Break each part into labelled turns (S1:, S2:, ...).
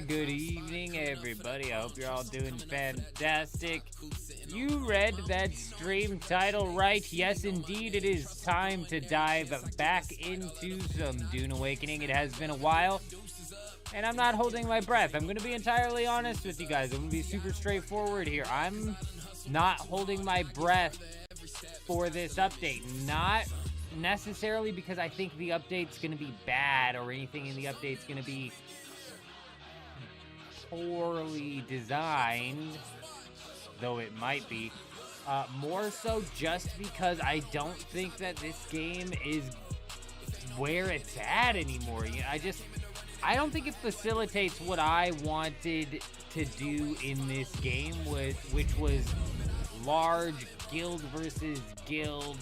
S1: Good evening, everybody. I hope you're all doing fantastic. You read that stream title right. Yes, indeed, it is time to dive back into some Dune Awakening. It has been a while, and I'm not holding my breath. I'm going to be entirely honest with you guys. I'm going to be super straightforward here. I'm not holding my breath for this update. Not necessarily because I think the update's going to be bad or anything in the update's going to be poorly designed, though it might be. More so just because I don't think that this game is where it's at anymore. You know, I don't think it facilitates what I wanted to do in this game, which was large guild versus guild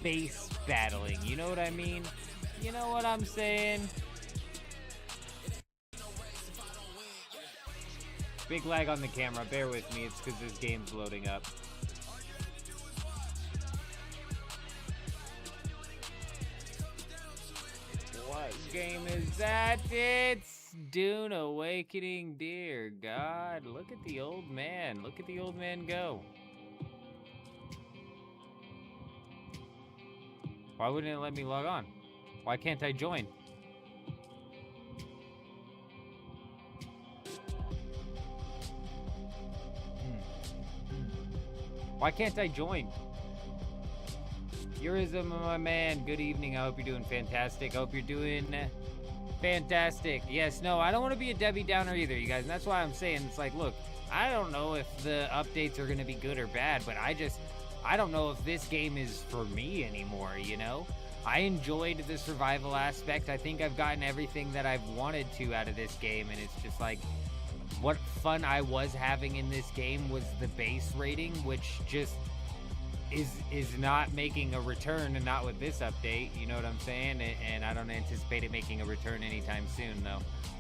S1: base battling. You know what I mean? You know what I'm saying? Big lag on the camera. Bear with me. It's because this game's loading up. What game is that? It's Dune Awakening. Dear God, look at the old man. Look at the old man go. Why wouldn't it let me log on? Why can't I join? Why can't I join? Eurism, my man. Good evening. I hope you're doing fantastic. I hope you're doing fantastic. Yes, no, I don't want to be a Debbie Downer either, you guys. And that's why I'm saying, it's like, look, I don't know if the updates are going to be good or bad, but I don't know if this game is for me anymore, you know? I enjoyed the survival aspect. I think I've gotten everything that I've wanted to out of this game, and it's just like, what fun I was having in this game was the base rating, which just is not making a return, and not with this update, you know what I'm saying? And I don't anticipate it making a return anytime soon, though.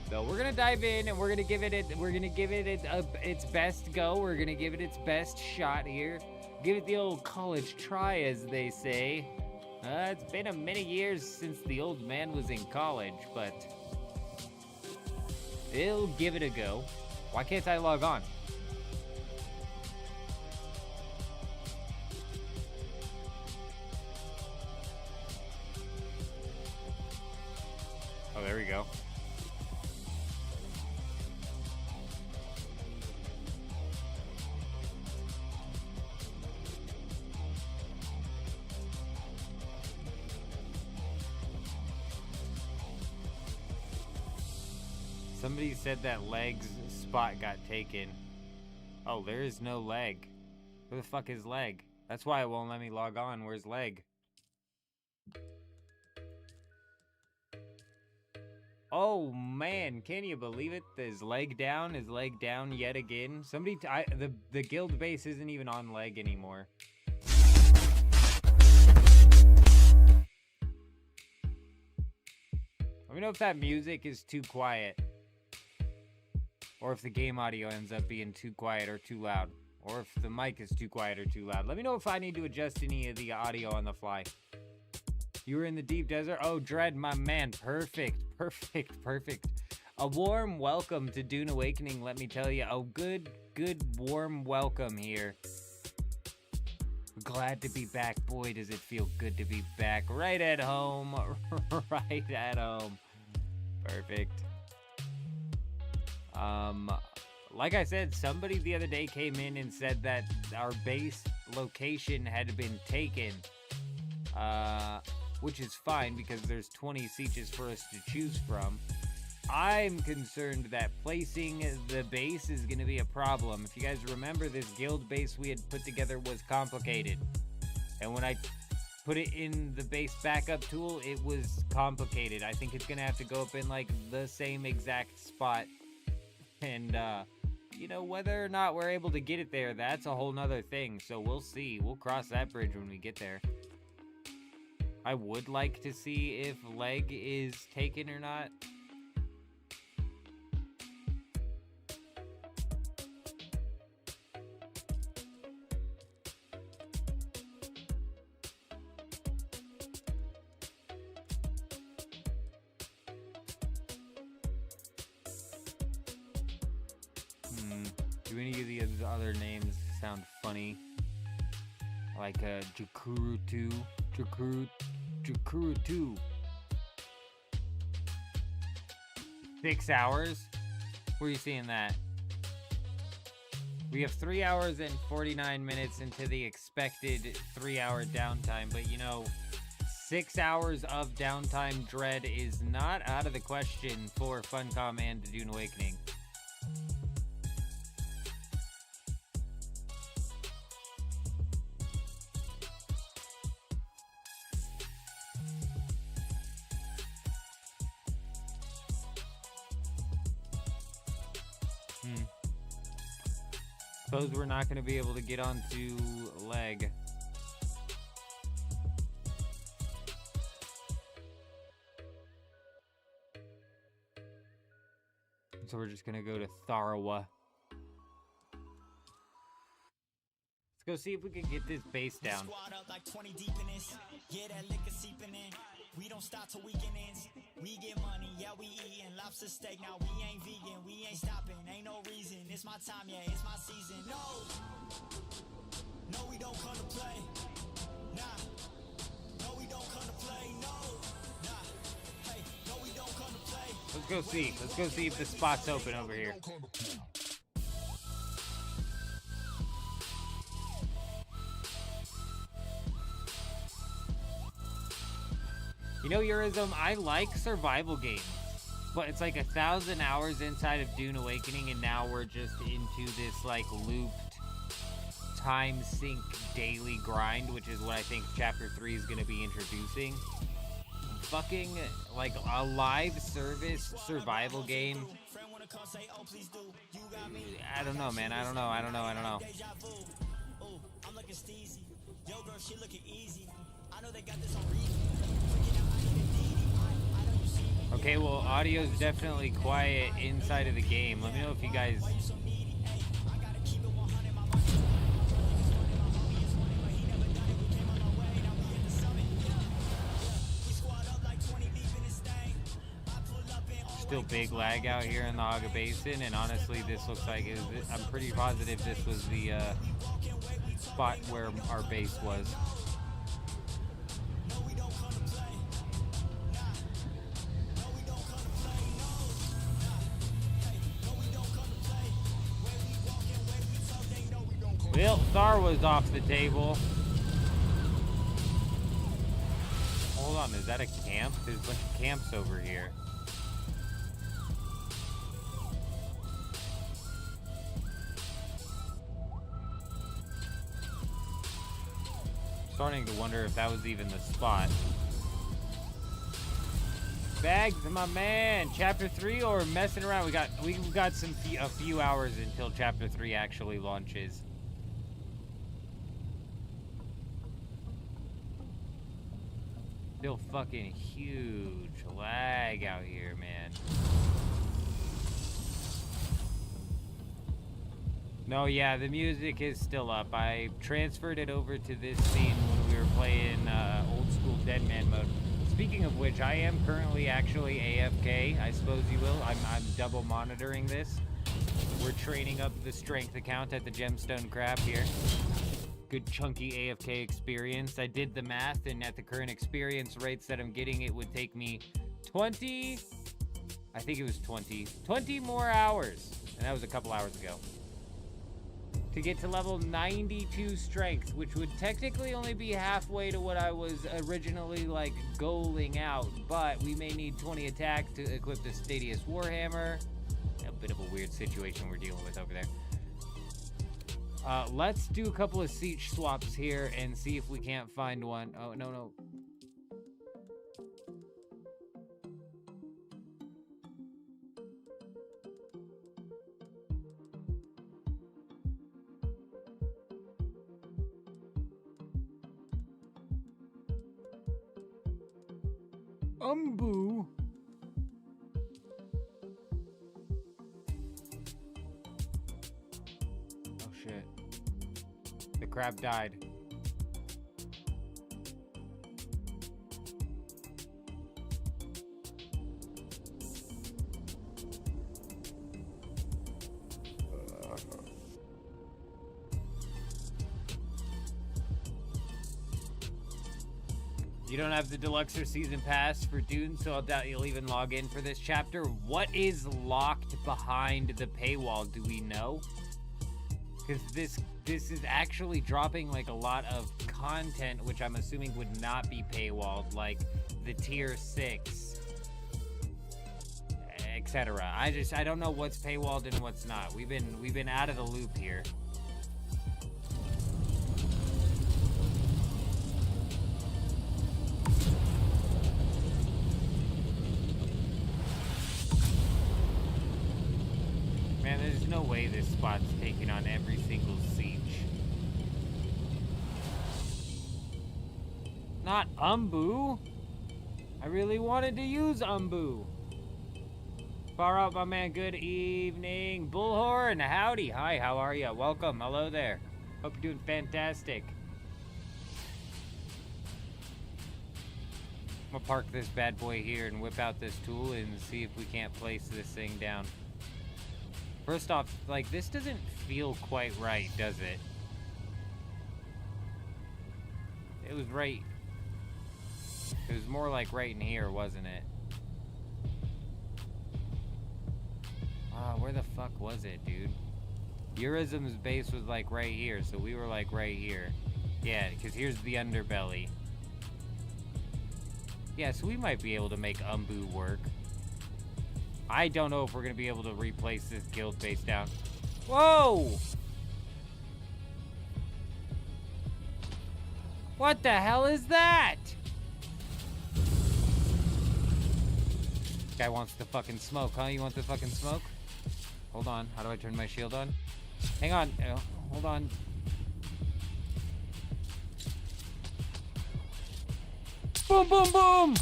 S1: So we're gonna dive in, and we're gonna give it its best go. We're gonna give it its best shot here. Give it the old college try, as they say. It's been a many years since the old man was in college, but we'll give it a go. Why can't I log on? Oh, there we go. Somebody said that leg's spot got taken. Oh, there is no leg. Where the fuck is leg? That's why it won't let me log on. Where's leg? Oh man, can you believe it? Is leg down? Is leg down yet again? Somebody, the guild base isn't even on leg anymore. Let me know if that music is too quiet. Or if the game audio ends up being too quiet or too loud. Or if the mic is too quiet or too loud. Let me know if I need to adjust any of the audio on the fly. You were in the deep desert? Oh, Dread, my man. Perfect, perfect, perfect. A warm welcome to Dune Awakening, let me tell you. A good, warm welcome here. Glad to be back. Boy, does it feel good to be back. Right at home. Right at home. Perfect. Like I said, somebody the other day came in and said that our base location had been taken, which is fine because there's 20 sietches for us to choose from. I'm concerned that placing the base is going to be a problem. If you guys remember, this guild base we had put together was complicated, and when I put it in the base backup tool, it was complicated. I think it's going to have to go up in like the same exact spot. And, you know, whether or not we're able to get it there, that's a whole nother thing. So we'll see. We'll cross that bridge when we get there. I would like to see if leg is taken or not. Do any of the other names sound funny? Like Jakurutu. 6 hours? Where are you seeing that? We have 3 hours and 49 minutes into the expected 3-hour downtime, but you know, 6 hours of downtime dread is not out of the question for Funcom and Dune Awakening. Suppose we're not going to be able to get onto leg. So we're just going to go to Tharawa. Let's go see if we can get this base down.
S2: We don't stop till we get ends. We get money, yeah, we eatin' lobster steak. Now we ain't vegan, we ain't stopping. Ain't no reason. It's my time, yeah, it's my season. No, we don't come to play. Nah, no, we don't come to play. No, nah, hey, no, we don't come to play.
S1: Let's go see. Let's go see if the spot's open over here. You know, Eurism, I like survival games, but it's like 1,000 hours inside of Dune Awakening, and now we're just into this, like, looped time sync daily grind, which is what I think Chapter 3 is going to be introducing. Fucking, like, a live service survival game. I don't know, man. I don't know. Okay, well, audio's definitely quiet inside of the game. Let me know if you guys... Still big lag out here in the Haga Basin, and honestly, this looks like... I'm pretty positive this was the spot where our base was. Well, Thar was off the table. Hold on, is that a camp? There's a bunch of camps over here. Starting to wonder if that was even the spot. Bags, my man. Chapter 3 or messing around? We got a few hours until Chapter 3 actually launches. Still fucking huge lag out here, man. No, yeah, the music is still up. I transferred it over to this scene when we were playing old school Deadman mode. Speaking of which, I am currently actually AFK, I suppose you will. I'm double monitoring this. We're training up the strength account at the Gemstone Crab here. Good chunky AFK experience. I did the math, and at the current experience rates that I'm getting, it would take me 20 more hours, and that was a couple hours ago, to get to level 92 strength, which would technically only be halfway to what I was originally like goaling out, but we may need 20 attack to equip the Stadius Warhammer. A bit of a weird situation we're dealing with over there. Let's do a couple of siege swaps here and see if we can't find one. Oh, no. Umbu. Oh, shit. The crab died. You don't have the Deluxer Season Pass for Dune, so I doubt you'll even log in for this chapter. What is locked behind the paywall? Do we know? Because this is actually dropping like a lot of content, which I'm assuming would not be paywalled, like the tier 6, etc. I don't know what's paywalled and what's not. We've been out of the loop here. Man, Man, there's no way this spot's taking on every single siege. Not Umbu. I really wanted to use Umbu. Far out, my man. Good evening. Bullhorn, howdy. Hi, how are ya? Welcome. Hello there. Hope you're doing fantastic. I'm gonna park this bad boy here and whip out this tool and see if we can't place this thing down. First off, like, this doesn't feel quite right, does it? It was right. It was more like right in here, wasn't it? Where the fuck was it, dude? Eurism's base was like right here, so we were like right here. Yeah, because here's the underbelly. Yeah, so we might be able to make Umbu work. I don't know if we're going to be able to replace this guild base down. Whoa! What the hell is that? Guy wants the fucking smoke, huh? You want the fucking smoke? Hold on. How do I turn my shield on? Hang on. Hold on. Boom, boom, boom!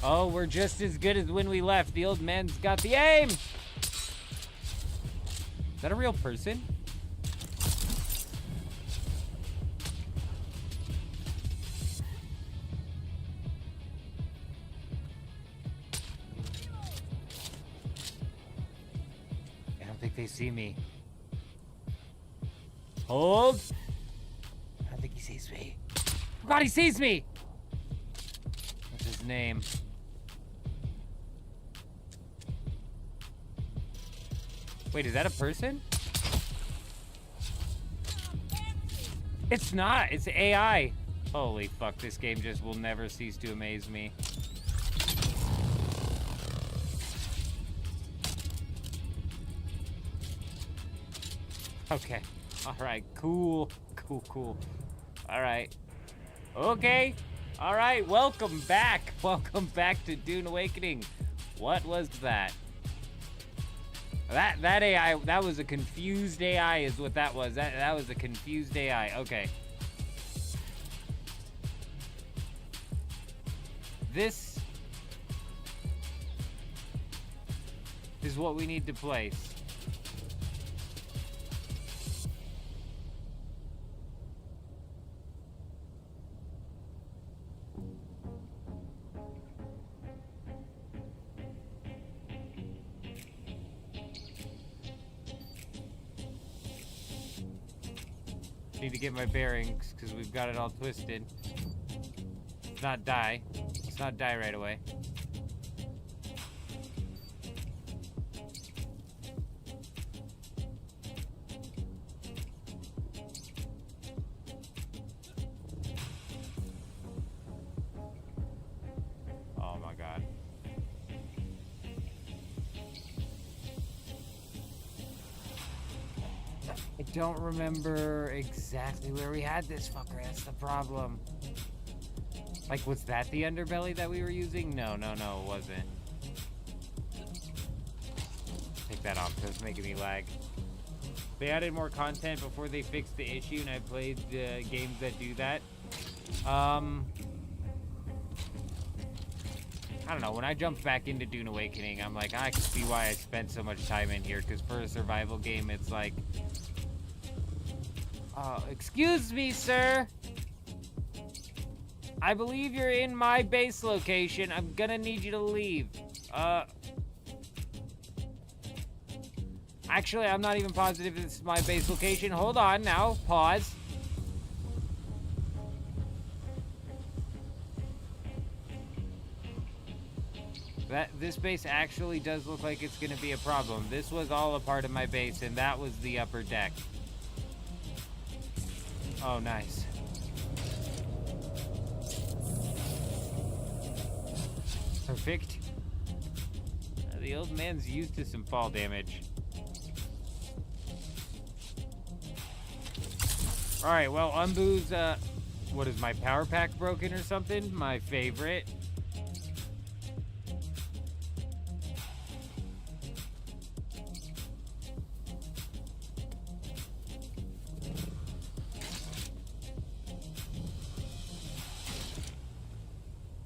S1: Oh, we're just as good as when we left. The old man's got the aim! Is that a real person? I don't think they see me. Hold! I don't think he sees me. Oh God, he sees me! What's his name? Wait, is that a person? It's not. It's AI. Holy fuck, this game just will never cease to amaze me. Okay. Alright, cool. Cool. Alright. Okay. Alright, welcome back. Welcome back to Dune Awakening. What was that? That AI, that was a confused AI is what that was. That was a confused AI. Okay. This is what we need to place. Need to get my bearings because we've got it all twisted. Let's not die. Let's not die right away. Oh my God. I don't remember exactly where we had this fucker. That's the problem. Like, was that the underbelly that we were using? No, it wasn't. Take that off, because it's making me lag. They added more content before they fixed the issue, and I played games that do that. I don't know, when I jumped back into Dune Awakening, I'm like, I can see why I spent so much time in here, because for a survival game, it's like... excuse me, sir. I believe you're in my base location. I'm gonna need you to leave. Actually, I'm not even positive this is my base location. Hold on now. Pause. This base actually does look like it's gonna be a problem. This was all a part of my base, and that was the upper deck. Oh, nice. Perfect. The old man's used to some fall damage. Alright, well, Umbu's, what is my power pack broken or something? My favorite.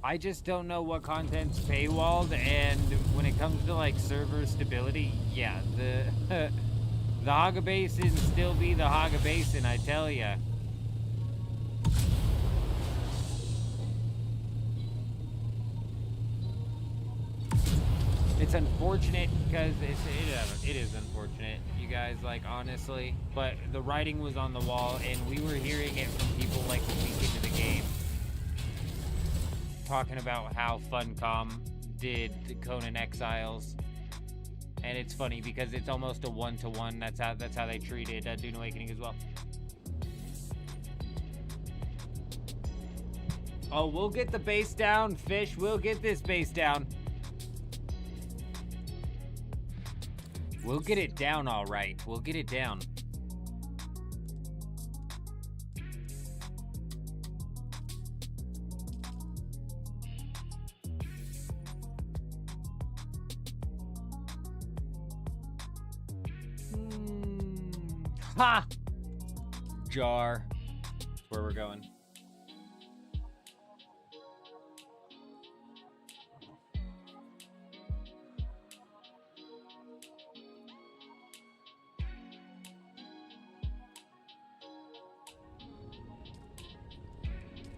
S1: I just don't know what content's paywalled, and when it comes to like server stability, yeah, the the Haga Basin still be the Haga Basin, I tell ya. It's unfortunate because it is unfortunate, you guys, like, honestly. But the writing was on the wall, and we were hearing it from people like a week into the game, talking about how Funcom did Conan Exiles, and it's funny because it's almost a one-to-one. That's how they treated Dune Awakening as well. Oh, we'll get the base down, Fish. We'll get this base down. We'll get it down, all right. We'll get it down. Ha! Jar. That's where we're going.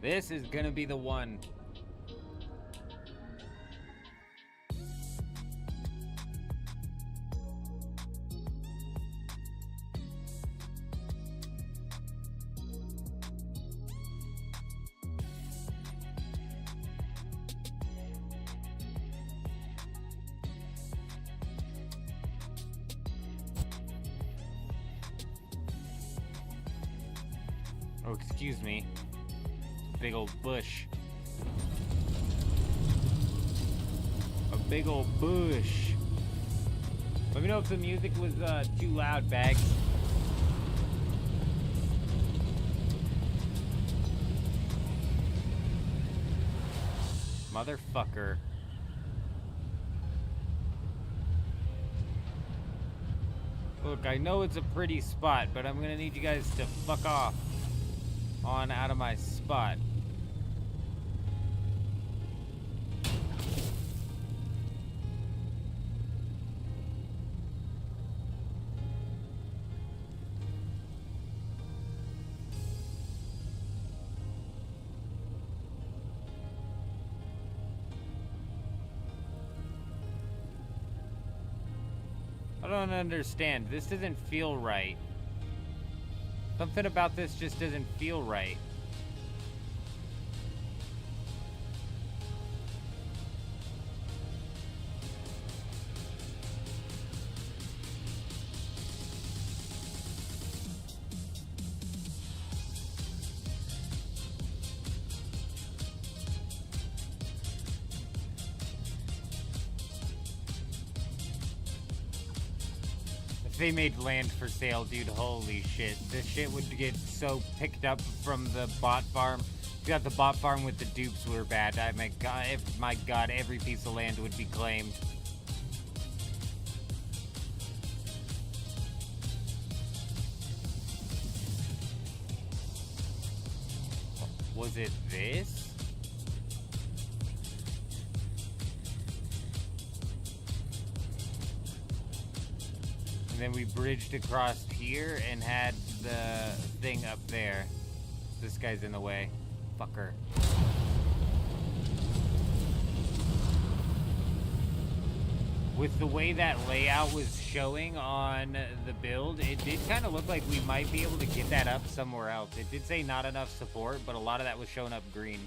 S1: This is gonna be the one. Oh, excuse me. Big old bush. A big old bush. Let me know if the music was too loud, Bags. Motherfucker. Look, I know it's a pretty spot, but I'm gonna need you guys to fuck off on out of my spot. I don't understand. This doesn't feel right. Something about this just doesn't feel right. They made land for sale, dude. Holy shit. This shit would get so picked up from the bot farm. If you got the bot farm with the dupes were bad. My god, every piece of land would be claimed. Was it this? Then we bridged across here and had the thing up there. This guy's in the way. Fucker. With the way that layout was showing on the build, it did kind of look like we might be able to get that up somewhere else. It did say not enough support, but a lot of that was showing up green.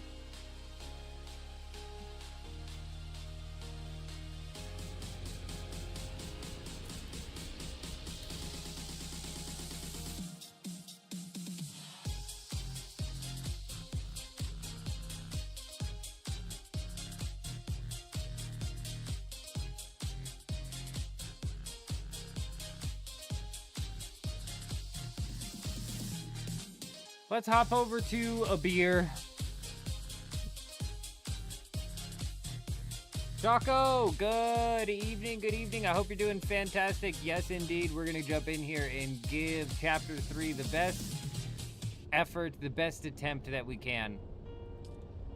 S1: Let's hop over to a beer. Jocko, good evening. I hope you're doing fantastic. Yes, indeed. We're going to jump in here and give Chapter 3 the best effort, the best attempt that we can.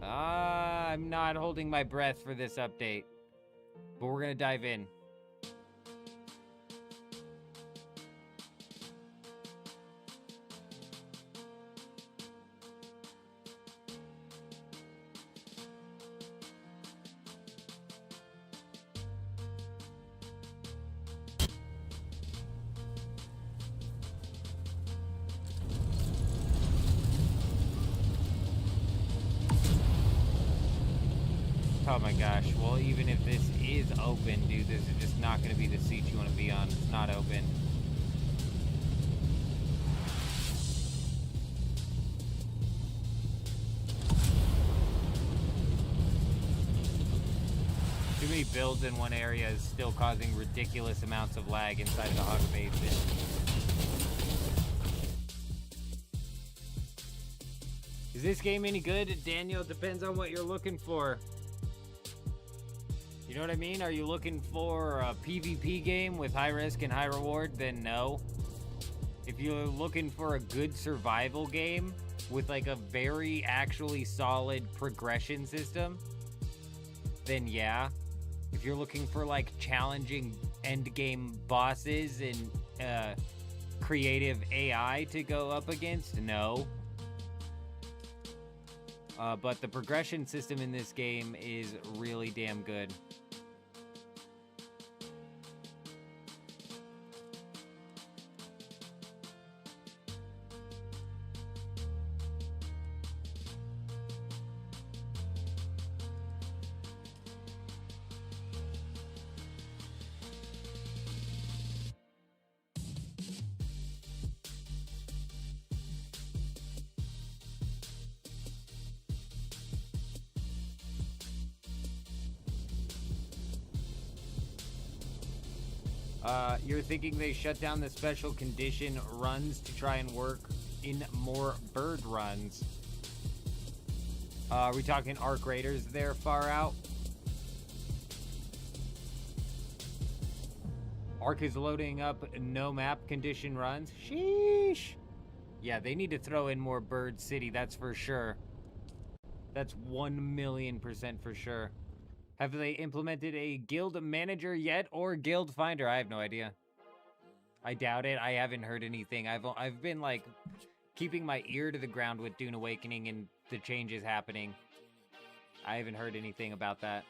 S1: I'm not holding my breath for this update, but we're gonna dive in. Oh my gosh, well, even if this is open, dude, this is just not going to be the seat you want to be on. It's not open. Too many builds in one area is still causing ridiculous amounts of lag inside of the Hog Basin. Is this game any good? Daniel, it depends on what you're looking for. You know what I mean? Are you looking for a PvP game with high risk and high reward? Then no. If you're looking for a good survival game with like a very actually solid progression system, then yeah. If you're looking for like challenging end game bosses and creative AI to go up against, no. But the progression system in this game is really damn good. You're thinking they shut down the special condition runs to try and work in more bird runs. Are we talking Arc Raiders there far out? Arc is loading up no map condition runs. Sheesh. Yeah, they need to throw in more Bird City, that's for sure. That's 1,000,000% for sure. Have they implemented a guild manager yet or guild finder? I have no idea. I doubt it. I haven't heard anything. I've been like keeping my ear to the ground with Dune Awakening and the changes happening. I haven't heard anything about that.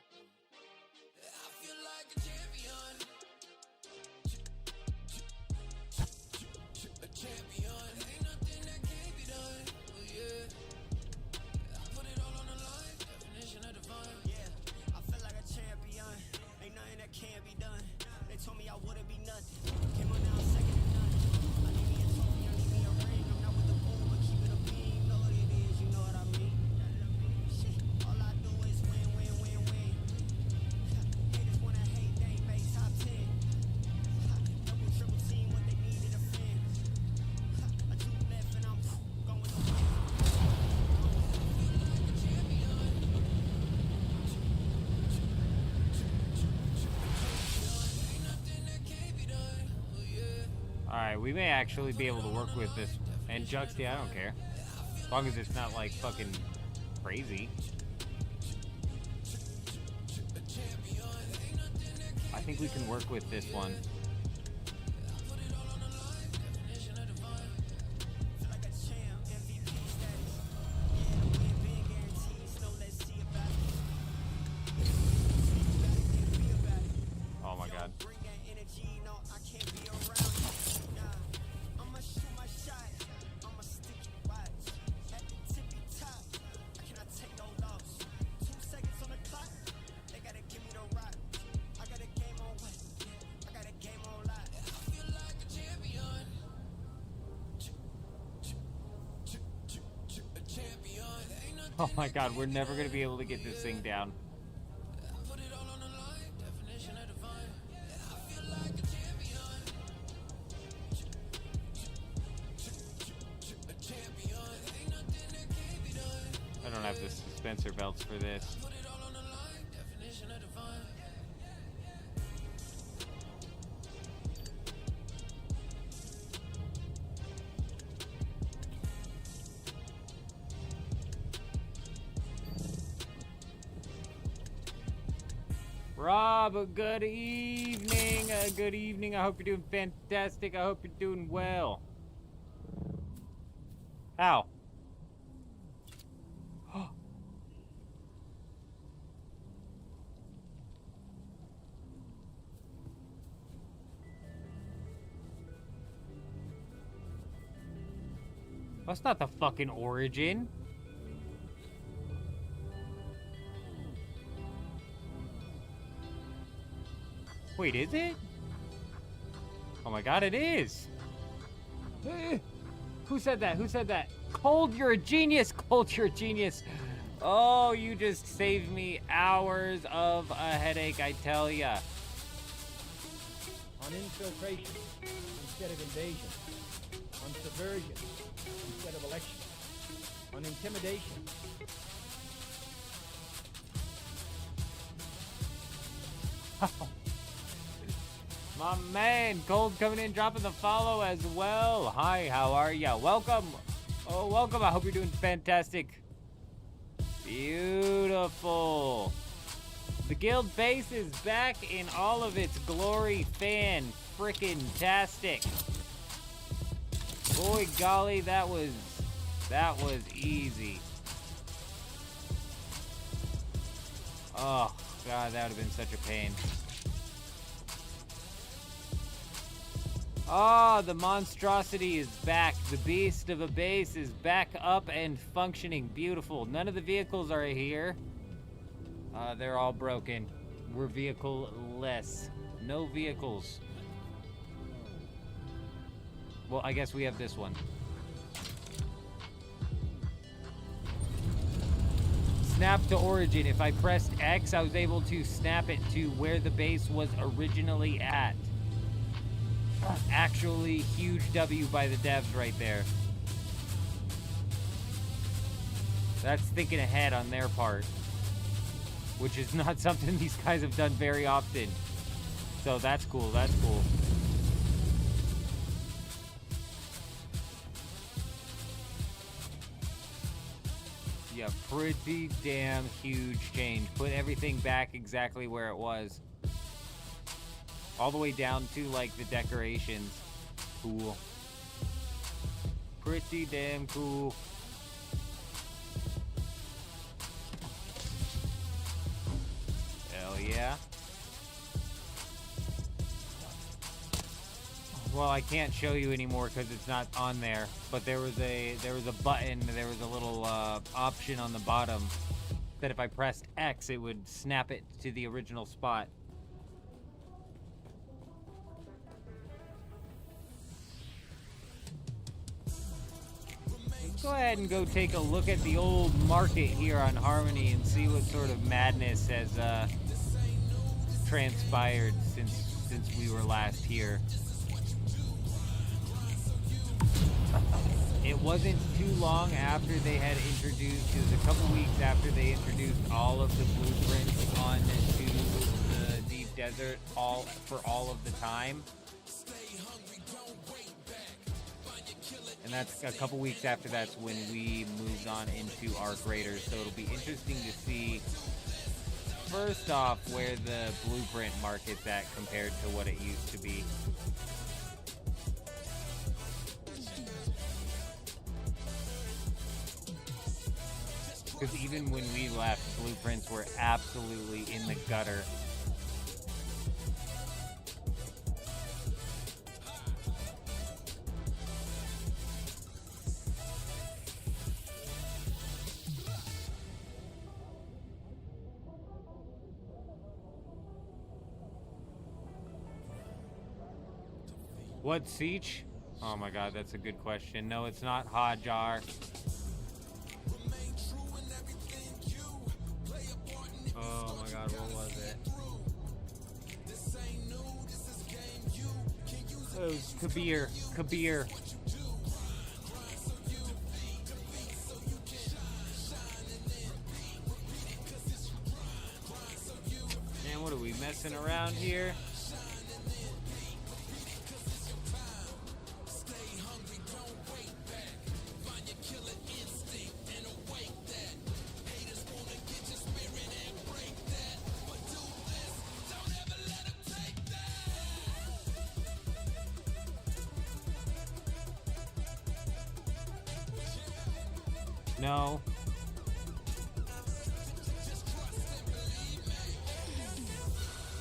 S1: Alright, we may actually be able to work with this. And Juxty, I don't care. As long as it's not like fucking crazy. I think we can work with this one. Oh my god. Oh my god, we're never gonna be able to get this thing down. I don't have the dispenser belts for this. Rob, good evening. Good evening. I hope you're doing fantastic. I hope you're doing well. How? That's not the fucking origin. Wait, is it? Oh my god, it is! Who said that? Who said that? Cold, you're a genius! Cold, you're a genius! Oh, you just saved me hours of a headache, I tell ya.
S3: On infiltration instead of invasion. On subversion instead of election. On intimidation.
S1: My man, Cold coming in, dropping the follow as well. Hi, how are ya? Welcome. Oh, welcome. I hope you're doing fantastic. Beautiful. The guild base is back in all of its glory. Fan-frickin-tastic. Boy, golly, that was easy. Oh, God, that would have been such a pain. Oh, the monstrosity is back. The beast of a base is back up and functioning. Beautiful. None of the vehicles are here. They're all broken. We're vehicle-less. No vehicles. Well, I guess we have this one. Snap to origin. If I pressed X, I was able to snap it to where the base was originally at. Actually, huge W by the devs right there. That's thinking ahead on their part, which is not something these guys have done very often. So that's cool, that's cool. Yeah, pretty damn huge change. Put everything back exactly where it was. All the way down to, like, the decorations. Cool. Pretty damn cool. Hell yeah. Well, I can't show you anymore because it's not on there. But there was a button, there was a little option on the bottom that if I pressed X, it would snap it to the original spot. Go ahead and go take a look at the old market here on Harmony and see what sort of madness has transpired since we were last here. It wasn't too long after they had introduced, it was a couple weeks after they introduced all of the blueprints onto the deep desert for all of the time. And that's a couple weeks after that's when we moved on into our graders. So it'll be interesting to see, first off, where the blueprint market's at compared to what it used to be. Because even when we left, blueprints were absolutely in the gutter. What siege? Oh my god, that's a good question. No, it's not Hajar. Oh my god, what was it? It was Kabir. Kabir. Man, what are we messing around here? No.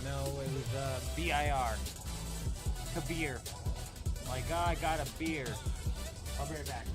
S1: No, it was BIR. Kabir. Like, oh, I got a beer. I'll be right back.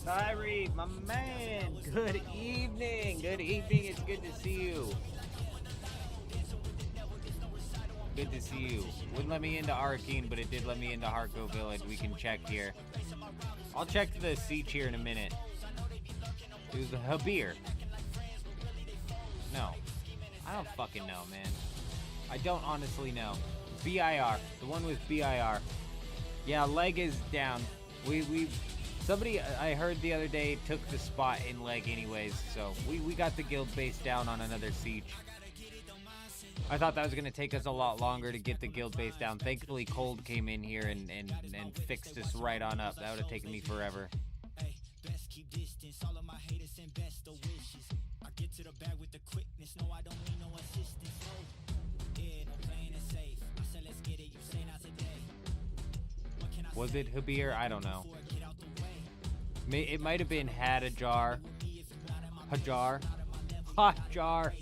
S1: Tyree, my man, good evening. Good evening. It's good to see you. Good to see you. Wouldn't let me into Arkeen, but it did let me into Harko Village. We can check here. I'll check the siege here in a minute. It was the Habir. No. I don't fucking know, man. I don't honestly know. BIR. The one with BIR. Yeah, leg is down. Somebody I heard the other day took the spot in leg anyways, so we got the guild base down on another siege. I thought that was going to take us a lot longer to get the guild base down. Thankfully, Cold came in here and fixed us right on up. That would have taken me forever. Was it Habir? I don't know. It might have been Hajar. Hajar. Hajar.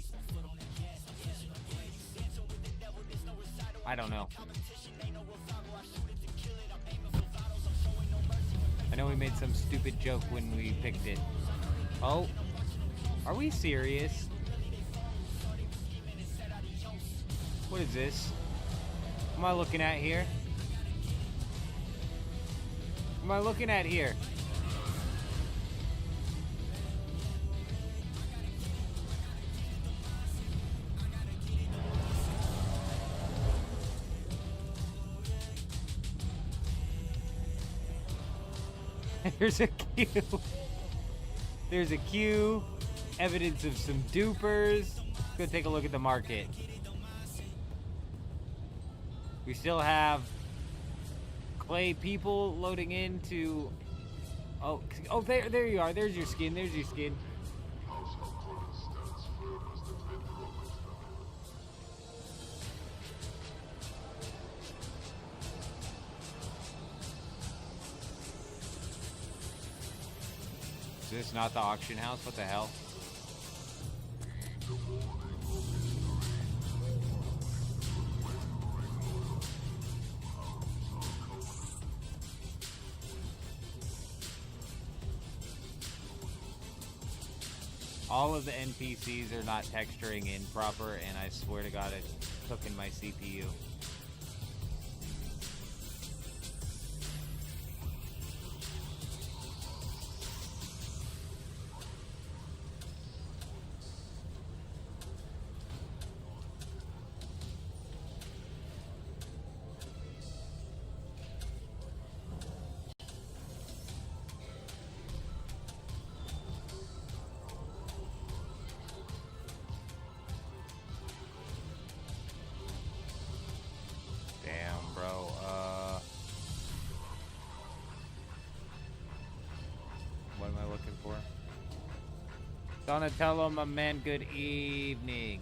S1: I don't know. I know we made some stupid joke when we picked it. Oh. Are we serious? What is this? What am I looking at here? What am I looking at here? There's a queue. There's a queue. Evidence of some dupers. Let's go take a look at the market. We still have clay people loading into. Oh, there you are. There's your skin. There's your skin. Is this not the auction house? What the hell? All of the NPCs are not texturing in proper, and I swear to God, it's cooking my CPU. Donatello, my man, good evening.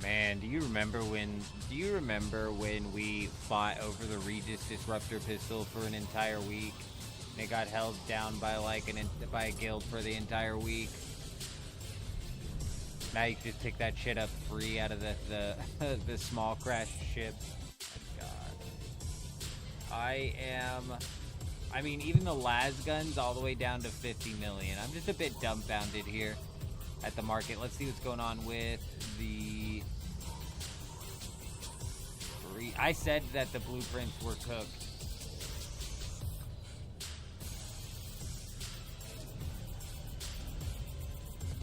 S1: Man, do you remember when we fought over the Regis Disruptor pistol for an entire week? And it got held down by by a guild for the entire week. Now you can just pick that shit up free out of the small crashed ship. I mean, even the las guns all the way down to 50 million. I'm just a bit dumbfounded here at the market. Let's see what's going on with the... I said that the blueprints were cooked.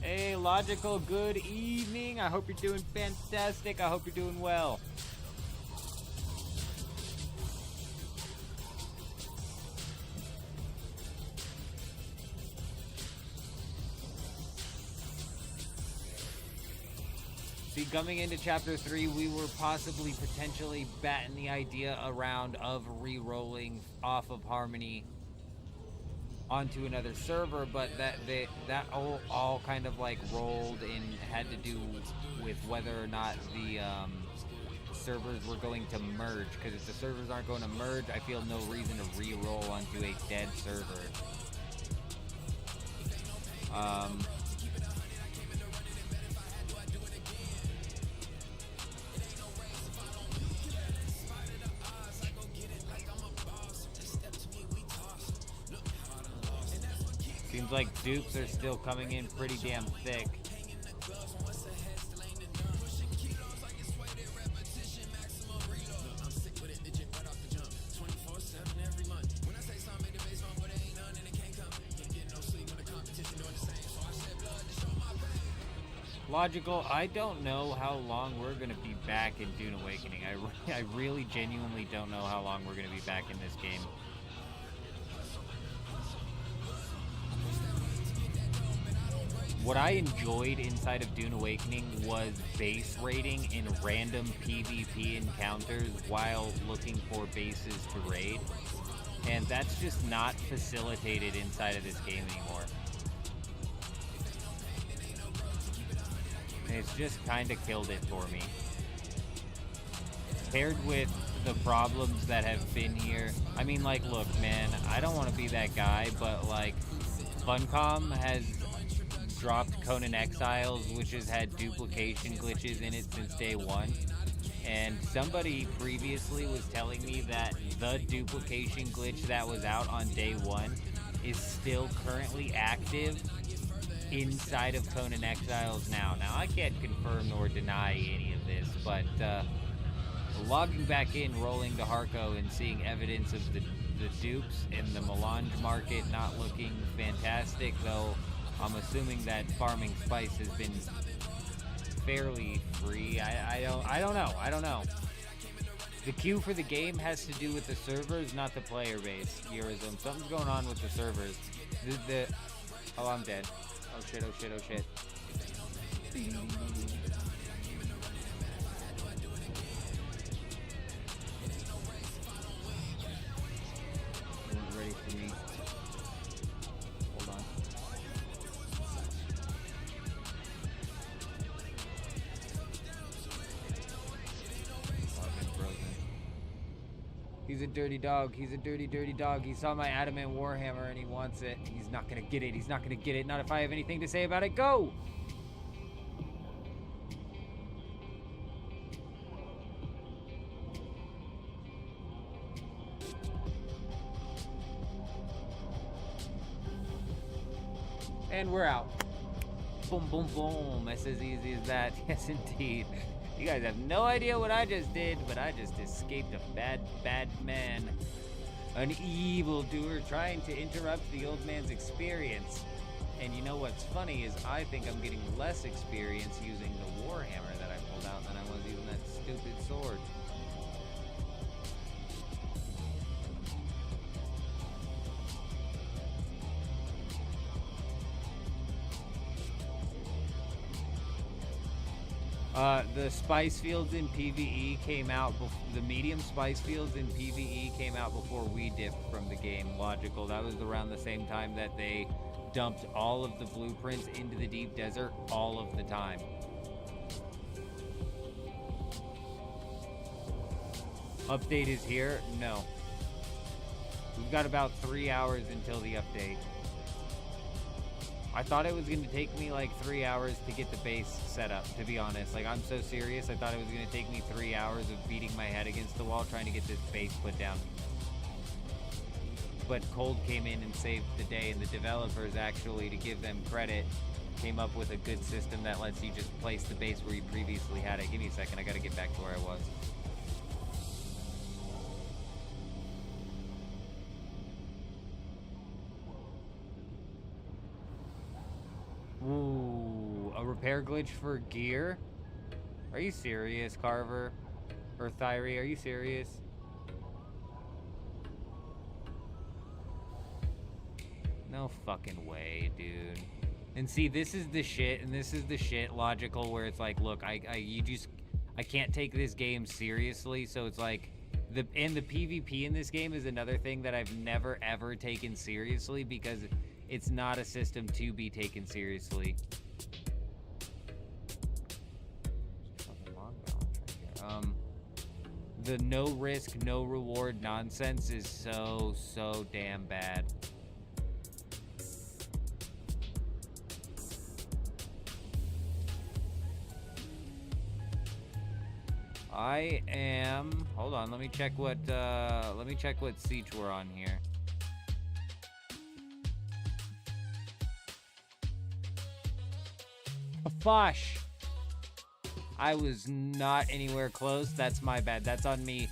S1: Hey, Logical, good evening. I hope you're doing fantastic. I hope you're doing well. See, coming into Chapter 3, we were potentially batting the idea around of re-rolling off of Harmony onto another server, but that all kind of like rolled and had to do with whether or not the servers were going to merge, because if the servers aren't going to merge, I feel no reason to re-roll onto a dead server. Seems like dupes are still coming in pretty damn thick. Logical, I don't know how long we're going to be back in Dune Awakening. I really genuinely don't know how long we're going to be back in this game. What I enjoyed inside of Dune Awakening was base raiding in random PvP encounters while looking for bases to raid. And that's just not facilitated inside of this game anymore. And it's just kind of killed it for me. Paired with the problems that have been here. I mean, like, look, man, I don't want to be that guy, but, like, Funcom has dropped Conan Exiles, which has had duplication glitches in it since day one. And somebody previously was telling me that the duplication glitch that was out on day one is still currently active inside of Conan Exiles now. Now, I can't confirm nor deny any of this, but logging back in, rolling to Harco, and seeing evidence of the dupes and the melange market not looking fantastic, though I'm assuming that farming spice has been fairly free. I don't know. The queue for the game has to do with the servers, not the player base. Eurism. Something's going on with the servers. Oh, I'm dead. Oh shit, oh shit, oh shit. You weren't ready for me. Hold on. He's a dirty dog. He's a dirty, dirty dog. He saw my adamant warhammer and he wants it. He's not gonna get it. He's not gonna get it. Not if I have anything to say about it. Go! And we're out. Boom, boom, boom. It's as easy as that. Yes, indeed. You guys have no idea what I just did, but I just escaped a bad, bad man. An evildoer trying to interrupt the old man's experience. And you know what's funny is I think I'm getting less experience using the warhammer that I pulled out than I was using that stupid sword. The spice fields in PvE came out, the medium spice fields in PvE came out before we dipped from the game, Logical. That was around the same time that they dumped all of the blueprints into the deep desert all of the time. Update is here? No. We've got about 3 hours until the update. I thought it was going to take me like 3 hours to get the base set up, to be honest. Like, I'm so serious, I thought it was going to take me 3 hours of beating my head against the wall trying to get this base put down. But Cold came in and saved the day, and the developers, actually, to give them credit, came up with a good system that lets you just place the base where you previously had it. Give me a second, I gotta get back to where I was. Ooh. repair glitch for gear? Are you serious, Carver? Or Thyri, are you serious? No fucking way, dude. And see, this is the shit, and this is the shit logical where it's like, look, I can't take this game seriously, so it's like, the PvP in this game is another thing that I've never ever taken seriously because it's not a system to be taken seriously. The no risk, no reward nonsense is so damn bad. I am, hold on, let me check what siege we're on here. Fosh! I was not anywhere close. That's my bad. That's on me.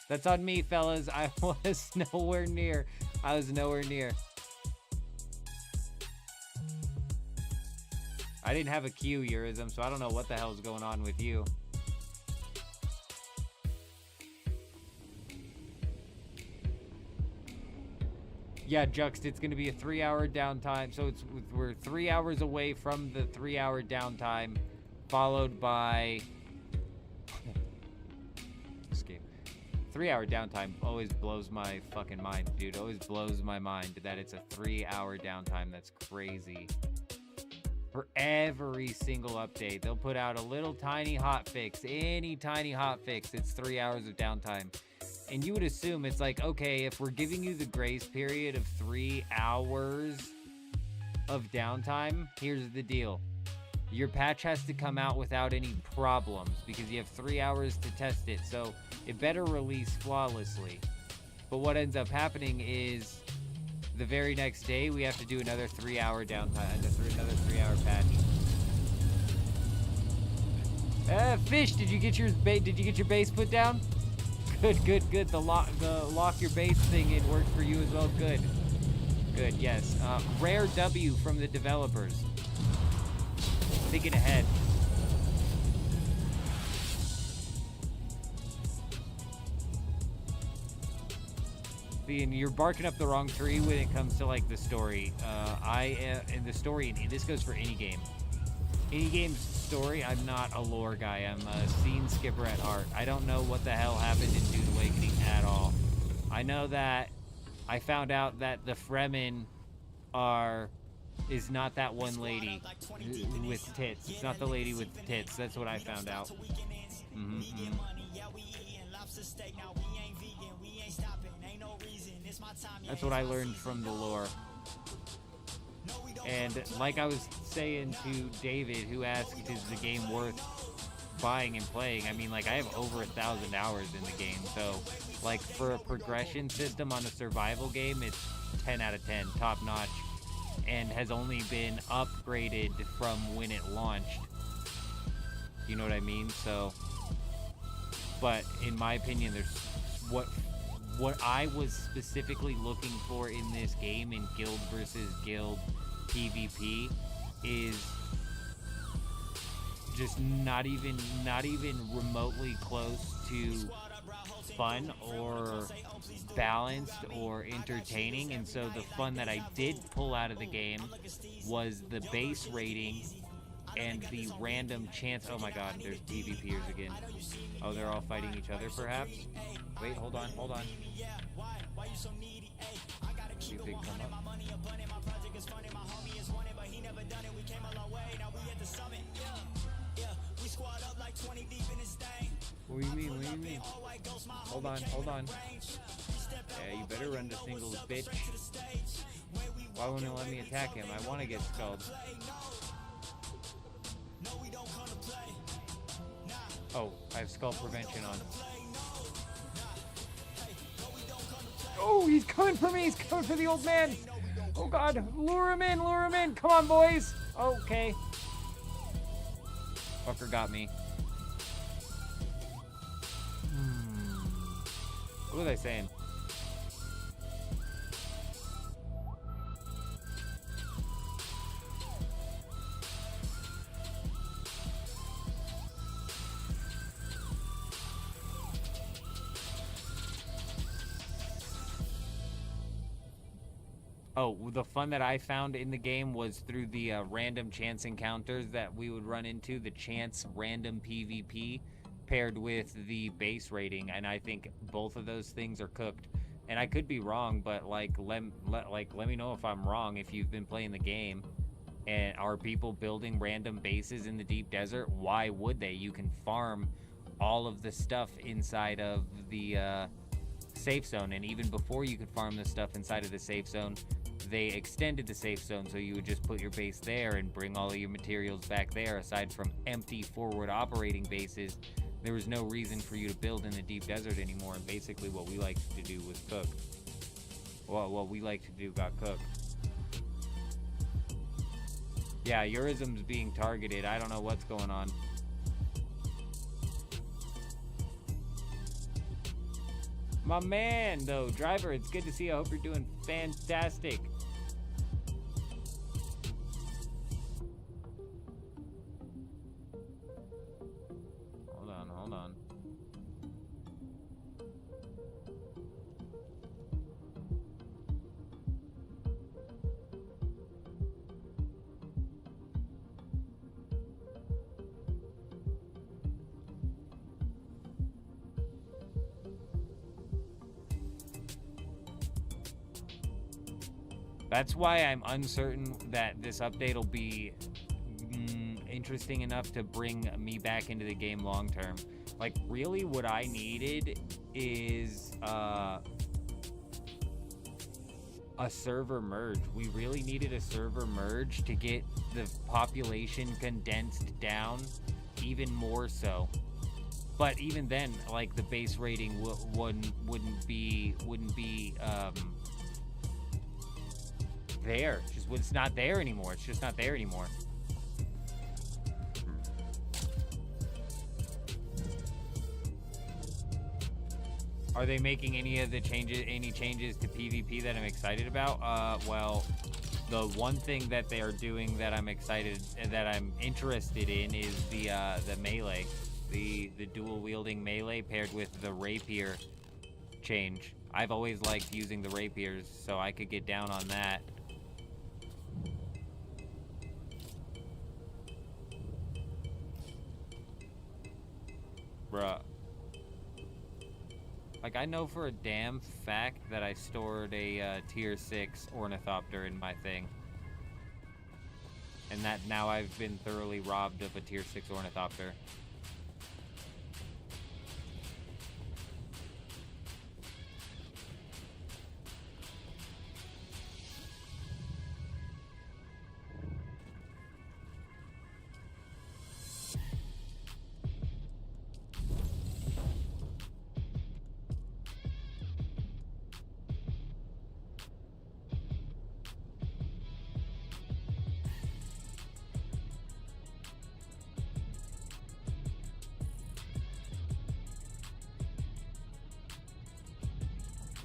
S1: That's on me, fellas. I was nowhere near. I was nowhere near. I didn't have a Q, Eurism, so I don't know what the hell's going on with you. Yeah, Juxt, it's going to be a 3-hour downtime. So we're 3 hours away from the 3-hour downtime, followed by... This game. 3-hour downtime always blows my fucking mind, dude. Always blows my mind that it's a 3-hour downtime. That's crazy. For every single update, they'll put out a little tiny hotfix. Any tiny hotfix, it's 3 hours of downtime. And you would assume it's like, okay, if we're giving you the grace period of 3 hours of downtime, here's the deal. Your patch has to come out without any problems because you have 3 hours to test it. So it better release flawlessly. But what ends up happening is the very next day, we have to do another 3-hour downtime, another 3-hour patch. Fish, did you get your base put down? Good. The lock your base thing, it worked for you as well. Good, yes. Rare W from the developers. Thinking ahead. And you're barking up the wrong tree when it comes to like the story. In the story, and this goes for any game. Any game's story, I'm not a lore guy. I'm a scene skipper at heart. I don't know what the hell happened in Dune Awakening at all. I know that I found out that the Fremen is not that one lady with tits. It's not the lady with tits. That's what I found out. That's what I learned from the lore. And like I was saying to David, who asked, is the game worth buying and playing? I mean, like, I have over 1,000 hours in the game. So, like, for a progression system on a survival game, it's 10 out of 10, top notch, and has only been upgraded from when it launched. You know what I mean? So, but in my opinion, there's what I was specifically looking for in this game in guild versus guild PvP is just not even remotely close to fun or balanced or entertaining. And so the fun that I did pull out of the game was the base rating and the random chance. Oh my god, there's PvPers again. Oh, they're all fighting each other perhaps? Wait, hold on. See if they come up. What do you mean? Hold on. Yeah, you better run to singles, bitch. Why won't it let me attack him? I want to get skulled. Oh, I have skull prevention on. Oh, he's coming for me. He's coming for the old man. Oh, God. Lure him in. Come on, boys. Okay. Fucker got me. What was I saying? Oh, the fun that I found in the game was through the random chance encounters that we would run into, the chance random PvP paired with the base rating, and I think both of those things are cooked. And I could be wrong, but like let me know if I'm wrong if you've been playing the game. And are people building random bases in the deep desert? Why would they? You can farm all of the stuff inside of the safe zone, and even before you could farm the stuff inside of the safe zone, they extended the safe zone so you would just put your base there and bring all of your materials back there. Aside from empty forward operating bases, there was no reason for you to build in the deep desert anymore, and basically what we liked to do was cook. Well, what we liked to do got cooked. Yeah, Eurism's being targeted. I don't know what's going on. My man, though, Driver, it's good to see you. I hope you're doing fantastic. Hold on. That's why I'm uncertain that this update will be interesting enough to bring me back into the game long term. Like, really, what I needed is a server merge. We really needed a server merge to get the population condensed down even more so. But even then, like, the base rating wouldn't be there. It's not there anymore. It's just not there anymore. Are they making any changes to PvP that I'm excited about? Well, the one thing that they are doing that I'm interested in is the melee, the dual wielding melee paired with the rapier change. I've always liked using the rapiers, so I could get down on that. Bruh. Like, I know for a damn fact that I stored a tier 6 ornithopter in my thing. And that now I've been thoroughly robbed of a tier 6 ornithopter.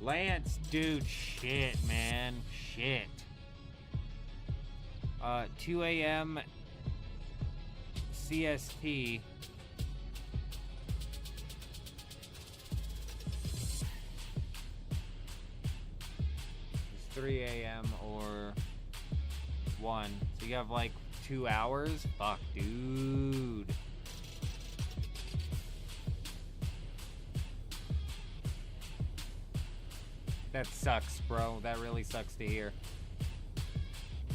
S1: Lance, dude, shit, man, shit. 2 a.m. CST. It's 3 a.m. or 1. So you have like 2 hours? Fuck, dude. That sucks, bro. That really sucks to hear.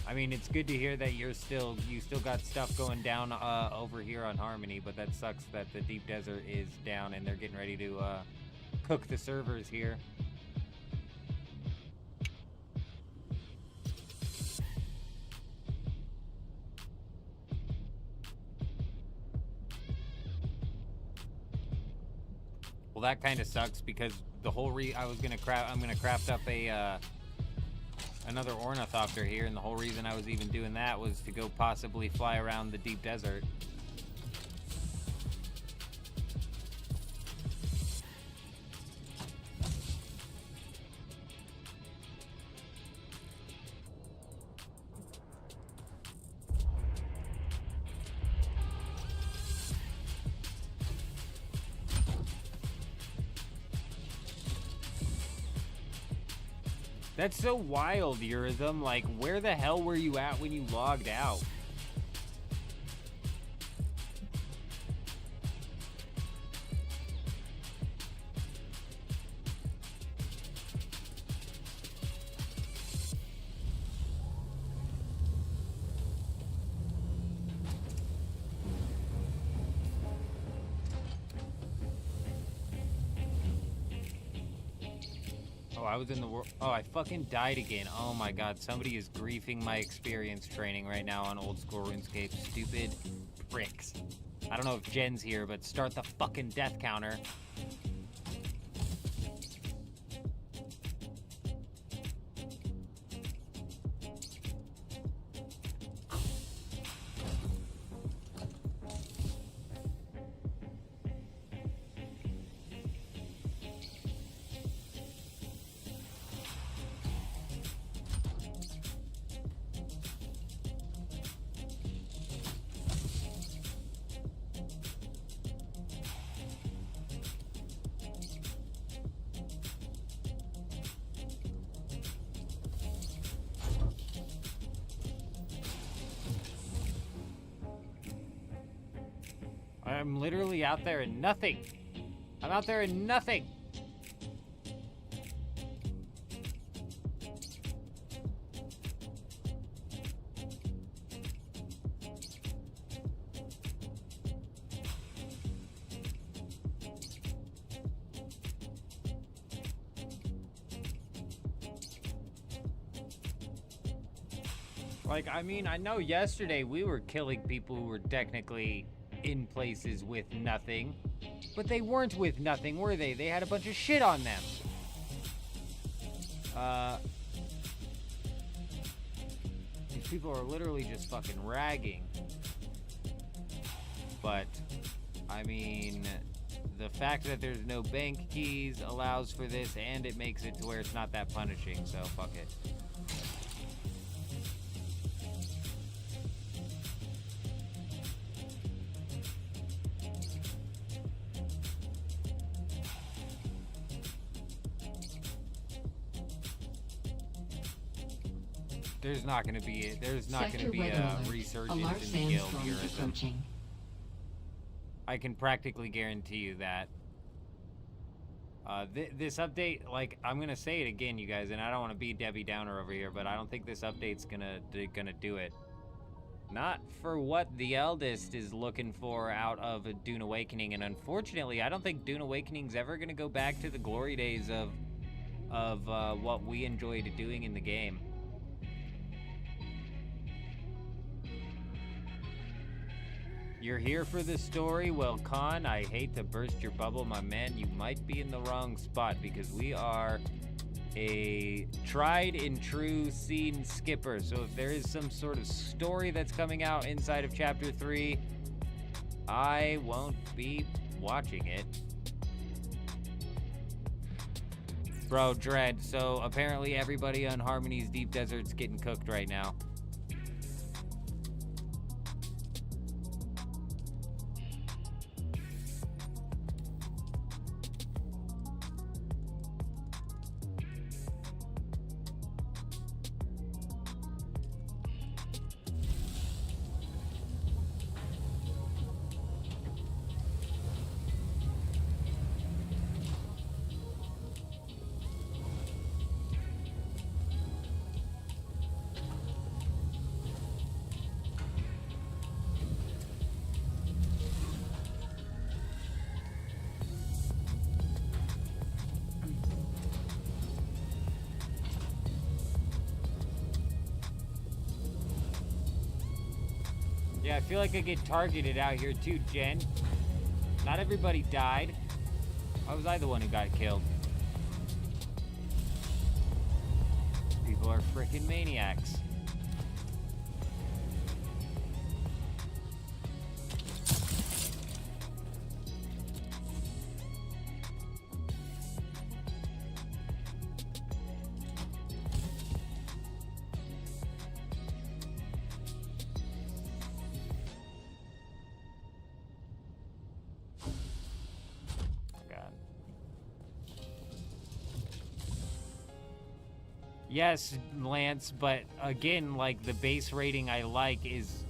S1: I mean, it's good to hear that you still got stuff going down over here on Harmony, but that sucks that the Deep Desert is down and they're getting ready to cook the servers here. Well, that kind of sucks because the whole I'm gonna craft up a another ornithopter here, and the whole reason I was even doing that was to go possibly fly around the deep desert. That's so wild, Eurytham. Like, where the hell were you at when you logged out? I was in the world. Oh, I fucking died again. Oh my god, somebody is griefing my experience training right now on old school RuneScape. Stupid pricks. I don't know if Jen's here, but start the fucking death counter. I'm literally out there in nothing. I'm out there in nothing. Like, I mean, I know yesterday we were killing people who were technically in places with nothing, but they weren't with nothing, were they? They had a bunch of shit on them. These people are literally just fucking ragging. But, I mean, the fact that there's no bank keys allows for this, and it makes it to where it's not that punishing, so fuck it. There's not going to be a resurgence in the guild here. I can practically guarantee you that. This update, like, I'm going to say it again, you guys, and I don't want to be Debbie Downer over here, but I don't think this update's gonna do it. Not for what the Eldest is looking for out of a Dune Awakening, and unfortunately, I don't think Dune Awakening's ever going to go back to the glory days of what we enjoyed doing in the game. You're here for the story? Well, Khan, I hate to burst your bubble, my man. You might be in the wrong spot because we are a tried and true scene skipper. So if there is some sort of story that's coming out inside of Chapter 3, I won't be watching it. Bro, Dread, so apparently everybody on Harmony's Deep Desert's getting cooked right now. Yeah, I feel like I get targeted out here too, Jen. Not everybody died. Why was I the one who got killed? People are freaking maniacs. Yes, Lance, but again, like, the base rating I like is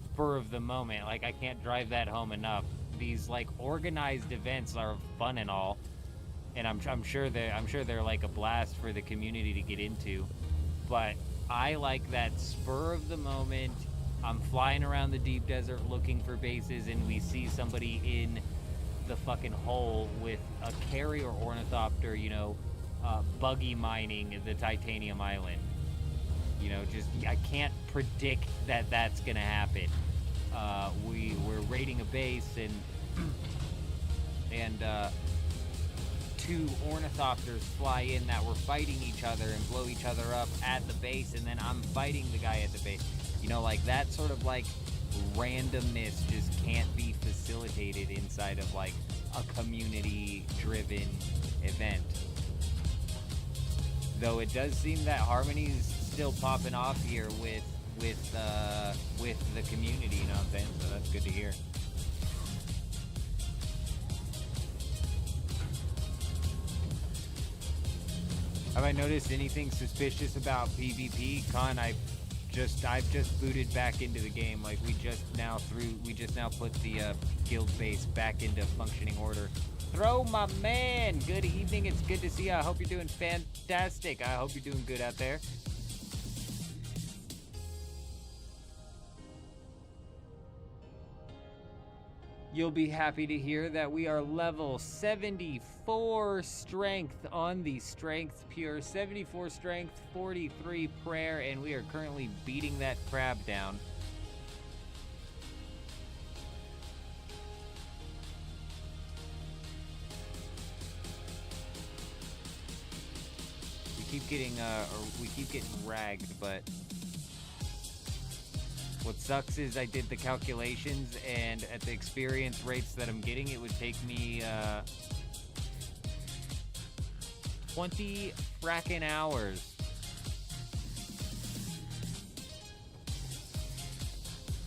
S1: spur of the moment. Like, I can't drive that home enough. These, like, organized events are fun and all, and I'm sure they're like a blast for the community to get into, but I like that spur of the moment. I'm flying around the deep desert looking for bases, and we see somebody in the fucking hole with a carrier ornithopter, you know, buggy mining the titanium island. You know, just, I can't predict that that's gonna happen. We're raiding a base, and two ornithopters fly in that were fighting each other and blow each other up at the base, and then I'm fighting the guy at the base. You know, like, that sort of, like, randomness just can't be facilitated inside of, like, a community-driven event. Though it does seem that Harmony's still popping off here with the community, you know what I'm saying? So that's good to hear. Have I noticed anything suspicious about PvP? Con, I've just booted back into the game. Like, we just now put the guild base back into functioning order. Throw, my man! Good evening, it's good to see you. I hope you're doing fantastic. I hope you're doing good out there. You'll be happy to hear that we are level 74 strength on the strength pure, 74 strength, 43 prayer, and we are currently beating that crab down. We keep getting ragged, but what sucks is I did the calculations, and at the experience rates that I'm getting, it would take me 20 frackin' hours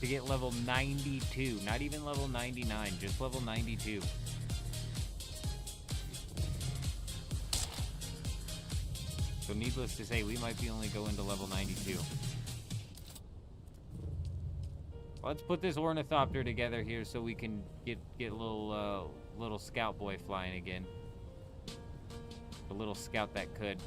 S1: to get level 92. Not even level 99, just level 92. So needless to say, we might be only going to level 92. Let's put this ornithopter together here so we can get little scout boy flying again. The little scout that could.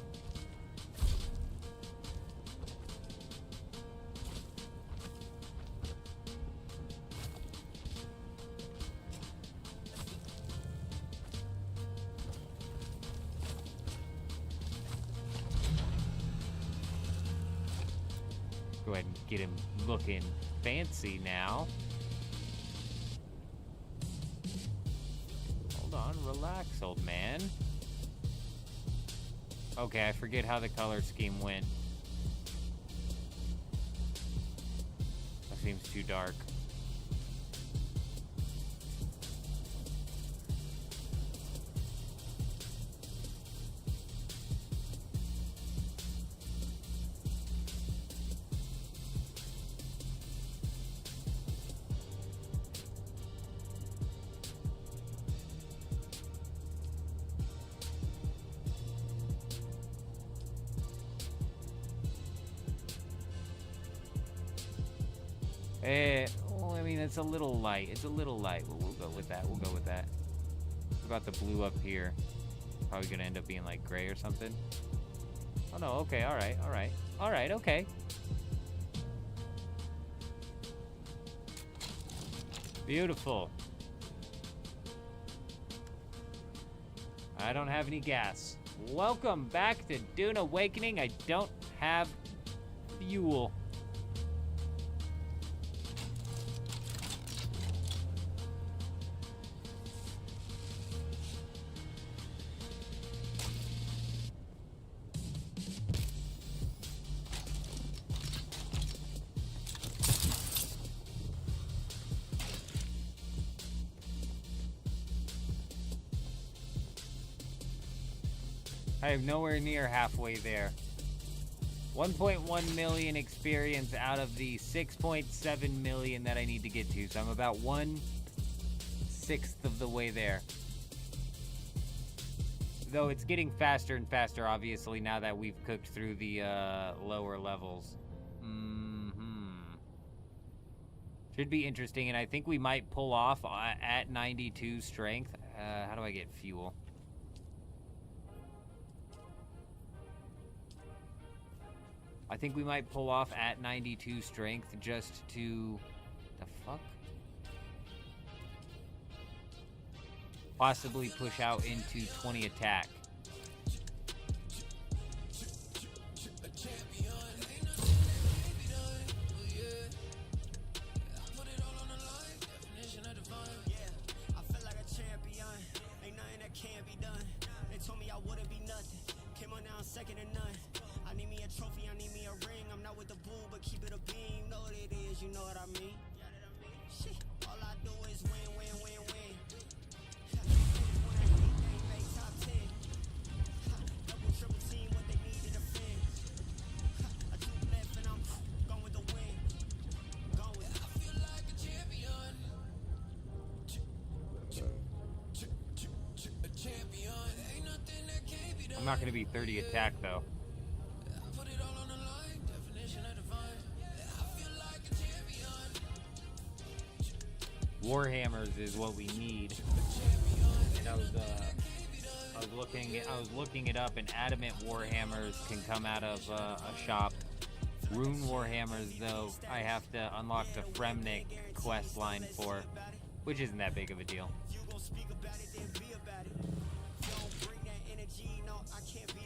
S1: Go ahead and get him looking fancy now. Hold on, relax, old man. Okay, I forget how the color scheme went. That seems too dark. Well, I mean, it's a little light. It's a little light. We'll go with that. We'll go with that. What about the blue up here? Probably gonna end up being like gray or something. Oh no, okay, alright, alright. Alright, okay. Beautiful. I don't have any gas. Welcome back to Dune Awakening. I don't have fuel. I am nowhere near halfway there. 1.1 million experience out of the 6.7 million that I need to get to. So I'm about 1/6 of the way there. Though it's getting faster and faster, obviously, now that we've cooked through the lower levels. Should be interesting, and I think we might pull off at 92 strength. How do I get fuel? I think we might pull off at 92 strength just to... The fuck? Possibly push out into 20 attack.
S2: Second to none. I need me a trophy, I need me a ring. I'm not with the bull, but keep it a beam. Know what it is, you know what I mean? Shit, all I do is win, win, win, win. Make top 10. Double, triple team, what they need to defend. I do left and I'm going with the win. Going with it. I feel like a champion. A champion. Ain't nothing that can't be done.
S1: I'm not going to be 30 attack, though. Warhammers is what we need. And I was looking it up, and adamant warhammers can come out of a shop. Rune warhammers, though, I have to unlock the Fremnik quest line for, which isn't that big of a deal.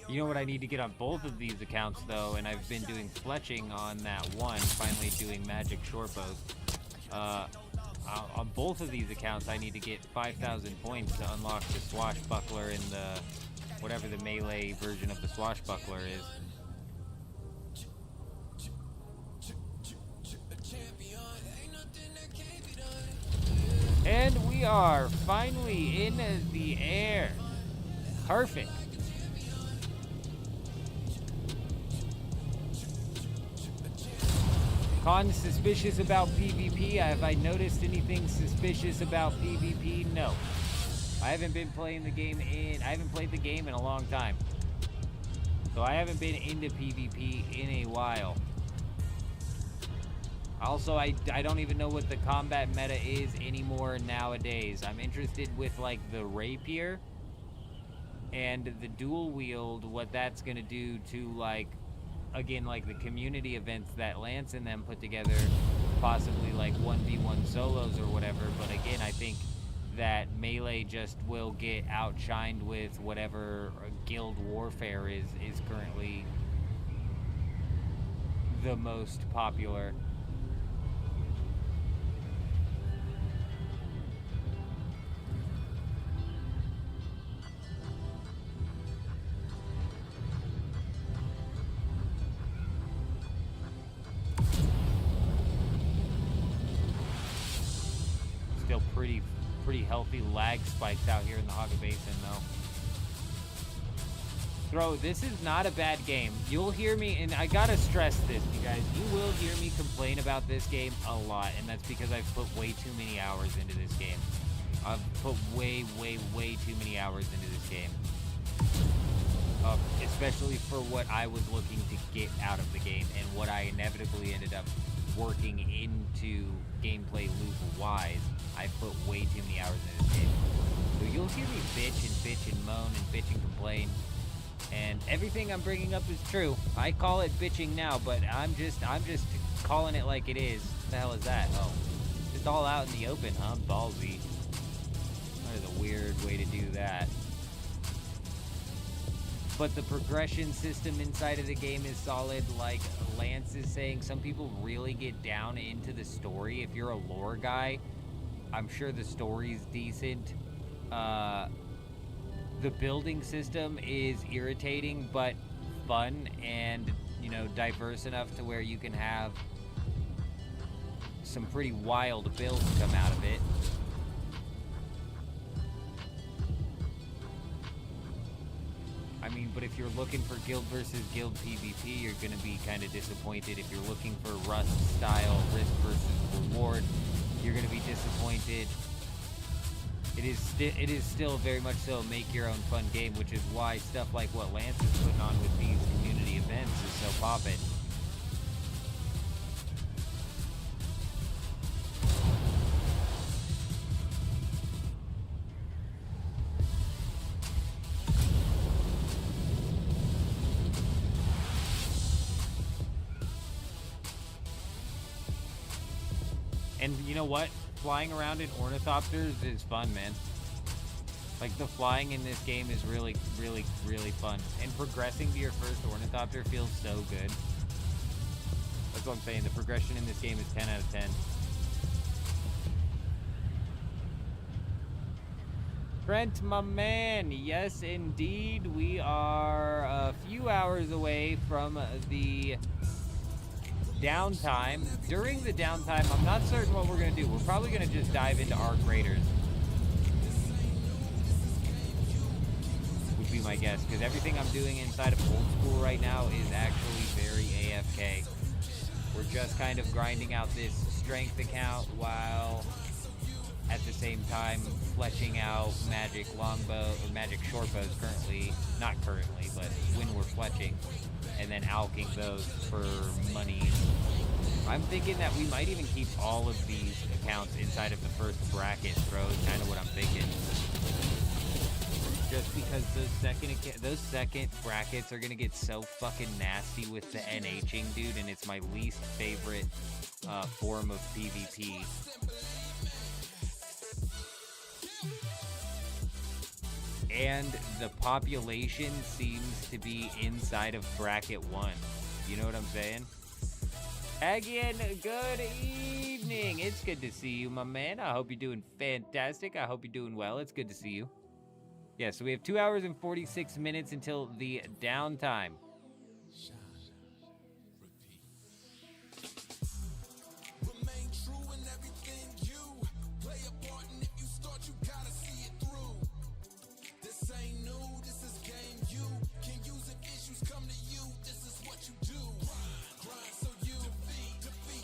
S1: You know what I need to get on both of these accounts, though, and I've been doing fletching on that one, finally doing magic short bows. On both of these accounts, I need to get 5,000 points to unlock the swashbuckler in the, whatever the melee version of the swashbuckler is. And we are finally in the air. Perfect. Con, suspicious about PvP? Have I noticed anything suspicious about PvP? No. I haven't been playing the game I haven't played the game in a long time. So I haven't been into PvP in a while. Also, I don't even know what the combat meta is anymore nowadays. I'm interested with, like, the rapier and the dual wield, what that's gonna do to, like, again, like the community events that Lance and them put together, possibly like 1v1 solos or whatever. But again, I think that melee just will get outshined with whatever guild warfare is currently the most popular. Still pretty healthy lag spikes out here in the Haga Basin, though. Bro, this is not a bad game. You'll hear me, and I gotta stress this, you guys. You will hear me complain about this game a lot, and that's because I've put way too many hours into this game. I've put way too many hours into this game. Especially for what I was looking to get out of the game, and what I inevitably ended up working into gameplay loop-wise. I put way too many hours in this game. So you'll hear me bitch and moan and bitch and complain. And everything I'm bringing up is true. I call it bitching now, but I'm just calling it like it is. What the hell is that? Oh, just all out in the open, huh? Ballsy. That is a weird way to do that. But the progression system inside of the game is solid. Like Lance is saying, some people really get down into the story. If you're a lore guy, I'm sure the story's decent. The building system is irritating, but fun and, you know, diverse enough to where you can have some pretty wild builds come out of it. I mean, but if you're looking for guild versus guild PvP, you're going to be kind of disappointed. If you're looking for Rust style risk versus reward, you're going to be disappointed. it is still very much so a make your own fun game, which is why stuff like what Lance is putting on with these community events is so poppin'. And you know what? Flying around in ornithopters is fun, man. Like, the flying in this game is really, really, really fun. And progressing to your first ornithopter feels so good. That's what I'm saying. The progression in this game is 10 out of 10. Brent, my man. Yes, indeed. We are a few hours away from the downtime. During the downtime, I'm not certain what we're going to do. We're probably going to just dive into Arc Raiders. Would be my guess, because everything I'm doing inside of Old School right now is actually very AFK. We're just kind of grinding out this strength account while at the same time fleshing out magic longbow or magic shortbows currently. Not currently, but when we're fletching. And then alking those for money. I'm thinking that we might even keep all of these accounts inside of the first bracket throw is kind of what I'm thinking. Just because those second brackets are gonna get so fucking nasty with the NHing, dude, and it's my least favorite form of PvP. And the population seems to be inside of bracket 1. You know what I'm saying? Again, good evening. It's good to see you, my man. I hope you're doing fantastic. I hope you're doing well. It's good to see you. Yeah, so we have 2 hours and 46 minutes until the downtime.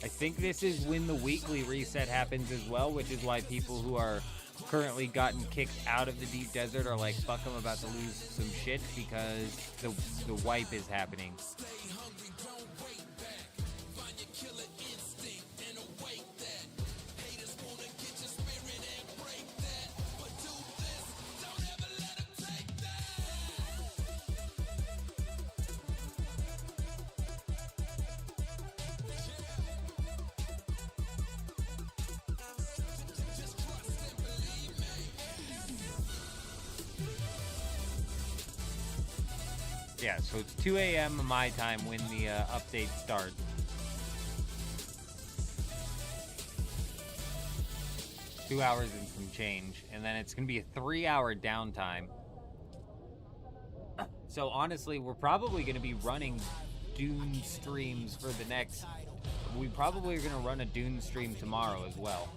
S1: I think this is when the weekly reset happens as well, which is why people who are currently gotten kicked out of the deep desert are like, fuck, I'm about to lose some shit, because the wipe is happening. Yeah, so it's 2 a.m. my time when the update starts. Two hours and some change, and then it's going to be a 3-hour downtime. So honestly, we're probably going to be running Dune streams for the next... We probably are going to run a Dune stream tomorrow as well.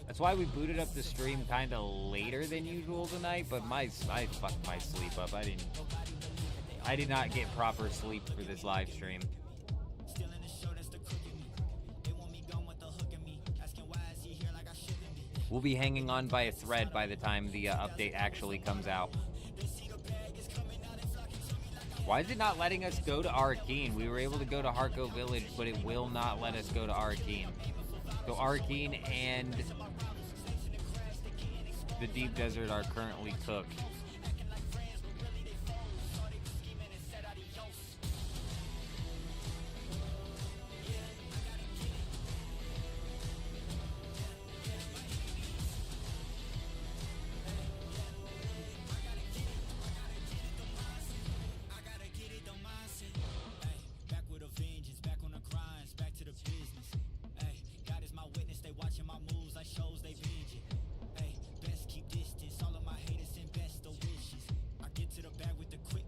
S1: That's why we booted up the stream kind of later than usual tonight, but I fucked my sleep up. I did not get proper sleep for this live stream. We'll be hanging on by a thread by the time the update actually comes out. Why is it not letting us go to Arcane? We were able to go to Harco Village, but it will not let us go to Arcane. So Arcane and the Deep Desert are currently cooked.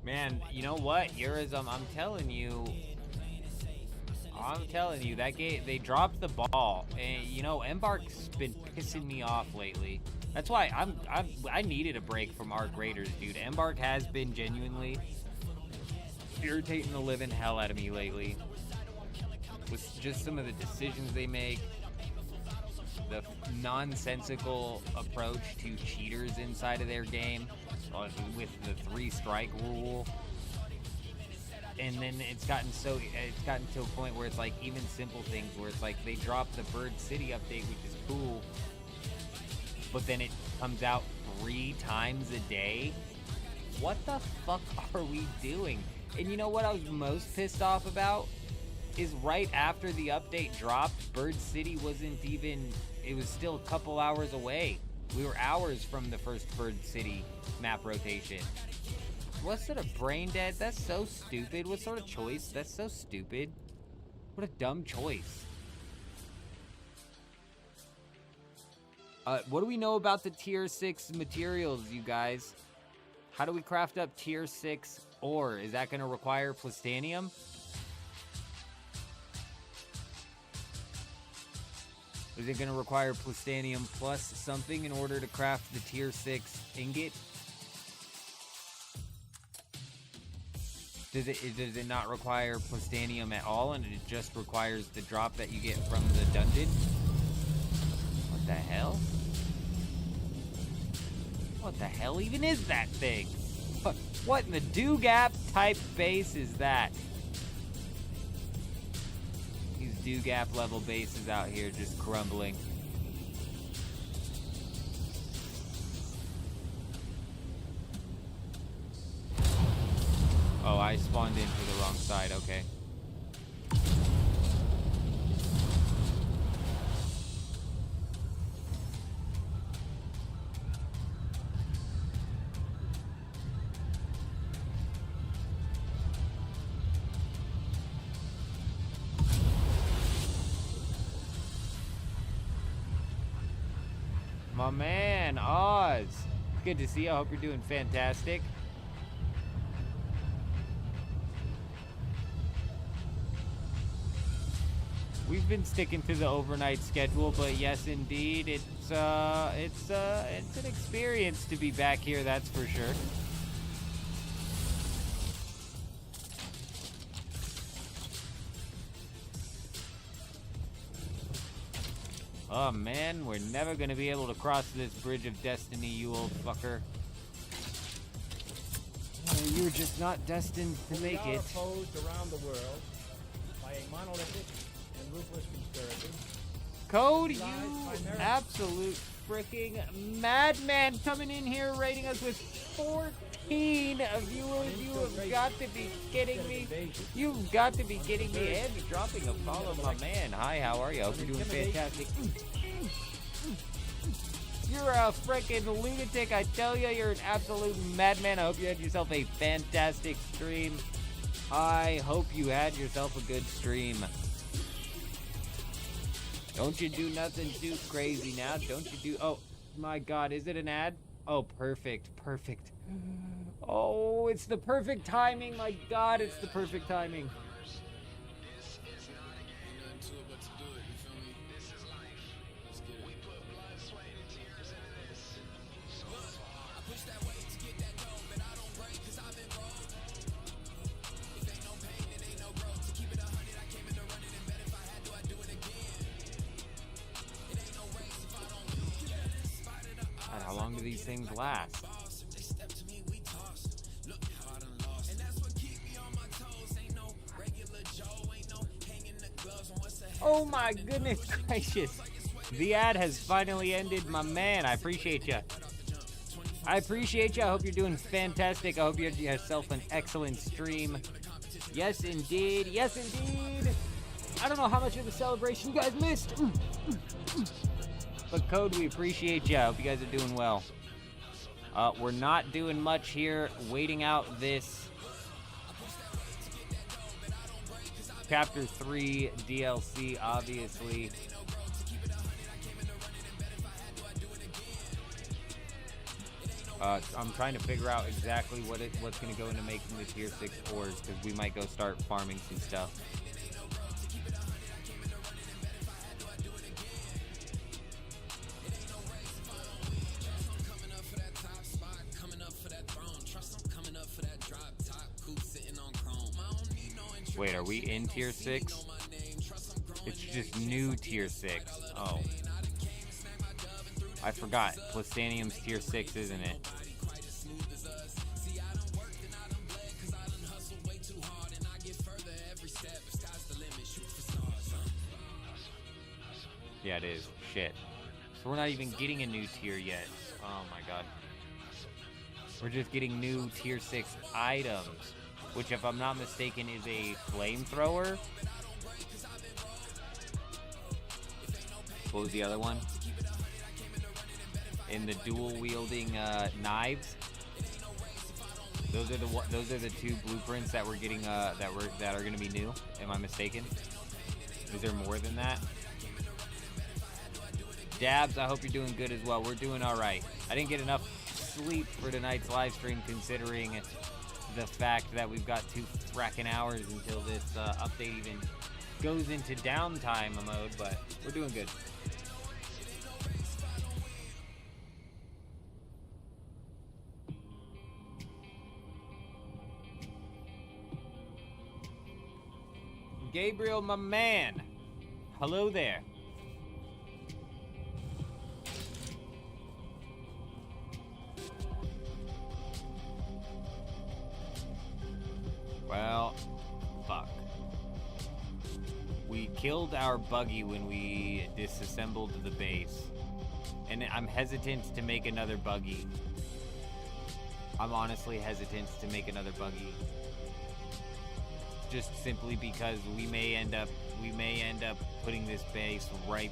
S1: Man, you know what? Eurism, I'm telling you, that game, they dropped the ball. And, you know, Embark's been pissing me off lately. That's why I needed a break from Arc Raiders, dude. Embark has been genuinely irritating the living hell out of me lately. With just some of the decisions they make. the nonsensical approach to cheaters inside of their game with the 3-strike rule. And then it's gotten to a point where it's like even simple things where it's like they drop the Bird City update, which is cool, but then it comes out 3 times a day. What the fuck are we doing? And you know what I was most pissed off about? Is right after the update dropped, Bird City wasn't even, it was still a couple hours away. We were hours from the first Bird City map rotation. What sort of brain dead? That's so stupid. What sort of choice? That's so stupid. What a dumb choice. What do we know about the tier 6 materials, you guys? How do we craft up tier 6 ore? Is that going to require plastanium? Is it going to require plastanium plus something in order to craft the tier 6 ingot? Does it not require plastanium at all, and it just requires the drop that you get from the dungeon? What the hell? What the hell even is that thing? What in the do-gap type base is that? These do-gap level bases out here just crumbling. Oh, I spawned into the wrong side, okay. My man, Oz. Good to see you. I hope you're doing fantastic. We've been sticking to the overnight schedule, but yes, indeed, it's an experience to be back here. That's for sure. Oh man, we're never gonna be able to cross this bridge of destiny, you old fucker. You're just not destined to make it.
S3: We are opposed around the world by a monolithic and ruthless conspiracy.
S1: Code, you absolute freaking madman, coming in here rating us with 14 viewers. You have got to be kidding me. You've got to be kidding me. And dropping a follow, my man. Hi, how are you? Hope you're doing fantastic. You're a freaking lunatic. I tell you, you're an absolute madman. I hope you had yourself a fantastic stream. I hope you had yourself a good stream. Don't you do nothing too crazy now. Don't you do... Oh, my God. Is it an ad? Oh, perfect. Perfect. Oh, it's the perfect timing. My God, it's the perfect timing. God, how long do these things last? Oh my goodness gracious. The ad has finally ended, my man. I appreciate you. I appreciate you. I hope you're doing fantastic. I hope you had yourself an excellent stream. Yes, indeed. Yes, indeed. I don't know how much of the celebration you guys missed. But Code, we appreciate you. I hope you guys are doing well. We're not doing much here. Waiting out this Chapter 3 DLC, obviously. I'm trying to figure out exactly what's going to go into making the tier 6 ores, because we might go start farming some stuff. Wait, are we in tier 6? It's just new tier 6. Oh. I forgot. Plastanium's tier 6, isn't it? Yeah, it is. Shit. So we're not even getting a new tier yet. Oh my god. We're just getting new tier 6 items, which, if I'm not mistaken, is a flamethrower. What was the other one? And the dual wielding knives. Those are the two blueprints that we're getting that are going to be new. Am I mistaken? Is there more than that? Dabs, I hope you're doing good as well. We're doing all right. I didn't get enough sleep for tonight's live stream, considering the fact that we've got 2 fracking hours until this update even goes into downtime mode, but we're doing good. Gabriel, my man. Hello there. Well, fuck. We killed our buggy when we disassembled the base. And I'm hesitant to make another buggy. I'm honestly hesitant to make another buggy. Just simply because we may end up putting this base right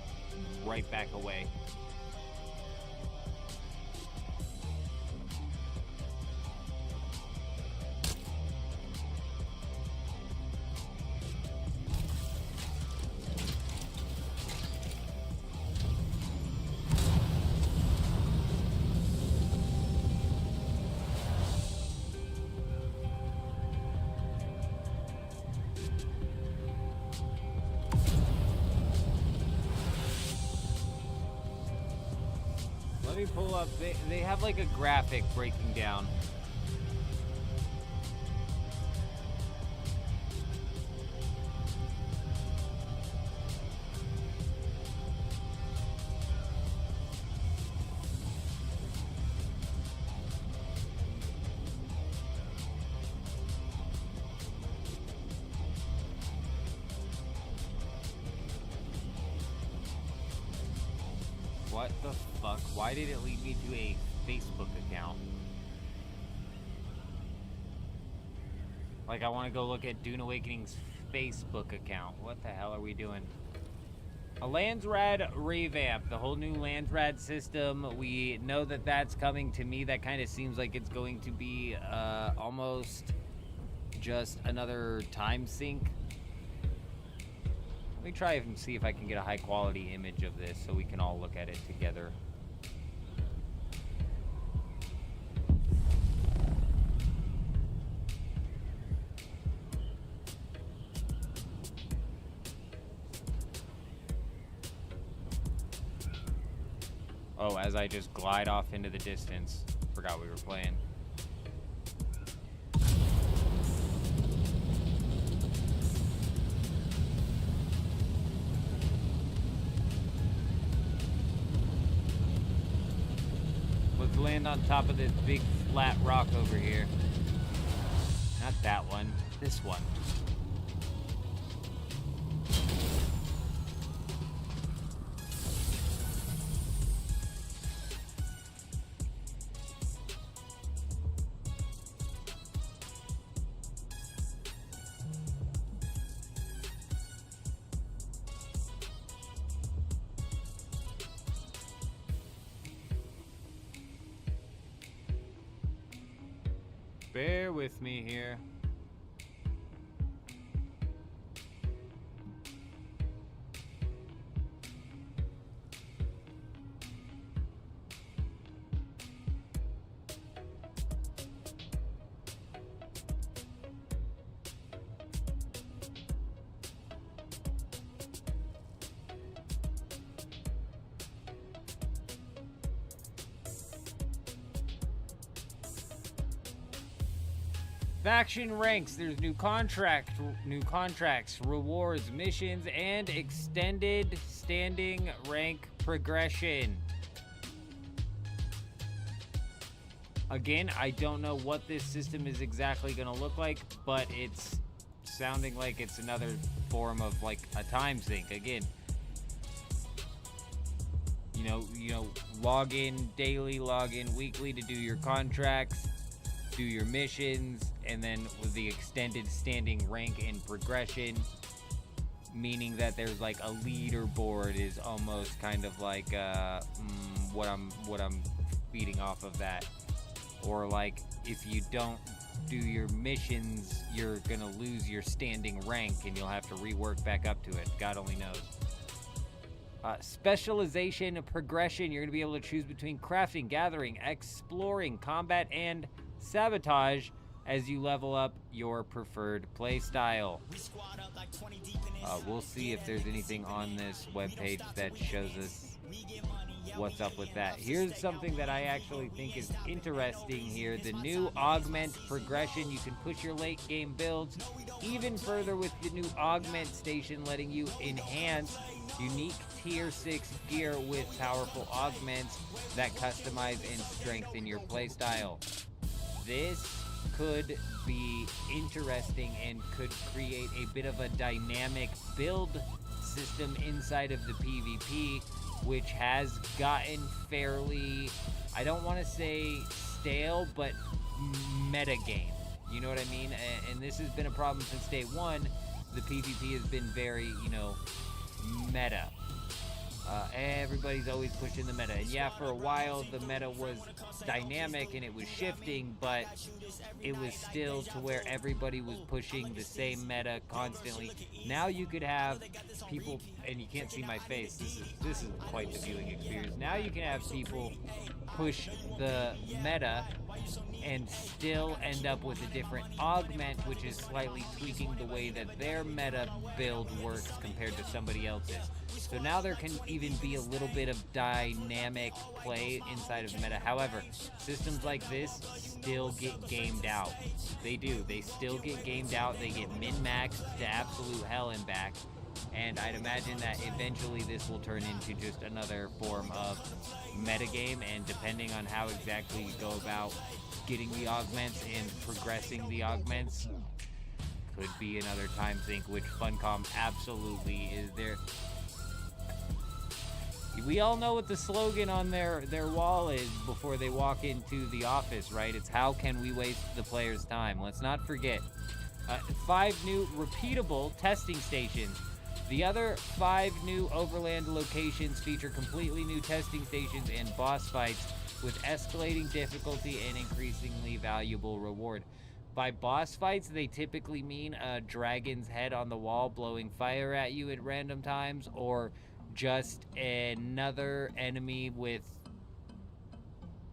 S1: back away. Let me pull up, they have like a graphic breaking down. What the fuck? Why did it lead me to a Facebook account? Like, I want to go look at Dune Awakening's Facebook account. What the hell are we doing? A Landsrad revamp, the whole new Landsrad system. We know that that's coming. To me, that kind of seems like it's going to be almost just another time sink. Let me try and see if I can get a high quality image of this so we can all look at it together. Oh, as I just glide off into the distance. Forgot we were playing. Let's land on top of this big flat rock over here. Not that one, this one. Bear with me here. Faction ranks. There's new contracts, rewards, missions, and extended standing rank progression. Again, I don't know what this system is exactly going to look like, but it's sounding like it's another form of like a time sink. Again, you know, log in daily, log in weekly to do your contracts, do your missions, and then with the extended standing rank and progression, meaning that there's like a leaderboard is almost kind of like what I'm feeding off of that. Or like if you don't do your missions, you're gonna lose your standing rank and you'll have to rework back up to it. God only knows. Specialization, progression, you're gonna be able to choose between crafting, gathering, exploring, combat, and sabotage as you level up your preferred playstyle. We'll see if there's anything on this webpage that shows us what's up with that. Here's something that I actually think is interesting here. The new augment progression. You can push your late game builds even further with the new augment station, letting you enhance unique tier 6 gear with powerful augments that customize and strengthen your playstyle. This could be interesting and could create a bit of a dynamic build system inside of the PvP, which has gotten fairly, I don't want to say stale, but metagame. You know what I mean? And this has been a problem since day one. The PvP has been very, meta. Everybody's always pushing the meta. And yeah, for a while, the meta was dynamic and it was shifting, but it was still to where everybody was pushing the same meta constantly. Now you could have people, and you can't see my face, this is quite the viewing experience. Now you can have people push the meta and still end up with a different augment, which is slightly tweaking the way that their meta build works compared to somebody else's. So now there can even be a little bit of dynamic play inside of meta. However, systems like this still get gamed out. They do. They still get gamed out. They get min-maxed to absolute hell and back. And I'd imagine that eventually this will turn into just another form of metagame, and depending on how exactly you go about getting the augments and progressing the augments, could be another time sink, which Funcom absolutely is there. We all know what the slogan on their wall is before they walk into the office, right? It's how can we waste the player's time? Let's not forget. 5 new repeatable testing stations. The other 5 new overland locations feature completely new testing stations and boss fights with escalating difficulty and increasingly valuable reward. By boss fights, they typically mean a dragon's head on the wall blowing fire at you at random times, or just another enemy with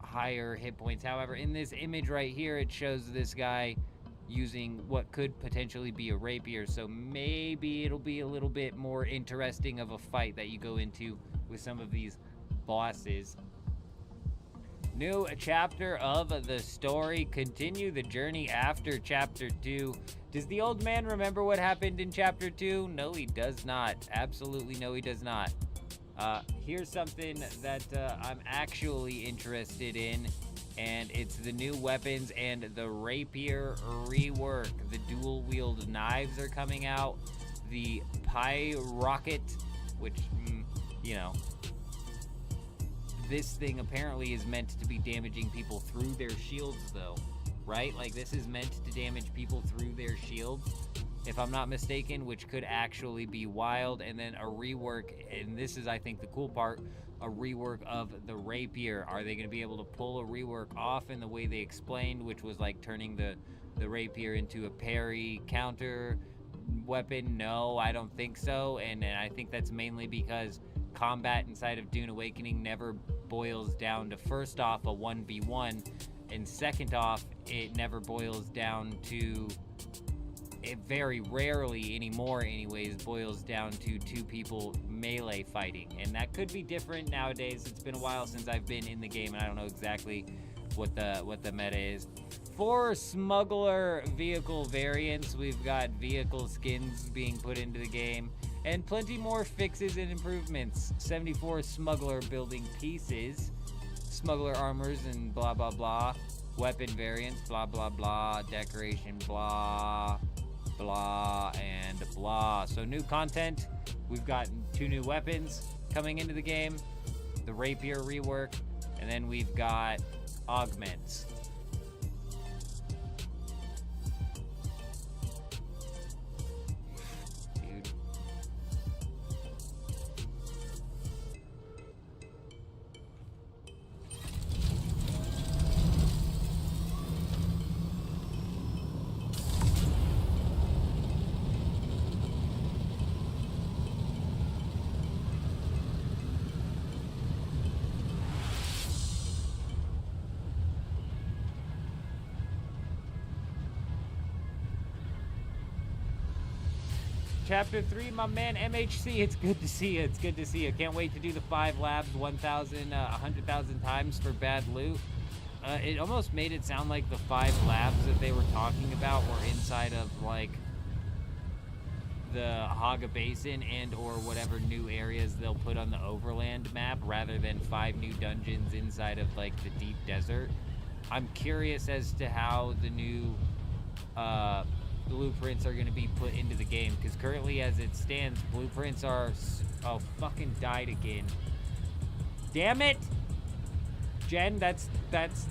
S1: higher hit points. However, in this image right here, it shows this guy using what could potentially be a rapier, so maybe it'll be a little bit more interesting of a fight that you go into with some of these bosses. New chapter of the story. Continue the journey after chapter 2. Does the old man remember what happened in chapter 2? No, he does not. Absolutely no, he does not. Here's something that I'm actually interested in, and it's the new weapons and the rapier rework. The dual-wield knives are coming out. The pie rocket, which, this thing apparently is meant to be damaging people through their shields, though, right? Like, this is meant to damage people through their shields, if I'm not mistaken, which could actually be wild. And then a rework, and this is, I think, the cool part, a rework of the rapier. Are they going to be able to pull a rework off in the way they explained, which was like turning the rapier into a parry counter weapon? No, I don't think so. And I think that's mainly because combat inside of Dune Awakening never boils down to, first off, a 1v1, and second off, it never boils down to, it very rarely anymore anyways, boils down to 2 people melee fighting. And that could be different nowadays. It's been a while since I've been in the game, and I don't know exactly what the meta is. 4 smuggler vehicle variants. We've got vehicle skins being put into the game, and plenty more fixes and improvements. 74 smuggler building pieces, smuggler armors, and blah blah blah. weapon variants, blah, blah, blah, decoration, blah, blah, and blah. So new content. We've got 2 new weapons coming into the game. The rapier rework. And then we've got augments. Dude. Chapter 3, my man MHC, it's good to see you. It's good to see you. Can't wait to do the 5 labs 100,000 times for bad loot. It almost made it sound like the 5 labs that they were talking about were inside of, like, the Haga Basin and or whatever new areas they'll put on the Overland map, rather than 5 new dungeons inside of, like, the deep desert. I'm curious as to how the new blueprints are going to be put into the game, because currently as it stands, blueprints are... Oh, fucking died again. Damn it! Jen, that's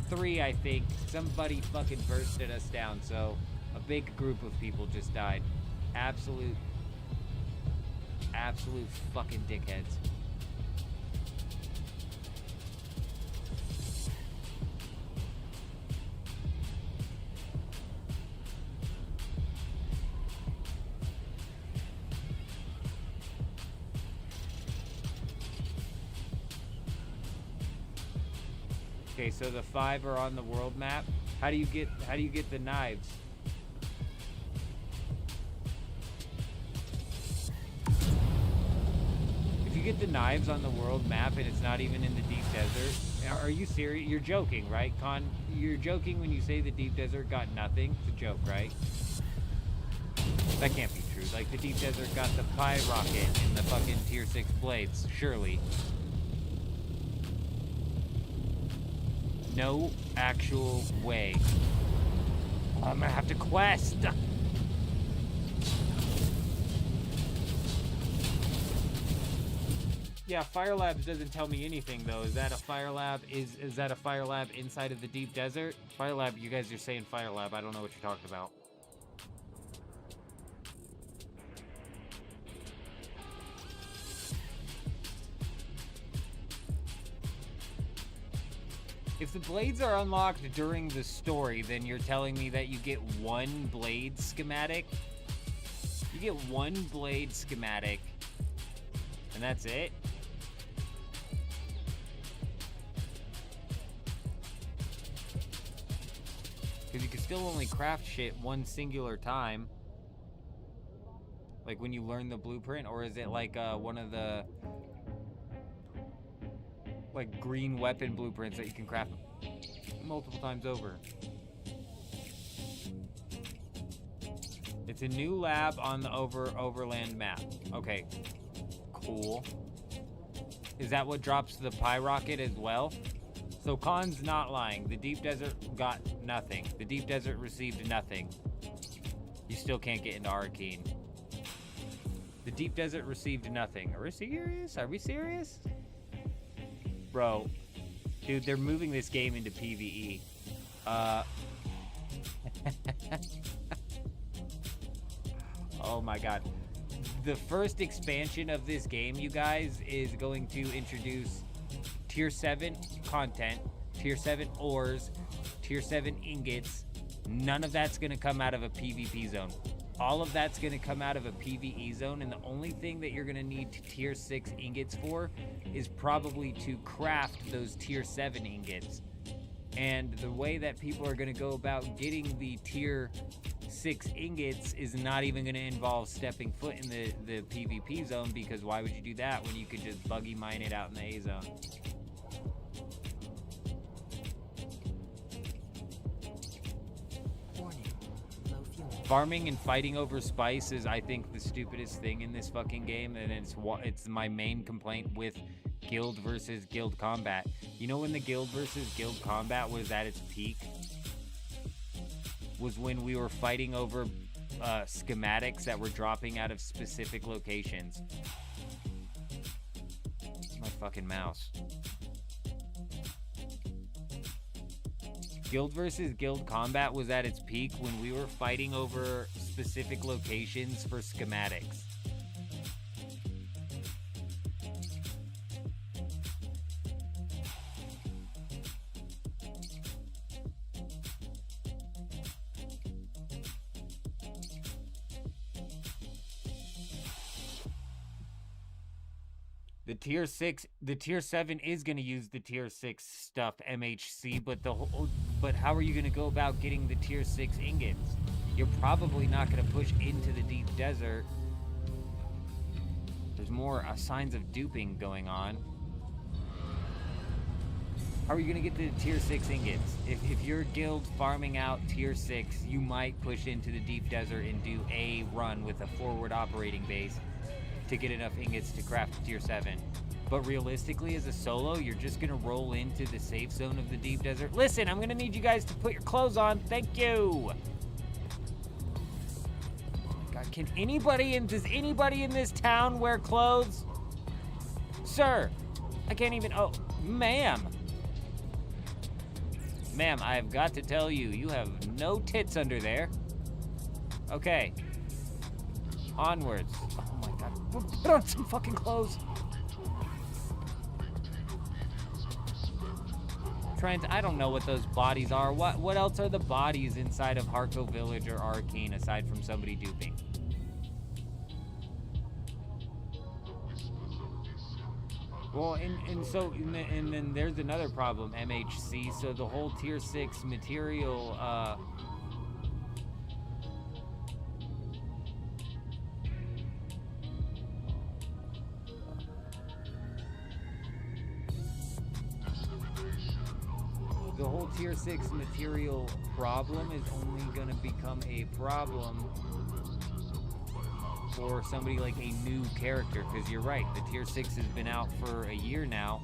S1: 3, I think. Somebody fucking bursted us down, so a big group of people just died. Absolute fucking dickheads. Okay, so the 5 are on the world map. How do you get the knives? If you get the knives on the world map and it's not even in the deep desert, are you serious? You're joking, right, Con? You're joking when you say the deep desert got nothing. It's a joke, right? That can't be true. Like, the deep desert got the pie rocket and the fucking tier 6 blades, surely. No actual way. I'm gonna have to quest. Yeah, Fire Labs doesn't tell me anything though. Is that a Fire Lab? Is that a Fire Lab inside of the deep desert? Fire Lab, you guys are saying Fire Lab. I don't know what you're talking about. If the blades are unlocked during the story, then you're telling me that you get 1 blade schematic? You get 1 blade schematic, and that's it? Because you can still only craft shit 1 singular time. Like when you learn the blueprint, or is it like one of the... like green weapon blueprints that you can craft multiple times over? It's a new lab on the overland map. Okay, cool. Is that what drops the pie rocket as well? So Khan's not lying. The deep desert got nothing. The deep desert received nothing. You still can't get into Arcane. The deep desert received nothing. Are we serious? Are we serious? Bro, dude, they're moving this game into PvE. Oh my god. The first expansion of this game, you guys, is going to introduce Tier 7 content, Tier 7 ores, Tier 7 ingots. None of that's going to come out of a PvP zone. All of that's going to come out of a PvE zone, and the only thing that you're going to need Tier 6 ingots for is probably to craft those Tier 7 ingots. And the way that people are going to go about getting the Tier 6 ingots is not even going to involve stepping foot in the PvP zone, because why would you do that when you could just buggy mine it out in the A zone? Farming and fighting over spice is, I think, the stupidest thing in this fucking game, and it's my main complaint with guild versus guild combat. You know when the guild versus guild combat was at its peak? Was when we were fighting over schematics that were dropping out of specific locations. My fucking mouse. Guild versus guild combat was at its peak when we were fighting over specific locations for schematics. The tier 7 is going to use the tier 6 stuff MHC, but how are you going to go about getting the tier 6 ingots? You're probably not going to push into the deep desert. There's more signs of duping going on. How are you going to get the tier 6 ingots? If your guild farming out tier 6, you might push into the deep desert and do a run with a forward operating base to get enough ingots to craft tier 7. But realistically, as a solo, you're just gonna roll into the safe zone of the deep desert. Listen, I'm gonna need you guys to put your clothes on. Thank you. Oh my God, does anybody in this town wear clothes? Sir, I can't even, oh, ma'am. Ma'am, I've got to tell you, you have no tits under there. Okay. Onwards. Oh my God. Put on some fucking clothes. I don't know what those bodies are. What else are the bodies inside of Harco Village or Arcane aside from somebody duping? Well, and then there's another problem, MHC. So the whole tier 6 material, the whole tier 6 material problem is only going to become a problem for somebody like a new character, because you're right, the tier 6 has been out for a year now.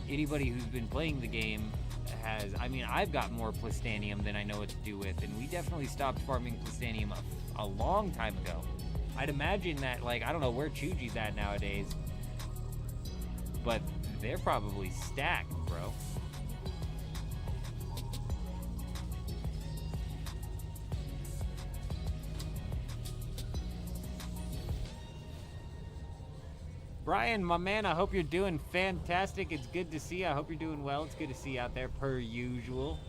S1: Anybody who's been playing the game has, I mean, I've got more plastanium than I know what to do with, and we definitely stopped farming plastanium a long time ago. I'd imagine that, like, I don't know where Chuji's at nowadays, but they're probably stacked, bro. Brian, my man, I hope you're doing fantastic. It's good to see you. I hope you're doing well. It's good to see you out there, per usual.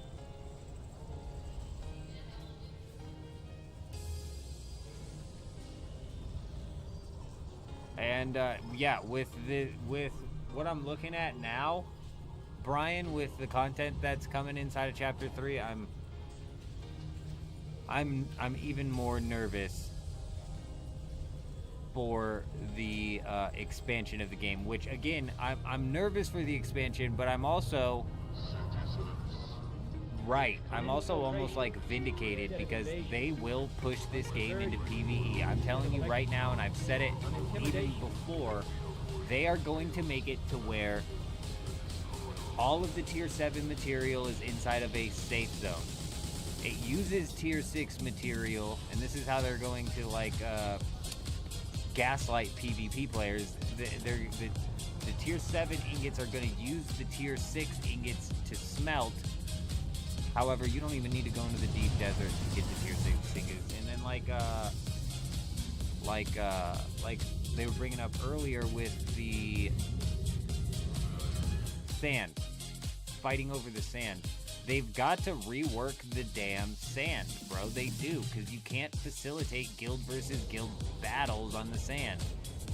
S1: And yeah, with what I'm looking at now, Brian, with the content that's coming inside of Chapter 3, I'm even more nervous for the expansion of the game, which again, I'm nervous for the expansion, but I'm also I'm also almost like vindicated because they will push this game into PvE. I'm telling you right now, and I've said it even before, they are going to make it to where all of the tier 7 material is inside of a safe zone. It uses tier 6 material, and this is how they're going to like gaslight PvP players. The tier 7 ingots are going to use the tier 6 ingots to smelt. However, you don't even need to go into the deep desert to get the tier 6 ingots. And then like they were bringing up earlier with the sand, fighting over the sand. They've got to rework the damn sand, bro. They do, because you can't facilitate guild versus guild battles on the sand.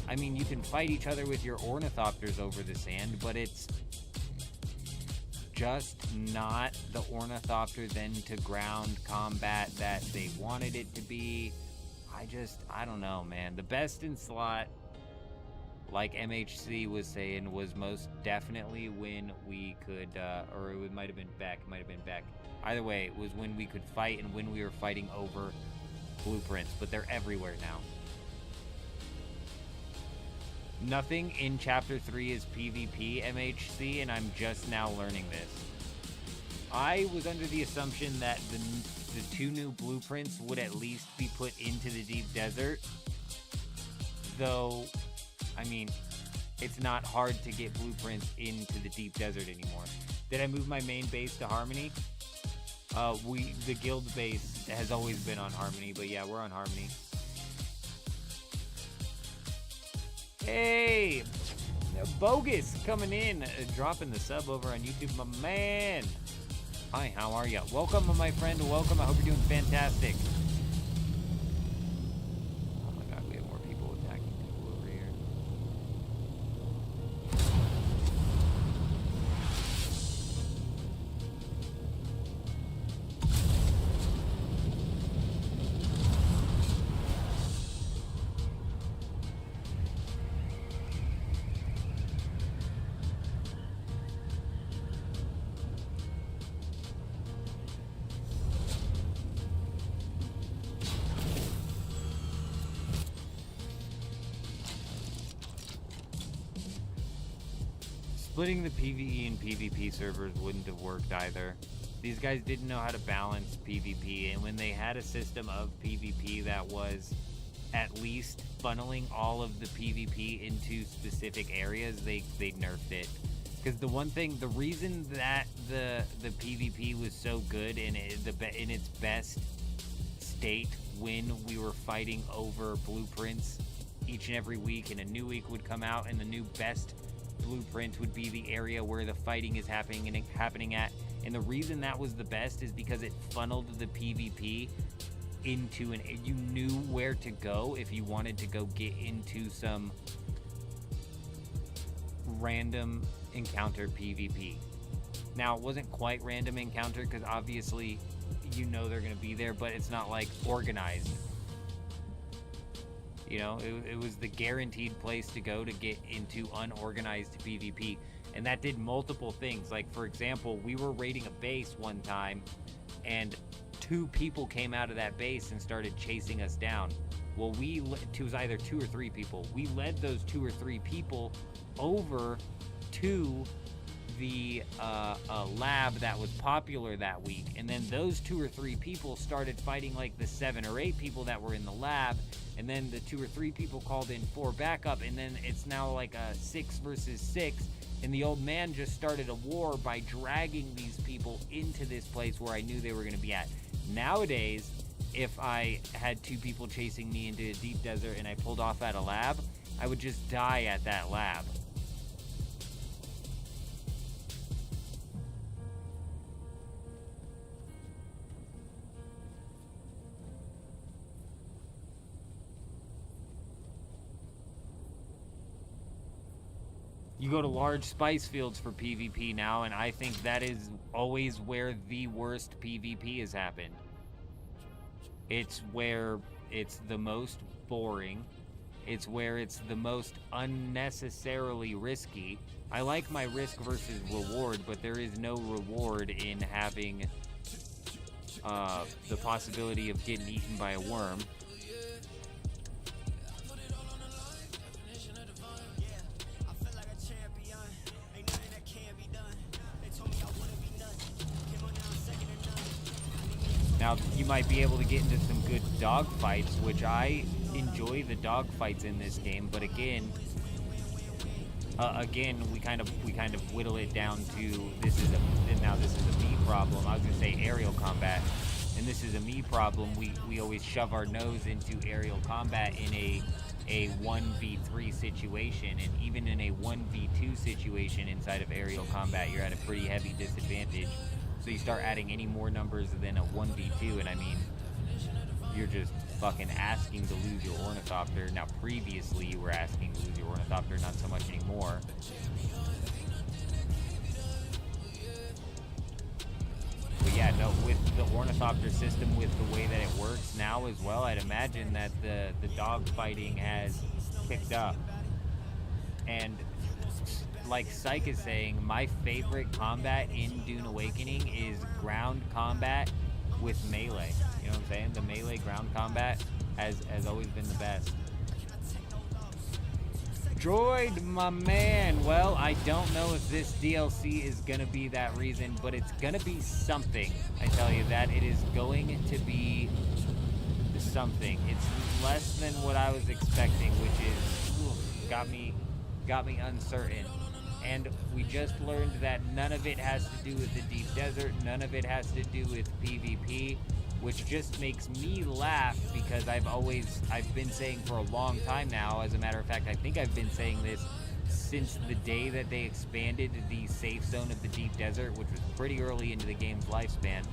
S1: I mean, you can fight each other with your ornithopters over the sand, but it's just not the ornithopter then to ground combat that they wanted it to be. I don't know, man. The best in slot, like MHC was saying, was most definitely when we could, or it might have been Beck. Either way, it was when we could fight and when we were fighting over blueprints, but they're everywhere now. Nothing in Chapter 3 is PvP MHC, and I'm just now learning this. I was under the assumption that the 2 new blueprints would at least be put into the deep desert. Though, I mean, it's not hard to get blueprints into the deep desert anymore. Did I move my main base to Harmony? The guild base has always been on Harmony, but yeah, we're on Harmony. Hey, Bogus coming in, dropping the sub over on YouTube, my man. Hi, how are ya? Welcome, my friend, welcome. I hope you're doing fantastic. Oh my god, we have more people attacking people over here. Splitting the PvE and PvP servers wouldn't have worked either. These guys didn't know how to balance PvP, and when they had a system of PvP that was at least funneling all of the PvP into specific areas, they nerfed it. Because the reason that the PvP was so good in its best state when we were fighting over blueprints each and every week, and a new week would come out, and the new best blueprint would be the area where the fighting is happening at. And the reason that was the best is because it funneled the PvP into you knew where to go if you wanted to go get into some random encounter PvP. Now, it wasn't quite random encounter because obviously you know they're going to be there, but it's not like organized. You know, it was the guaranteed place to go to get into unorganized PvP. And that did multiple things. Like, for example, we were raiding a base one time, and 2 people came out of that base and started chasing us down. Well, it was either 2 or 3 people. We led those 2 or 3 people over to the lab that was popular that week. And then those 2 or 3 people started fighting like the 7 or 8 people that were in the lab. And then the 2 or 3 people called in 4 backup, and then it's now like a 6 versus 6, and the old man just started a war by dragging these people into this place where I knew they were going to be at. Nowadays, if I had 2 people chasing me into a deep desert and I pulled off at a lab, I would just die at that lab. You go to large spice fields for PvP now, and I think that is always where the worst PvP has happened. It's where it's the most boring. It's where it's the most unnecessarily risky. I like my risk versus reward, but there is no reward in having the possibility of getting eaten by a worm. Now, you might be able to get into some good dogfights, which I enjoy the dogfights in this game, but again, we kind of whittle it down to this is a me problem. I was gonna say aerial combat, and this is a me problem. We always shove our nose into aerial combat in a 1v3 situation, and even in a 1v2 situation inside of aerial combat, you're at a pretty heavy disadvantage. So you start adding any more numbers than a 1v2, and I mean, you're just fucking asking to lose your Ornithopter. Now, previously you were asking to lose your Ornithopter, not so much anymore. But yeah, no, with the Ornithopter system, with the way that it works now as well, I'd imagine that the dog fighting has picked up. And like Psych is saying, my favorite combat in Dune Awakening is ground combat with melee. You know what I'm saying? The melee ground combat has always been the best. Droid, my man. Well, I don't know if this DLC is gonna be that reason, but it's gonna be something. I tell you that it is going to be something. It's less than what I was expecting, which is got me uncertain. And we just learned that none of it has to do with the deep desert, none of it has to do with PvP, which just makes me laugh because I've been saying for a long time now, as a matter of fact, I think I've been saying this since the day that they expanded the safe zone of the deep desert, which was pretty early into the game's lifespan,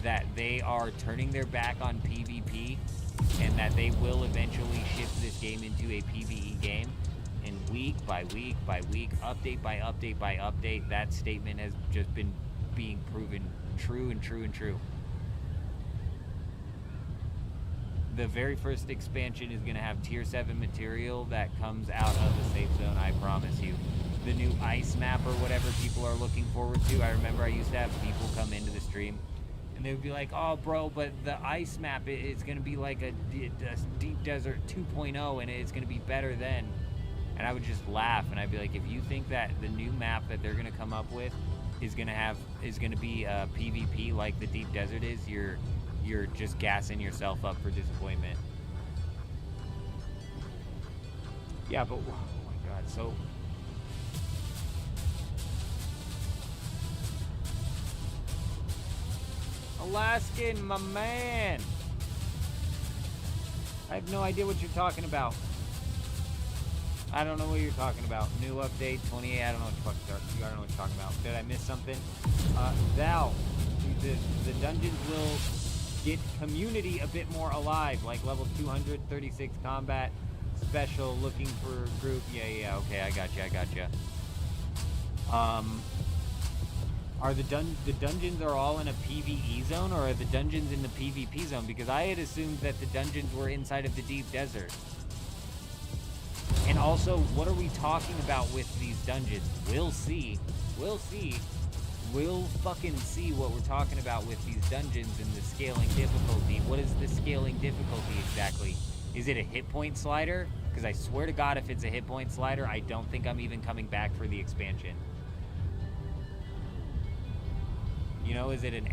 S1: that they are turning their back on PvP and that they will eventually shift this game into a PvE game. And week by week by week, update by update by update, that statement has just been being proven true and true and true. The very first expansion is going to have tier 7 material that comes out of the safe zone, I promise you. The new ice map or whatever people are looking forward to. I remember I used to have people come into the stream and they would be like, oh bro, but the ice map, it's going to be like a deep desert 2.0 and it's going to be better then. And I would just laugh and I'd be like, if you think that the new map that they're going to come up with is going to be PvP like the deep desert is, you're just gassing yourself up for disappointment. Yeah, but oh my god, so Alaskan, my man. I have no idea what you're talking about. I don't know what you're talking about. New update 28. I don't know what I don't know what you're talking about. Did I miss something? Thou, the dungeons will get community a bit more alive, like level 236 combat special, looking for group. Yeah. Okay, I got you. Are the dungeons are all in a PvE zone, or are the dungeons in the PvP zone? Because I had assumed that the dungeons were inside of the deep desert. And also, what are we talking about with these dungeons? We'll see. We'll fucking see what we're talking about with these dungeons and the scaling difficulty. What is the scaling difficulty exactly? Is it a hit point slider? Because I swear to God, if it's a hit point slider, I don't think I'm even coming back for the expansion. You know, is it an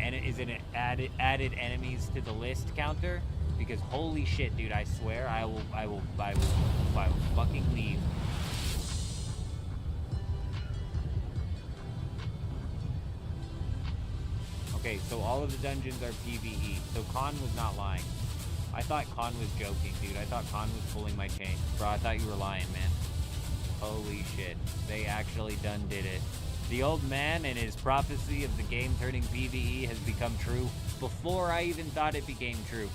S1: added enemies to the list counter? Because holy shit, dude, I swear I will fucking leave. Okay, so all of the dungeons are PvE. So Khan was not lying. I thought Khan was joking, dude. I thought Khan was pulling my chain. Bro, I thought you were lying, man. Holy shit. They actually done did it. The old man and his prophecy of the game turning PvE has become true before I even thought it became true.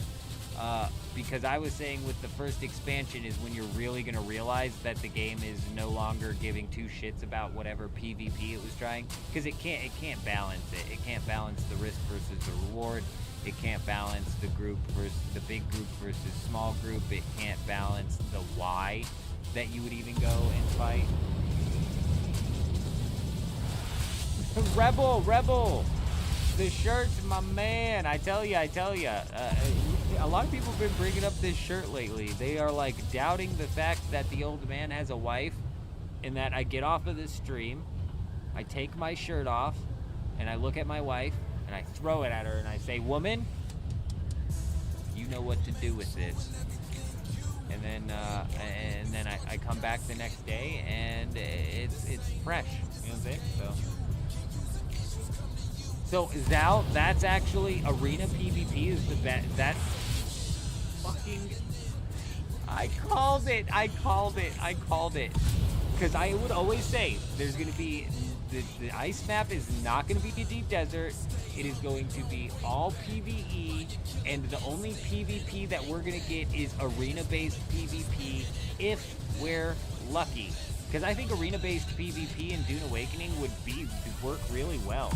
S1: Because I was saying with the first expansion is when you're really going to realize that the game is no longer giving two shits about whatever PvP it was trying. Because it can't balance it. It can't balance the risk versus the reward. It can't balance the group versus the big group versus small group. It can't balance the why that you would even go and fight. Rebel! The shirt's my man. I tell ya. A lot of people have been bringing up this shirt lately. They are like doubting the fact that the old man has a wife, and that I get off of this stream, I take my shirt off, and I look at my wife, and I throw it at her, and I say, "Woman, you know what to do with this." And then I come back the next day, and it's fresh. You know what I'm saying? So Zal, that's actually Arena PvP is the best. That's fucking... I called it. Because I would always say, there's going to be... The ice map is not going to be a deep desert. It is going to be all PvE. And the only PvP that we're going to get is arena-based PvP if we're lucky. Because I think arena-based PvP in Dune Awakening would work really well.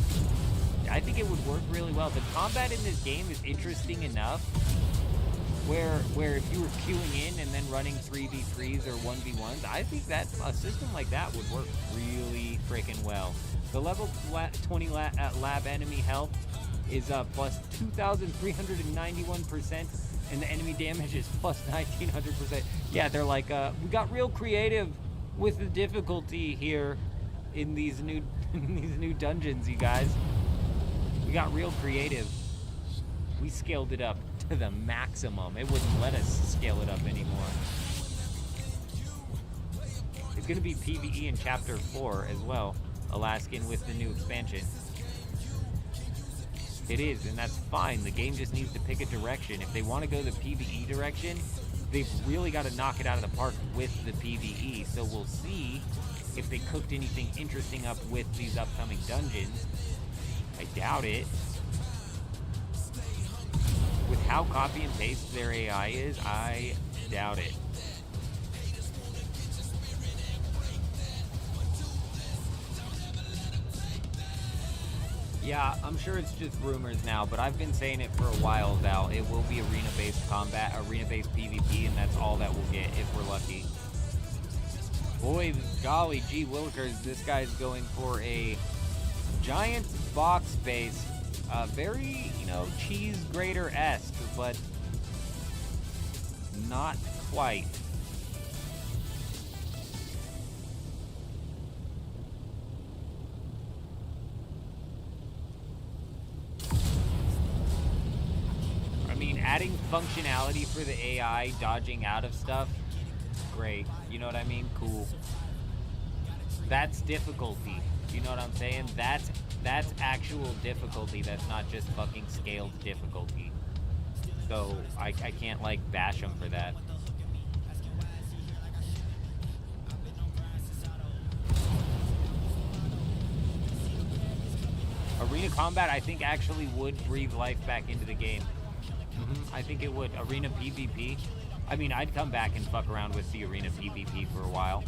S1: I think it would work really well. The combat in this game is interesting enough where if you were queuing in and then running 3v3s or 1v1s, I think that a system like that would work really freaking well. The level 20 lab enemy health is plus 2,391%, and the enemy damage is plus 1,900%. Yeah, they're like, we got real creative. with the difficulty here in these new dungeons, you guys. We got real creative. We scaled it up to the maximum. It wouldn't let us scale it up anymore. It's gonna be PvE in Chapter 4 as well, Alaskan, with the new expansion. It is, and that's fine. The game just needs to pick a direction. If they want to go the PvE direction, they've really got to knock it out of the park with the PvE. So we'll see if they cooked anything interesting up with these upcoming dungeons. I doubt it. With how copy and paste their AI is, I doubt it. Yeah, I'm sure it's just rumors now, but I've been saying it for a while, Val. It will be arena-based combat, arena-based PvP, and that's all that we'll get if we're lucky. Boy, golly gee willikers, this guy's going for a giant box base. Very, cheese grater-esque, but not quite. Adding functionality for the AI, dodging out of stuff, great. You know what I mean? Cool. That's difficulty. You know what I'm saying? That's actual difficulty. That's not just fucking scaled difficulty. So I can't bash them for that. Arena combat, I think, actually would breathe life back into the game. I think it would. Arena PvP. I mean, I'd come back and fuck around with the arena PvP for a while.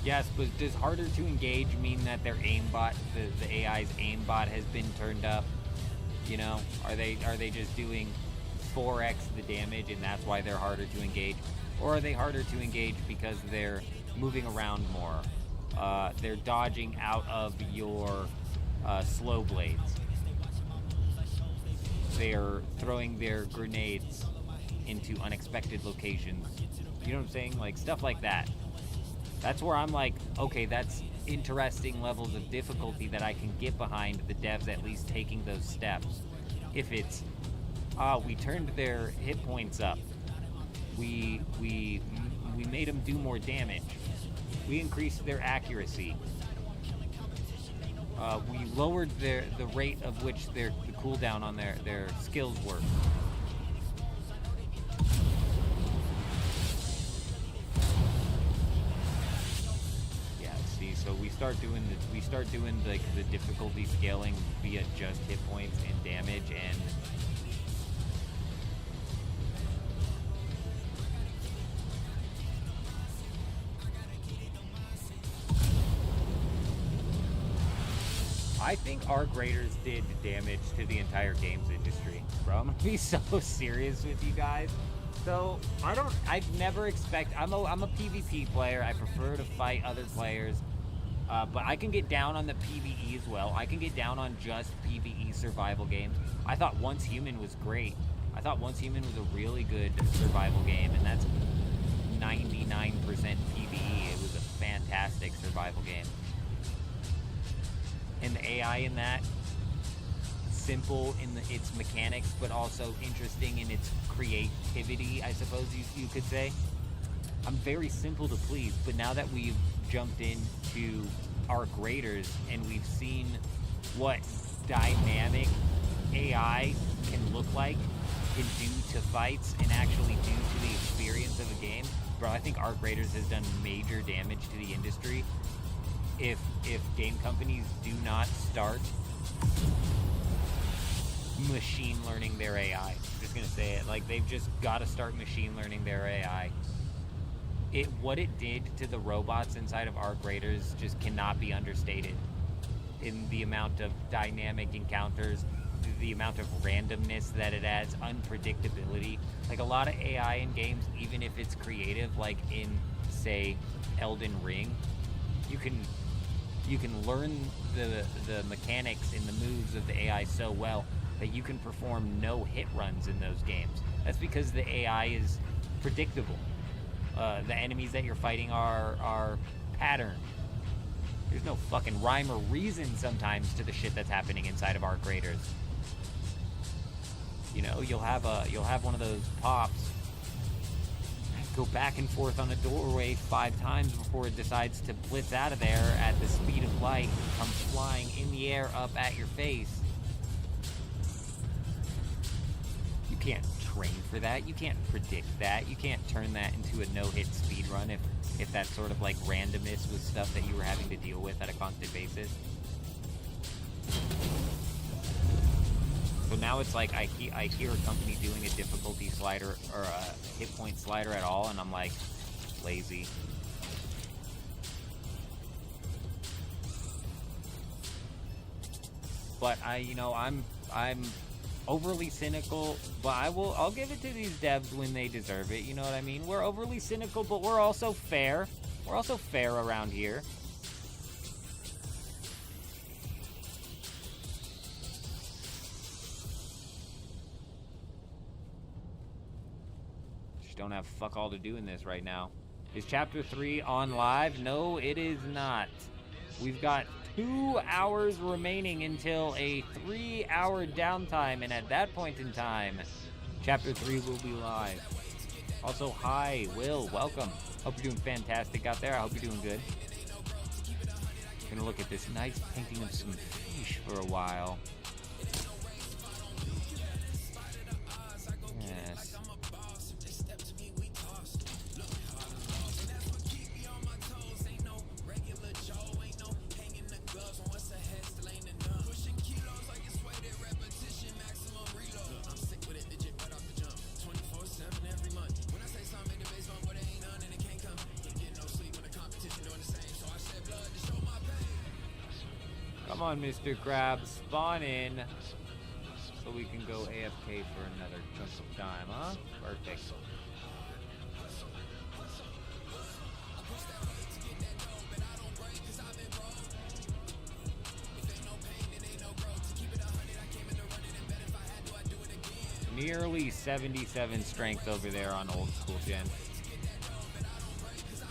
S1: Yes, but does harder to engage mean that their aimbot, the AI's aimbot has been turned up? Are they just doing 4x the damage and that's why they're harder to engage? Or are they harder to engage because they're moving around more? They're dodging out of your slow blades. They're throwing their grenades into unexpected locations. You know what I'm saying? Stuff like that. That's where I'm okay, that's interesting levels of difficulty that I can get behind the devs at least taking those steps. If it's, we turned their hit points up. We made them do more damage. We increased their accuracy. We lowered the rate of which the cooldown on their skills work. Yeah, see, so we start doing the difficulty scaling via just hit points and damage, and I think our graders did damage to the entire games industry. Bro, I'm gonna be so serious with you guys. So, I've never I'm a PvP player. I prefer to fight other players. But I can get down on the PvE as well. I can get down on just PvE survival games. I thought Once Human was great. I thought Once Human was a really good survival game, and that's 99% PvE. It was a fantastic survival game. And the AI in that, simple in its mechanics, but also interesting in its creativity, I suppose you could say. I'm very simple to please, but now that we've jumped into our graders and we've seen what dynamic AI can look like, can do to fights, and actually do to the experience of a game, bro, I think our graders has done major damage to the industry. If game companies do not start machine learning their AI, I'm just gonna say it, they've just got to start machine learning their AI. What it did to the robots inside of our graders just cannot be understated. In the amount of dynamic encounters, the amount of randomness that it adds, unpredictability. A lot of AI in games, even if it's creative, like in, say, Elden Ring, you can learn the mechanics and the moves of the AI so well that you can perform no hit runs in those games. That's because the AI is predictable. The enemies that you're fighting are patterned. There's no fucking rhyme or reason sometimes to the shit that's happening inside of arc raiders. You know, you'll have one of those pops go back and forth on a doorway 5 times before it decides to blitz out of there at the speed of light and come flying in the air up at your face. You can't train for that. You can't predict that. You can't turn that into a no-hit speed run if that sort of like randomness was stuff that you were having to deal with at a constant basis. So now it's like I hear a company doing a difficulty slider or a hit point slider at all, and I'm like, lazy. But I'm overly cynical, but I'll give it to these devs when they deserve it. You know what I mean? We're overly cynical, but we're also fair. We're also fair around here. Don't have fuck all to do in this right now. Is chapter 3 on live? No, it is not. We've got 2 hours remaining until a 3-hour downtime, and at that point in time, chapter 3 will be live. Also, hi, Will, welcome. Hope you're doing fantastic out there. I hope you're doing good. Gonna look at this nice painting of some fish for a while. Yes. Come on, Mr. Krabs, spawn in so we can go AFK for another chunk of time, huh? Perfect. Nearly 77 strength over there on old school gen.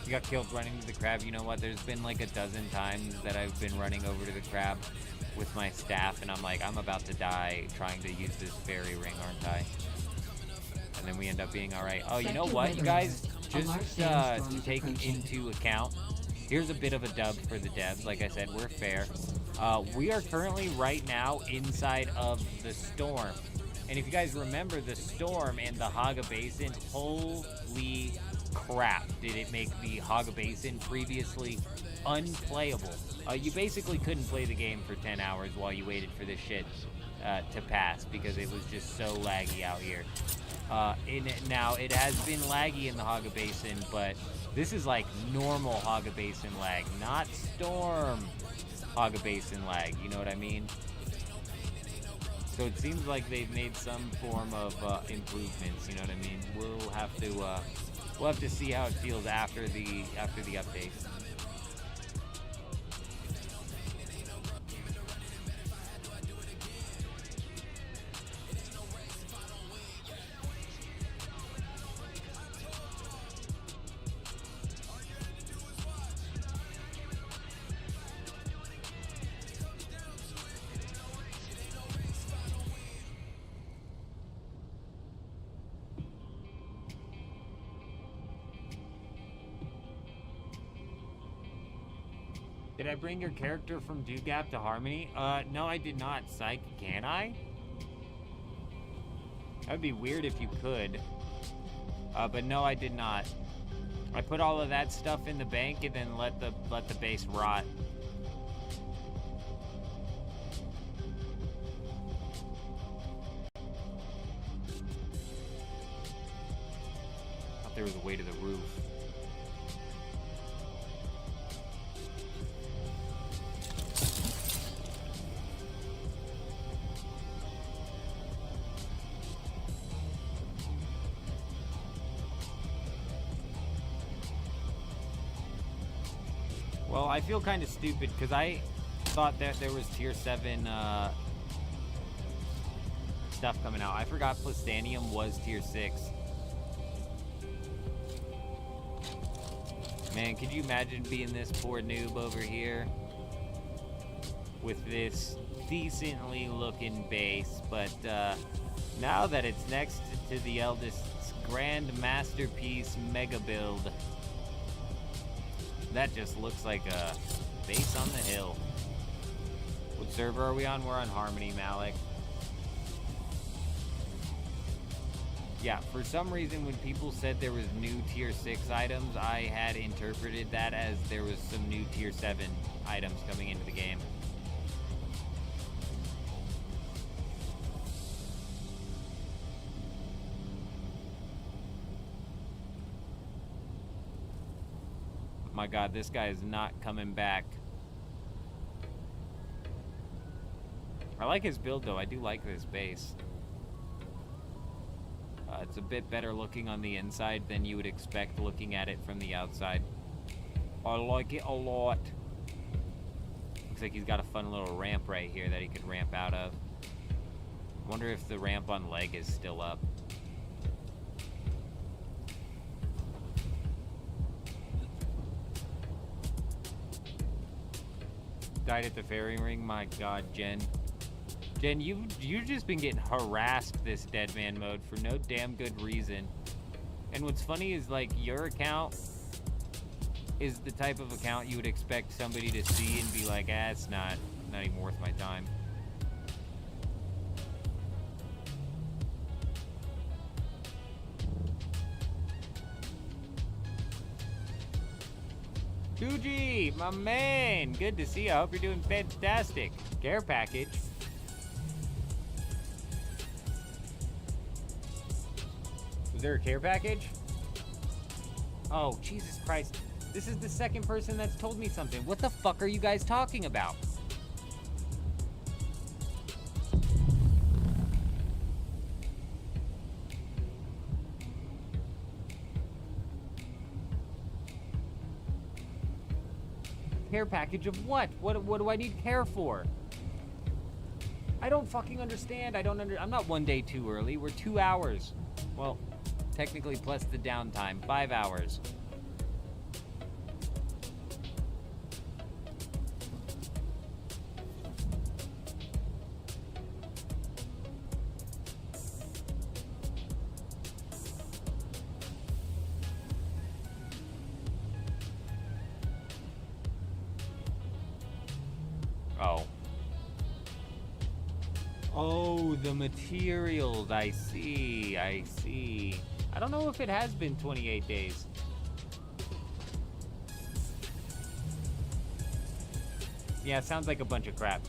S1: You got killed running to the crab. You know what? There's been like a dozen times that I've been running over to the crab with my staff, and I'm like, I'm about to die trying to use this fairy ring, aren't I? And then we end up being all right. Oh, you know what, you guys? Just to take into account, here's a bit of a dub for the devs. Like I said, we're fair. We are currently right now inside of the storm. And if you guys remember the storm and the Haga Basin, holy crap, did it make the Haga Basin previously unplayable. You basically couldn't play the game for 10 hours while you waited for this shit to pass because it was just so laggy out here. Now, it has been laggy in the Haga Basin, but this is like normal Haga Basin lag, not storm Haga Basin lag, you know what I mean? So it seems like they've made some form of improvements, you know what I mean? We'll have to see how it feels after the update. Did I bring your character from Dugap to Harmony? No, I did not, Psych. Can I? That would be weird if you could. But no, I did not. I put all of that stuff in the bank and then let the base rot. Thought there was a way to the roof. Well, I feel kind of stupid because I thought that there was tier 7 stuff coming out. I forgot Plastanium was tier 6. Man, could you imagine being this poor noob over here with this decently looking base? But now that it's next to the eldest grand masterpiece mega build, that just looks like a base on the hill. What server are we on? We're on Harmony, Malik. Yeah, for some reason when people said there was new tier 6 items, I had interpreted that as there was some new tier 7 items coming into the game. My god, this guy is not coming back. I like his build though, I do like this base. It's a bit better looking on the inside than you would expect looking at it from the outside. I like it a lot. Looks like he's got a fun little ramp right here that he could ramp out of. Wonder if the ramp on leg is still up. Died at the fairy ring? My god, Jen. Jen, you've just been getting harassed this dead man mode for no damn good reason. And what's funny is, like, your account is the type of account you would expect somebody to see and be like, ah, it's not even worth my time. Tuji, my man, good to see you. I hope you're doing fantastic. Care package. Was there a care package? Oh, Jesus Christ. This is the second person that's told me something. What the fuck are you guys talking about? Care package of what? What do I need care for? I don't fucking understand. I'm not 1 day too early. We're 2 hours. Well, technically plus the downtime, 5 hours. Oh, the materials. I see. I don't know if it has been 28 days. Yeah, it sounds like a bunch of crap.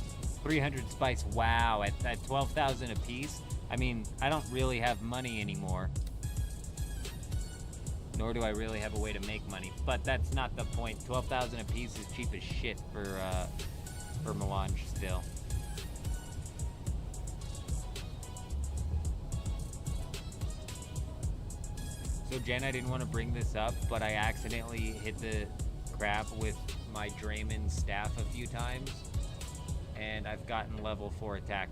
S1: 300 spice. Wow, at 12,000 a piece. I mean, I don't really have money anymore. Nor do I really have a way to make money. But that's not the point. 12,000 a piece is cheap as shit for melange still. So Jen, I didn't want to bring this up, but I accidentally hit the crab with my Draymond staff a few times, and I've gotten level 4 attack,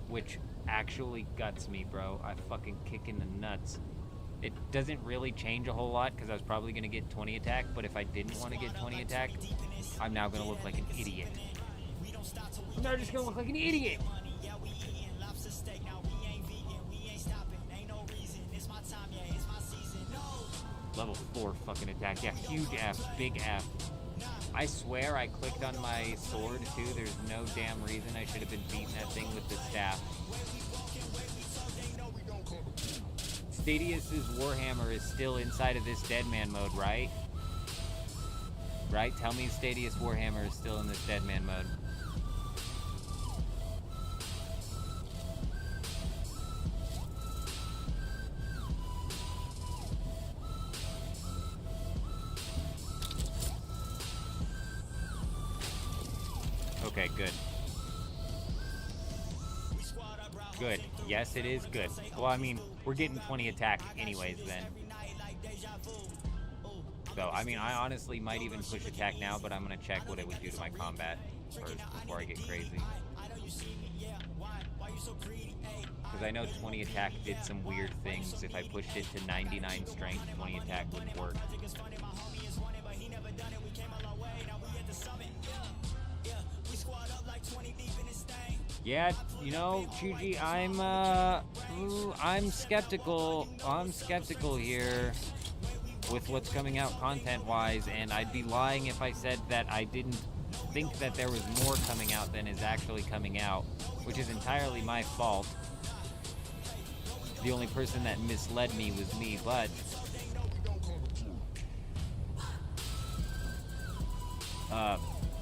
S1: which actually guts me, bro. I fucking kick in the nuts. It doesn't really change a whole lot, because I was probably going to get 20 attack, but if I didn't want to get 20 attack, I'm now going to look like an idiot. I'm now just going to look like an idiot! Level 4 fucking attack. Yeah, huge F, big F. I swear I clicked on my sword too. There's no damn reason I should have been beating that thing with the staff. Stadius's Warhammer is still inside of this dead man mode, right? Right? Tell me Stadius Warhammer is still in this dead man mode. Okay, good. Good. Yes, it is good. Well, I mean, we're getting 20 attack anyways then. So, I mean, I honestly might even push attack now, but I'm going to check what it would do to my combat first before I get crazy. Because I know 20 attack did some weird things. If I pushed it to 99 strength, 20 attack wouldn't work. Yeah, you know, Chuji, I'm skeptical. I'm skeptical here with what's coming out content-wise, and I'd be lying if I said that I didn't think that there was more coming out than is actually coming out, which is entirely my fault. The only person that misled me was me, but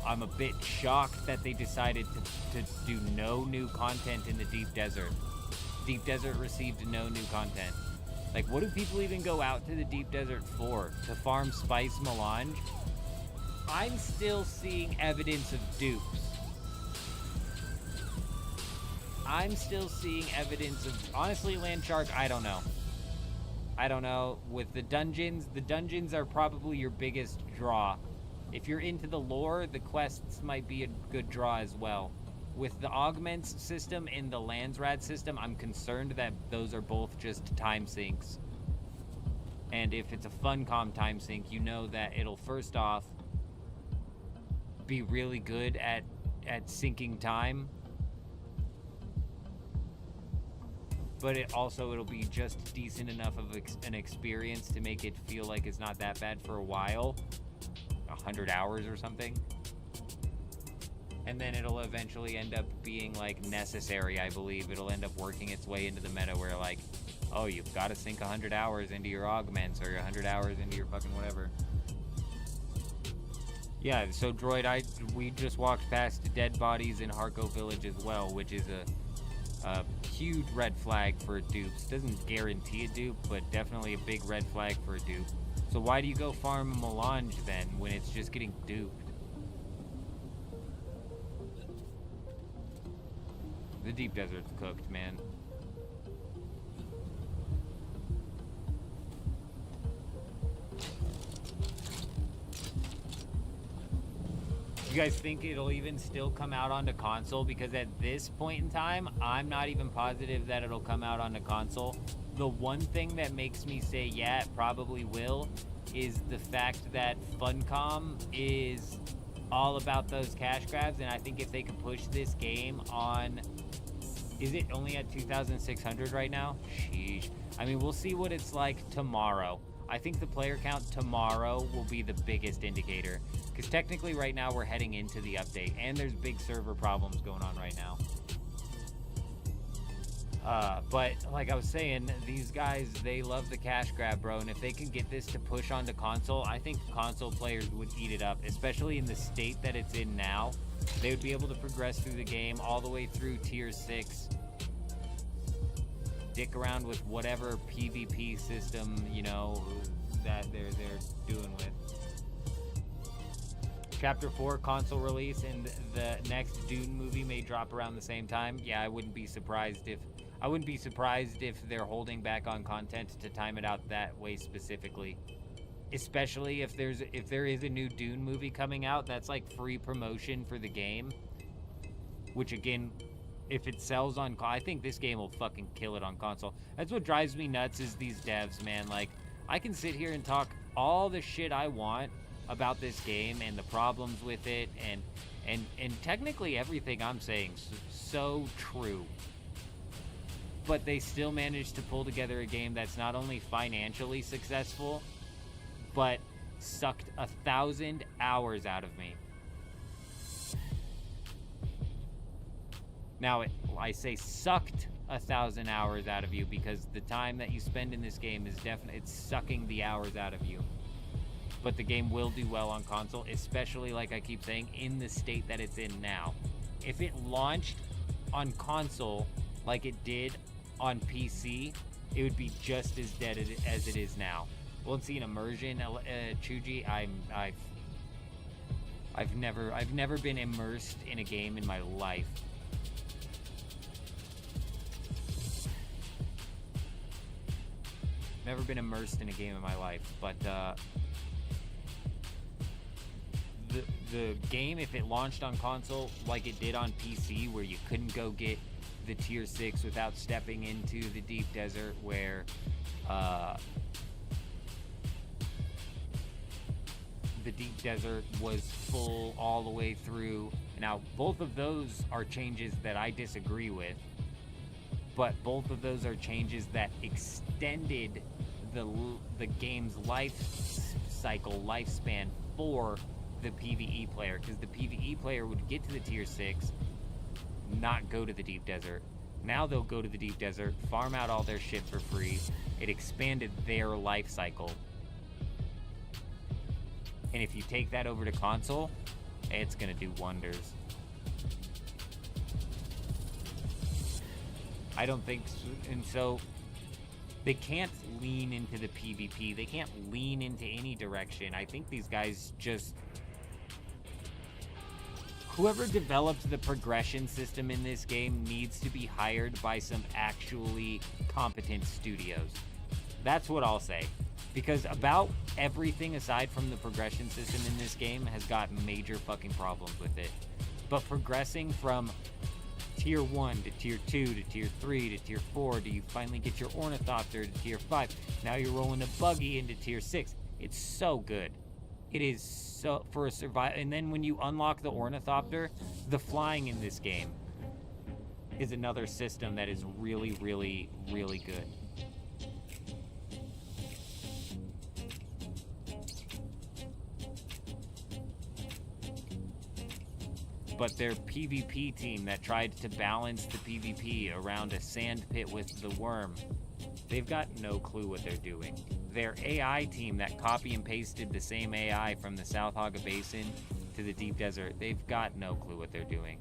S1: I'm a bit shocked that they decided to do no new content in the Deep Desert. Deep Desert received no new content. Like, what do people even go out to the Deep Desert for? To farm spice melange? I'm still seeing evidence of dupes. I'm still seeing evidence of... Honestly, Landshark, I don't know. I don't know. With the dungeons are probably your biggest draw. If you're into the lore, the quests might be a good draw as well. With the augments system and the Landsrad system, I'm concerned that those are both just time sinks. And if it's a Funcom time sink, you know that it'll first off be really good at syncing time. But it'll be just decent enough of an experience to make it feel like it's not that bad for a while. 100 hours or something. And then it'll eventually end up being like necessary, I believe. It'll end up working its way into the meta where like, oh, you've got to sink 100 hours into your augments or 100 hours into your fucking whatever. Yeah, so Droid, we just walked past dead bodies in Harko Village as well, which is a huge red flag for dupes. Doesn't guarantee a dupe, but definitely a big red flag for a dupe. So why do you go farm melange then when it's just getting duped? The Deep Desert's cooked, man. You guys think it'll even still come out onto console? Because at this point in time, I'm not even positive that it'll come out onto console. The one thing that makes me say, yeah, it probably will, is the fact that Funcom is all about those cash grabs, and I think if they can push this game on... Is it only at 2,600 right now? Sheesh. I mean, we'll see what it's like tomorrow. I think the player count tomorrow will be the biggest indicator. Because technically right now we're heading into the update, and there's big server problems going on right now. But like I was saying, these guys, they love the cash grab, bro. And if they can get this to push onto console, I think console players would eat it up, especially in the state that it's in now. They would be able to progress through the game all the way through tier 6. Dick around with whatever PvP system, you know, that they're doing with. Chapter 4 console release and the next Dune movie may drop around the same time. Yeah, I wouldn't be surprised if they're holding back on content to time it out that way specifically. Especially if there is a new Dune movie coming out, that's like free promotion for the game. Which again, if it sells on, I think this game will fucking kill it on console. That's what drives me nuts is these devs, man. Like, I can sit here and talk all the shit I want about this game and the problems with it, and technically everything I'm saying is so true. But they still managed to pull together a game that's not only financially successful, but sucked 1,000 hours out of me. Now, I say sucked 1,000 hours out of you because the time that you spend in this game is definitely, it's sucking the hours out of you. But the game will do well on console, especially, like I keep saying, in the state that it's in now. If it launched on console like it did on PC, it would be just as dead as it is now. We'll see an immersion, Chuji. I've never been immersed in a game in my life. Never been immersed in a game in my life, but the game, if it launched on console like it did on PC, where you couldn't go get the tier 6 without stepping into the deep desert where the deep desert was full all the way through. Now, both of those are changes that I disagree with, but both of those are changes that extended the game's life cycle, lifespan for the PvE player, because the PvE player would get to the tier 6, not go to the deep desert. Now they'll go to the deep desert, farm out all their shit for free. It expanded their life cycle. And if you take that over to console, it's gonna do wonders. I don't think so, and so they can't lean into the PvP. They can't lean into any direction. I think these guys just... Whoever developed the progression system in this game needs to be hired by some actually competent studios. That's what I'll say. Because about everything aside from the progression system in this game has got major fucking problems with it. But progressing from tier 1 to tier 2 to tier 3 to tier 4, do you finally get your ornithopter to tier 5? Now you're rolling a buggy into tier 6. It's so good. It is so for a survival. And then when you unlock the ornithopter, the flying in this game is another system that is really, really, really good. But their PvP team that tried to balance the PvP around a sand pit with the worm, they've got no clue what they're doing. Their AI team that copy and pasted the same AI from the South Haga Basin to the deep desert, they've got no clue what they're doing.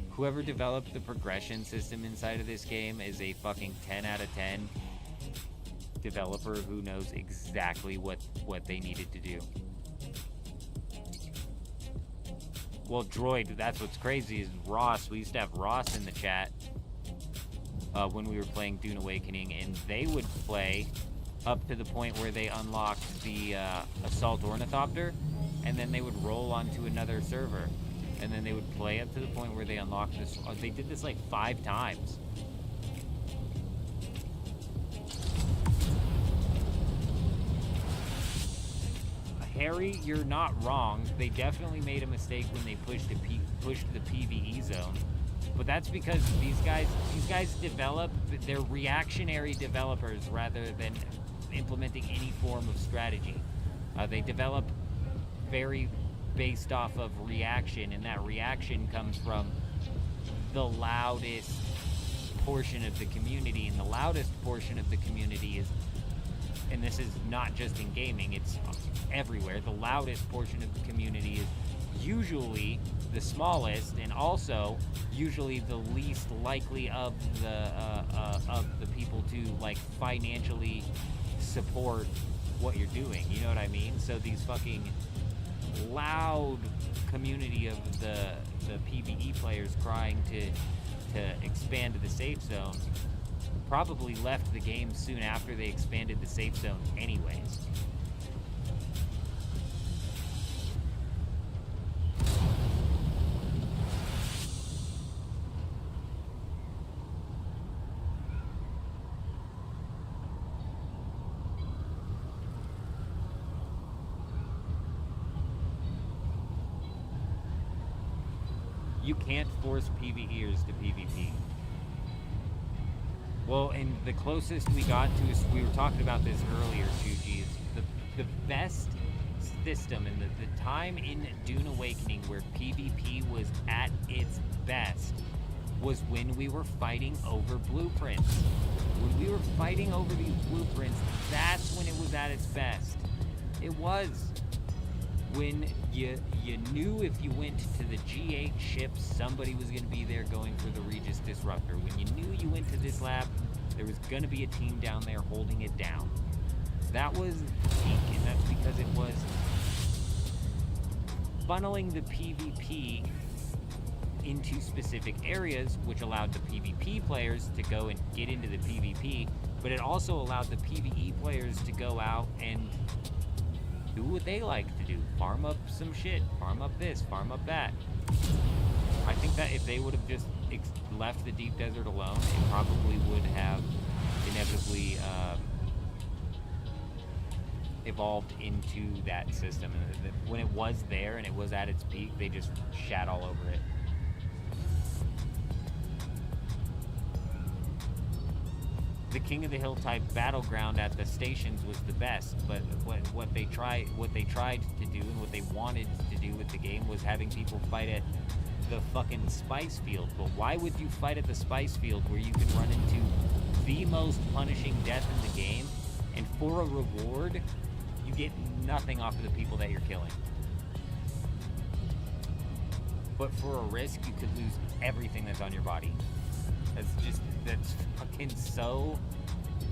S1: Whoever developed the progression system inside of this game is a fucking 10 out of 10 developer who knows exactly what they needed to do. Well, Droid, that's what's crazy is Ross. We used to have Ross in the chat when we were playing Dune Awakening, and they would play up to the point where they unlocked the Assault Ornithopter, and then they would roll onto another server, and then they would play up to the point where they unlocked this. They did this like 5 times. Harry, you're not wrong. They definitely made a mistake when they pushed the PvE zone. But that's because these guys develop, they're reactionary developers rather than implementing any form of strategy. They develop very based off of reaction, and that reaction comes from the loudest portion of the community. And the loudest portion of the community is, and this is not just in gaming, it's everywhere, the loudest portion of the community is usually the smallest, and also usually the least likely of the people to like financially support what you're doing. You know what I mean? So these fucking loud community of the PvE players crying to expand to the safe zone probably left the game soon after they expanded the safe zone anyways. You can't force PvEers to PvP. Well, and the closest we got to is, we were talking about this earlier, 2G, is the best system and the time in Dune Awakening where PvP was at its best was when we were fighting over blueprints. When we were fighting over these blueprints, that's when it was at its best. It was. When you knew if you went to the G8 ship, somebody was going to be there going for the Regis Disruptor. When you knew you went to this lab, there was going to be a team down there holding it down. That was peak, and that's because it was funneling the PvP into specific areas, which allowed the PvP players to go and get into the PvP, but it also allowed the PvE players to go out and do what they like to do. Farm up some shit, farm up this, farm up that. I think that if they would have just left the deep desert alone, it probably would have inevitably evolved into that system. And when it was there and it was at its peak, they just shat all over it. The King of the Hill type battleground at the stations was the best, but what they tried to do and what they wanted to do with the game was having people fight at the fucking spice field. But why would you fight at the spice field where you can run into the most punishing death in the game, and for a reward you get nothing off of the people that you're killing? But for a risk, you could lose everything that's on your body. That's fucking so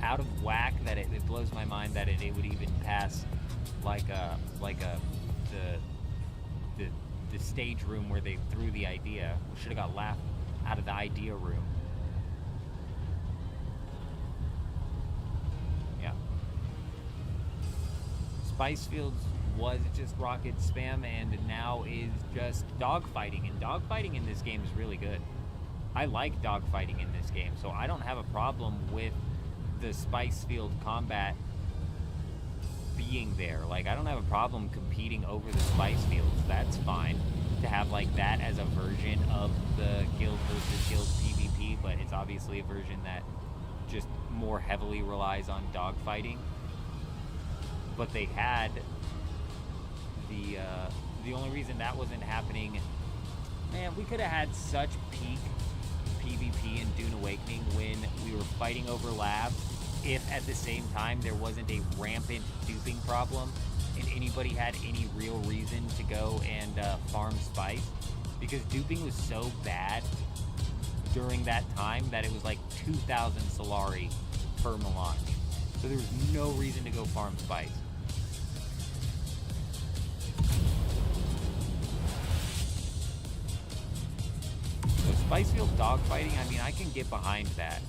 S1: out of whack that it blows my mind that it would even pass the stage room where they threw the idea. We should have got laughed out of the idea room. Yeah. Spicefields was just rocket spam and now is just dogfighting, and dogfighting in this game is really good. I like dogfighting in this game, so I don't have a problem with the Spicefield combat being there. Like, I don't have a problem competing over the Spicefields. That's fine to have like that as a version of the guild versus guild PvP, but it's obviously a version that just more heavily relies on dogfighting. But they had the only reason that wasn't happening, man, we could have had such peak PvP in Dune Awakening when we were fighting over labs if at the same time there wasn't a rampant duping problem and anybody had any real reason to go and farm spice, because duping was so bad during that time that it was like 2,000 Solari per melange. So there was no reason to go farm spice. So Spicefield dogfighting, I mean, I can get behind that.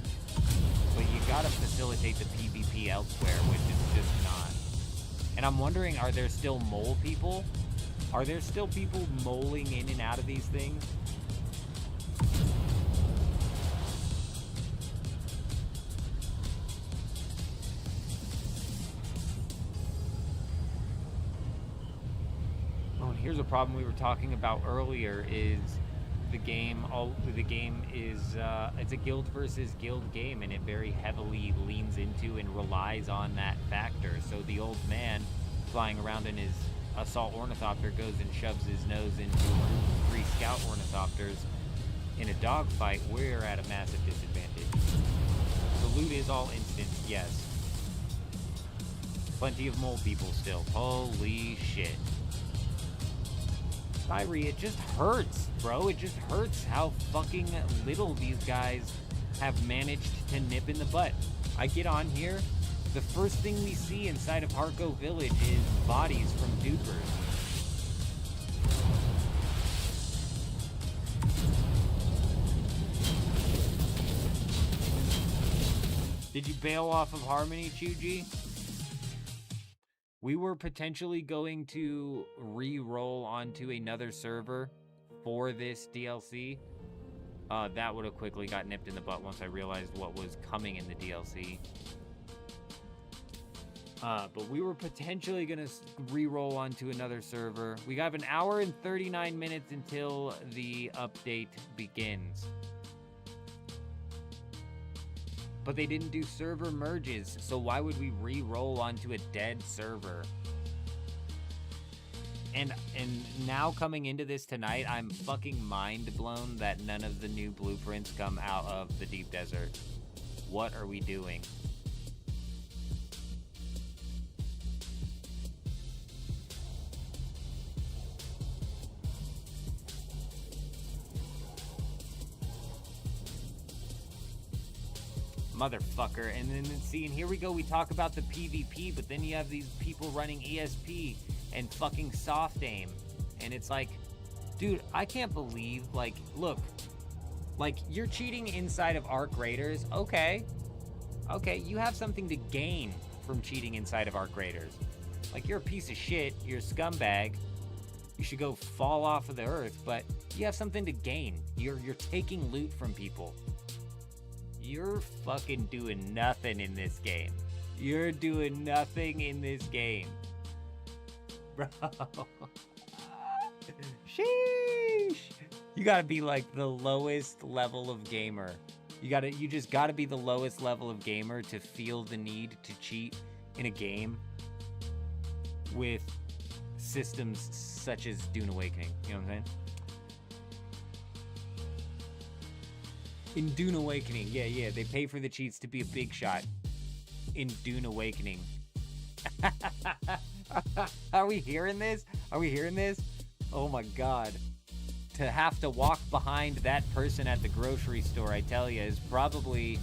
S1: But you gotta facilitate the PvP elsewhere, which is just not. And I'm wondering, are there still mole people? Are there still people moling in and out of these things? Oh, and here's a problem we were talking about earlier is the game is it's a guild versus guild game, and it very heavily leans into and relies on that factor. So the old man flying around in his assault ornithopter goes and shoves his nose into 3 scout ornithopters in a dogfight. We're at a massive disadvantage. The loot is all instant, yes. Plenty of mole people still. Holy shit. Kyrie, it just hurts, bro. It just hurts how fucking little these guys have managed to nip in the butt. I get on here, the first thing we see inside of Harco Village is bodies from dupers. Did you bail off of Harmony, Chuji? We were potentially going to re-roll onto another server for this DLC. That would have quickly got nipped in the butt once I realized what was coming in the DLC. But we were potentially going to re-roll onto another server. We have an hour and 39 minutes until the update begins. But they didn't do server merges, so why would we re-roll onto a dead server? And now coming into this tonight, I'm fucking mind blown that none of the new blueprints come out of the deep desert. What are we doing? Motherfucker. And then see, and here we go, we talk about the PvP, but then you have these people running ESP and fucking soft aim, and it's like, dude, I can't believe, like, look, like, you're cheating inside of Arc Raiders. Okay, you have something to gain from cheating inside of Arc Raiders. Like, you're a piece of shit, you're a scumbag, You should go fall off of the earth, but you have something to gain. You're taking loot from people. You're fucking doing nothing in this game. You're doing nothing in this game. Bro. Sheesh. You gotta be like the lowest level of gamer. You just gotta be the lowest level of gamer to feel the need to cheat in a game with systems such as Dune Awakening. You know what I'm saying? In Dune Awakening, yeah, they pay for the cheats to be a big shot. In Dune Awakening. Are we hearing this? Are we hearing this? Oh my god. To have to walk behind that person at the grocery store, I tell you, is probably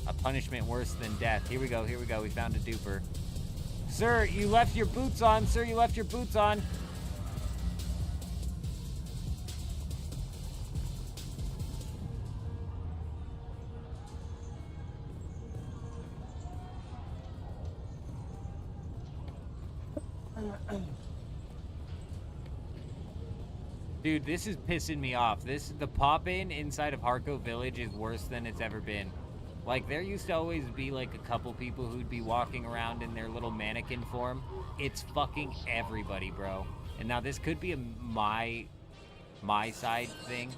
S1: a punishment worse than death. Here we go, we found a duper. Sir, you left your boots on. Sir, you left your boots on. Dude, this is pissing me off. The pop-in inside of Harco Village is worse than it's ever been. Like, there used to always be, like, a couple people who'd be walking around in their little mannequin form. It's fucking everybody, bro. And now this could be a my side thing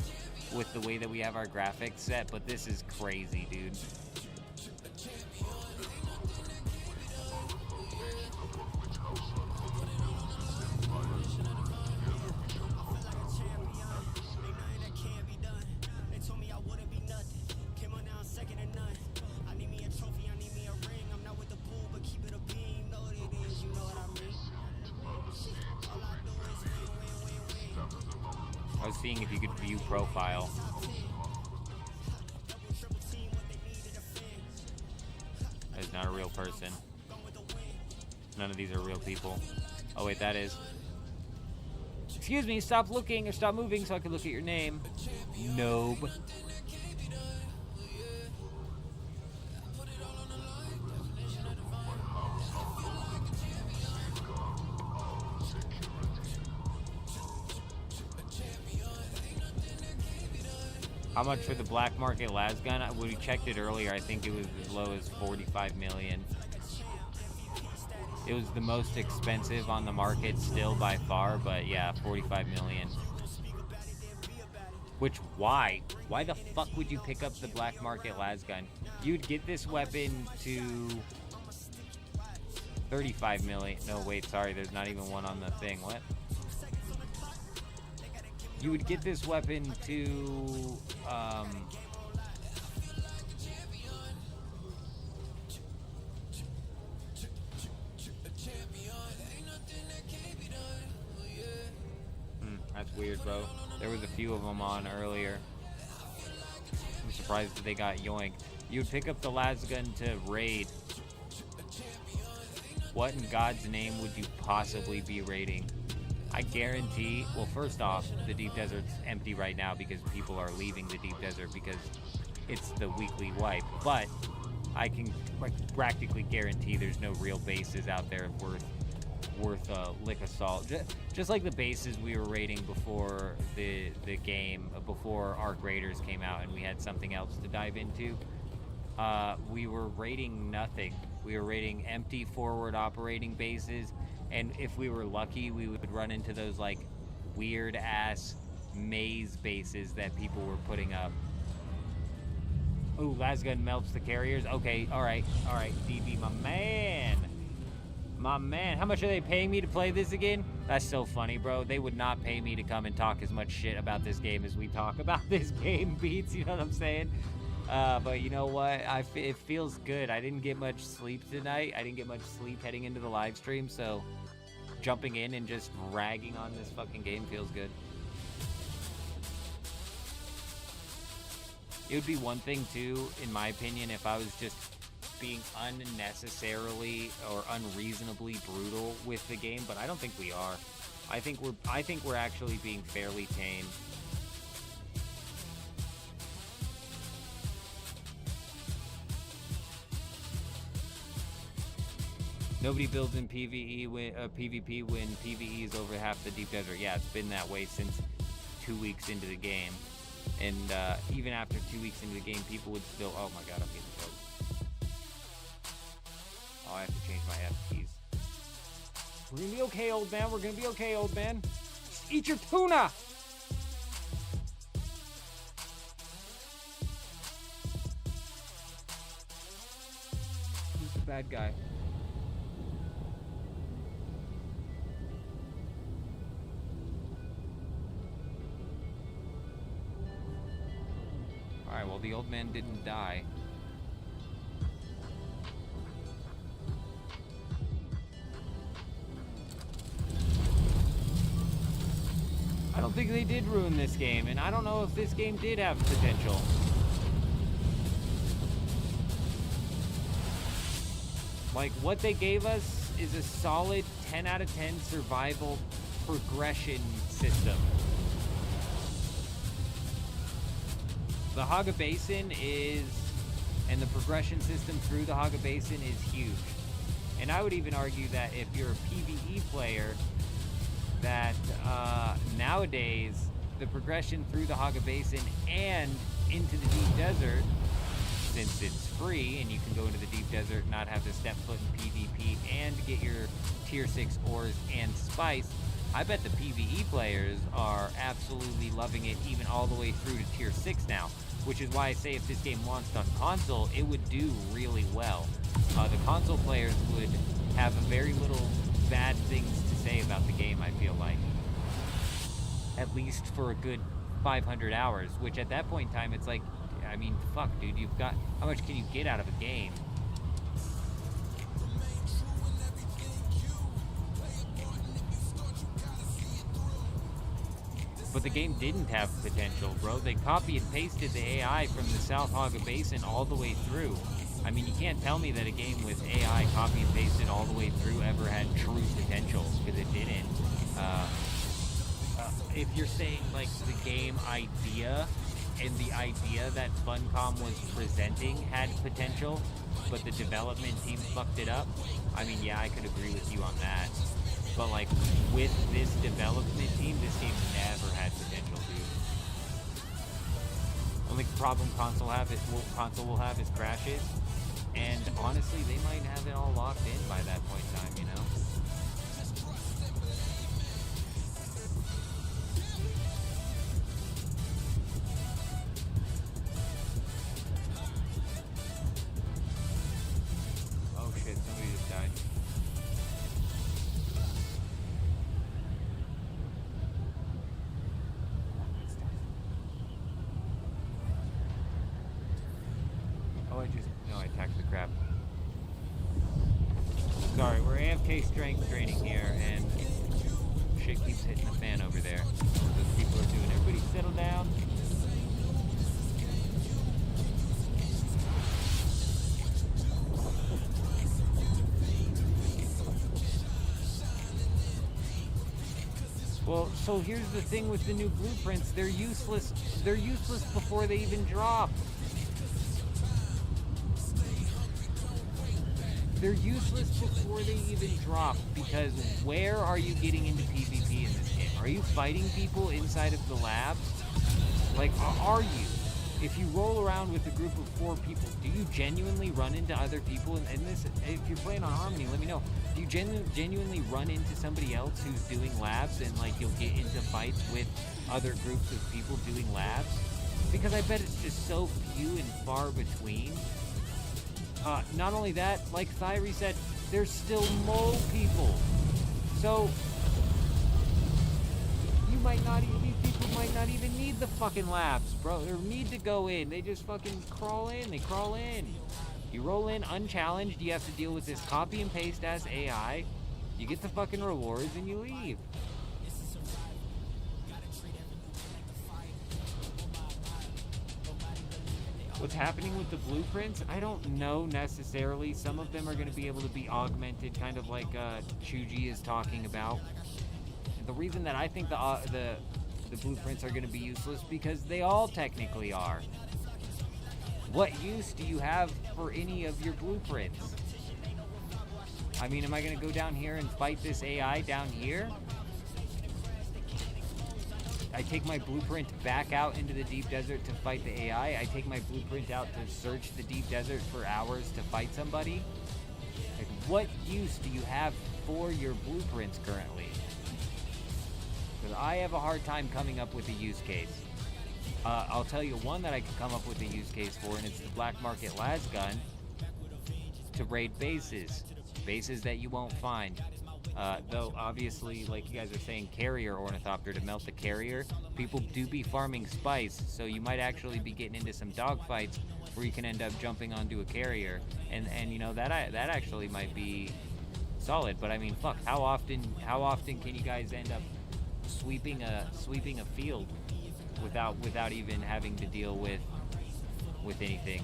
S1: with the way that we have our graphics set, but this is crazy, dude. I was seeing if you could view profile. That is not a real person. None of these are real people. Oh wait, that is. Excuse me, stop looking or stop moving so I can look at your name. Noob. How much for the black market las gun? When we checked it earlier, I think it was as low as 45 million. It was the most expensive on the market still by far, but yeah, 45 million. Which, why? Why the fuck would you pick up the black market las gun? You'd get this weapon to 35 million. No, wait, sorry, there's not even one on the thing. What? You would get this weapon to, that's weird, bro. There was a few of them on earlier. I'm surprised that they got yoinked. You would pick up the las gun to raid. What in God's name would you possibly be raiding? I guarantee, well, first off, the deep desert's empty right now because people are leaving the deep desert because it's the weekly wipe. But I can practically guarantee there's no real bases out there worth lick of salt. Just like the bases we were raiding before the game, before Arc Raiders came out and we had something else to dive into. We were raiding nothing. We were raiding empty forward operating bases. And if we were lucky, we would run into those, like, weird-ass maze bases that people were putting up. Ooh, lasgun melts the carriers. Okay, all right, DB, my man. My man. How much are they paying me to play this again? That's so funny, bro. They would not pay me to come and talk as much shit about this game as we talk about this game, Beats. You know what I'm saying? But you know what? It feels good. I didn't get much sleep tonight. I didn't get much sleep heading into the live stream, so jumping in and just ragging on this fucking game feels good. It would be one thing, too, in my opinion, if I was just being unnecessarily or unreasonably brutal with the game, but I don't think we are. I think we're actually being fairly tame. Nobody builds in PvE when PvP when PvE is over half the deep desert. Yeah, it's been that way since 2 weeks into the game, and even after 2 weeks into the game, people would still. Oh my god, I'm getting choked. Oh, I have to change my F keys. We're gonna be okay, old man. We're gonna be okay, old man. Just eat your tuna. Who's the bad guy? Alright, well, the old man didn't die. I don't think they did ruin this game, and I don't know if this game did have potential. Like, what they gave us is a solid 10 out of 10 survival progression system. The Haga Basin and the progression system through the Haga Basin is huge. And I would even argue that if you're a PvE player, that nowadays the progression through the Haga Basin and into the deep desert, since it's free and you can go into the deep desert, not have to step foot in PvP, and get your tier 6 ores and spice, I bet the PvE players are absolutely loving it, even all the way through to tier 6 now, which is why I say if this game launched on console, it would do really well. The console players would have very little bad things to say about the game, I feel like. At least for a good 500 hours, which at that point in time, it's like, I mean, fuck, dude, you've got, how much can you get out of a game? But the game didn't have potential, bro. They copy and pasted the AI from the South Haga Basin all the way through. I mean, you can't tell me that a game with AI copy and pasted all the way through ever had true potential, because it didn't. If you're saying, like, the game idea and the idea that Funcom was presenting had potential, but the development team fucked it up, I mean, yeah, I could agree with you on that. But, like, with this development team, this game never had potential, dude. Only problem console will have is crashes. And honestly, they might have it all locked in by that point in time, you know? Oh shit, somebody just died. I attacked the crab. Sorry, we're AFK strength training here, and shit keeps hitting the fan over there. Those people are doing. Everybody settle down. Well, so here's the thing with the new blueprints. They're useless. They're useless before they even drop. They're useless before they even drop, because where are you getting into PvP in this game? Are you fighting people inside of the labs? Like, are you? If you roll around with a group of 4 people, do you genuinely run into other people in this? If you're playing on Harmony, let me know. Do you genuinely run into somebody else who's doing labs, and like you'll get into fights with other groups of people doing labs? Because I bet it's just so few and far between. Not only that, like Thyre said, there's still mole people. So, these people might not even need the fucking labs, bro, or need to go in. They just fucking crawl in. They crawl in. You roll in unchallenged, you have to deal with this copy and paste as AI. You get the fucking rewards and you leave. What's happening with the blueprints, I don't know necessarily. Some of them are going to be able to be augmented, kind of like Chuji is talking about. And the reason that I think the blueprints are going to be useless, because they all technically are. What use do you have for any of your blueprints? I mean, am I gonna go down here and fight this AI down here? I take my blueprint back out into the deep desert to fight the AI. I take my blueprint out to search the deep desert for hours to fight somebody. Like, what use do you have for your blueprints currently? Because I have a hard time coming up with a use case. I'll tell you one that I could come up with a use case for, and it's the black market las gun to raid bases. Bases that you won't find. Though, obviously, like you guys are saying, carrier ornithopter to melt the carrier. People do be farming spice, so you might actually be getting into some dogfights where you can end up jumping onto a carrier. And you know, that actually might be solid. But I mean, fuck, how often can you guys end up sweeping a field without even having to deal with anything?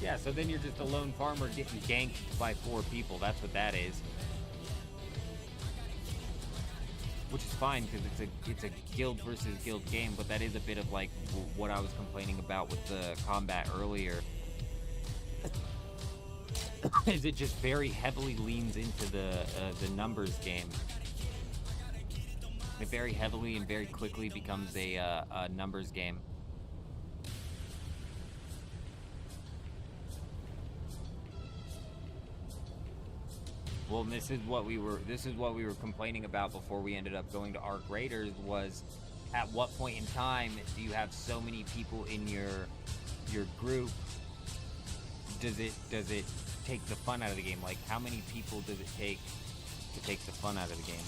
S1: Yeah, so then you're just a lone farmer getting ganked by 4 people. That's what that is. Which is fine, because it's a guild versus guild game, but that is a bit of like what I was complaining about with the combat earlier. Is it just very heavily leans into the numbers game. It very heavily and very quickly becomes a numbers game. Well, this is what we were complaining about before we ended up going to Arc Raiders. Was at what point in time do you have so many people in your group? Does it take the fun out of the game? Like, how many people does it take to take the fun out of the game?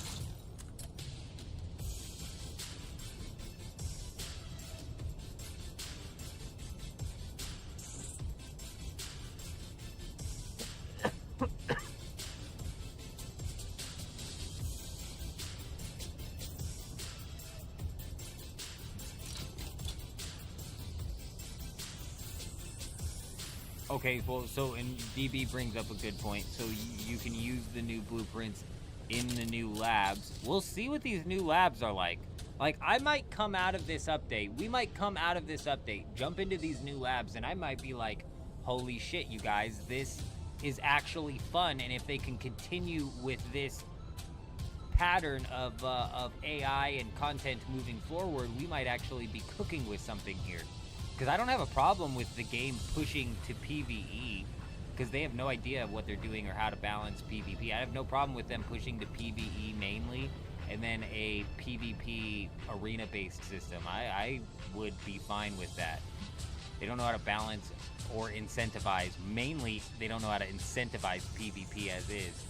S1: Okay, well, so, and DB brings up a good point. So you can use the new blueprints in the new labs. We'll see what these new labs are like. Like, I might come out of this update. We might come out of this update, jump into these new labs, and I might be like, holy shit, you guys, this is actually fun. And if they can continue with this pattern of AI and content moving forward, we might actually be cooking with something here. Because I don't have a problem with the game pushing to PvE, because they have no idea what they're doing or how to balance PvP. I have no problem with them pushing to PvE mainly, and then a PvP arena-based system. I would be fine with that. They don't know how to balance or incentivize. Mainly, they don't know how to incentivize PvP as is.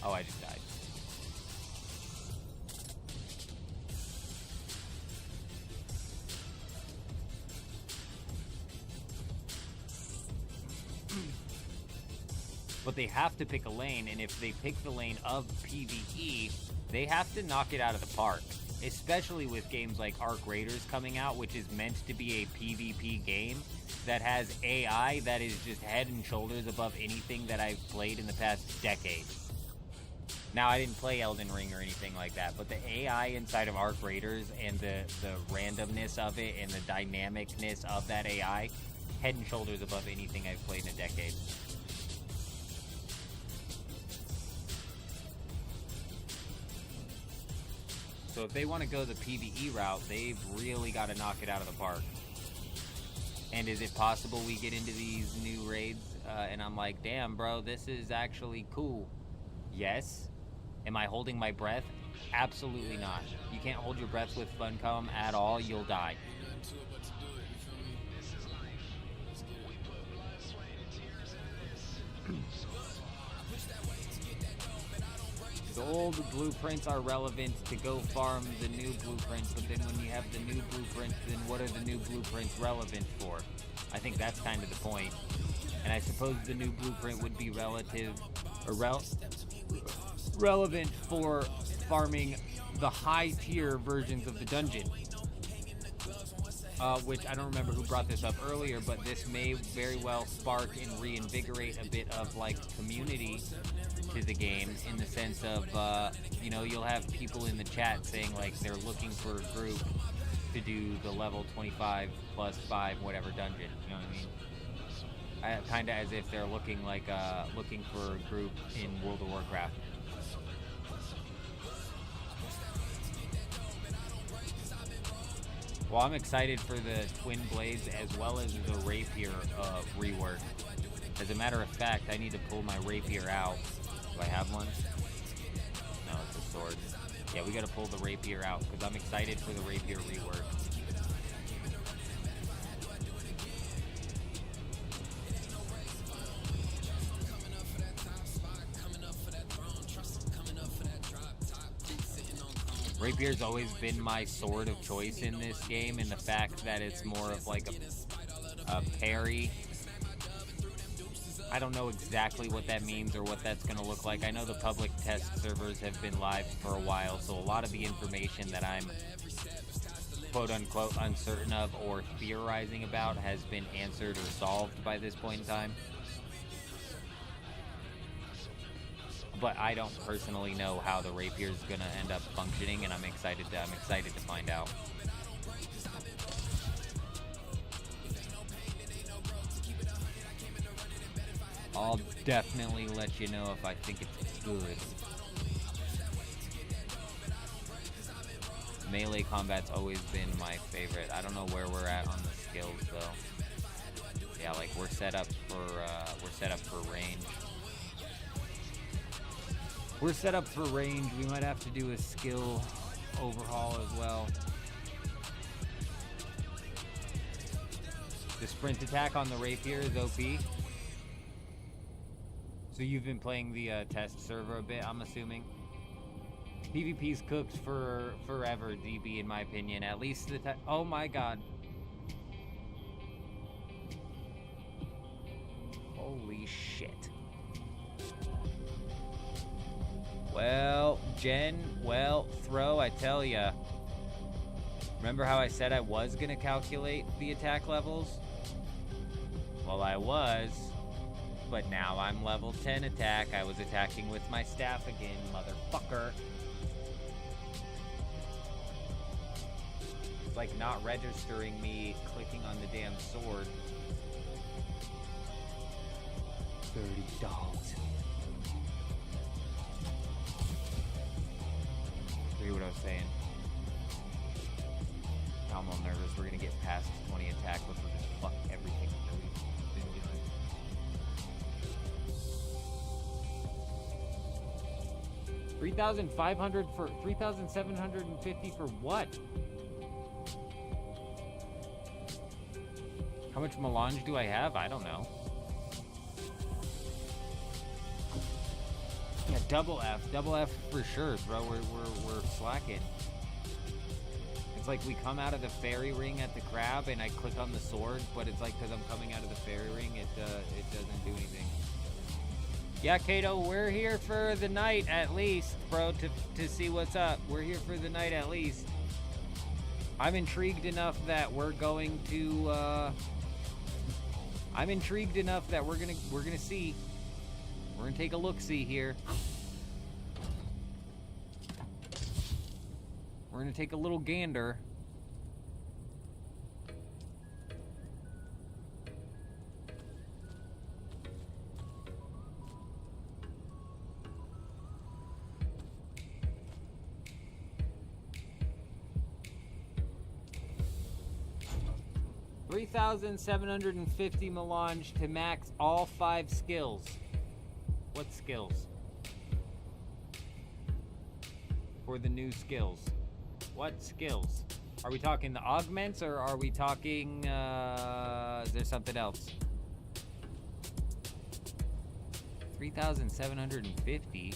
S1: Oh, I just died. But they have to pick a lane, and if they pick the lane of PvE, they have to knock it out of the park. Especially with games like Arc Raiders coming out, which is meant to be a PvP game that has AI that is just head and shoulders above anything that I've played in the past decade. Now, I didn't play Elden Ring or anything like that, but the AI inside of Arc Raiders and the randomness of it and the dynamicness of that AI, head and shoulders above anything I've played in a decade. So if they want to go the PvE route, they've really got to knock it out of the park. And is it possible we get into these new raids and I'm like, damn, bro, this is actually cool? Yes. Am I holding my breath? Absolutely not. You can't hold your breath with Funcom at all. You'll die. The old blueprints are relevant to go farm the new blueprints, but then when you have the new blueprints, then what are the new blueprints relevant for? I think that's kind of the point. And I suppose the new blueprint would be relevant for farming the high tier versions of the dungeon. which I don't remember who brought this up earlier, but this may very well spark and reinvigorate a bit of like community to the game, in the sense of, you know, you'll have people in the chat saying like they're looking for a group to do the level 25 plus 5 whatever dungeon, you know what I mean? Kind of as if they're looking like looking for a group in World of Warcraft. Well, I'm excited for the Twin Blades as well as the Rapier rework. As a matter of fact, I need to pull my Rapier out. Do I have one? No, it's a sword. Yeah, we gotta pull the Rapier out because I'm excited for the Rapier rework. Rapier's always been my sword of choice in this game, and the fact that it's more of like a parry. I don't know exactly what that means or what that's going to look like. I know the public test servers have been live for a while, so a lot of the information that I'm quote-unquote uncertain of or theorizing about has been answered or solved by this point in time. But I don't personally know how the Rapier is gonna end up functioning, and I'm excited to find out. I'll definitely let you know if I think it's good. Melee combat's always been my favorite. I don't know where we're at on the skills though. Yeah, like we're set up for range. We're set up for range. We might have to do a skill overhaul as well. The sprint attack on the Rapier is OP. So you've been playing the test server a bit, I'm assuming. PvP's cooked for forever, DB, in my opinion. At least the oh my god. Holy shit. Well, Jen, Throw, I tell ya. Remember how I said I was gonna calculate the attack levels? Well, I was, but now I'm level 10 attack. I was attacking with my staff again, motherfucker. It's like not registering me clicking on the damn sword. Dirty dogs. Hear what I was saying. Now I'm all nervous. We're gonna get past 20 attack, which will just fuck everything that we've been doing. 3,500 for 3,750 for what? How much melange do I have? I don't know. Yeah, double F for sure, bro. We're slacking. It's like we come out of the fairy ring at the crab, and I click on the sword, but it's like because I'm coming out of the fairy ring, it doesn't do anything. Yeah, Kato, we're here for the night at least, bro, to see what's up. We're here for the night at least. I'm intrigued enough that we're going to. I'm intrigued enough that we're gonna see. We're gonna take a look-see here. We're gonna take a little gander. $3,750 melange to max all 5 skills. What skills? For the new skills. What skills? Are we talking the augments, or are we talking, is there something else? 3,750?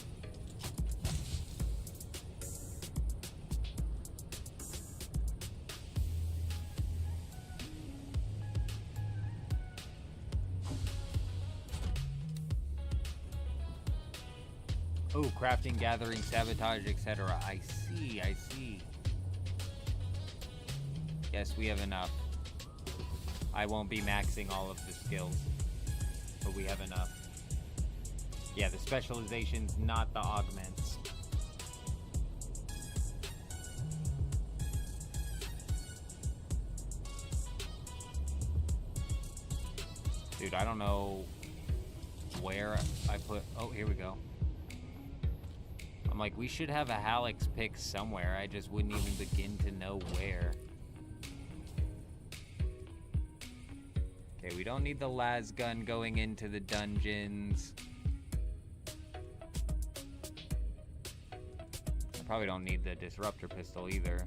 S1: Oh, crafting, gathering, sabotage, etc. I see. Yes, we have enough. I won't be maxing all of the skills, but we have enough. Yeah, the specializations, not the augments. Dude, I don't know where I put... Oh, here we go. I'm like, we should have a Halix pick somewhere. I just wouldn't even begin to know where. Okay, we don't need the las gun going into the dungeons. I probably don't need the disruptor pistol either.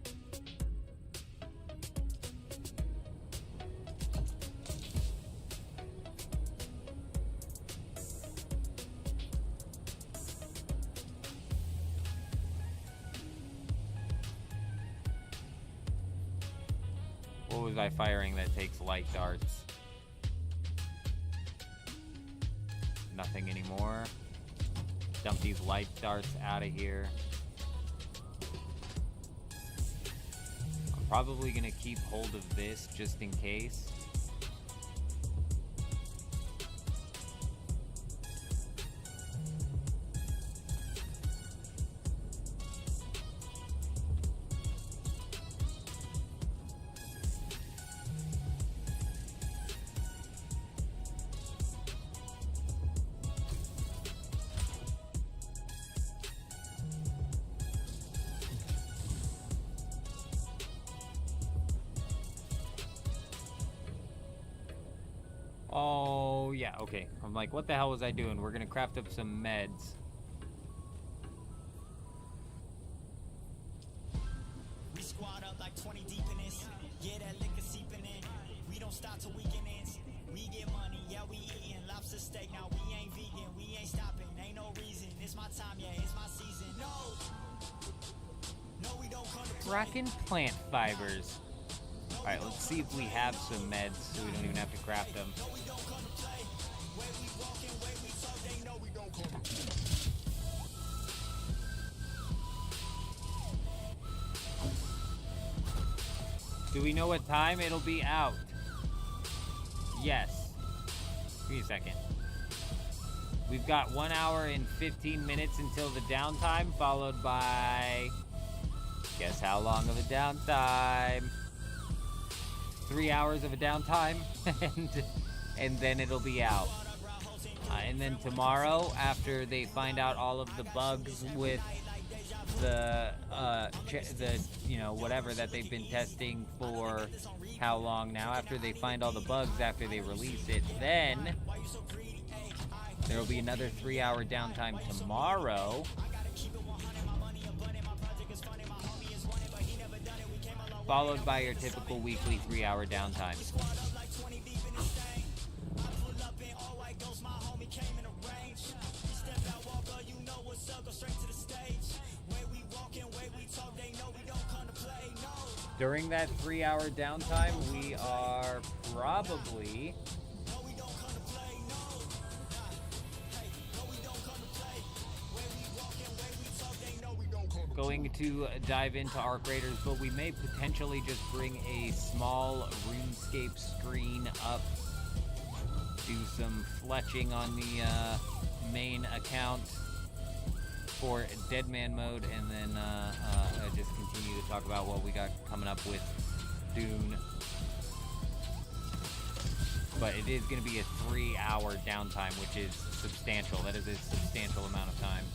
S1: What was I firing that takes light darts? Nothing anymore. Dump these light darts out of here. I'm probably gonna keep hold of this just in case. Oh, yeah, okay. I'm like, what the hell was I doing? We're gonna craft up some meds.
S2: We squad up like 20 deep in this. Yeah, that liquor seeping in. We don't stop till weekend ends. We get money, yeah, we eating lobster steak. Now we ain't vegan, we ain't stopping. Ain't no reason. It's my time, yeah, it's my season. No, we don't come to
S1: Rockin' plant fibers. Alright, let's see if we have some meds so we don't even have to craft them. Do we know what time it'll be out? Yes. Give me a second. We've got 1 hour and 15 minutes until the downtime, followed by... Guess how long of a downtime? 3 hours of a downtime, and then it'll be out. And then tomorrow, after they find out all of the bugs with the you know, whatever that they've been testing for how long now, after they find all the bugs, after they release it, then there will be another 3 hour downtime tomorrow. Followed by your typical weekly 3 hour downtime. During that 3 hour downtime, we are probably going to dive into Arc Raiders, but we may potentially just bring a small RuneScape screen up, do some fletching on the main account for Deadman mode, and then just continue to talk about what we got coming up with Dune. But it is going to be a 3 hour downtime, which is substantial. That is a substantial amount of time.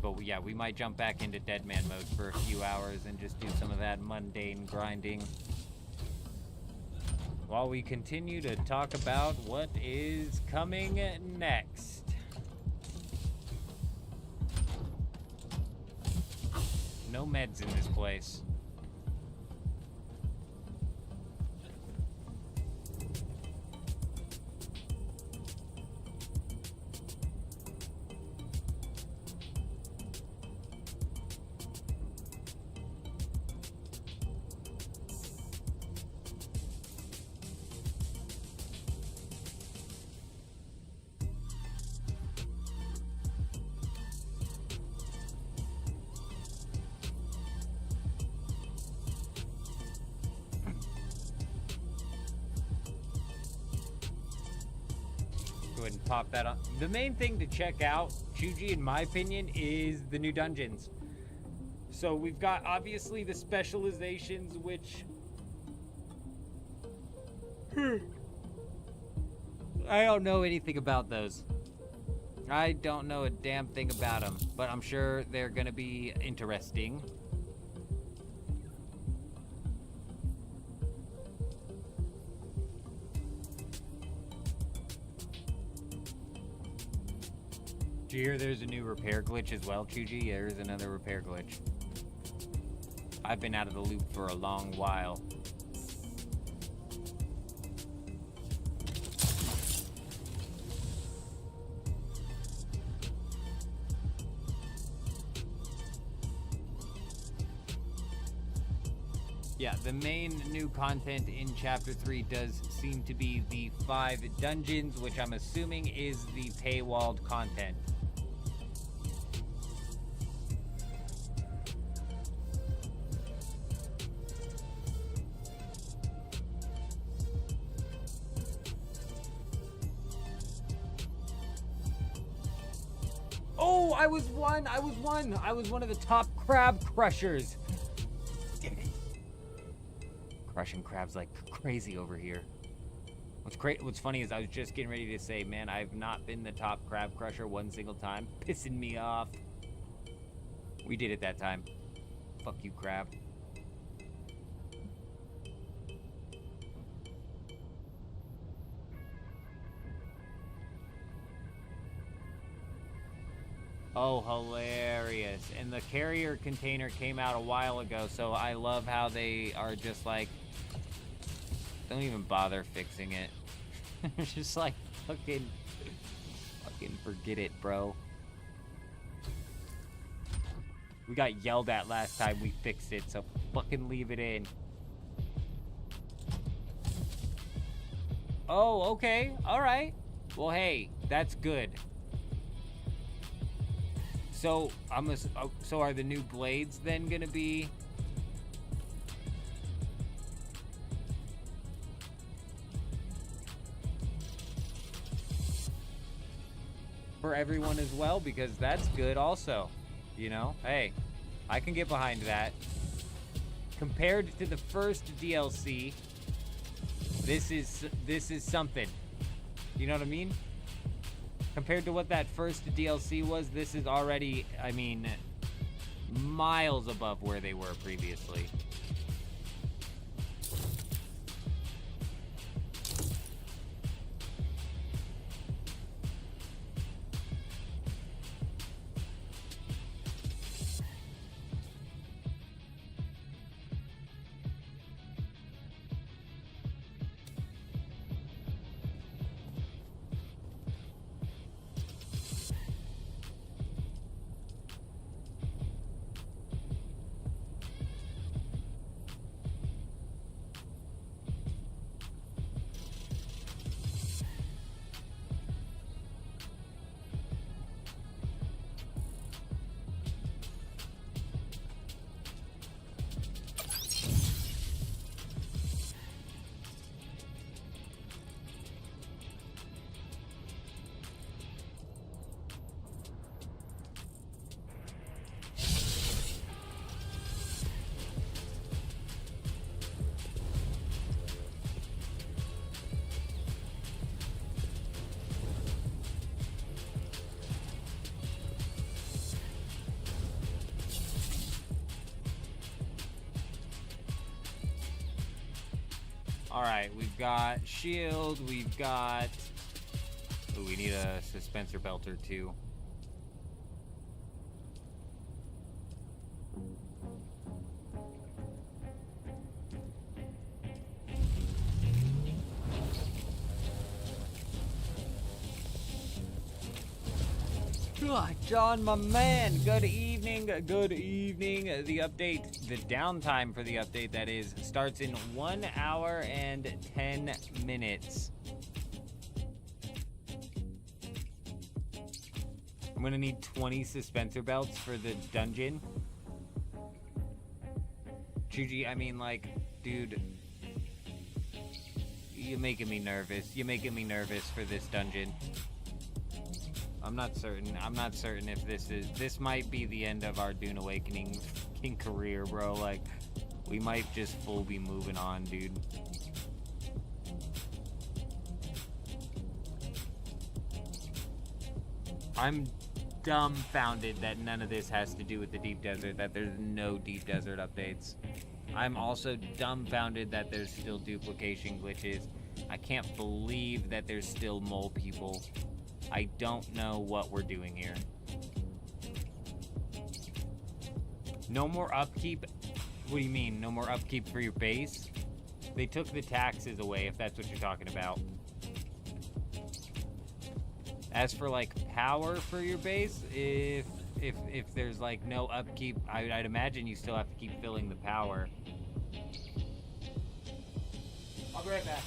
S1: But yeah, we might jump back into Deadman mode for a few hours and just do some of that mundane grinding while we continue to talk about what is coming next. No meds in this place. and pop that on. The main thing to check out, Chuji, in my opinion, is the new dungeons. So we've got obviously the specializations, which I don't know anything about those. I don't know a damn thing about them, but I'm sure they're gonna be interesting. Did you hear there's a new repair glitch as well, Chuji? Yeah, there's another repair glitch. I've been out of the loop for a long while. Yeah, the main new content in Chapter 3 does seem to be the 5 dungeons, which I'm assuming is the paywalled content. Oh, I was one of the top crab crushers. Crushing crabs like crazy over here. What's funny is I was just getting ready to say, man, I've not been the top crab crusher one single time. Pissing me off. We did it that time. Fuck you, crab. Oh, hilarious. And the carrier container came out a while ago, so I love how they are just like, don't even bother fixing it. It's just like, fucking forget it, bro. We got yelled at last time we fixed it, so fucking leave it in. Oh, okay. Alright. Well, hey, that's good. So, so are the new blades then gonna be... for everyone as well? Because that's good also. You know? Hey, I can get behind that. Compared to the first DLC, this is something. You know what I mean? Compared to what that first DLC was, this is already, I mean, miles above where they were previously. Alright, we've got shield, we've got... Ooh, we need a suspensor belt or two. John, my man, good evening, good evening. The update, the downtime for the update, that is, starts in 1 hour and 10 minutes. I'm gonna need 20 suspensor belts for the dungeon. Chuji, I mean, like, dude, you're making me nervous. You're making me nervous for this dungeon. I'm not certain. I'm not certain if this might be the end of our Dune Awakening career, bro. Like, we might just full be moving on, dude. I'm dumbfounded that none of this has to do with the deep desert, that there's no deep desert updates. I'm also dumbfounded that there's still duplication glitches. I can't believe that there's still mole people. I don't know what we're doing here. No more upkeep? What do you mean, no more upkeep for your base? They took the taxes away, if that's what you're talking about. As for, like, power for your base, if there's, like, no upkeep, I'd imagine you still have to keep filling the power. I'll be right back.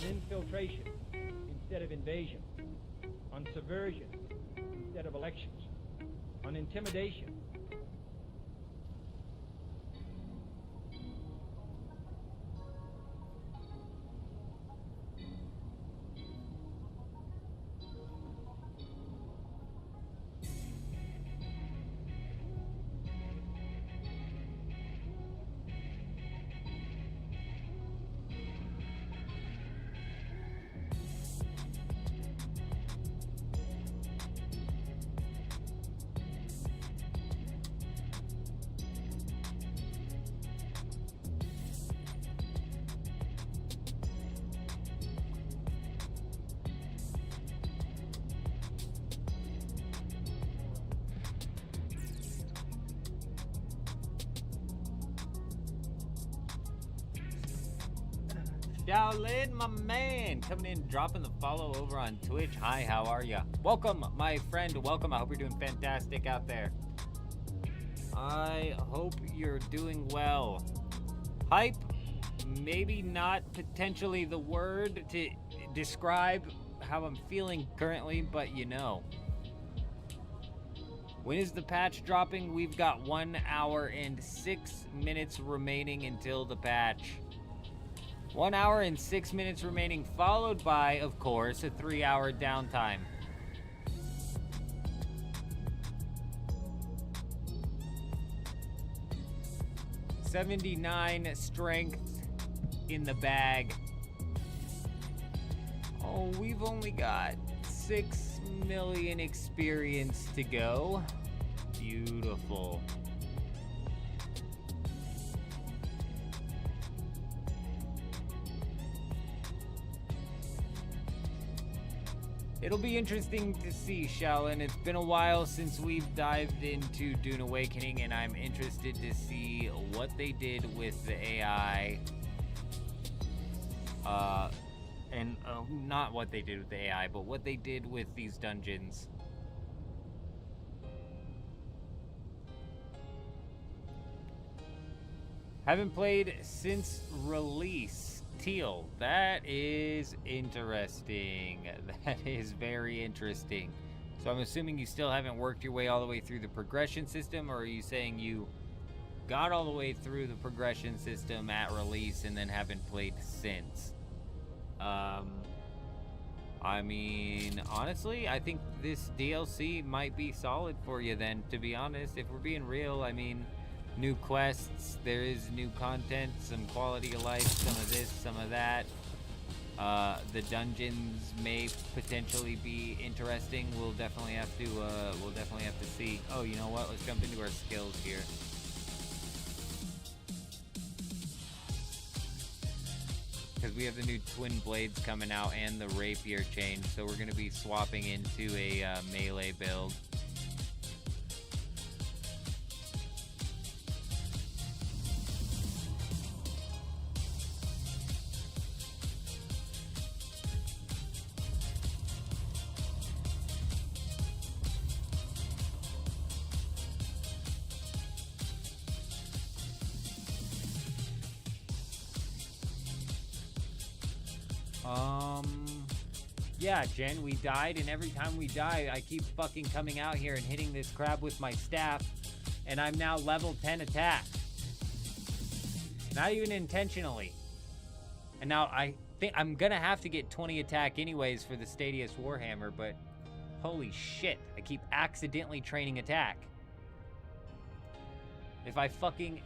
S3: Infiltration instead of invasion, on subversion instead of elections, on intimidation.
S1: Shaolin, my man, coming in, dropping the follow over on Twitch. Hi, how are ya? Welcome, my friend, welcome. I hope you're doing fantastic out there. I hope you're doing well. Hype, maybe not potentially the word to describe how I'm feeling currently, but you know. When is the patch dropping? We've got 1 hour and 6 minutes remaining until the patch. 1 hour and 6 minutes remaining, followed by, of course, a 3-hour downtime. $79 strength in the bag. Oh, we've only got 6 million experience to go. Beautiful. It'll be interesting to see, Shaolin. It's been a while since we've dived into Dune Awakening, and I'm interested to see what they did with the AI. Not what they did with the AI, but what they did with these dungeons. Haven't played since release. Teal, that is interesting. That is very interesting. So I'm assuming you still haven't worked your way all the way through the progression system, or are you saying you got all the way through the progression system at release and then haven't played since? I mean, honestly, I think this DLC might be solid for you then, to be honest. If we're being real, I mean, new quests, there is new content, some quality of life, some of this, some of that. The dungeons may potentially be interesting. We'll definitely have to see. Oh, you know what? Let's jump into our skills here. Because we have the new twin blades coming out and the rapier change, so we're going to be swapping into a melee build. Yeah, Jen, we died, and every time we die, I keep fucking coming out here and hitting this crab with my staff, and I'm now level 10 attack. Not even intentionally. And now I think I'm gonna have to get 20 attack anyways for the Stadius Warhammer, but holy shit, I keep accidentally training attack. If I fucking...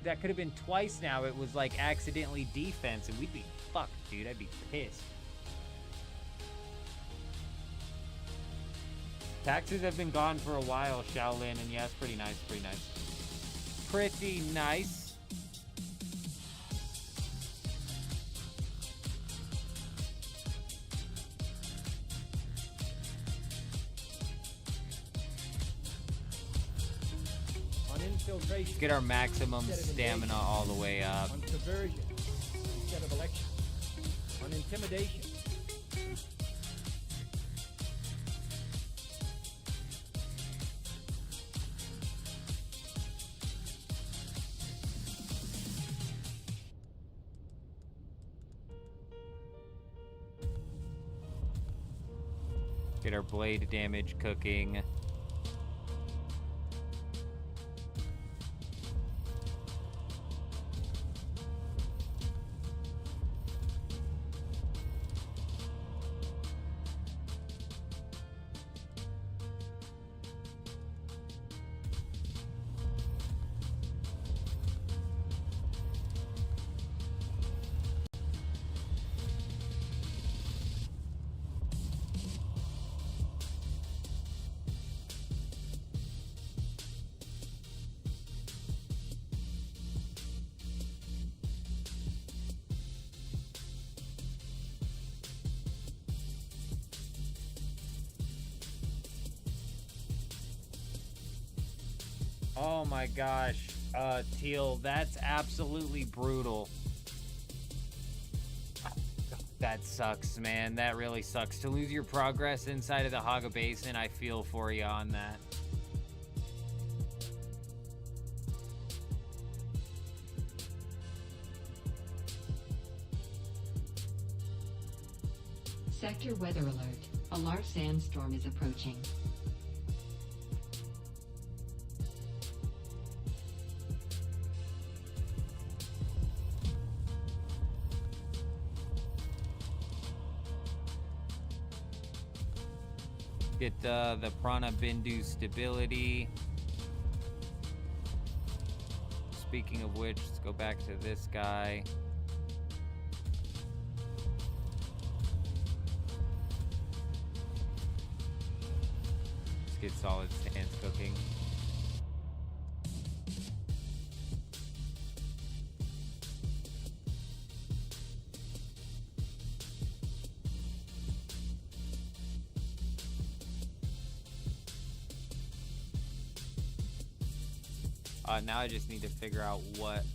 S1: That could have been twice now. It was like accidentally defense, and we'd be fucked, dude. I'd be pissed. Taxes have been gone for a while, Shaolin, and yeah, it's pretty nice, pretty nice. Pretty nice.
S3: Infiltration.
S1: Get our maximum stamina all the way up.
S3: On subversion instead of election. On intimidation.
S1: Get our blade damage cooking. Oh my gosh, Teal, that's absolutely brutal. That sucks, man. That really sucks. To lose your progress inside of the Haga Basin, I feel for you on that.
S4: Sector weather alert. A large sandstorm is approaching.
S1: Get the Prana Bindu stability. Speaking of which, let's go back to this guy. Let's get solid stance cooking. Now I just need to figure out what...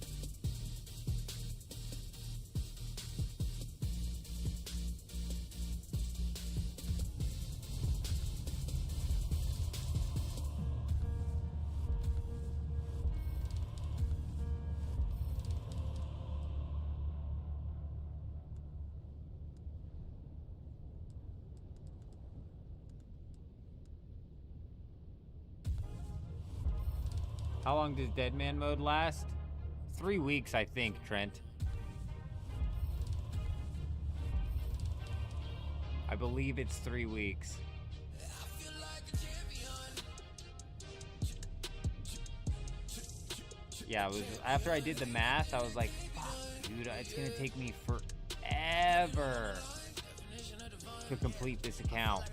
S1: How long does Deadman mode last? 3 weeks, I think, Trent. I believe it's 3 weeks. Yeah, it was after I did the math, I was like, fuck, dude, it's gonna take me forever to complete this account.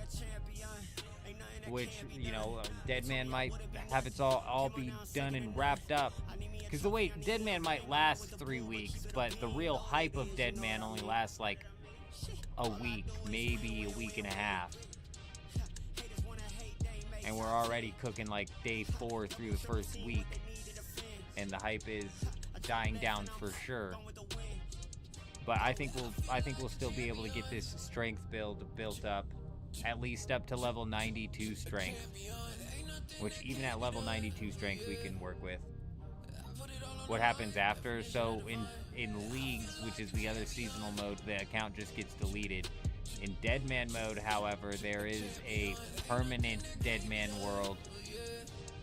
S1: Which, you know, Deadman might have it all be done and wrapped up. Because the way Deadman might last 3 weeks, but the real hype of Deadman only lasts like a week, maybe a week and a half. And we're already cooking like day 4 through the first week. And the hype is dying down for sure. But I think we'll still be able to get this strength built up. At least up to level 92 strength, which even at level 92 strength we can work with. what happens after. So in Leagues, which is the other seasonal mode, the account just gets deleted. In Deadman mode, however, there is a permanent Deadman world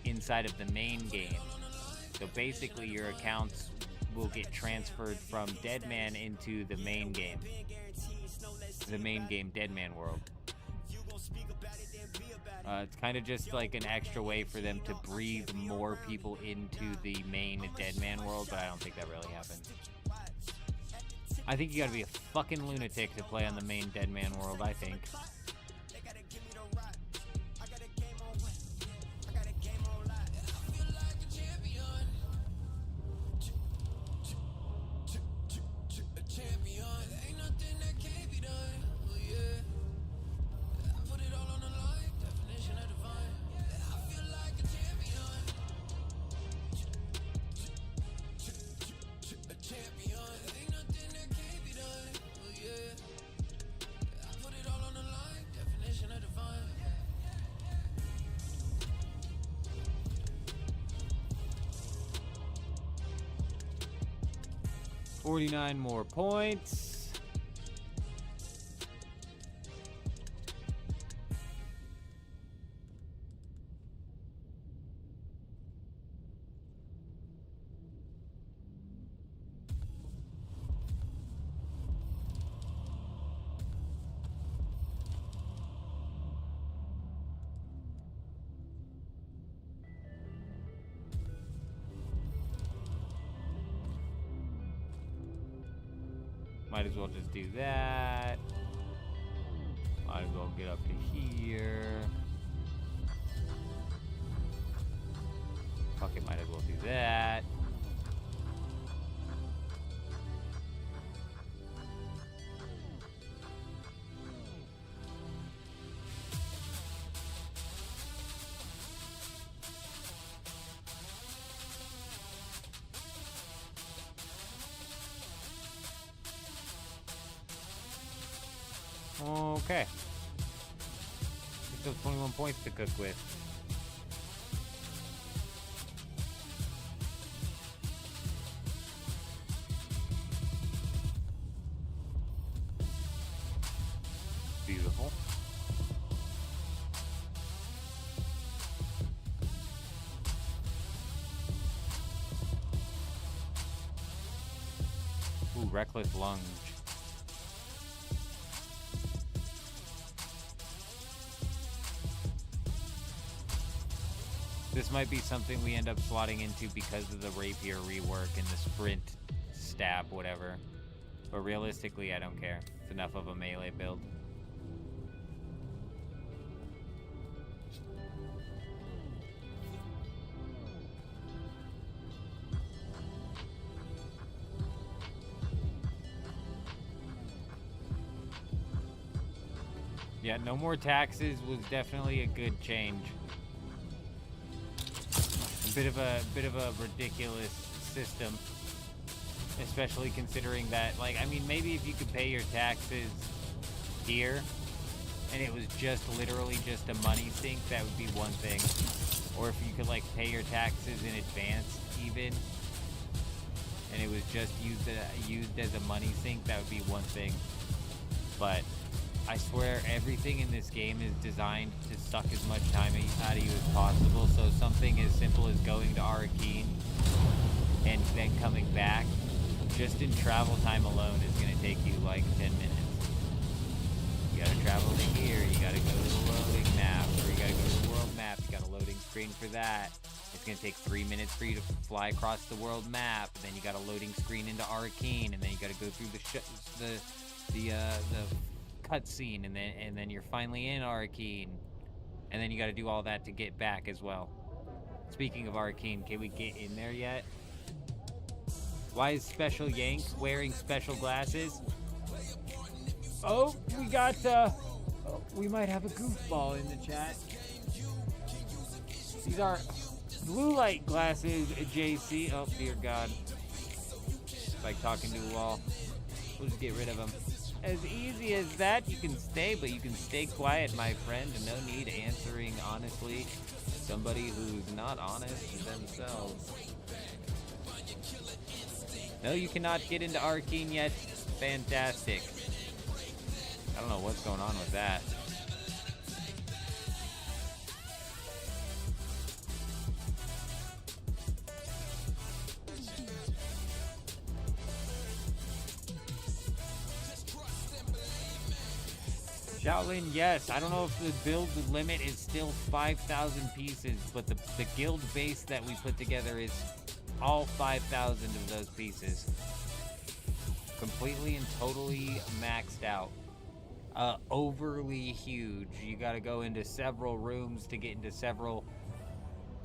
S1: inside of the main game. So basically your accounts will get transferred from Deadman into the main game. The main game, Deadman world. It's kind of just like an extra way for them to breathe more people into the main Deadman world, but I don't think that really happens. I think you gotta be a fucking lunatic to play on the main Deadman world, I think. $49 more points. Might as well just do that. Might as well get up to here. Fuck it, might as well do that. Okay. Still 21 points to cook with. Beautiful. Ooh, reckless lunge. This might be something we end up slotting into because of the rapier rework and the sprint stab, whatever. But realistically, I don't care. It's enough of a melee build. Yeah, no more taxes was definitely a good change. Bit of a ridiculous system, especially considering that, like, I mean, maybe if you could pay your taxes here and it was just literally just a money sink, that would be one thing. Or if you could like pay your taxes in advance even and it was just used as a money sink, that would be one thing. But I swear everything in this game is designed to suck as much time out of you as possible. So something as simple as going to Arcane and then coming back, just in travel time alone, is going to take you like 10 minutes. You got to travel to here, you got to go to the loading map, or you got to go to the world map, you got a loading screen for that. It's going to take 3 minutes for you to fly across the world map, and then you got a loading screen into Arcane, and then you got to go through the cutscene, and then you're finally in Arcane, and then you got to do all that to get back as well. Speaking of Arcane, can we get in there yet? Why is Special Yank wearing special glasses? Oh, we got we might have a goofball in the chat. These are blue light glasses, JC. Oh dear God, it's like talking to a wall. We'll just get rid of them. As easy as that, you can stay, but you can stay quiet, my friend, and no need answering honestly somebody who's not honest themselves. No, you cannot get into Arcane yet. Fantastic. I don't know what's going on with that. Shaolin, yes. I don't know if the build limit is still 5,000 pieces, but the guild base that we put together is all 5,000 of those pieces. Completely and totally maxed out. Overly huge. You gotta go into several rooms to get into several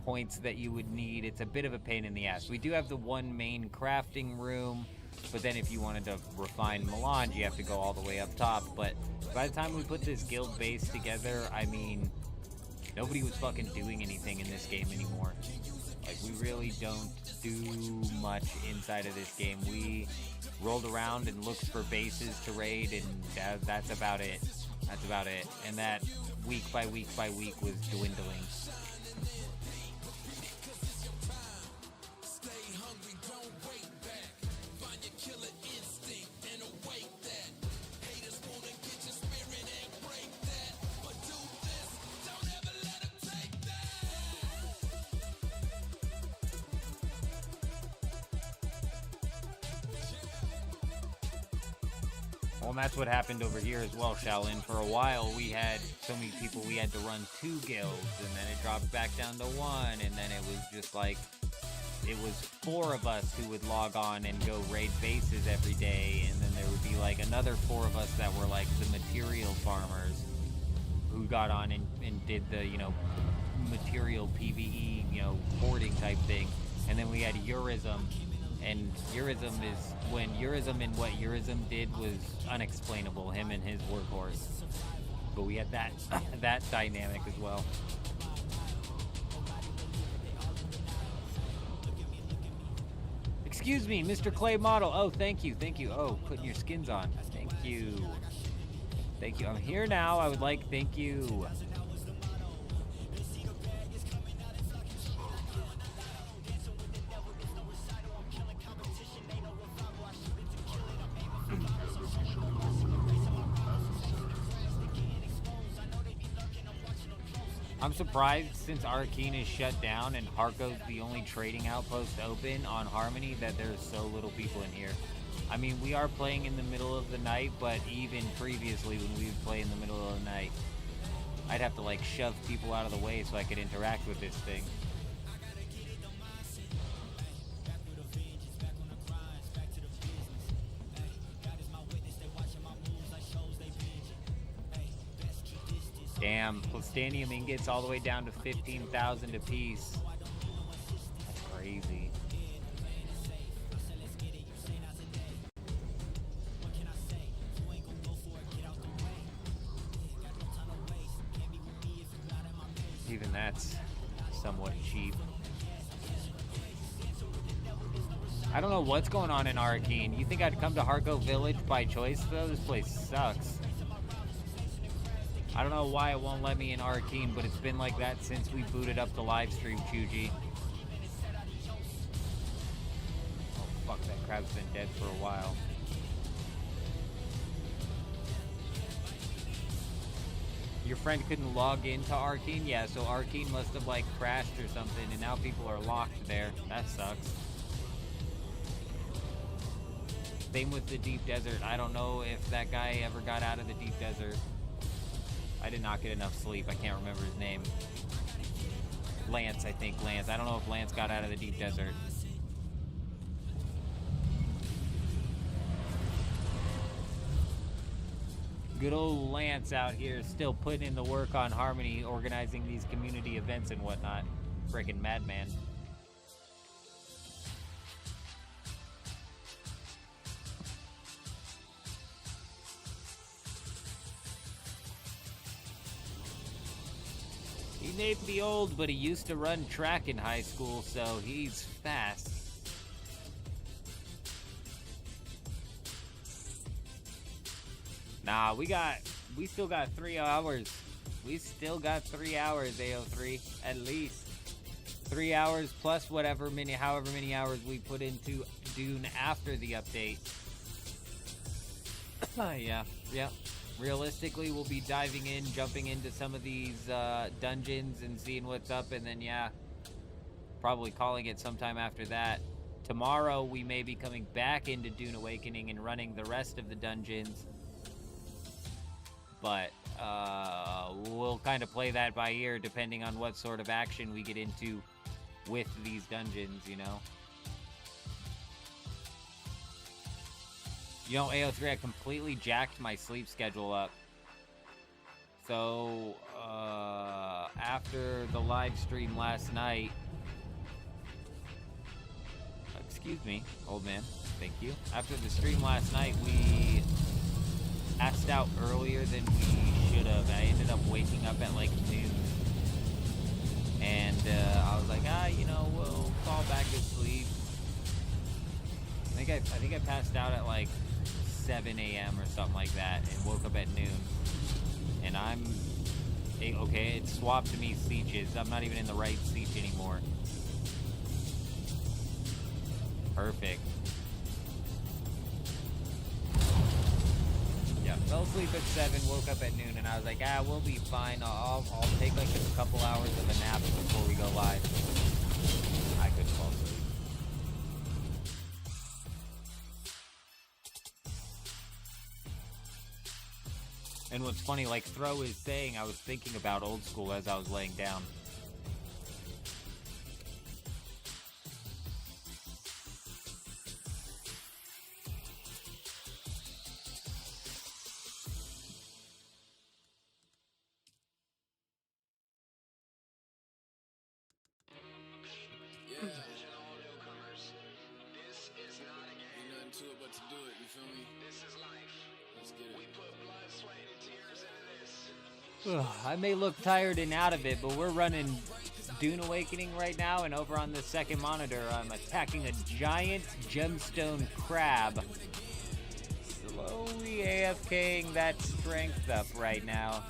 S1: points that you would need. It's a bit of a pain in the ass. We do have the one main crafting room, but then if you wanted to refine melange, you have to go all the way up top. But by the time we put this guild base together, I mean, nobody was fucking doing anything in this game anymore. Like, we really don't do much inside of this game. We rolled around and looked for bases to raid, and that's about it. That's about it. And that week by week by week was dwindling. Well, and that's what happened over here as well, Shaolin. For a while, we had so many people, we had to run 2 guilds, and then it dropped back down to 1, and then it was just like, it was 4 of us who would log on and go raid bases every day, and then there would be like another 4 of us that were like the material farmers who got on and did the, you know, material PvE, you know, hoarding type thing. And then we had Eurism. And Eurism is when Eurism and what Eurism did was unexplainable, him and his workhorse. But we had that that dynamic as well. Excuse me, Mr. Clay Model. Oh, thank you, thank you. Oh, putting your skins on. Thank you. Thank you. I'm here now. I would like thank you. I'm surprised since Arcane is shut down and Harko's the only trading outpost open on Harmony that there's so little people in here. I mean, we are playing in the middle of the night, but even previously when we would play in the middle of the night, I'd have to like shove people out of the way so I could interact with this thing. Damn, Plastanium ingots all the way down to 15,000 apiece. That's crazy. Even that's somewhat cheap. I don't know what's going on in Arcane. You think I'd come to Harko Village by choice, though? This place sucks. I don't know why it won't let me in Arcane, but it's been like that since we booted up the live stream, Chuji. Oh, fuck, that crab's been dead for a while. Your friend couldn't log into Arcane? Yeah, so Arcane must have, like, crashed or something, and now people are locked there. That sucks. Same with the Deep Desert. I don't know if that guy ever got out of the Deep Desert. I did not get enough sleep. I can't remember his name. Lance, I think. Lance. I don't know if Lance got out of the Deep Desert. Good old Lance out here still putting in the work on Harmony, organizing these community events and whatnot. Freaking madman. He may be old, but he used to run track in high school, so he's fast. Nah, we still got 3 hours. We still got 3 hours, AO3, at least. 3 hours plus however many hours we put into Dune after the update. Yeah. Realistically, we'll be diving in, jumping into some of these dungeons and seeing what's up, and then, yeah, probably calling it sometime after that. Tomorrow, we may be coming back into Dune Awakening and running the rest of the dungeons. But we'll kind of play that by ear depending on what sort of action we get into with these dungeons, you know? You know, AO3, I completely jacked my sleep schedule up. So, after the live stream last night... Excuse me, old man. Thank you. After the stream last night, we passed out earlier than we should have. I ended up waking up at like noon. And I was like, you know, we'll fall back to sleep. I think I passed out at like 7 a.m. or something like that and woke up at noon. And okay, it swapped me siege. I'm not even in the right siege anymore. Perfect. Yeah, fell asleep at 7, woke up at noon, and I was like, we'll be fine. I'll take like a couple hours of a nap before we go live. I couldn't fall asleep. And what's funny, like Throw is saying, I was thinking about old school as I was laying down. I may look tired and out of it, but we're running Dune Awakening right now, and over on the second monitor, I'm attacking a giant gemstone crab. Slowly AFKing that strength up right now.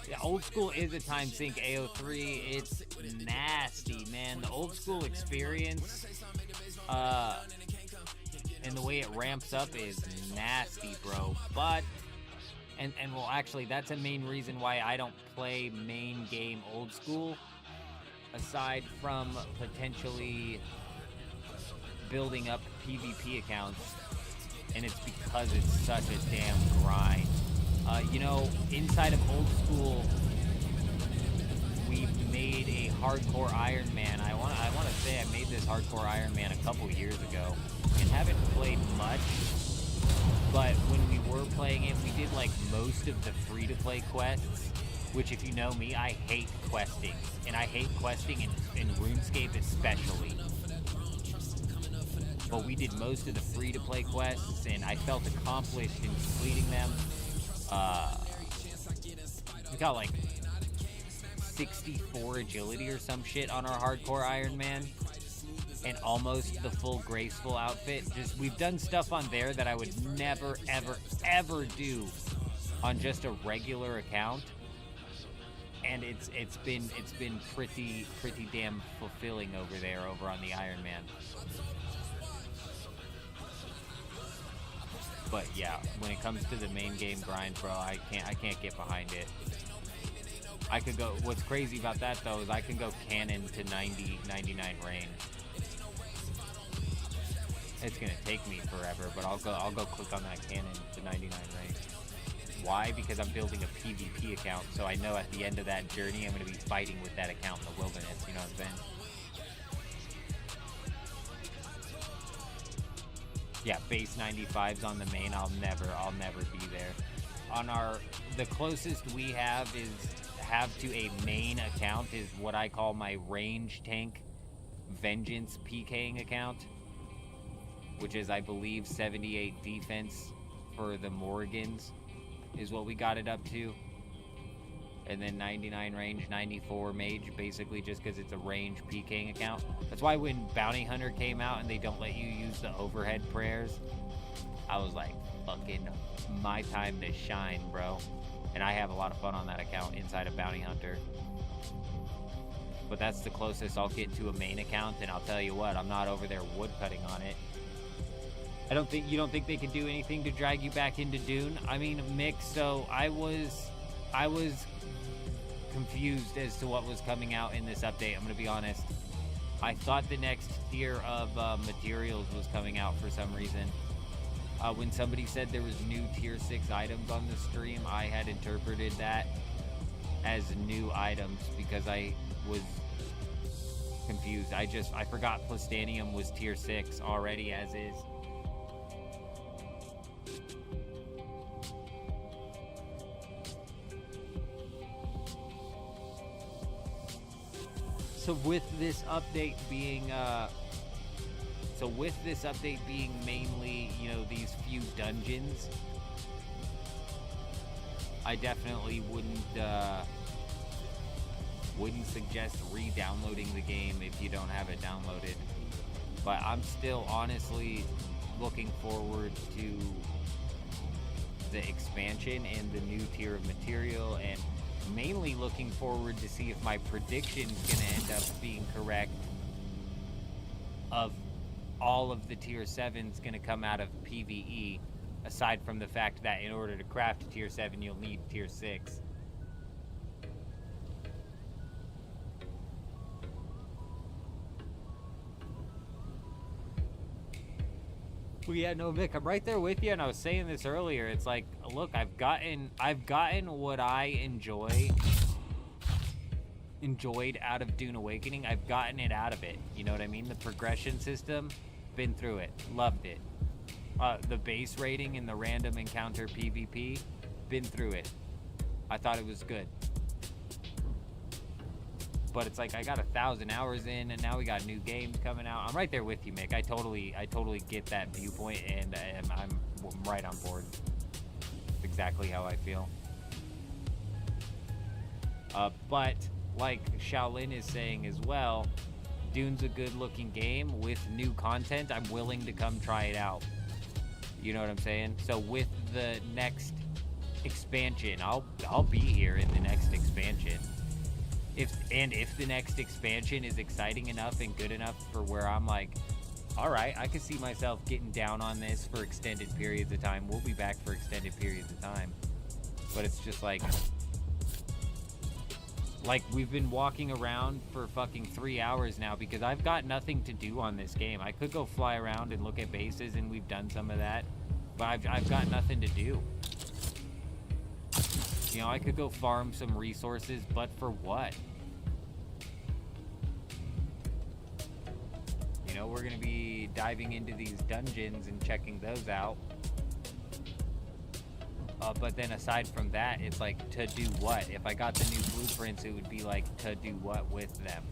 S1: Yeah, old school is a time sync AO3. It's nasty, man. The old school experience and the way it ramps up is nasty, bro. But and well, actually, that's a main reason why I don't play main game old school, aside from potentially building up PvP accounts, and it's because it's such a damn grind. You know, inside of old school, we made a hardcore Iron Man. I want to say I made this hardcore Iron Man a couple years ago, and haven't played much. But when we were playing it, we did like most of the free-to-play quests, which, if you know me, I hate questing, and I hate questing in RuneScape especially. But we did most of the free-to-play quests, and I felt accomplished in completing them. We got like 64 agility or some shit on our hardcore Iron Man, and almost the full graceful outfit. Just, we've done stuff on there that I would never, ever do on just a regular account, and it's been pretty damn fulfilling over on the Iron Man. But yeah, when it comes to the main game grind, bro, I can't get behind it. I could go, what's crazy about that though is I can go cannon to 90, 99 range. It's gonna take me forever, but I'll go click on that cannon to 99 range. Why? Because I'm building a PvP account, so I know at the end of that journey I'm gonna be fighting with that account in the wilderness, you know what I'm saying? Yeah, base 95s on the main, I'll never be there. On the closest we have to a main account is what I call my range tank vengeance PKing account, which is, I believe, 78 defense for the Morgans is what we got it up to. and then 99 range, 94 mage, basically just because it's a range PKing account. That's why when Bounty Hunter came out and they don't let you use the overhead prayers, I was like, fucking my time to shine, bro. And I have a lot of fun on that account inside of Bounty Hunter. But that's the closest I'll get to a main account, and I'll tell you what, I'm not over there woodcutting on it. You don't think they could do anything to drag you back into Dune? I mean, Mick, so I was confused as to what was coming out in this update, I'm gonna be honest. I thought the next tier of materials was coming out for some reason. When somebody said there was new tier 6 items on the stream, I had interpreted that as new items because I was confused. I forgot Plastanium was tier 6 already as is. So with this update being mainly, you know, these few dungeons, I definitely wouldn't suggest re-downloading the game if you don't have it downloaded. But I'm still honestly looking forward to the expansion and the new tier of material, and mainly looking forward to see if my prediction's gonna end up being correct of all of the tier 7's gonna come out of PvE, aside from the fact that in order to craft tier 7 you'll need tier 6. Well, yeah, no, Mick, I'm right there with you, and I was saying this earlier. It's like, look, I've gotten what I enjoyed out of Dune Awakening. I've gotten it out of it. You know what I mean? The progression system, been through it, loved it. The base rating and the random encounter PvP, been through it. I thought it was good. But it's like I got 1,000 hours in, and now we got new games coming out. I'm right there with you, Mick. I totally get that viewpoint, and I'm right on board. It's exactly how I feel. But like Shaolin is saying as well, Dune's a good-looking game with new content. I'm willing to come try it out. You know what I'm saying? So with the next expansion, I'll be here in the next expansion. If the next expansion is exciting enough and good enough for where I'm like, all right, I can see myself getting down on this for extended periods of time. We'll be back for extended periods of time. But it's just like we've been walking around for fucking 3 hours now because I've got nothing to do on this game. I could go fly around and look at bases, and we've done some of that, but I've got nothing to do. You know, I could go farm some resources, but for what? You know, we're gonna be diving into these dungeons and checking those out. But then aside from that, it's like, to do what? If I got the new blueprints, it would be like, to do what with them?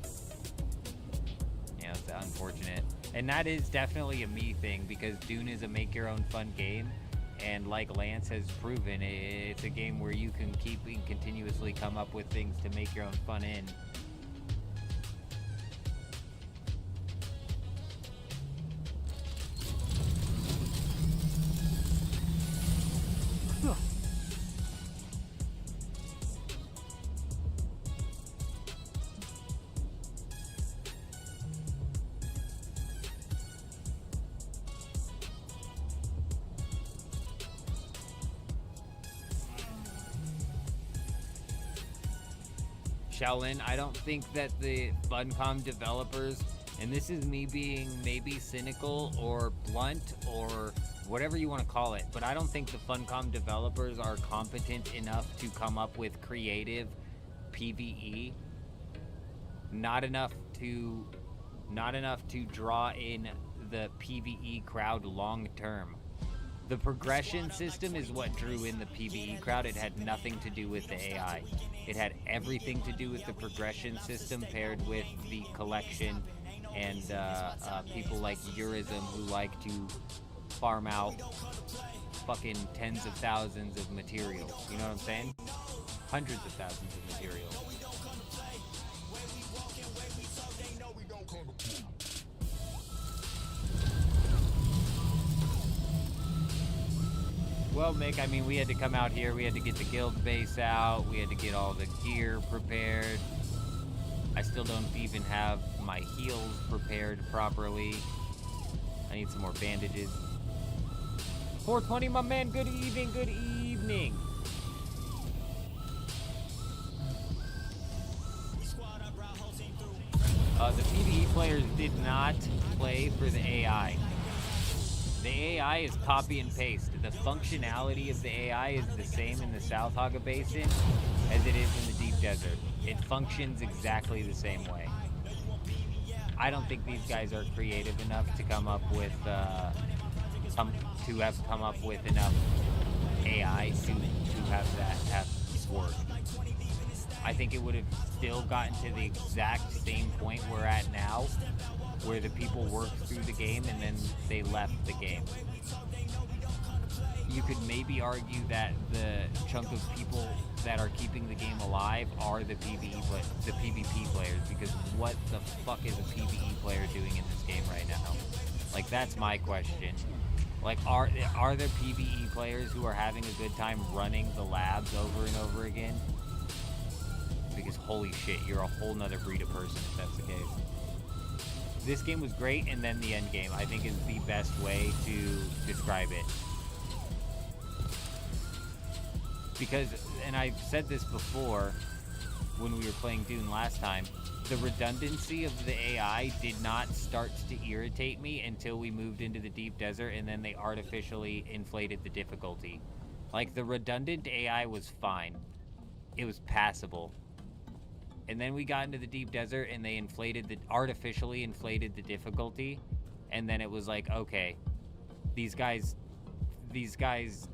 S1: You know, it's unfortunate. And that is definitely a me thing, because Dune is a make-your-own-fun game. And like Lance has proven, it's a game where you can keep and continuously come up with things to make your own fun in. Shaolin, I don't think that the Funcom developers, and this is me being maybe cynical or blunt or whatever you want to call it, but I don't think the Funcom developers are competent enough to come up with creative PvE. Not enough to draw in the PvE crowd long term. The progression system is what drew in the PvE crowd. It had nothing to do with the AI. It had everything to do with the progression system paired with the collection and people like Eurism who like to farm out fucking tens of thousands of materials. You know what I'm saying? hundreds of thousands of materials. Well, Mick, I mean, we had to come out here, we had to get the guild base out, we had to get all the gear prepared. I still don't even have my heals prepared properly. I need some more bandages. 420, my man, good evening, good evening. The PvE players did not play for the AI. The AI is copy and paste. The functionality of the AI is the same in the South Haga Basin as it is in the Deep Desert. It functions exactly the same way. I don't think these guys are creative enough to come up with come up with enough AI to have that have work. I think it would have still gotten to the exact same point we're at now, where the people worked through the game and then they left the game. You could maybe argue that the chunk of people that are keeping the game alive are the PvP players, because what the fuck is a PvE player doing in this game right now? Like, that's my question. Like, are there PvE players who are having a good time running the labs over and over again? Because holy shit, you're a whole nother breed of person if that's the case. This game was great, and then the end game, I think, is the best way to describe it. Because, and I've said this before when we were playing Dune last time, the redundancy of the AI did not start to irritate me until we moved into the Deep Desert, and then they artificially inflated the difficulty. Like, the redundant AI was fine. It was passable. And then we got into the Deep Desert and they artificially inflated the difficulty. And then it was like, okay, these guys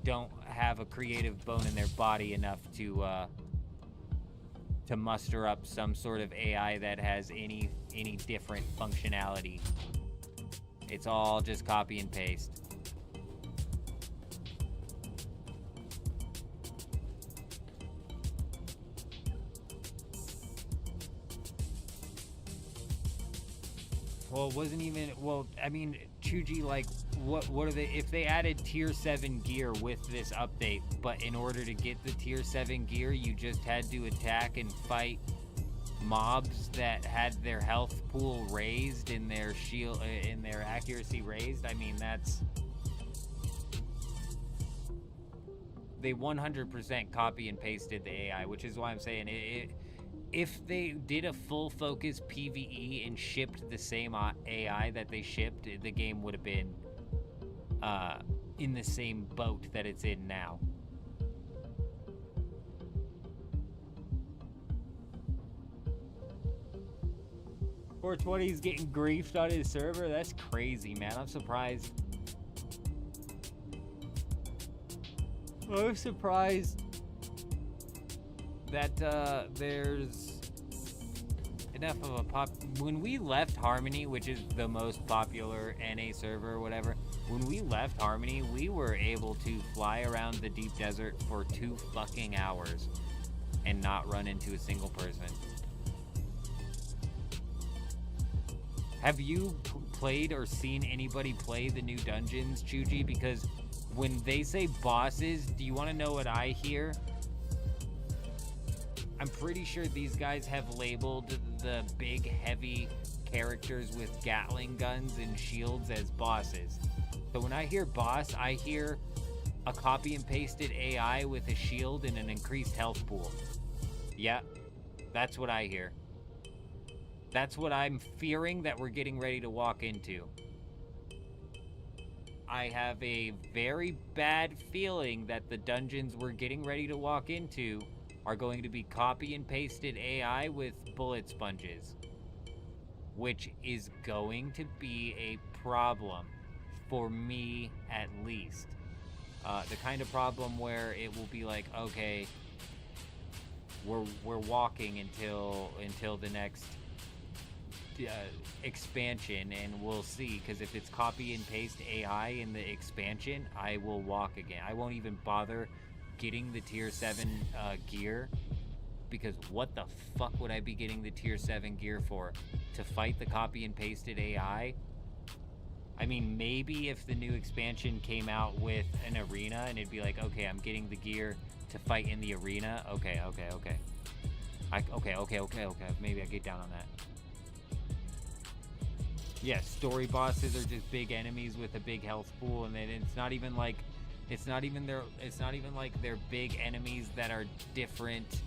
S1: don't have a creative bone in their body enough to muster up some sort of AI that has any different functionality. It's all just copy and paste. Well, it wasn't even, well, I mean, Chuji, like, what are they, if they added tier 7 gear with this update, but in order to get the tier 7 gear, you just had to attack and fight mobs that had their health pool raised and their shield, and their accuracy raised, I mean, they 100% copy and pasted the AI, which is why I'm saying if they did a full focus PvE and shipped the same AI that they shipped, the game would have been in the same boat that it's in now. .420's getting griefed on his server? That's crazy, man. I'm surprised. I'm surprised that there's enough of a when we left Harmony, which is the most popular NA server or whatever, when we left Harmony, we were able to fly around the Deep Desert for 2 fucking hours and not run into a single person. Have you played or seen anybody play the new dungeons, Chuji? Because when they say bosses, do you want to know what I hear? I'm pretty sure these guys have labeled the big, heavy characters with Gatling guns and shields as bosses. So when I hear boss, I hear a copy and pasted AI with a shield and an increased health pool. Yeah, that's what I hear. That's what I'm fearing that we're getting ready to walk into. I have a very bad feeling that the dungeons we're getting ready to walk into are going to be copy and pasted AI with bullet sponges, which is going to be a problem for me, at least. The kind of problem where it will be like, okay, we're walking until the next expansion, and we'll see. Because if it's copy and paste AI in the expansion, I will walk again. I won't even bother getting the tier 7 gear because what the fuck would I be getting the tier 7 gear for? To fight the copy and pasted AI? I mean, maybe if the new expansion came out with an arena and it'd be like, okay, I'm getting the gear to fight in the arena. Okay. Okay. Maybe I get down on that. Yeah, story bosses are just big enemies with a big health pool, and then it's not even like they're big enemies that are different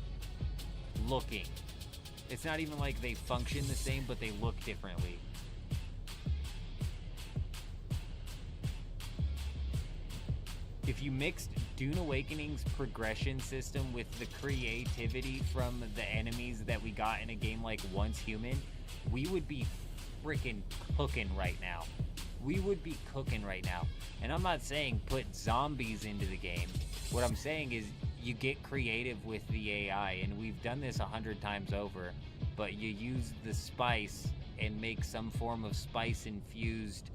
S1: looking. It's not even like they function the same, but they look differently. If you mixed Dune Awakening's progression system with the creativity from the enemies that we got in a game like Once Human, we would be freaking cooking right now. We would be cooking right now. And I'm not saying put zombies into the game. What I'm saying is you get creative with the AI, and we've done this 100 times over, but you use the spice and make some form of spice infused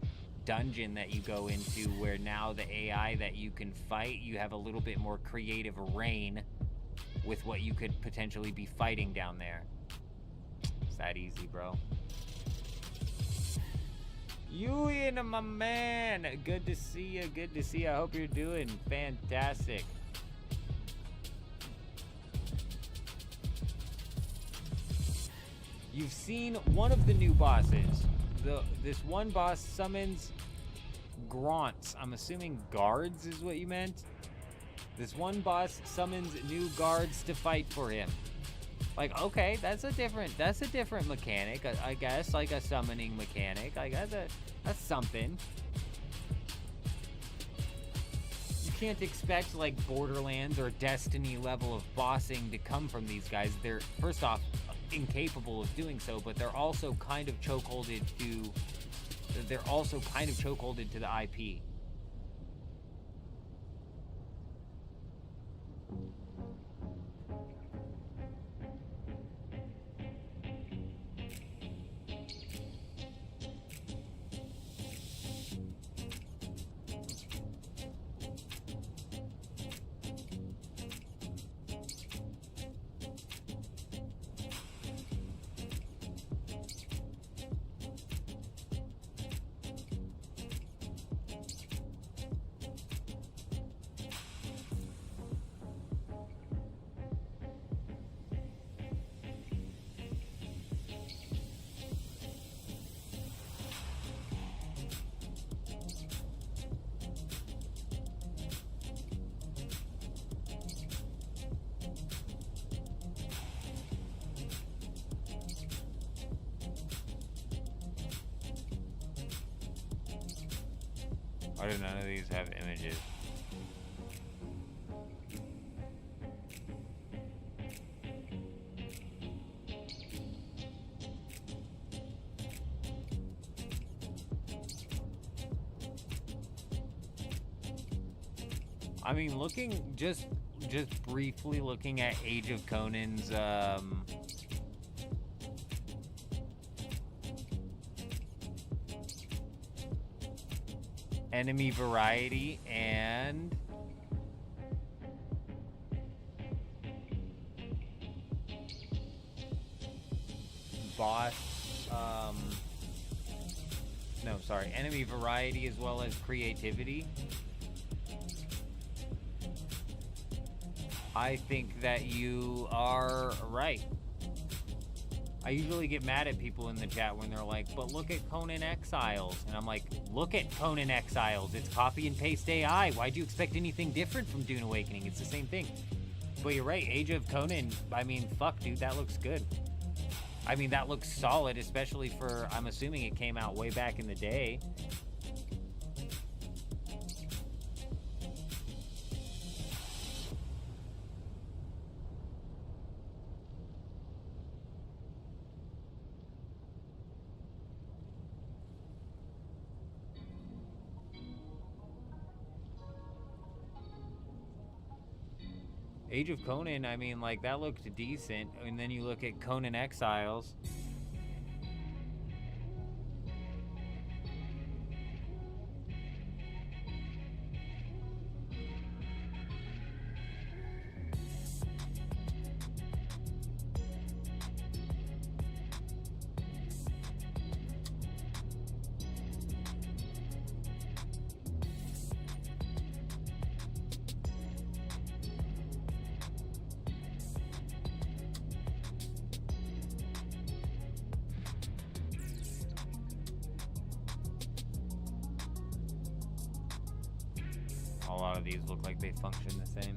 S1: dungeon that you go into, where now the AI that you can fight, you have a little bit more creative reign with what you could potentially be fighting down there. It's that easy, bro. Ewan, my man, good to see you. Good to see you. I hope you're doing fantastic. You've seen one of the new bosses. This one boss summons Grunts. I'm assuming guards is what you meant. This one boss summons new guards to fight for him. Like, okay, that's a different mechanic, I guess, like a summoning mechanic. Like, that's something. You can't expect like Borderlands or Destiny level of bossing to come from these guys. They're, first off, incapable of doing so, but they're also kind of chokeholded to the IP. Why do none of these have images? I mean, just briefly looking at Age of Conan's enemy variety and boss enemy variety as well as creativity, I think that you are right. I usually get mad at people in the chat when they're like, but look at Conan Exiles. And I'm like, look at Conan Exiles. It's copy and paste AI. Why'd you expect anything different from Dune Awakening? It's the same thing. But you're right, Age of Conan, I mean, fuck, dude, that looks good. I mean, that looks solid, especially for, I'm assuming it came out way back in the day. Age of Conan, I mean, like, that looked decent. And then you look at Conan Exiles. lot of these look like they function the same.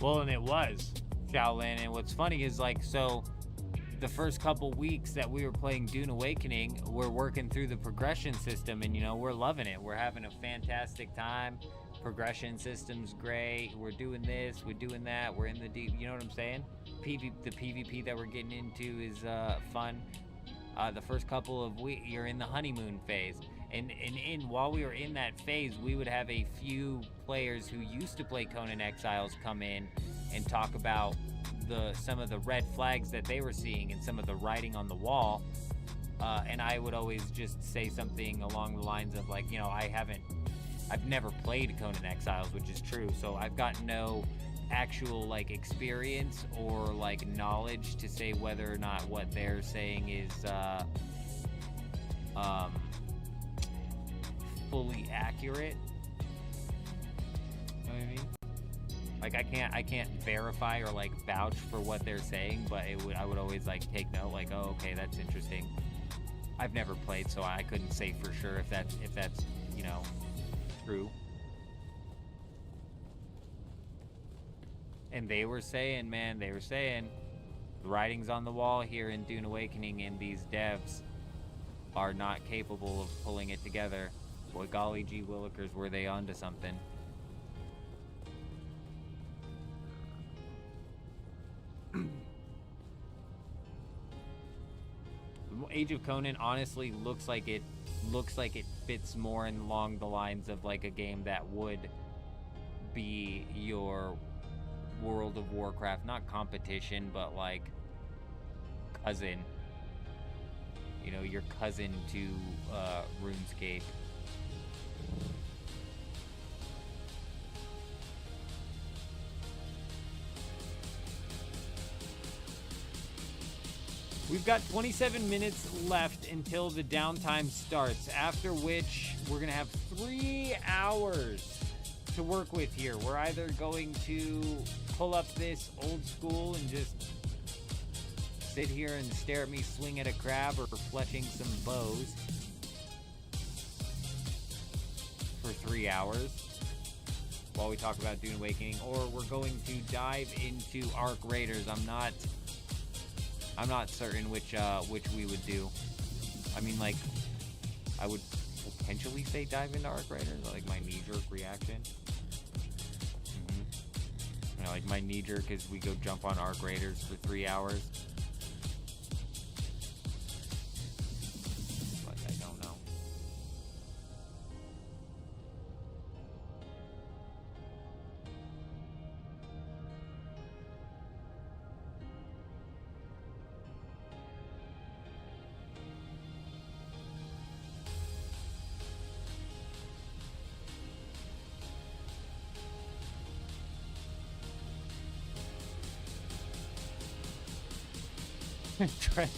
S1: Well, and it was Shaolin, and what's funny is, like, so the first couple weeks that we were playing Dune Awakening, we're working through the progression system, and, you know, we're loving it. We're having a fantastic time. Progression system's great. We're doing this, we're doing that, we're in the deep, you know what I'm saying? The PvP that we're getting into is fun. The first couple of weeks, you're in the honeymoon phase. And while we were in that phase, we would have a few players who used to play Conan Exiles come in and talk about some of the red flags that they were seeing and some of the writing on the wall. And I would always just say something along the lines of, like, you know, I've never played Conan Exiles, which is true, so I've got no actual, like, experience or, like, knowledge to say whether or not what they're saying is fully accurate. You know what I mean? Like, I can't verify or, like, vouch for what they're saying, but I would always, like, take note, like, oh, okay, that's interesting. I've never played, so I couldn't say for sure if that's you know, true. And they were saying, the writing's on the wall here in Dune Awakening, and these devs are not capable of pulling it together. Boy, golly gee willikers, were they onto something. Age of Conan honestly looks like it fits more along the lines of, like, a game that would be your World of Warcraft, not competition, but, like, cousin. You know, your cousin to RuneScape. We've got 27 minutes left until the downtime starts, after which we're going to have 3 hours to work with here. We're either going to pull up this old school and just sit here and stare at me swing at a crab, or fletching some bows for 3 hours while we talk about Dune Awakening, or we're going to dive into Arc Raiders. I'm not certain which we would do. I mean, like, I would potentially say dive into Arc Raiders, like my knee-jerk reaction. You know, like my knee-jerk is we go jump on Arc Raiders for 3 hours. But I don't know. Trent.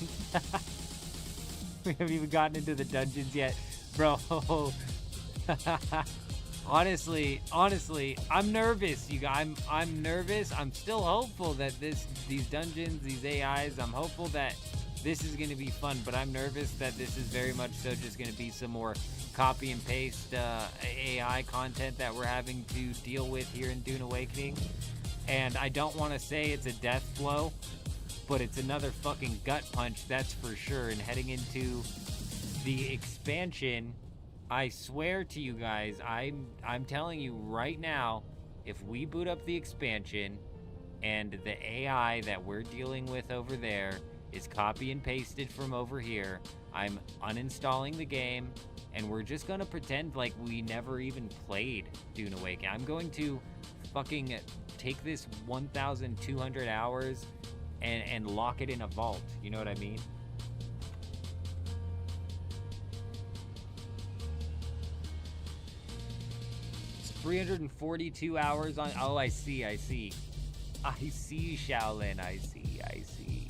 S1: We haven't even gotten into the dungeons yet, bro. honestly, I'm nervous. I'm nervous. I'm still hopeful that these dungeons, these AIs, I'm hopeful that this is going to be fun, but I'm nervous that this is very much so just going to be some more copy and paste AI content that we're having to deal with here in Dune Awakening. And I don't want to say it's a death blow, but it's another fucking gut punch, that's for sure. And heading into the expansion, I swear to you guys, I'm telling you right now, if we boot up the expansion and the AI that we're dealing with over there is copy and pasted from over here, I'm uninstalling the game, and we're just gonna pretend like we never even played Dune Awakening. I'm going to fucking take this 1,200 hours and lock it in a vault. You know what I mean? It's 342 hours on. Oh, I see, Shaolin. I see.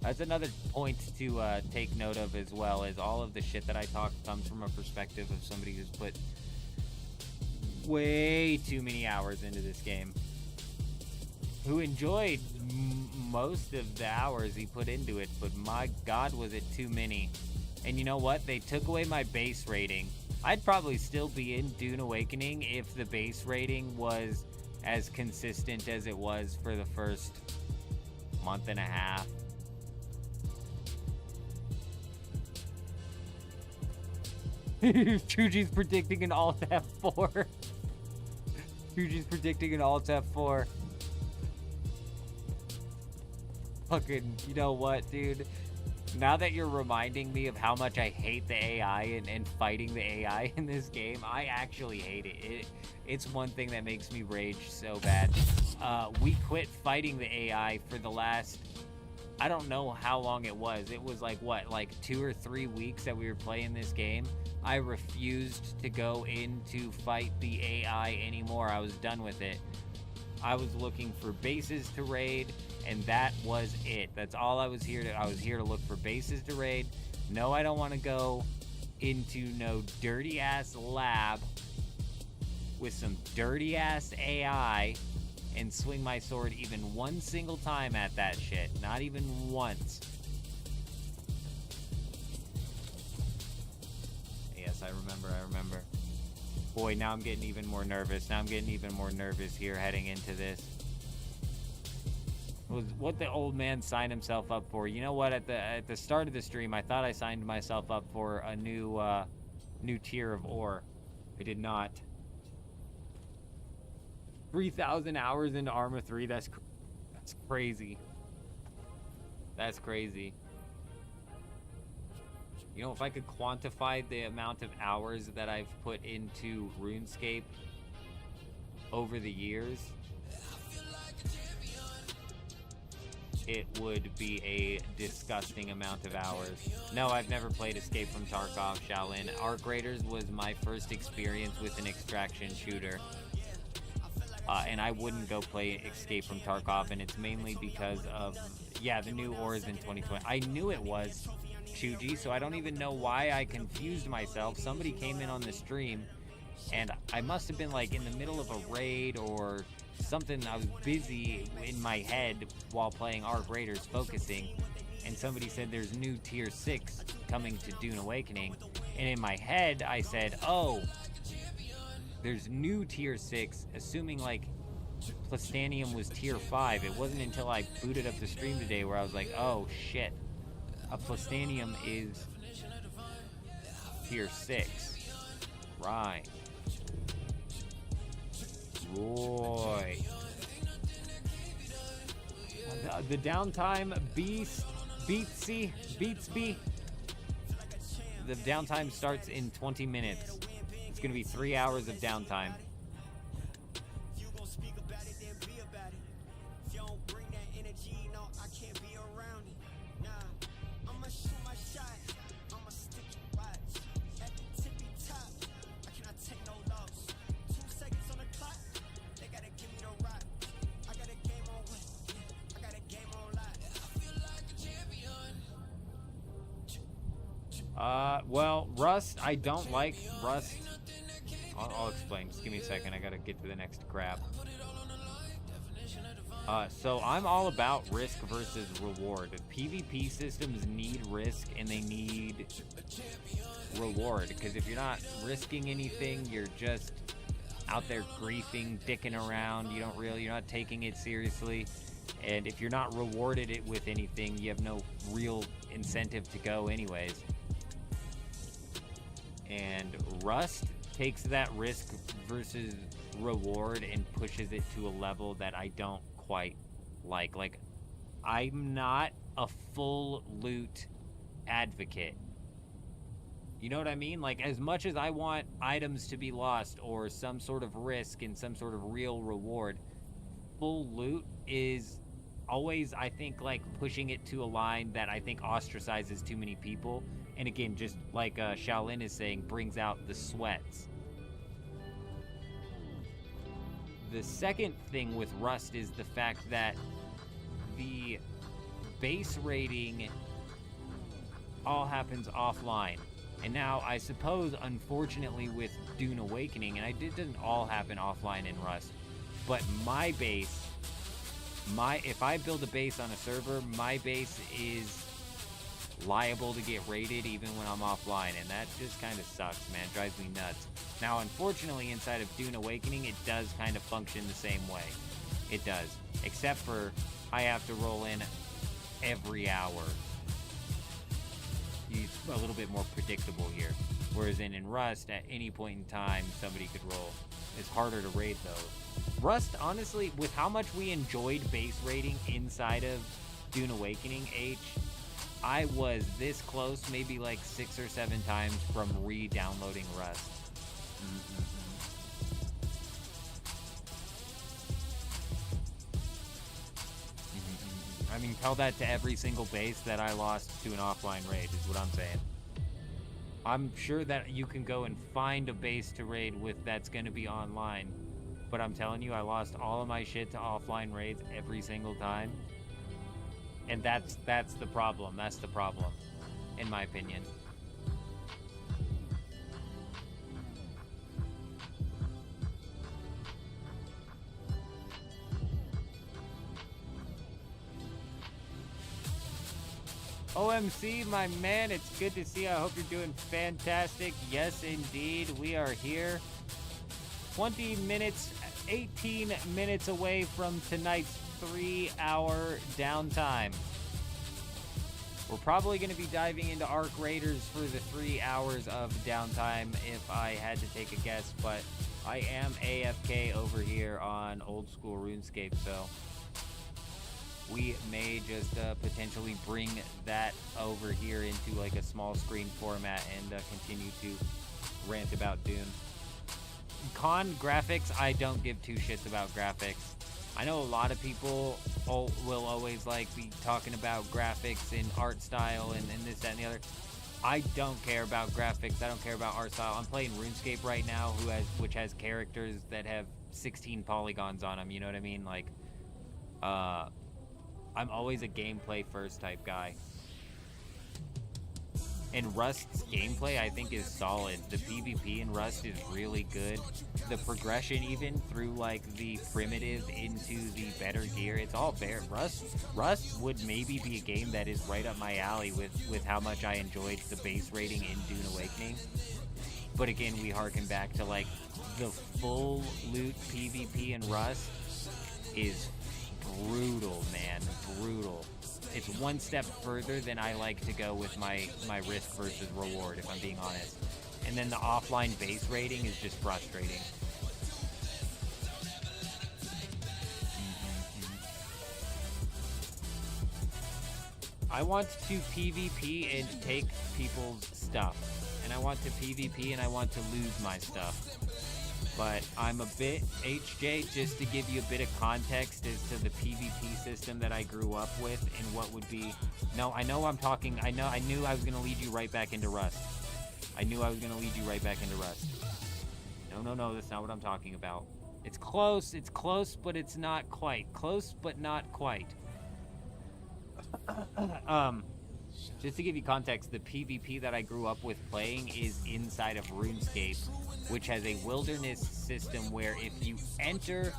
S1: That's another point to take note of, as well, as all of the shit that I talk comes from a perspective of somebody who's put way too many hours into this game, who enjoyed most of the hours he put into it, but my god, was it too many. And you know what? They took away my base rating. I'd probably still be in Dune Awakening if the base rating was as consistent as it was for the first month and a half. Chuji's predicting an Alt F4. Chuji's predicting an Alt F4. Fucking, you know what, dude? Now that you're reminding me of how much I hate the AI and fighting the AI in this game, I actually hate it. It's one thing that makes me rage so bad. We quit fighting the AI for the last, I don't know how long it was. It was like, what, like 2 or 3 weeks that we were playing this game? I refused to go in to fight the AI anymore. I was done with it. I was looking for bases to raid, and that was it. That's all I was here to. I was here to look for bases to raid. No, I don't want to go into no dirty ass lab with some dirty ass AI and swing my sword even one single time at that shit. Not even once. Yes, I remember. Boy, now I'm getting even more nervous. Here heading into this. It was what the old man signed himself up for. You know what? At the start of the stream, I thought I signed myself up for a new tier of ore. I did not. 3,000 hours into Arma 3. That's crazy. That's crazy. You know, if I could quantify the amount of hours that I've put into RuneScape over the years, it would be a disgusting amount of hours. No, I've never played Escape from Tarkov, Shaolin. Arc Raiders was my first experience with an extraction shooter. And I wouldn't go play Escape from Tarkov, and it's mainly because of, yeah, the new ores in 2020. I knew it was Chuji, so I don't even know why I confused myself. Somebody came in on the stream, and I must have been like in the middle of a raid or something. I was busy in my head while playing Arc Raiders, focusing, and somebody said there's new tier 6 coming to Dune Awakening, and in my head I said, oh, there's new tier 6, assuming like Plastanium was tier 5. It wasn't until I booted up the stream today where I was like, oh shit, a Plastanium is tier 6. Right. Roy. The downtime Beatsy. The downtime starts in 20 minutes. It's gonna be 3 hours of downtime. Well, Rust, I don't like Rust. I'll explain. Just give me a second. I gotta get to the next crap. So I'm all about risk versus reward. PvP systems need risk and they need reward. Because if you're not risking anything, you're just out there griefing, dicking around. You're not taking it seriously. And if you're not rewarded it with anything, you have no real incentive to go anyways. And Rust takes that risk versus reward and pushes it to a level that I don't quite like. Like, I'm not a full loot advocate. You know what I mean? Like, as much as I want items to be lost or some sort of risk and some sort of real reward, full loot is always, I think, like pushing it to a line that I think ostracizes too many people. And again, just like Shaolin is saying, brings out the sweats. The second thing with Rust is the fact that the base rating all happens offline. And now, I suppose, unfortunately, with Dune Awakening, and it doesn't all happen offline in Rust, but my base, if I build a base on a server, my base is liable to get raided even when I'm offline, and that just kind of sucks, man. It drives me nuts. Now, unfortunately, inside of Dune Awakening, it does kind of function the same way. It does. Except for I have to roll in every hour. It's a little bit more predictable here. Whereas in Rust, at any point in time, somebody could roll. It's harder to raid, though. Rust, honestly, with how much we enjoyed base raiding inside of Dune Awakening, I was this close, maybe like 6 or 7 times from re-downloading Rust. I mean, tell that to every single base that I lost to an offline raid, is what I'm saying. I'm sure that you can go and find a base to raid with that's going to be online, but I'm telling you, I lost all of my shit to offline raids every single time. And that's the problem. That's the problem, in my opinion. OMC, my man, it's good to see you. I hope you're doing fantastic. Yes, indeed, we are here. 20 minutes, 18 minutes away from tonight's 3-hour downtime. We're probably going to be diving into Arc Raiders for the 3 hours of downtime if I had to take a guess, but I am AFK over here on old school RuneScape, so we may just potentially bring that over here into like a small screen format and continue to rant about Dune. Con graphics, I don't give two shits about graphics. I know a lot of people will always like be talking about graphics and art style and this, that, and the other. I don't care about graphics. I don't care about art style. I'm playing RuneScape right now, which has characters that have 16 polygons on them. You know what I mean? Like, I'm always a gameplay first type guy. And Rust's gameplay, I think, is solid. The PvP in Rust is really good. The progression, even through like the primitive into the better gear, it's all fair. Rust would maybe be a game that is right up my alley with how much I enjoyed the base rating in Dune Awakening. But again, we harken back to like the full loot PvP in Rust is brutal, man, brutal. It's one step further than I like to go with my risk versus reward, if I'm being honest. And then the offline base rating is just frustrating. I want to PvP and take people's stuff. And I want to PvP and I want to lose my stuff. But I'm a bit, HJ, just to give you a bit of context as to the PvP system that I grew up with and what would be... No, I know I'm talking... I knew I was going to lead you right back into Rust. I knew I was going to lead you right back into Rust. No, that's not what I'm talking about. It's close, but it's not quite. Close, but not quite. Just to give you context, the PvP that I grew up with playing is inside of RuneScape, which has a wilderness system where if you enter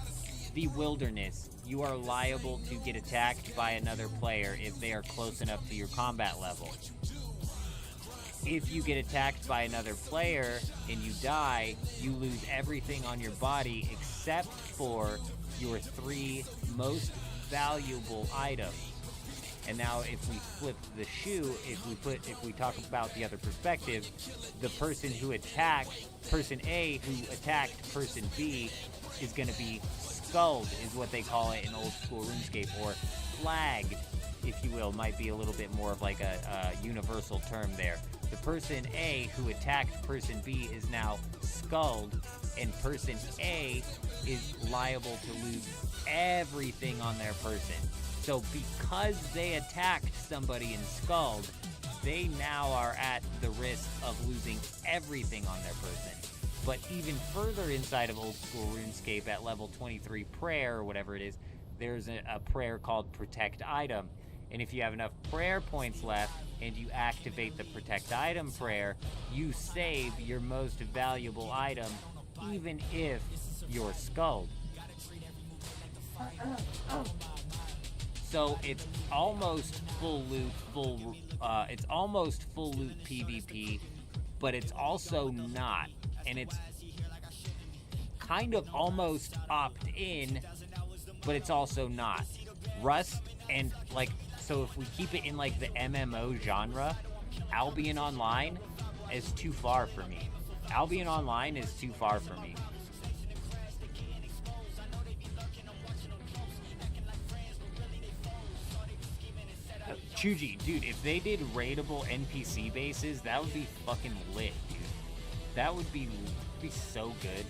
S1: the wilderness, you are liable to get attacked by another player if they are close enough to your combat level. If you get attacked by another player and you die, you lose everything on your body except for your 3 most valuable items. And now if we flip the shoe, if we talk about the other perspective, the person who attacked person A who attacked person B is going to be skulled, is what they call it in old school RuneScape, or flagged, if you will, might be a little bit more of like a universal term there. The person A who attacked person B is now skulled, and person A is liable to lose everything on their person. So because they attacked somebody and skulled, they now are at the risk of losing everything on their person. But even further inside of old school RuneScape at level 23 prayer, or whatever it is, there's a prayer called Protect Item. And if you have enough prayer points left and you activate the Protect Item prayer, you save your most valuable item, even if you're skulled. So it's almost full loot, it's almost full loot PvP, but it's also not, and it's kind of almost opt-in, but it's also not. Rust and like, so if we keep it in like the MMO genre, Albion Online is too far for me. Albion Online is too far for me. Chuji, dude, if they did raidable NPC bases, that would be fucking lit, dude. That would be so good.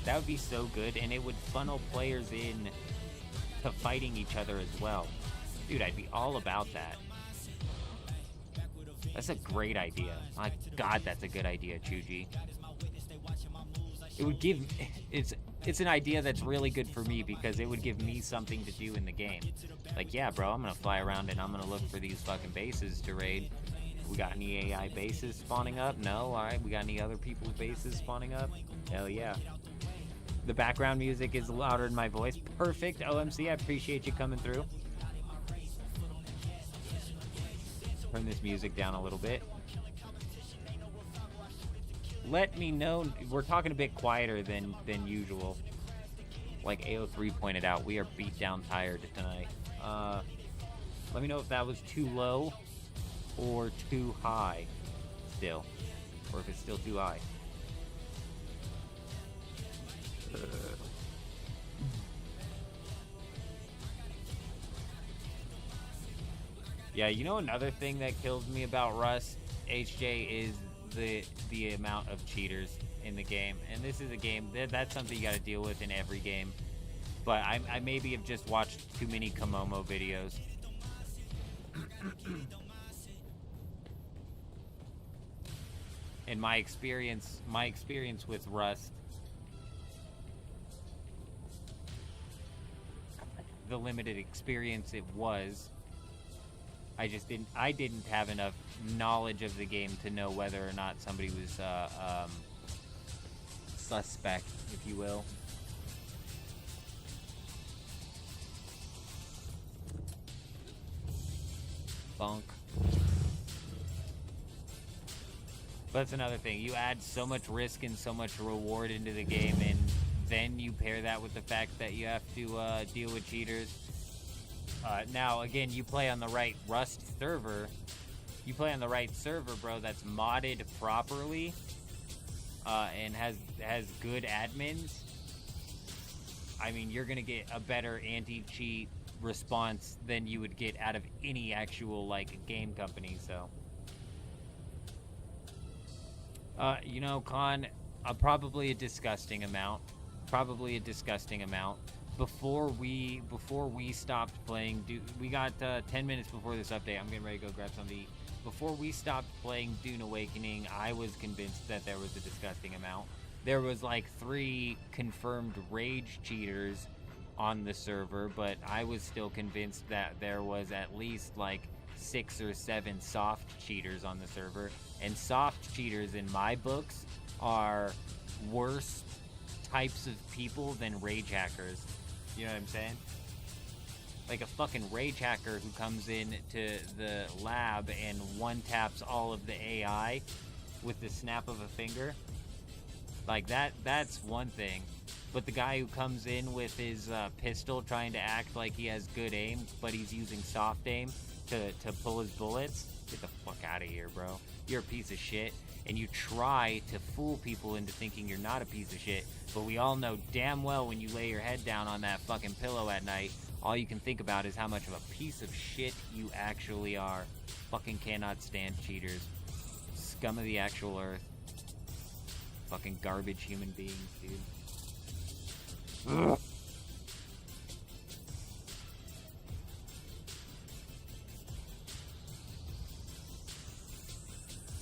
S1: That would be so good, and it would funnel players in to fighting each other as well. Dude, I'd be all about that. That's a great idea. My God, that's a good idea, Chuji. It would give... It's an idea that's really good for me because it would give me something to do in the game. Like, yeah, bro, I'm gonna fly around and I'm gonna look for these fucking bases to raid. We got any AI bases spawning up? No? Alright, we got any other people's bases spawning up? Hell yeah. The background music is louder than my voice. Perfect, OMC, I appreciate you coming through. Turn this music down a little bit. Let me know. We're talking a bit quieter than usual. Like AO3 pointed out, we are beat down tired tonight. Let me know if that was too low or too high still. Or if it's still too high. Yeah, you know another thing that kills me about Rust, HJ, is the amount of cheaters in the game. And this is a game that's something you got to deal with in every game. But I maybe have just watched too many Komomo videos. In my experience with Rust, the limited experience it was, I didn't have enough knowledge of the game to know whether or not somebody was suspect, if you will. Bunk. But that's another thing. You add so much risk and so much reward into the game, and then you pair that with the fact that you have to deal with cheaters. Now, again, you play on the right Rust server. You play on the right server, bro, that's modded properly and has good admins. I mean, you're going to get a better anti-cheat response than you would get out of any actual, like, game company, so... you know, Con, probably a disgusting amount. Probably a disgusting amount. Before we stopped playing, we got 10 minutes before this update. I'm getting ready to go grab something to eat. Before we stopped playing Dune Awakening, I was convinced that there was a disgusting amount. There was like 3 confirmed rage cheaters on the server, but I was still convinced that there was at least like 6 or 7 soft cheaters on the server. And soft cheaters in my books are worse types of people than rage hackers. You know what I'm saying? Like a fucking rage hacker who comes in to the lab and one-taps all of the AI with the snap of a finger. Like that's one thing. But the guy who comes in with his pistol trying to act like he has good aim, but he's using soft aim to pull his bullets, get the fuck out of here, bro. You're a piece of shit, and you try to fool people into thinking you're not a piece of shit, but we all know damn well when you lay your head down on that fucking pillow at night, all you can think about is how much of a piece of shit you actually are. Fucking cannot stand cheaters. Scum of the actual earth. Fucking garbage human beings, dude. Ugh.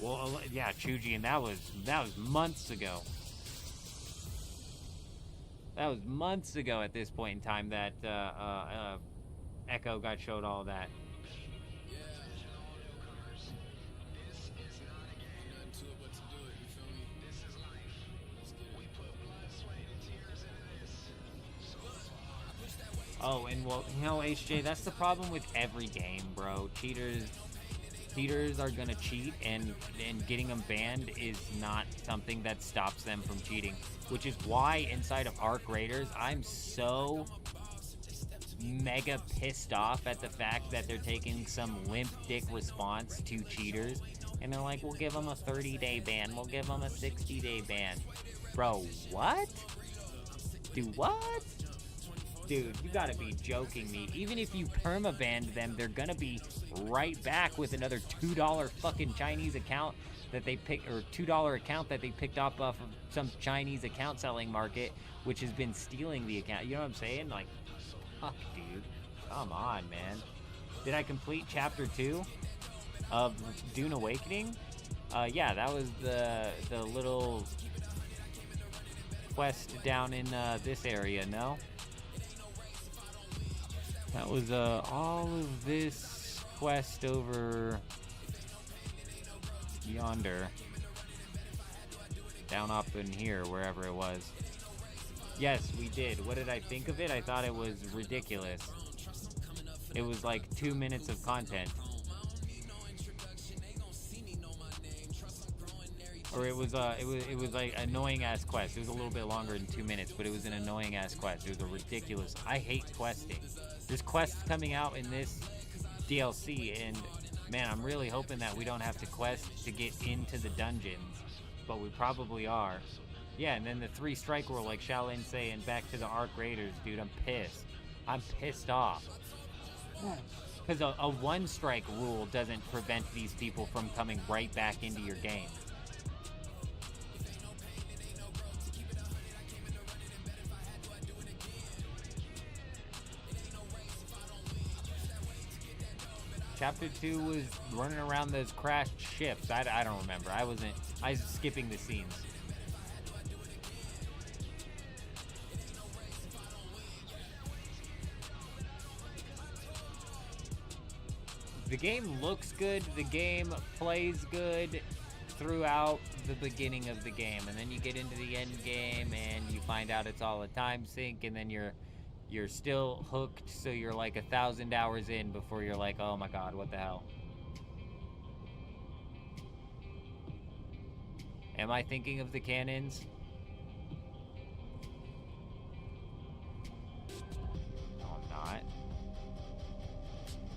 S1: Well, yeah, Chuji, and that was months ago. That was months ago at this point in time that Echo got showed all that. Oh, and well, you know, HJ, that's the problem with every game, bro. Cheaters are gonna cheat, and getting them banned is not something that stops them from cheating. Which is why inside of Arc Raiders, I'm so mega pissed off at the fact that they're taking some limp dick response to cheaters, and they're like, we'll give them a 30-day ban, we'll give them a 60-day ban. Bro, what? Do what? Dude, you gotta be joking me. Even if you perma-banned them, they're gonna be right back with another $2 fucking Chinese account that they picked, or $2 account that they picked up off of some Chinese account selling market, which has been stealing the account. You know what I'm saying? Like, fuck, dude. Come on, man. Did I complete chapter 2 of Dune Awakening? Yeah, that was the little quest down in this area, no? That was all of this quest over yonder. Down up in here, wherever it was. Yes, we did. What did I think of it? I thought it was ridiculous. It was like 2 minutes of content. Or it was like annoying ass quest. It was a little bit longer than 2 minutes, but it was an annoying ass quest. It was a ridiculous. I hate questing. There's quests coming out in this DLC, and man, I'm really hoping that we don't have to quest to get into the dungeons, but we probably are. Yeah, and then the 3 strike rule, like Shaolin say, and back to the Arc Raiders, dude. I'm pissed. I'm pissed off. Because a 1 strike rule doesn't prevent these people from coming right back into your game. Chapter 2 was running around those crashed ships. I don't remember. I was skipping the scenes. The game looks good. The game plays good throughout the beginning of the game, and then you get into the end game and you find out it's all a time sink, and then you're still hooked, so you're like 1,000 hours in before you're like, oh my god, what the hell? Am I thinking of the cannons? No, I'm not.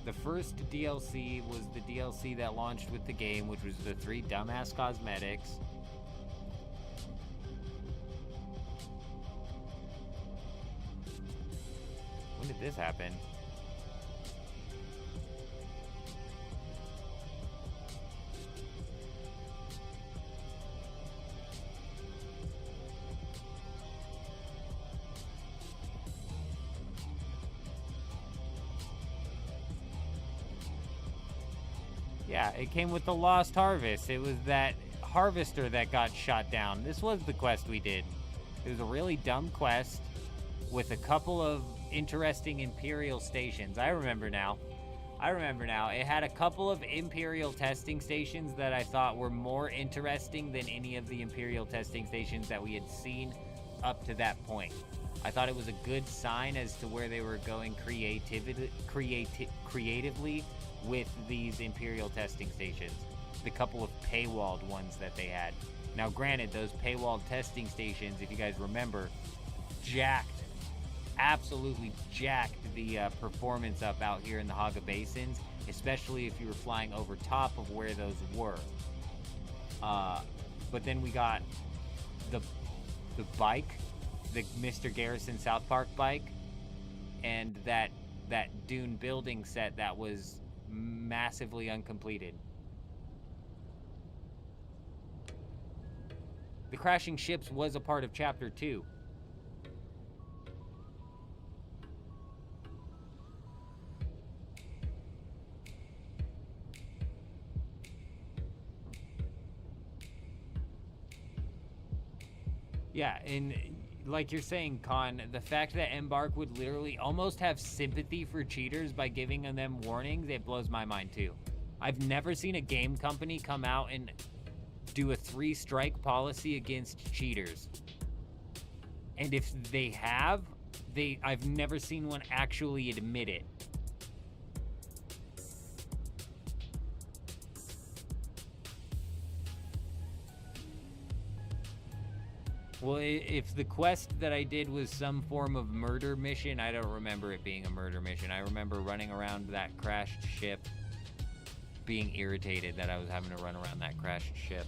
S1: The first DLC was the DLC that launched with the game, which was the 3 dumbass cosmetics. When did this happen? Yeah, it came with the Lost Harvest. It was that harvester that got shot down. This was the quest we did. It was a really dumb quest with a couple of interesting Imperial stations. I remember now. It had a couple of Imperial testing stations that I thought were more interesting than any of the Imperial testing stations that we had seen up to that point. I thought it was a good sign as to where they were going creatively with these Imperial testing stations. The couple of paywalled ones that they had. Now granted, those paywalled testing stations, if you guys remember, absolutely jacked the performance up out here in the Haga Basins, especially if you were flying over top of where those were. But then we got the bike, the Mr. Garrison South Park bike, and that Dune building set that was massively uncompleted. The crashing ships was a part of Chapter 2. Yeah, and like you're saying, Con, the fact that Embark would literally almost have sympathy for cheaters by giving them warnings, it blows my mind too. I've never seen a game company come out and do a 3-strike policy against cheaters. And if they have, I've never seen one actually admit it. Well, if the quest that I did was some form of murder mission, I don't remember it being a murder mission. I remember running around that crashed ship, being irritated that I was having to run around that crashed ship.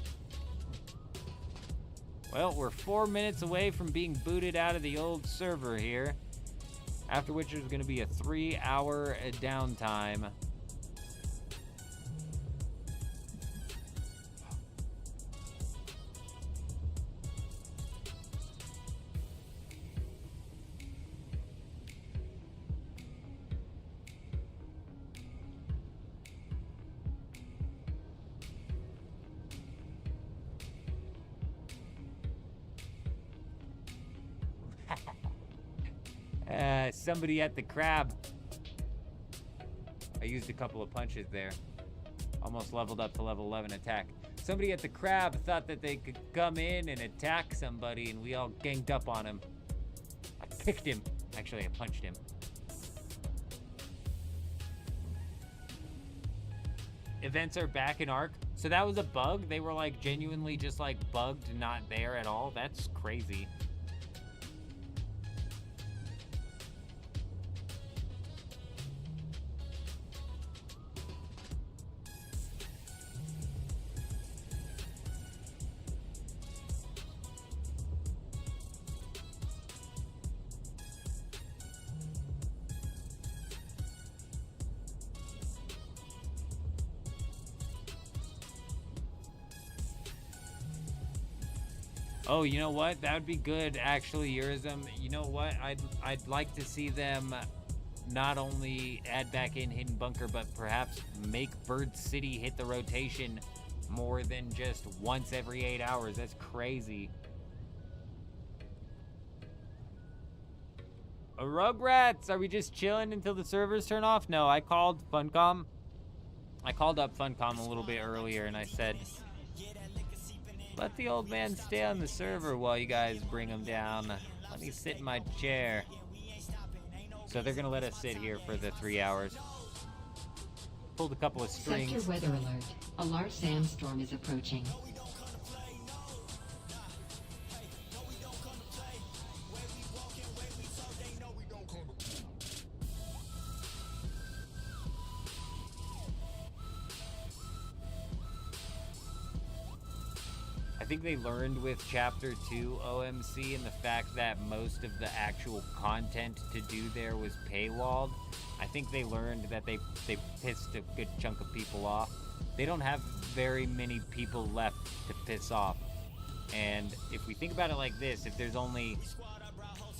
S1: Well, we're 4 minutes away from being booted out of the old server here, after which there's going to be a 3-hour downtime. Somebody at the crab. I used a couple of punches there. Almost leveled up to level 11 attack. Somebody at the crab thought that they could come in and attack somebody, and we all ganged up on him. I kicked him. Actually, I punched him. Events are back in Ark. So that was a bug? They were like genuinely just like bugged, not there at all? That's crazy. Oh, you know what? That would be good, actually, Yurizum. You know what? I'd like to see them not only add back in Hidden Bunker, but perhaps make Bird City hit the rotation more than just once every 8 hours. That's crazy. Rugrats, are we just chilling until the servers turn off? No, I called Funcom. I called up Funcom a little bit earlier, and I said, let the old man stay on the server while you guys bring him down. Let me sit in my chair. So they're gonna let us sit here for the 3 hours. Pulled a couple of strings.
S4: Sector weather alert. A large sandstorm is approaching.
S1: I think they learned with Chapter 2 OMC and the fact that most of the actual content to do there was paywalled. I think they learned that they pissed a good chunk of people off. They don't have very many people left to piss off. And if we think about it like this, if there's only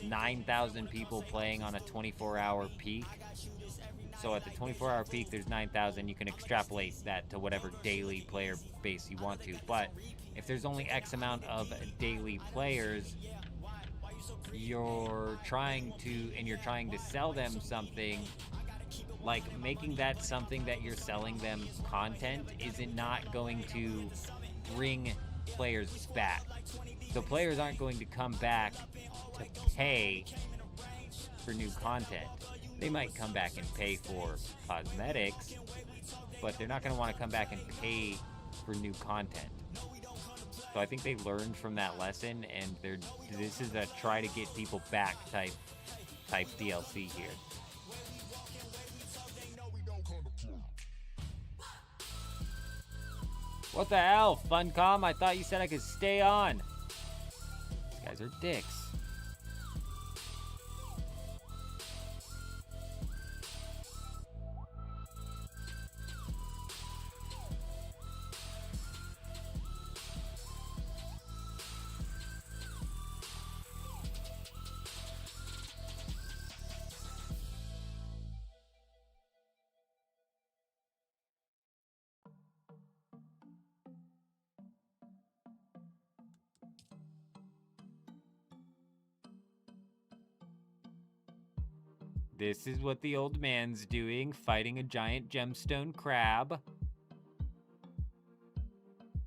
S1: 9,000 people playing on a 24-hour peak, so at the 24-hour peak there's 9,000, you can extrapolate that to whatever daily player base you want to. But if there's only X amount of daily players, you're trying to sell them something, like making that something that you're selling them content isn't not going to bring players back. So players aren't going to come back to pay for new content. They might come back and pay for cosmetics, but they're not going to want to come back and pay for new content. So I think they learned from that lesson, and this is a try to get people back type DLC here. What the hell, Funcom? I thought you said I could stay on. These guys are dicks. This is what the old man's doing, fighting a giant gemstone crab.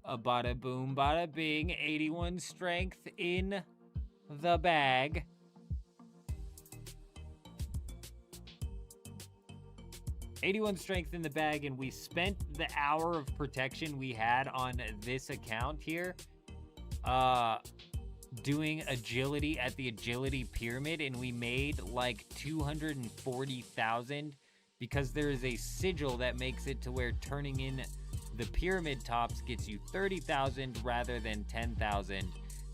S1: A bada boom, bada bing, 81 strength in the bag. 81 strength in the bag, and we spent the hour of protection we had on this account here doing agility at the agility pyramid, and we made like 240,000 because there is a sigil that makes it to where turning in the pyramid tops gets you 30,000 rather than 10,000.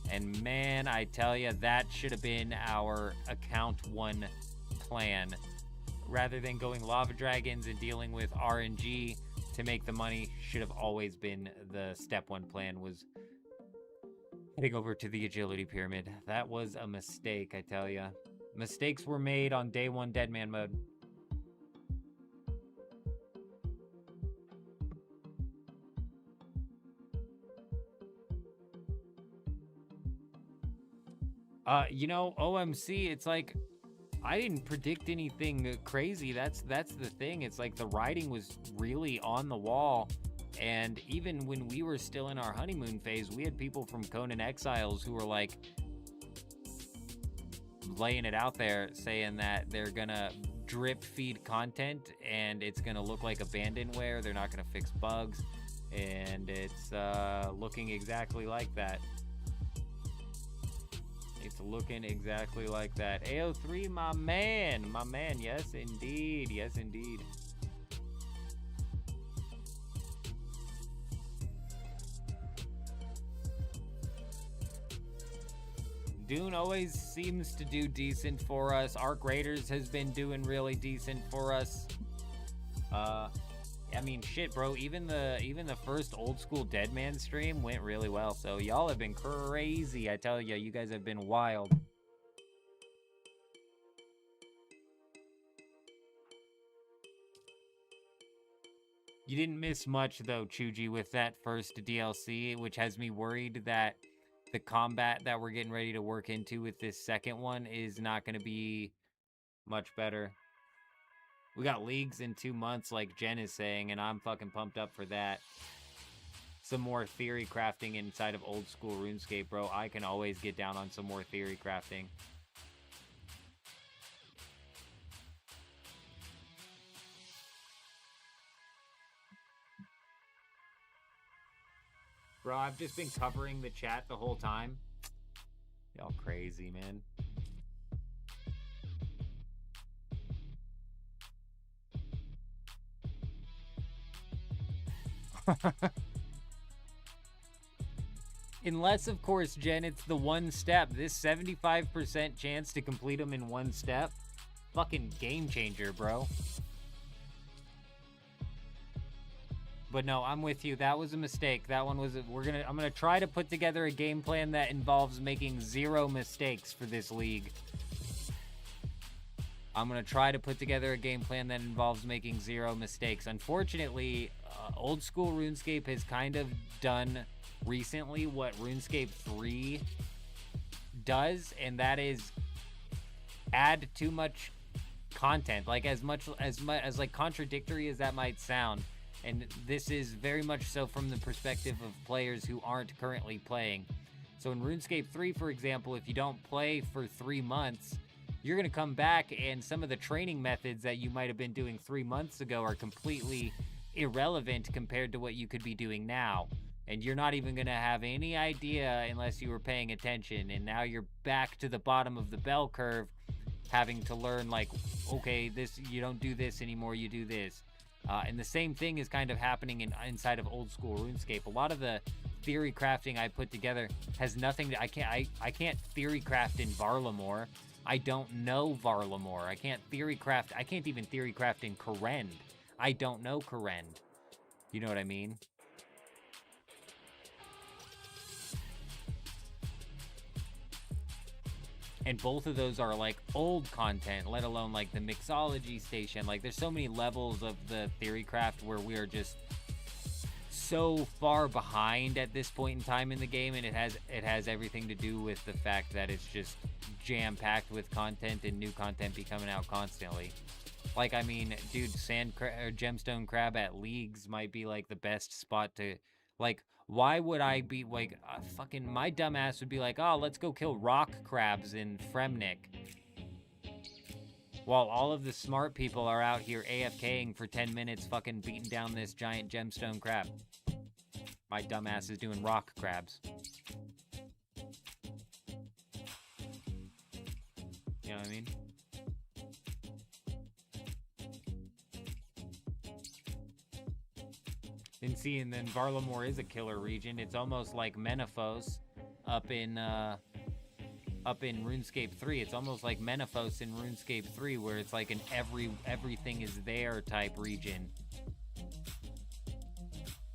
S1: And man, I tell you, that should have been our account 1 plan. Rather than going lava dragons and dealing with RNG to make the money, should have always been the step 1 plan, was heading over to the agility pyramid. That was a mistake, I tell ya. Mistakes were made on day 1 Deadman mode. You know, OMC, it's like, I didn't predict anything crazy. That's the thing. It's like the writing was really on the wall. And even when we were still in our honeymoon phase, we had people from Conan Exiles who were like laying it out there saying that they're gonna drip feed content and it's gonna look like abandonware. They're not gonna fix bugs. And it's looking exactly like that. It's looking exactly like that. AO3, my man, yes indeed, yes indeed. Dune always seems to do decent for us. Arc Raiders has been doing really decent for us. I mean, shit, bro. Even the first old school Deadman stream went really well. So y'all have been crazy. I tell you, you guys have been wild. You didn't miss much though, Chuji, with that first DLC, which has me worried that the combat that we're getting ready to work into with this second one is not going to be much better. We got leagues in 2 months, like Jen is saying, and I'm fucking pumped up for that. Some more theory crafting inside of old school RuneScape, bro. I can always get down on some more theory crafting. Bro, I've just been covering the chat the whole time. Y'all crazy, man. Unless, of course, Jen, it's the one step. This 75% chance to complete them in one step. Fucking game changer, bro. But no, I'm with you. That was a mistake. That one was... I'm gonna try to put together a game plan that involves making 0 mistakes for this league. I'm gonna try to put together a game plan that involves making 0 mistakes. Unfortunately, old school RuneScape has kind of done recently what RuneScape 3 does, and that is add too much content. Like, as like contradictory as that might sound, and this is very much so from the perspective of players who aren't currently playing. So in RuneScape 3, for example, if you don't play for 3 months, you're going to come back and some of the training methods that you might have been doing 3 months ago are completely irrelevant compared to what you could be doing now. And you're not even going to have any idea unless you were paying attention. And now you're back to the bottom of the bell curve, having to learn, like, okay, this, you don't do this anymore, you do this. And the same thing is kind of happening inside of old school RuneScape. A lot of the theory crafting I put together has nothing to, I can't theory craft in Varlamore. I don't know Varlamore. I can't even theory craft in Korend. I don't know Korend. You know what I mean? And both of those are like old content, let alone like the mixology station. Like, there's so many levels of the theory craft where we are just so far behind at this point in time in the game, and it has everything to do with the fact that it's just jam-packed with content and new content be coming out constantly. Like, I mean, dude, gemstone crab at leagues might be like the best spot to, like, why would I be like, fucking my dumbass would be like, oh, let's go kill rock crabs in Fremnik. While all of the smart people are out here AFKing for 10 minutes fucking beating down this giant gemstone crab. My dumbass is doing rock crabs. You know what I mean? And then Varlamore is a killer region. It's almost like Menaphos up in RuneScape 3. It's almost like Menaphos in RuneScape 3, where it's like an everything is there type region.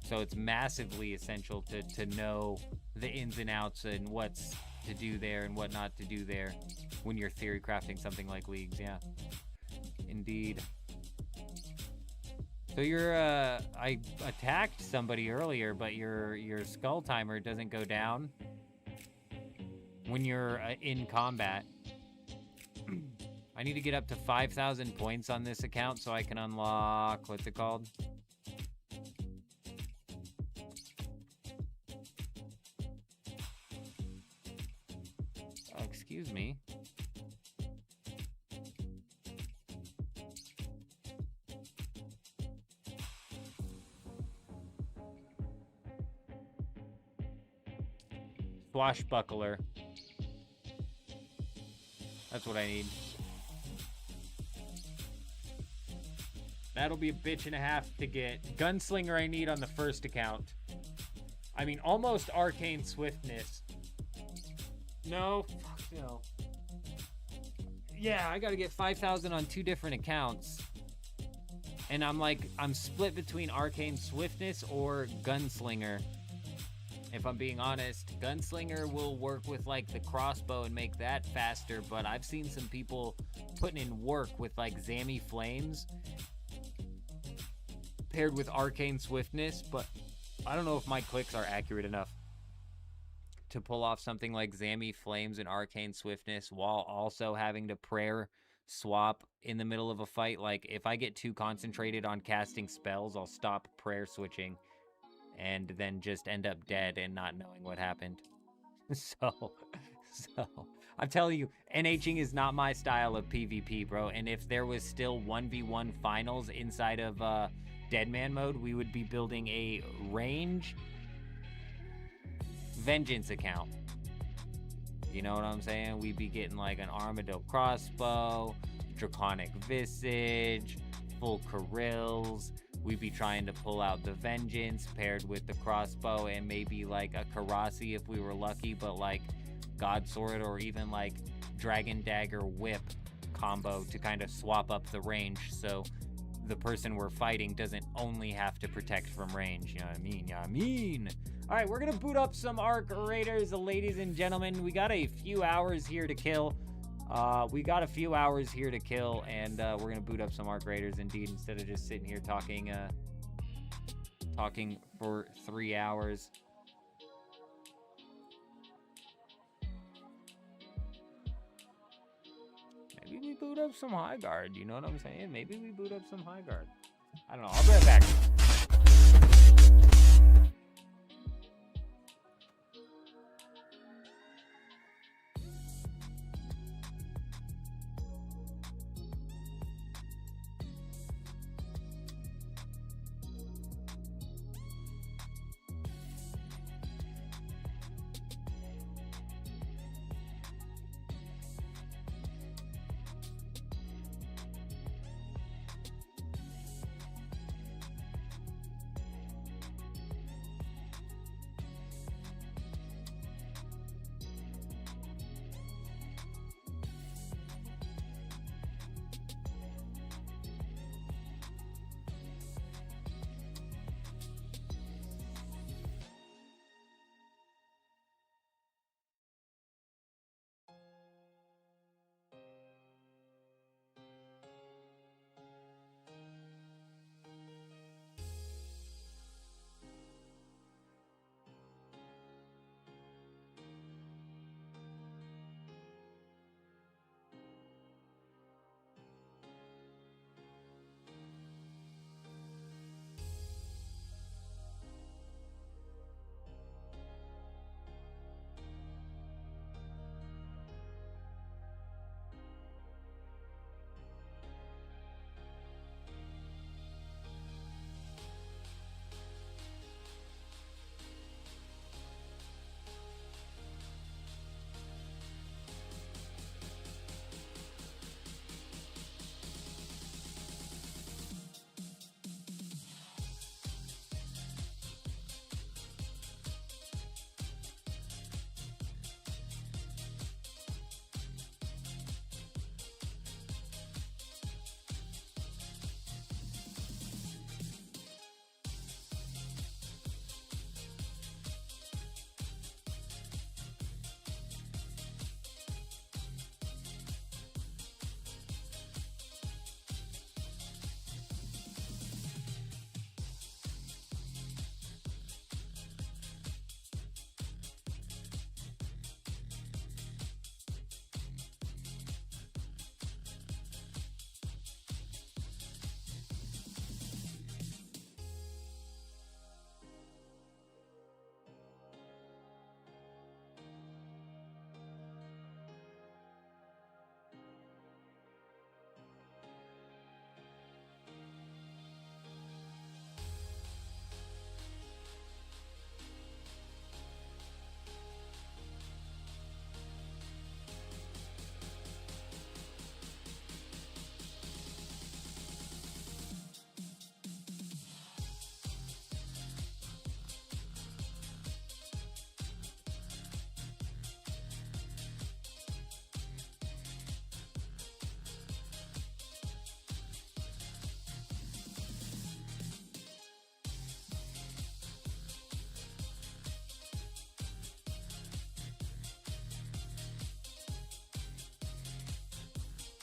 S1: So it's massively essential to know the ins and outs and what's to do there and what not to do there when you're theory crafting something like Leagues. Yeah, indeed. So I attacked somebody earlier, but your skull timer doesn't go down when you're in combat. I need to get up to 5,000 points on this account so I can unlock, what's it called? Oh, excuse me. Swashbuckler. That's what I need. That'll be a bitch and a half to get. Gunslinger I need on the first account. I mean, almost arcane swiftness. No, fuck no. Yeah, I gotta get 5,000 on 2 different accounts. And I'm split between arcane swiftness or gunslinger. If I'm being honest, Gunslinger will work with like the crossbow and make that faster, but I've seen some people putting in work with like Zammy Flames paired with Arcane Swiftness, but I don't know if my clicks are accurate enough to pull off something like Zammy Flames and Arcane Swiftness while also having to prayer swap in the middle of a fight. Like if I get too concentrated on casting spells, I'll stop prayer switching and then just end up dead and not knowing what happened. So I'm telling you, NHing is not my style of PvP, bro. And if there was still 1v1 finals inside of Deadman mode, we would be building a range vengeance account. You know what I'm saying? We'd be getting like an Armadillo crossbow, Draconic Visage, full Carills. We'd be trying to pull out the Vengeance paired with the crossbow and maybe like a Karasi if we were lucky, but like God Sword or even like Dragon Dagger Whip combo to kind of swap up the range so the person we're fighting doesn't only have to protect from range. You know what I mean? You know what I mean? All right, we're going to boot up some Arc Raiders, ladies and gentlemen. We got a few hours here to kill. And we're gonna boot up some Arc Raiders indeed, instead of just sitting here talking for 3 hours. Maybe we boot up some High Guard, you know what I'm saying? Maybe we boot up some High Guard. I don't know, I'll be right back.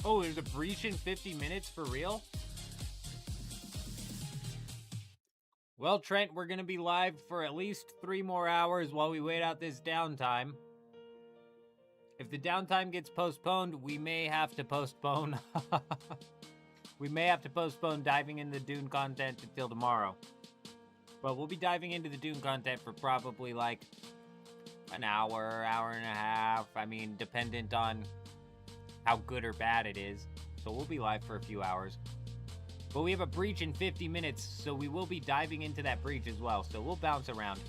S1: Oh, there's a breach in 50 minutes for real? Well, Trent, we're gonna be live for at least 3 more hours while we wait out this downtime. If the downtime gets postponed, we may have to postpone. We may have to postpone diving into the Dune content until tomorrow. But we'll be diving into the Dune content for probably like an hour, hour and a half. I mean, dependent on how good or bad it is. So we'll be live for a few hours. But we have a breach in 50 minutes, so we will be diving into that breach as well. So we'll bounce around.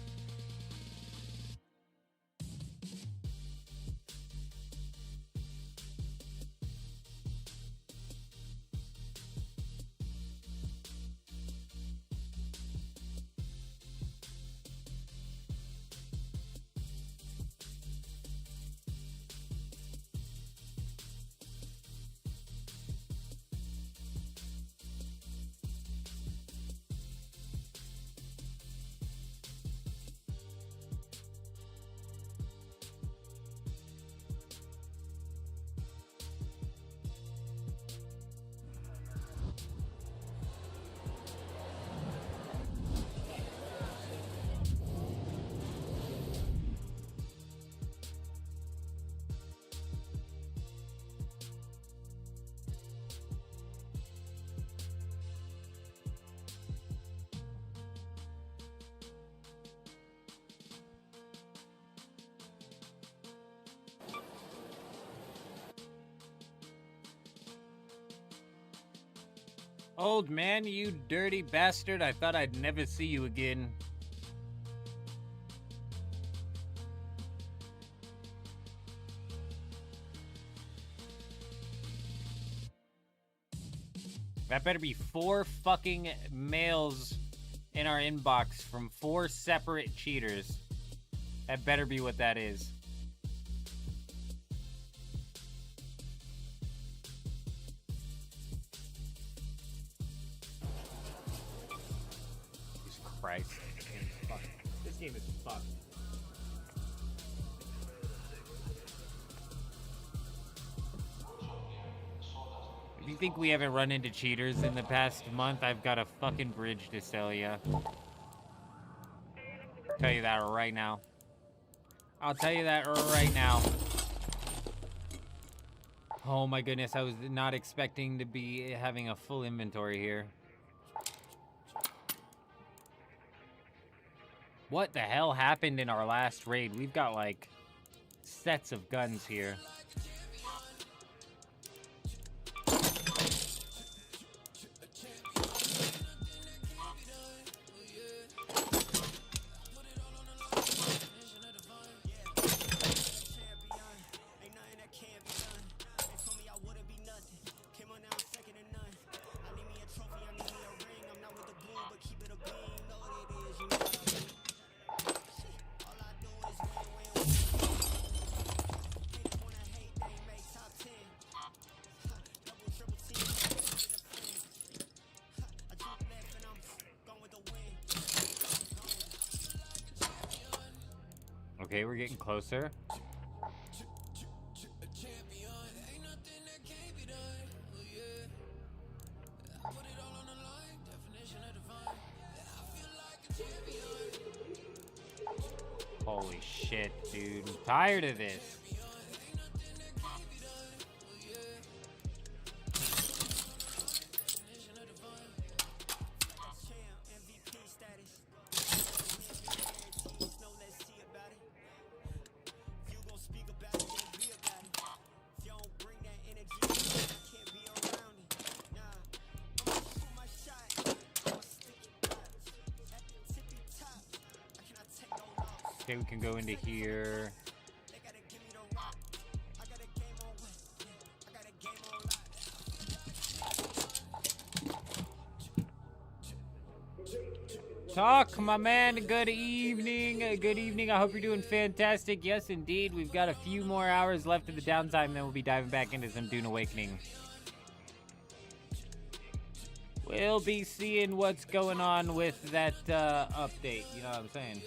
S1: Old man, you dirty bastard. I thought I'd never see you again. That better be 4 fucking mails in our inbox from 4 separate cheaters. That better be what that is. Christ. This game is fucked. If you think we haven't run into cheaters in the past month, I've got a fucking bridge to sell ya. Tell you that right now. I'll tell you that right now. Oh my goodness, I was not expecting to be having a full inventory here. What the hell happened in our last raid? We've got, like, sets of guns here. Okay, we're getting closer. Holy shit, dude. I'm tired of this. Okay, we can go into here. Talk, my man. Good evening. Good evening. I hope you're doing fantastic. Yes, indeed. We've got a few more hours left of the downtime, then we'll be diving back into some Dune Awakening. We'll be seeing what's going on with that update. You know what I'm saying?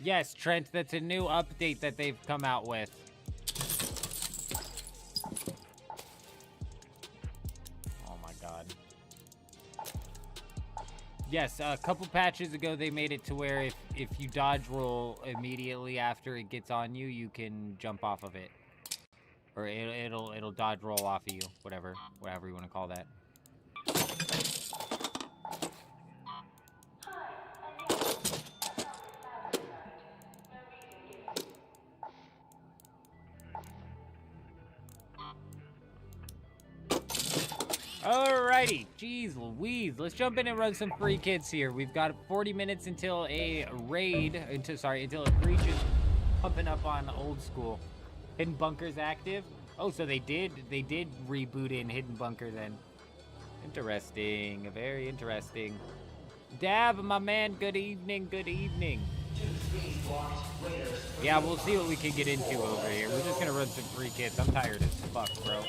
S1: Yes, Trent, that's a new update that they've come out with. Yes, a couple patches ago they made it to where if you dodge roll immediately after it gets on you, you can jump off of it. Or it'll dodge roll off of you, whatever you want to call that. Alrighty, jeez Louise, let's jump in and run some free kits here. We've got 40 minutes until a raid, until a breach is pumping up on old school. Hidden Bunker's active. Oh, so they did reboot in Hidden Bunker then. Interesting, very interesting. Dab, my man, good evening, good evening. Yeah, we'll see what we can get into over here. We're just gonna run some free kits. I'm tired as fuck, bro.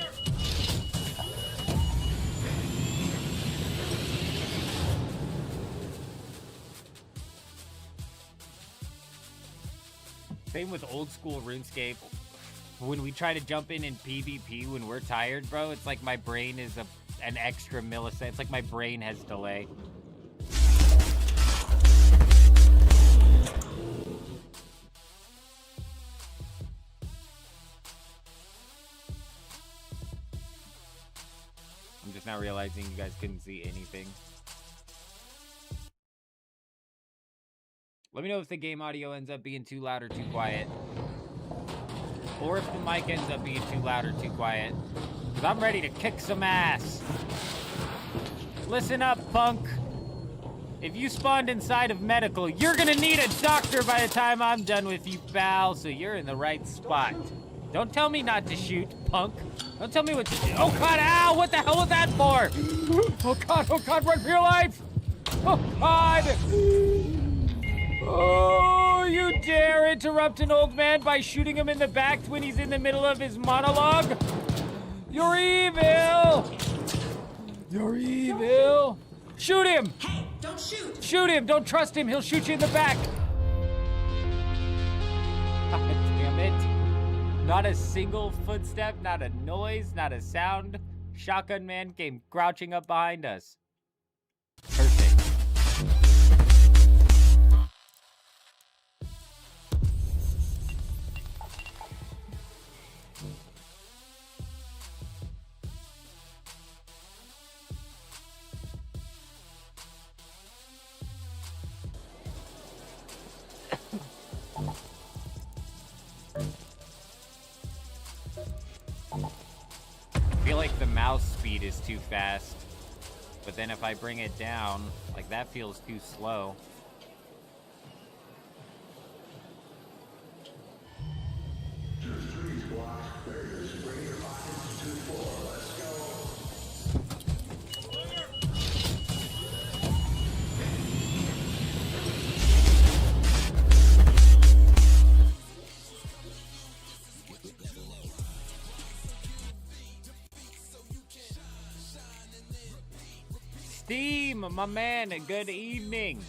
S1: Same with old school RuneScape. When we try to jump in PvP when we're tired, bro, it's like my brain is an extra millisecond. It's like my brain has delay. I'm just now realizing you guys couldn't see anything. Let me know if the game audio ends up being too loud or too quiet. Or if the mic ends up being too loud or too quiet. Because I'm ready to kick some ass. Listen up, punk. If you spawned inside of medical, you're gonna need a doctor by the time I'm done with you, pal. So you're in the right spot. Don't tell me not to shoot, punk. Don't tell me what to do. Oh god, ow! What the hell was that for? Oh god, run for your life! Oh god! Oh, you dare interrupt an old man by shooting him in the back when he's in the middle of his monologue? You're evil! You're evil! Shoot him!
S2: Hey, don't shoot!
S1: Shoot him! Don't trust him! He'll shoot you in the back! God damn it. Not a single footstep, not a noise, not a sound. Shotgun man came crouching up behind us. Perfect. I feel like the mouse speed is too fast, but then if I bring it down, like that feels too slow. Steam, my man, good evening.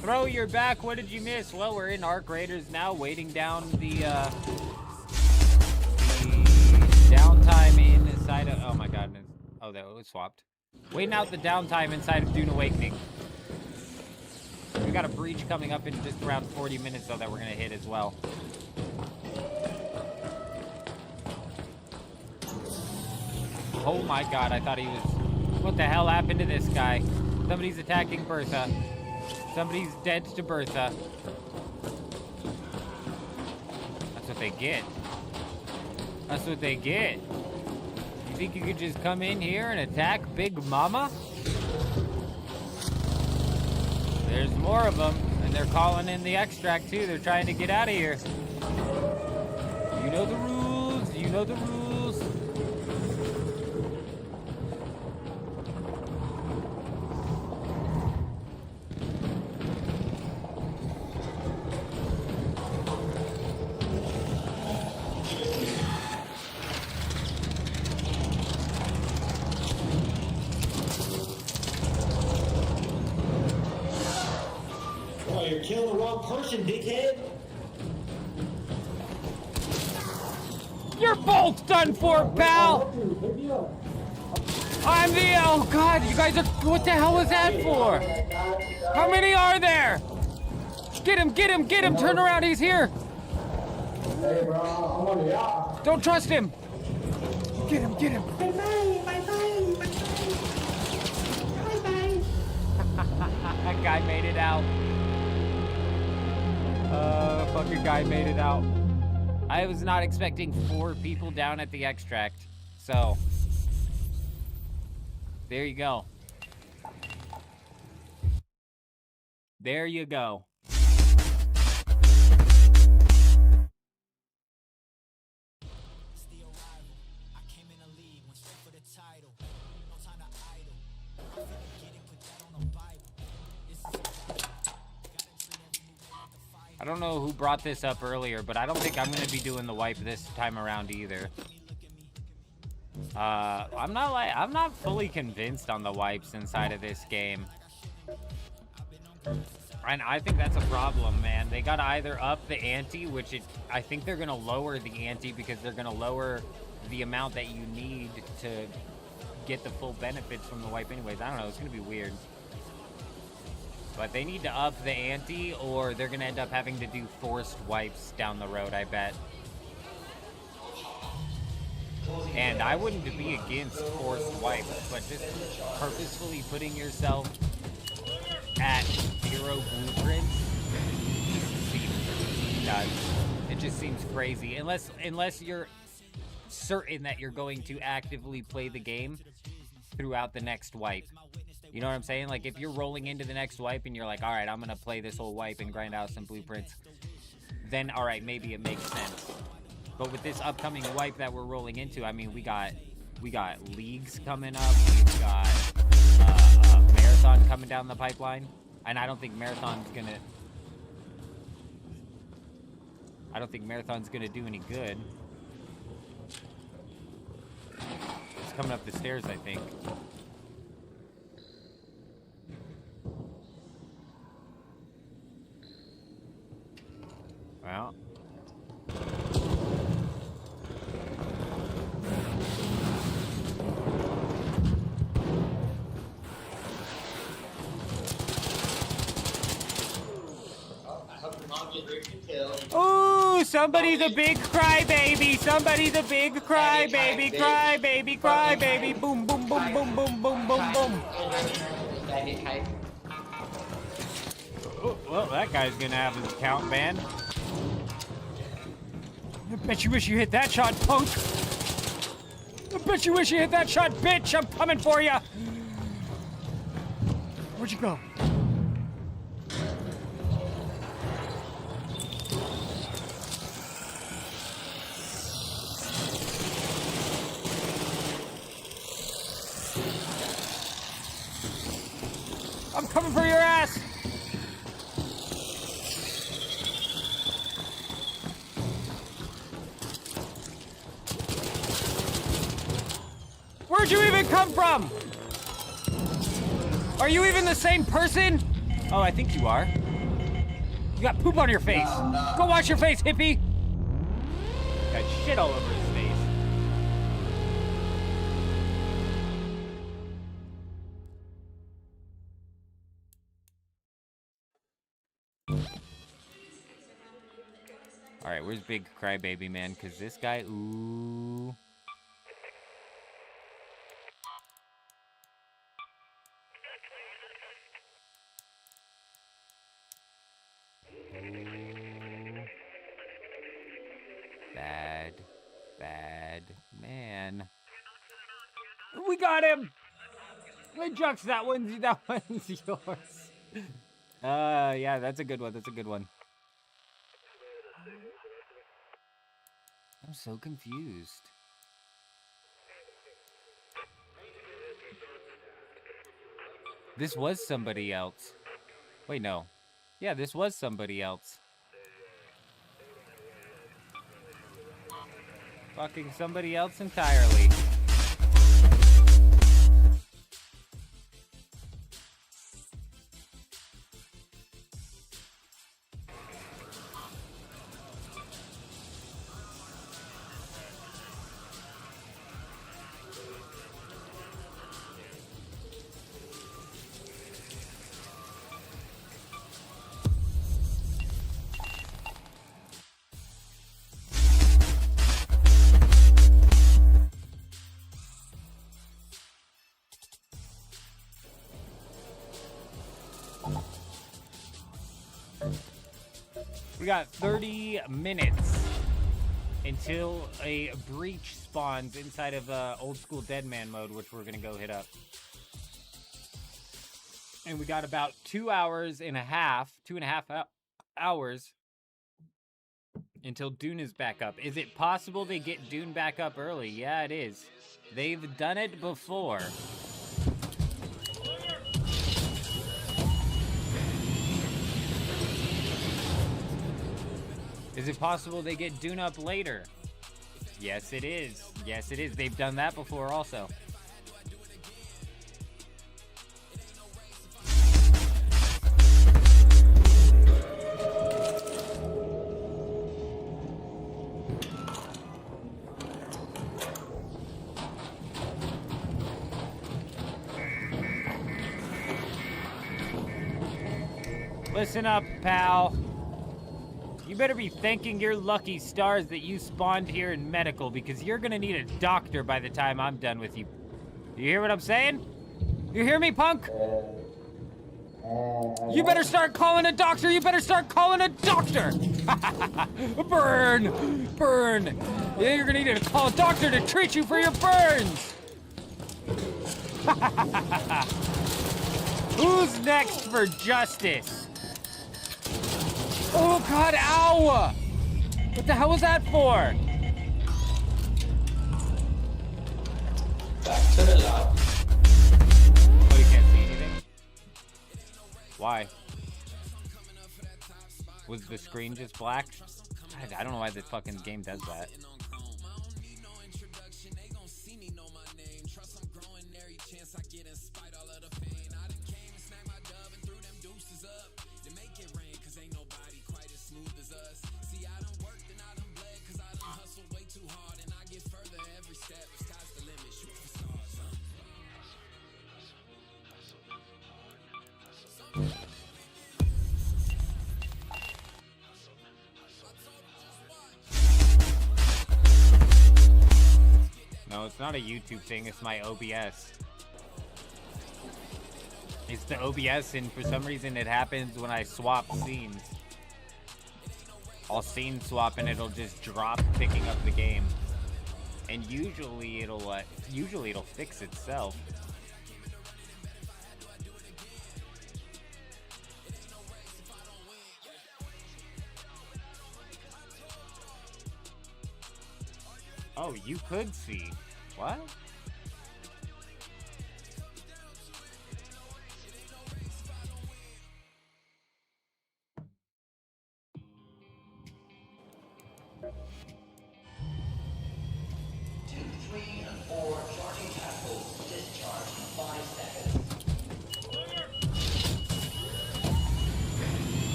S1: Throw your back, what did you miss? Well, we're in Arc Raiders now, waiting down the downtime inside of, oh my god, oh, that was swapped. Waiting out the downtime inside of Dune Awakening. We got a breach coming up in just around 40 minutes, though, that we're gonna hit as well. Oh my god, I thought he was... What the hell happened to this guy? Somebody's attacking Bertha. Somebody's dead to Bertha. That's what they get. That's what they get. You think you could just come in here and attack Big Mama? There's more of them, and they're calling in the extract too. They're trying to get out of here. You know the rules. You know the rules.
S5: Kill the wrong person, dickhead.
S1: You're both done for, pal. I'm the, oh god, you guys are, what the hell was that for? How many are there? Get him, get him, get him. Turn around, he's here.
S5: Hey, bro, I'm on the yacht.
S1: Don't trust him. Get him, get him. That guy made it out. Fucking guy made it out. I was not expecting 4 people down at the extract. So, there you go. There you go. I don't know who brought this up earlier, but I don't think I'm going to be doing the wipe this time around either. I'm not fully convinced on the wipes inside of this game. And I think that's a problem, man. They got to either up the ante, which I think they're going to lower the ante because they're going to lower the amount that you need to get the full benefits from the wipe anyways. I don't know. It's going to be weird. But they need to up the ante, or they're going to end up having to do forced wipes down the road, I bet. And I wouldn't be against forced wipes, but just purposefully putting yourself at 0 blueprints seems nuts. It just seems crazy. Unless you're certain that you're going to actively play the game throughout the next wipe. You know what I'm saying? Like, if you're rolling into the next wipe and you're like, all right, I'm going to play this whole wipe and grind out some blueprints, then, all right, maybe it makes sense. But with this upcoming wipe that we're rolling into, I mean, we got leagues coming up. We've got marathon coming down the pipeline. And I don't think marathon's going to do any good. It's coming up the stairs, I think. Well. Ooh, somebody's a big crybaby. Somebody's a big crybaby. Crybaby, crybaby. Boom, boom, boom, boom, boom, boom, boom, boom. Oh, well, that guy's gonna have his account banned. I bet you wish you hit that shot, punk. I bet you wish you hit that shot, bitch. I'm coming for you. Where'd you go? I'm coming for your ass. Where'd you even come from? Are you even the same person? Oh, I think you are. You got poop on your face. Go wash your face, hippie. Got shit all over his face. All right, where's Big Crybaby Man? Because this guy, ooh. Bad man. We got him. Hey, Jux, that one's yours. Yeah, that's a good one. That's a good one. I'm so confused. This was somebody else. Wait, no. Yeah, this was somebody else. Fucking somebody else entirely. We got 30 minutes until a breach spawns inside of old school dead man mode, which we're gonna go hit up. And we got about 2.5 hours until Dune is back up. Is it possible they get Dune back up early? Yeah, it is. They've done it before. Is it possible they get Dune up later? Yes, it is. Yes, it is. They've done that before also. Listen up, pal. You better be thanking your lucky stars that you spawned here in medical, because you're gonna need a doctor by the time I'm done with you. You hear what I'm saying? You hear me, punk? You better start calling a doctor! You better start calling a doctor! Burn! Burn! Yeah, you're gonna need to call a doctor to treat you for your burns! Who's next for justice? Oh god, ow! What the hell was that for?
S5: Back to the lab.
S1: Oh, you can't see anything? Why? Was the screen just black? I don't know why the fucking game does that. No, it's not a YouTube thing, it's my OBS. It's the OBS, and for some reason it happens when I swap scenes. I'll scene swap and it'll just drop picking up the game. And usually it'll fix itself. Oh, you could see. What?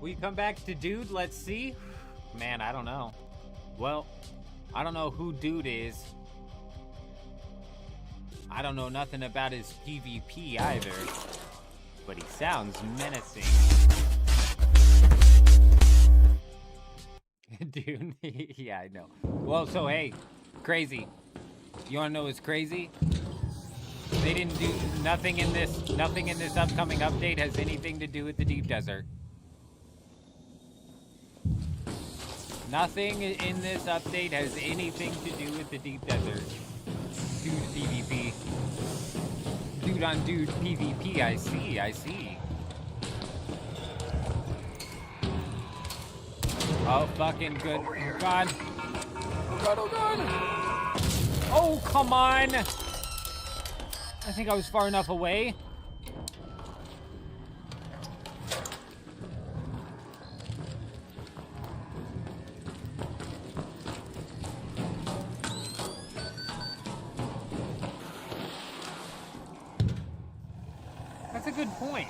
S1: We come back to Dude, let's see. Man, I don't know. Well, I don't know who Dude is. I don't know nothing about his PvP either. But he sounds menacing. Dude, yeah, I know. Well, so hey, crazy. You wanna know what's crazy? They didn't do nothing in this upcoming update has anything to do with the Deep Desert. Nothing in this update has anything to do with the Deep Desert. Dude PvP. Dude on dude PvP, I see. Oh, fucking good. Oh, God. Oh, God. Oh, come on. I think I was far enough away. That's a good point.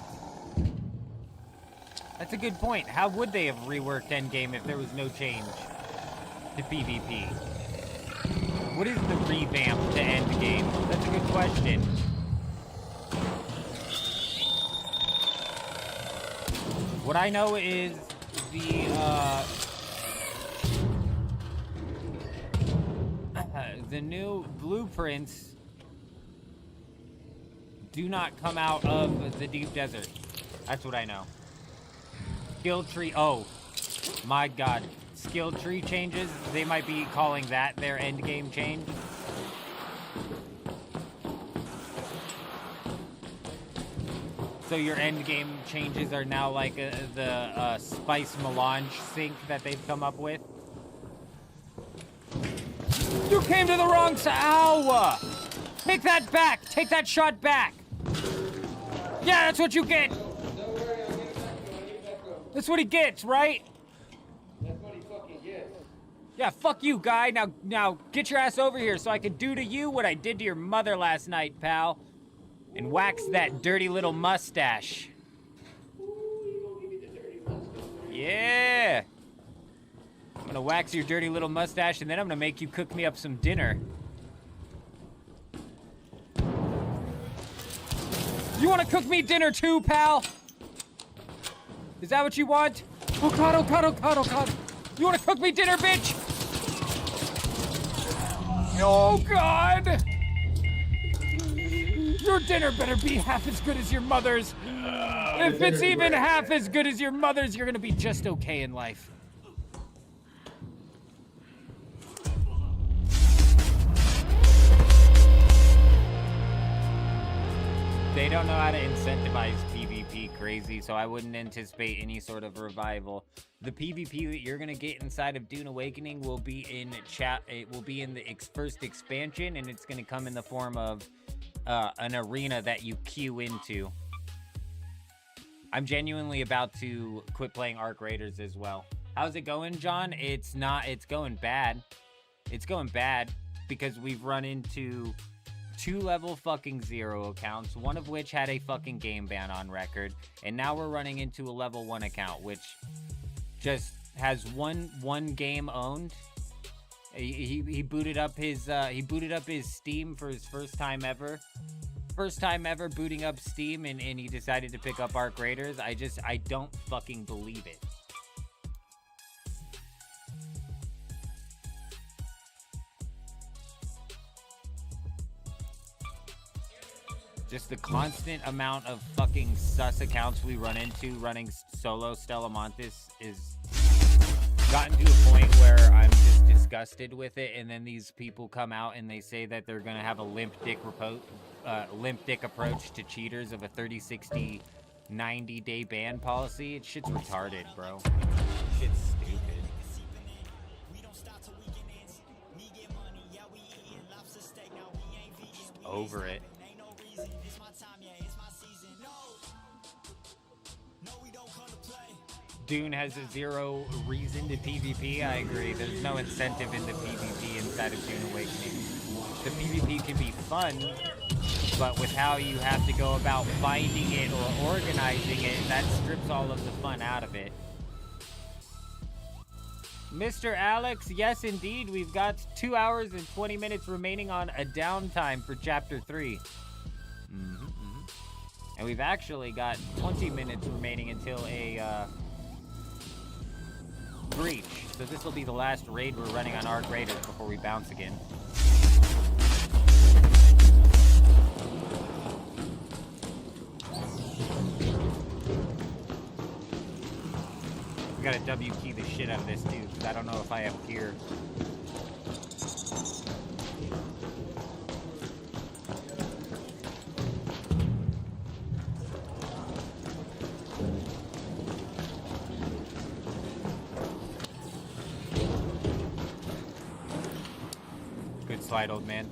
S1: That's a good point. How would they have reworked Endgame if there was no change to PvP? What is the revamp to Endgame? That's a good question. What I know is the new blueprints do not come out of the deep desert. That's what I know. Skill tree, oh, my God. Skill tree changes, they might be calling that their end game change. So your end game changes are now like the spice melange sync that they've come up with. You came to the wrong side. Ow! Take that back. Take that shot back. Yeah, that's what you get. That's what he gets, right?
S3: That's what he fucking gets.
S1: Yeah, fuck you, guy. Now get your ass over here so I can do to you what I did to your mother last night, pal. And wax that dirty little mustache. Yeah. I'm gonna wax your dirty little mustache and then I'm gonna make you cook me up some dinner. You wanna cook me dinner too, pal? Is that what you want? Oh God, oh God, oh God, oh God. You wanna cook me dinner, bitch? Oh God. Your dinner better be half as good as your mother's. If it's even half as good as your mother's, you're gonna be just okay in life. They don't know how to incentivize PvP crazy, so I wouldn't anticipate any sort of revival. The PvP that you're gonna get inside of Dune Awakening will be in It will be in the first expansion, and it's gonna come in the form of an arena that you queue into. I'm genuinely about to quit playing Arc Raiders as well. How's it going, John? It's going bad. It's going bad because we've run into 2 level fucking 0 accounts, one of which had a fucking game ban on record, and now we're running into a level 1 account, which just has one game owned. He booted up his Steam for his first time ever booting up Steam, and he decided to pick up Arc Raiders. I don't fucking believe it. Just the constant amount of fucking sus accounts we run into running solo Stella Montes is gotten to a point where I'm just disgusted with it, and then these people come out and they say that they're gonna have a limp dick approach to cheaters of a 30, 60, 90-day ban policy. Shit's retarded, bro. Shit's stupid. Just over it. Dune has a 0 reason to PvP. I agree. There's no incentive in the PvP inside of Dune Awakening. The PvP can be fun, but with how you have to go about finding it or organizing it, that strips all of the fun out of it. Mr. Alex, yes indeed, we've got 2 hours and 20 minutes remaining on a downtime for Chapter 3. And we've actually got 20 minutes remaining until a breach. So this will be the last raid we're running on Arc Raiders before we bounce again. We gotta W key the shit out of this too, because I don't know if I have gear. Good slide, old man.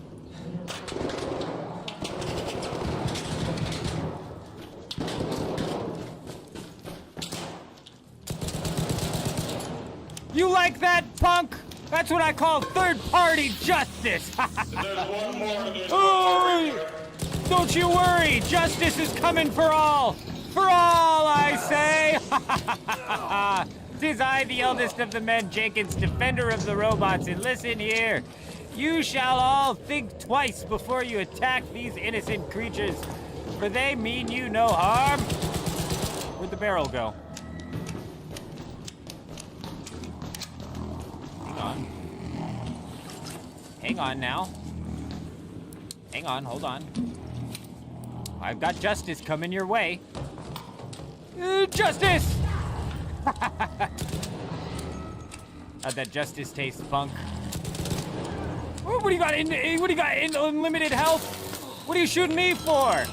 S1: You like that, punk? That's what I call third-party justice. Oh, don't you worry, justice is coming for all. For all, I say. 'Tis I, the eldest of the men, Jenkins, defender of the robots, and listen here. You shall all think twice before you attack these innocent creatures, for they mean you no harm. Where'd the barrel go? Hang on now. Hang on, hold on. I've got justice coming your way. Justice! How'd that justice taste, punk? Oh, what do you got? What do you got? Unlimited health? What are you shooting me for?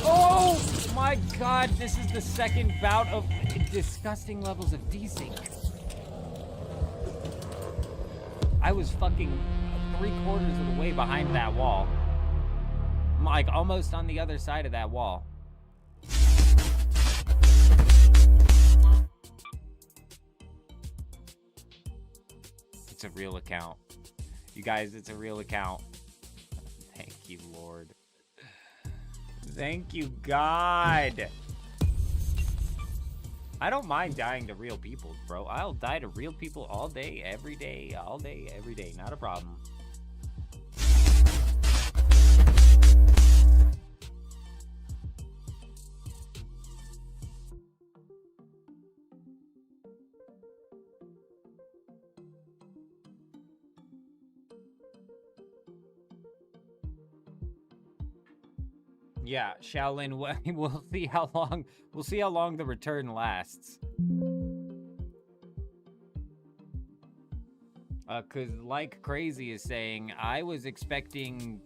S1: Oh my god, this is the second bout of disgusting levels of desync. I was fucking 3/4 of the way behind that wall. I'm like almost on the other side of that wall. It's a real account. You guys, it's a real account. Thank you, Lord. Thank you, God. I don't mind dying to real people, bro. I'll die to real people all day, every day, all day, every day. Not a problem. Yeah, Shaolin, we'll see how long the return lasts. Cause like Crazy is saying, I was expecting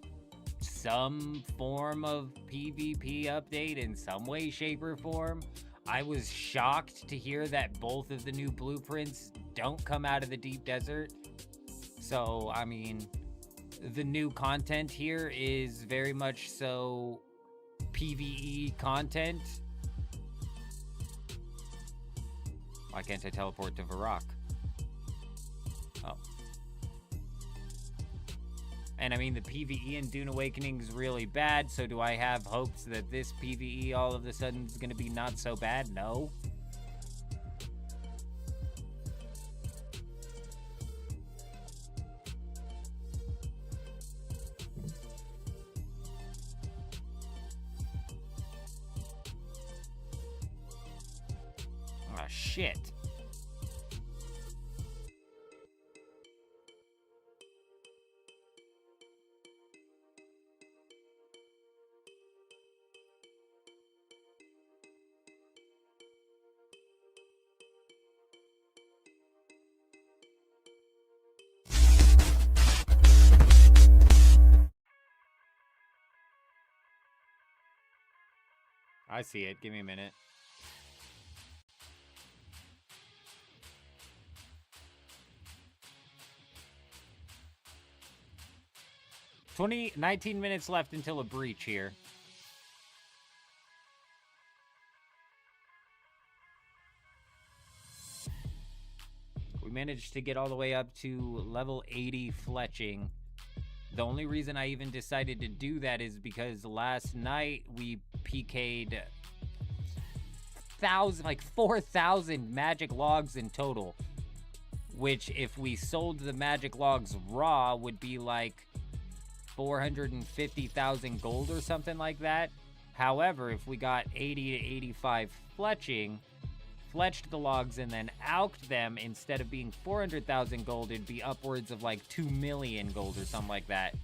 S1: some form of PvP update in some way, shape, or form. I was shocked to hear that both of the new blueprints don't come out of the deep desert. So, I mean, the new content here is very much so PvE content. Why can't I teleport to Varrock? Oh. And I mean, the PvE in Dune Awakening is really bad, so do I have hopes that this PvE all of a sudden is going to be not so bad? No. Ah, shit. I see it. Give me a minute. Twenty 19 minutes left until a breach here. We managed to get all the way up to level 80 fletching. The only reason I even decided to do that is because last night we PK'd 4,000 magic logs in total, which if we sold the magic logs raw would be like 450,000 gold or something like that. However, if we got 80 to 85 fletching, fletched the logs and then alked them, instead of being 400,000 gold, it'd be upwards of like 2 million gold or something like that.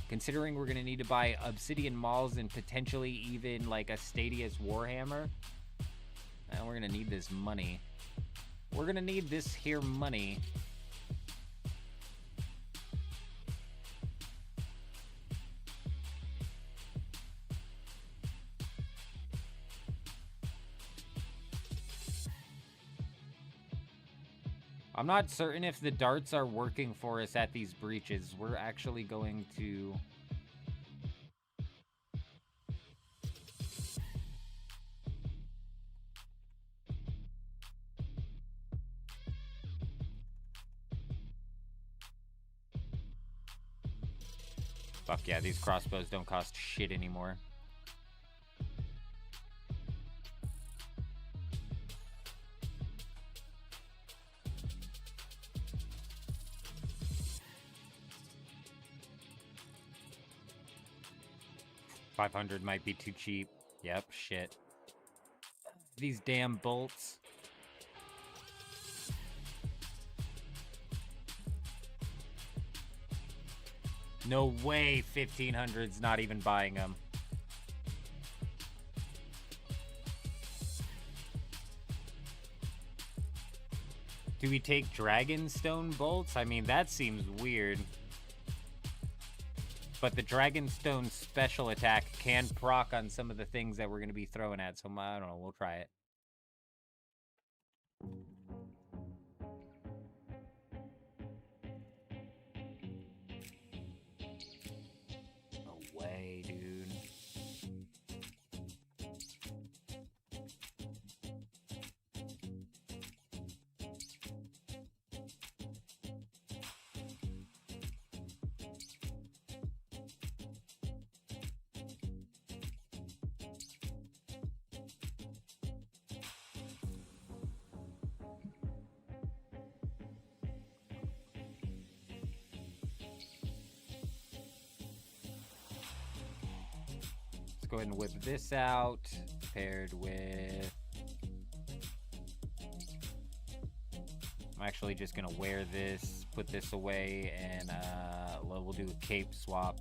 S1: Considering we're gonna need to buy obsidian mauls and potentially even like a Stadius Warhammer, and we're gonna need this money. We're gonna need this here money. I'm not certain if the darts are working for us at these breaches. We're actually going to... Fuck yeah, these crossbows don't cost shit anymore. $500 might be too cheap. Yep, shit. These damn bolts. No way 1500's not even buying them. Do we take Dragonstone bolts? I mean, that seems weird. But the Dragonstone special attack can proc on some of the things that we're going to be throwing at, so I don't know, we'll try it. No way, dude. Go ahead and whip this out, paired with... I'm actually just gonna wear this, put this away, and we'll do a cape swap.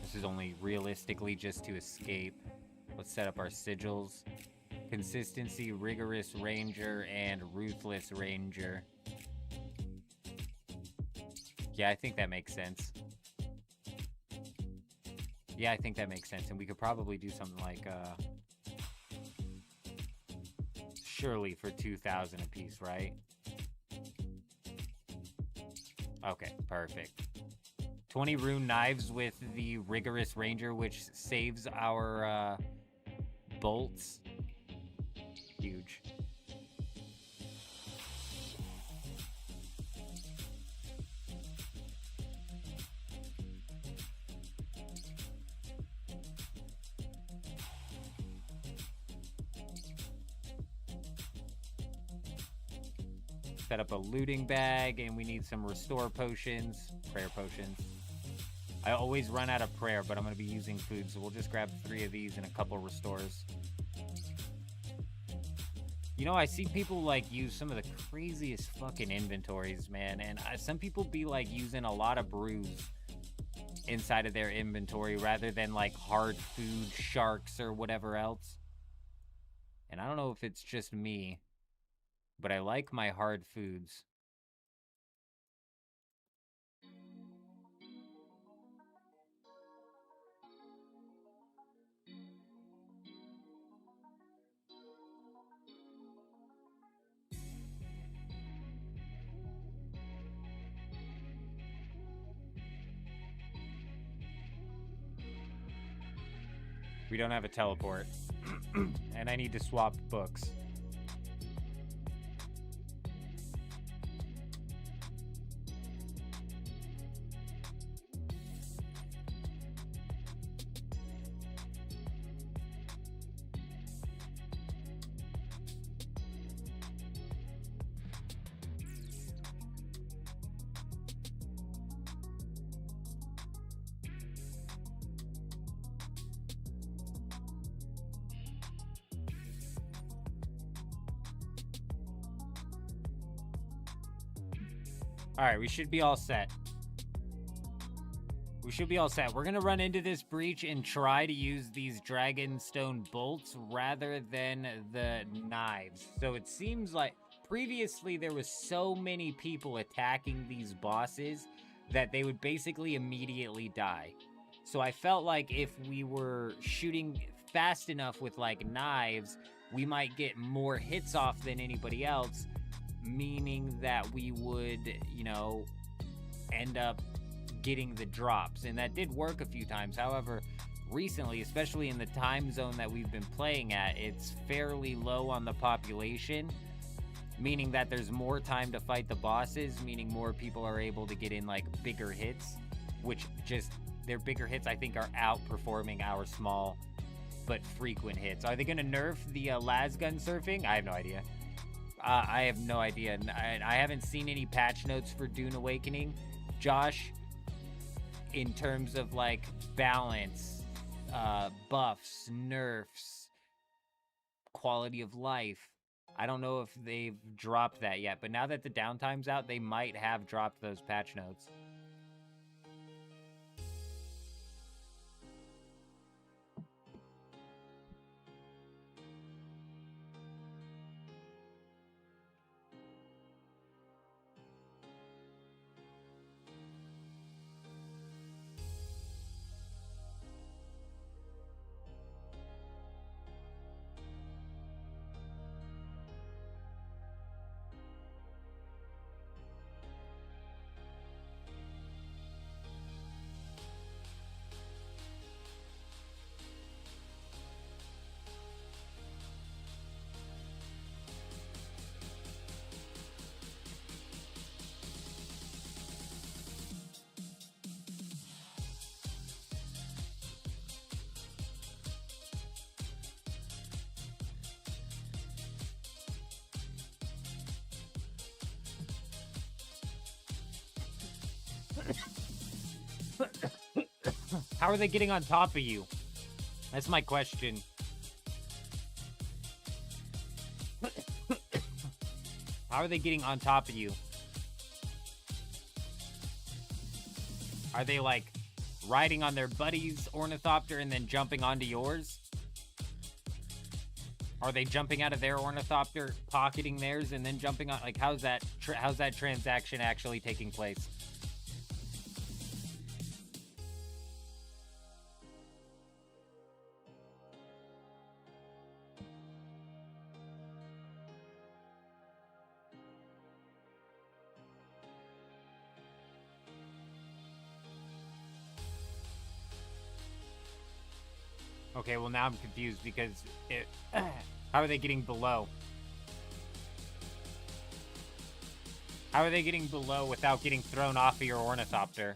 S1: This is only realistically just to escape. Let's set up our sigils. Consistency, Rigorous Ranger, and Ruthless Ranger. Yeah, I think that makes sense. Yeah, I think that makes sense. And we could probably do something like, surely for 2,000 apiece, right? Okay, perfect. 20 rune knives with the Rigorous Ranger, which saves our, bolts. Huge. Set up a looting bag, and we need some restore potions, prayer potions. I always run out of prayer, but I'm going to be using food, so we'll just grab 3 of these and a couple restores. You know, I see people, like, use some of the craziest fucking inventories, man, and some people be, like, using a lot of brews inside of their inventory rather than, like, hard food, sharks, or whatever else. And I don't know if it's just me, but I like my hard foods. We don't have a teleport, and I need to swap books. Alright, we should be all set. We should be all set. We're gonna run into this breach and try to use these Dragonstone bolts rather than the knives. So it seems like previously there was so many people attacking these bosses that they would basically immediately die. So I felt like if we were shooting fast enough with, like, knives, we might get more hits off than anybody else, meaning that we would, you know, end up getting the drops. And that did work a few times. However, recently, especially in the time zone that we've been playing at, it's fairly low on the population, meaning that there's more time to fight the bosses, meaning more people are able to get in, like, bigger hits, which just, their bigger hits, I think, are outperforming our small but frequent hits. Are they going to nerf the lasgun surfing? I have no idea. I have no idea. I haven't seen any patch notes for Dune Awakening. Josh, in terms of, like, balance, buffs, nerfs, quality of life, I don't know if they've dropped that yet, but now that the downtime's out, they might have dropped those patch notes. How are they getting on top of you? That's my question. How are they getting on top of you? Are they like riding on their buddy's ornithopter and then jumping onto yours? Are they jumping out of their ornithopter, pocketing theirs, and then jumping on? Like, how's that transaction actually taking place? Okay, well now I'm confused because how are they getting below? How are they getting below without getting thrown off of your ornithopter?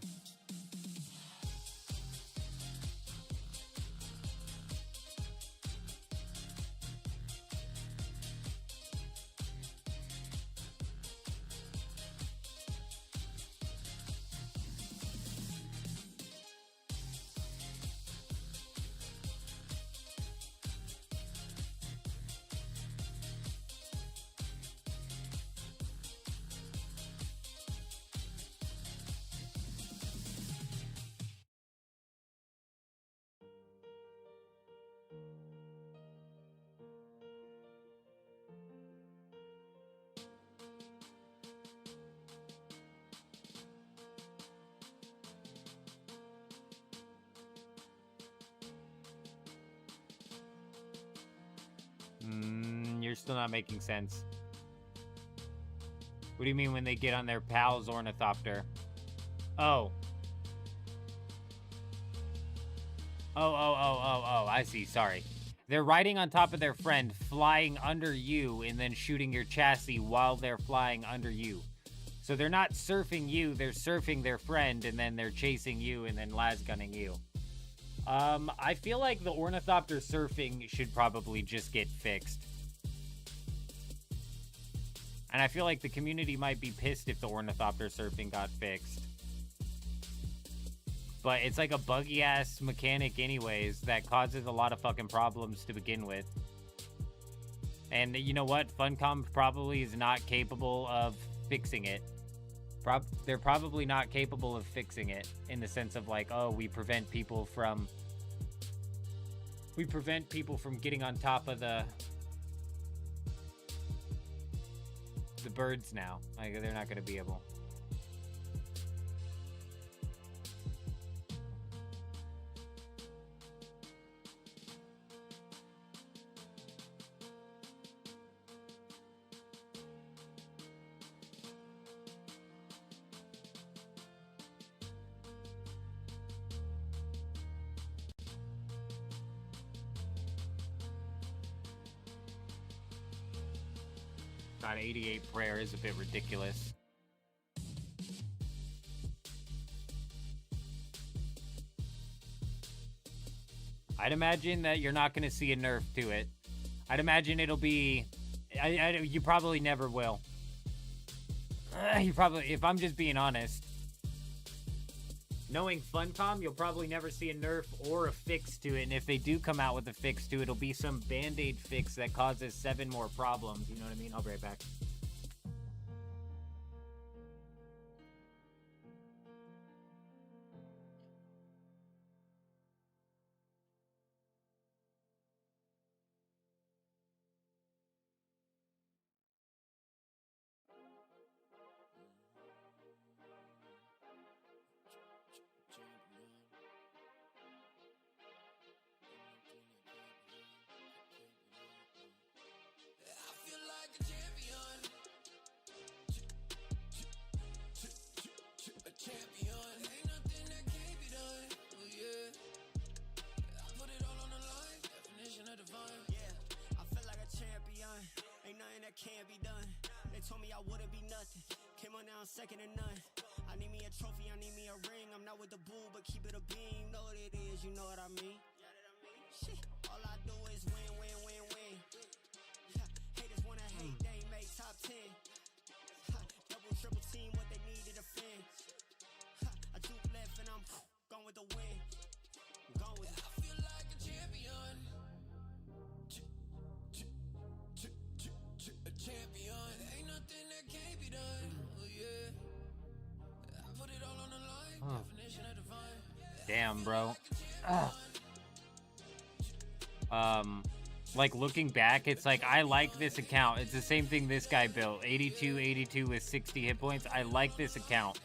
S1: You're still not making sense. What do you mean when they get on their pal's ornithopter? Oh. Oh, I see, sorry. They're riding on top of their friend, flying under you, and then shooting your chassis while they're flying under you. So they're not surfing you, they're surfing their friend, and then they're chasing you, and then lasgunning you. I feel like the ornithopter surfing should probably just get fixed. And I feel like the community might be pissed if the ornithopter surfing got fixed. But it's like a buggy-ass mechanic anyways that causes a lot of fucking problems to begin with. And you know what? Funcom probably is not capable of fixing it. They're probably not capable of fixing it in the sense of like, oh, we prevent people from getting on top of the birds now. Like, they're not going to be able. God, 88 prayer is a bit ridiculous. I'd imagine that you're not going to see a nerf to it. I'd imagine it'll be... you probably never will. You probably... If I'm just being honest, Knowing Funcom, you'll probably never see a nerf or a fix to it, and if they do come out with a fix to it, it'll be some band-aid fix that causes 7 more problems, you know what I mean? I'll be right back.
S2: Can't be done. They told me I wouldn't be nothing. Came on now, I'm second to none. I need me a trophy, I need me a ring. I'm not with the bull, but keep it a beam. Know what it is, you know what I mean? Shit, all I do is win, win, win, win. Haters wanna hate, they ain't make top 10. Double, triple team, what they need to defend. I juke left and I'm gone with the win. Gone with it. I feel like a champion. Champion, ain't nothing that can't be done. Oh yeah, I put it all on the line. Definition of divine.
S1: Damn, bro. Like looking back, it's like I like this account. It's the same thing this guy built. 82 with 60 hit points. I like this account.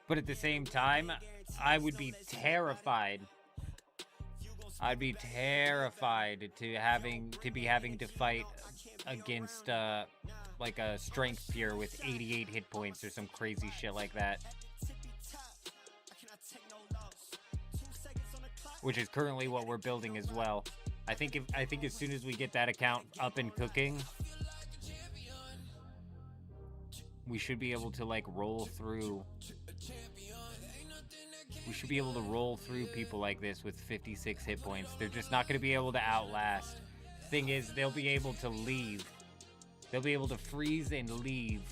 S1: But at the same time, I would be terrified. I'd be terrified to be having to fight against like a strength peer with 88 hit points or some crazy shit like that. Which is currently what we're building as well. I think as soon as we get that account up and cooking, we should be able to like roll through. We should be able to roll through people like this with 56 hit points. They're just not going to be able to outlast. Thing is, they'll be able to leave. They'll be able to freeze and leave.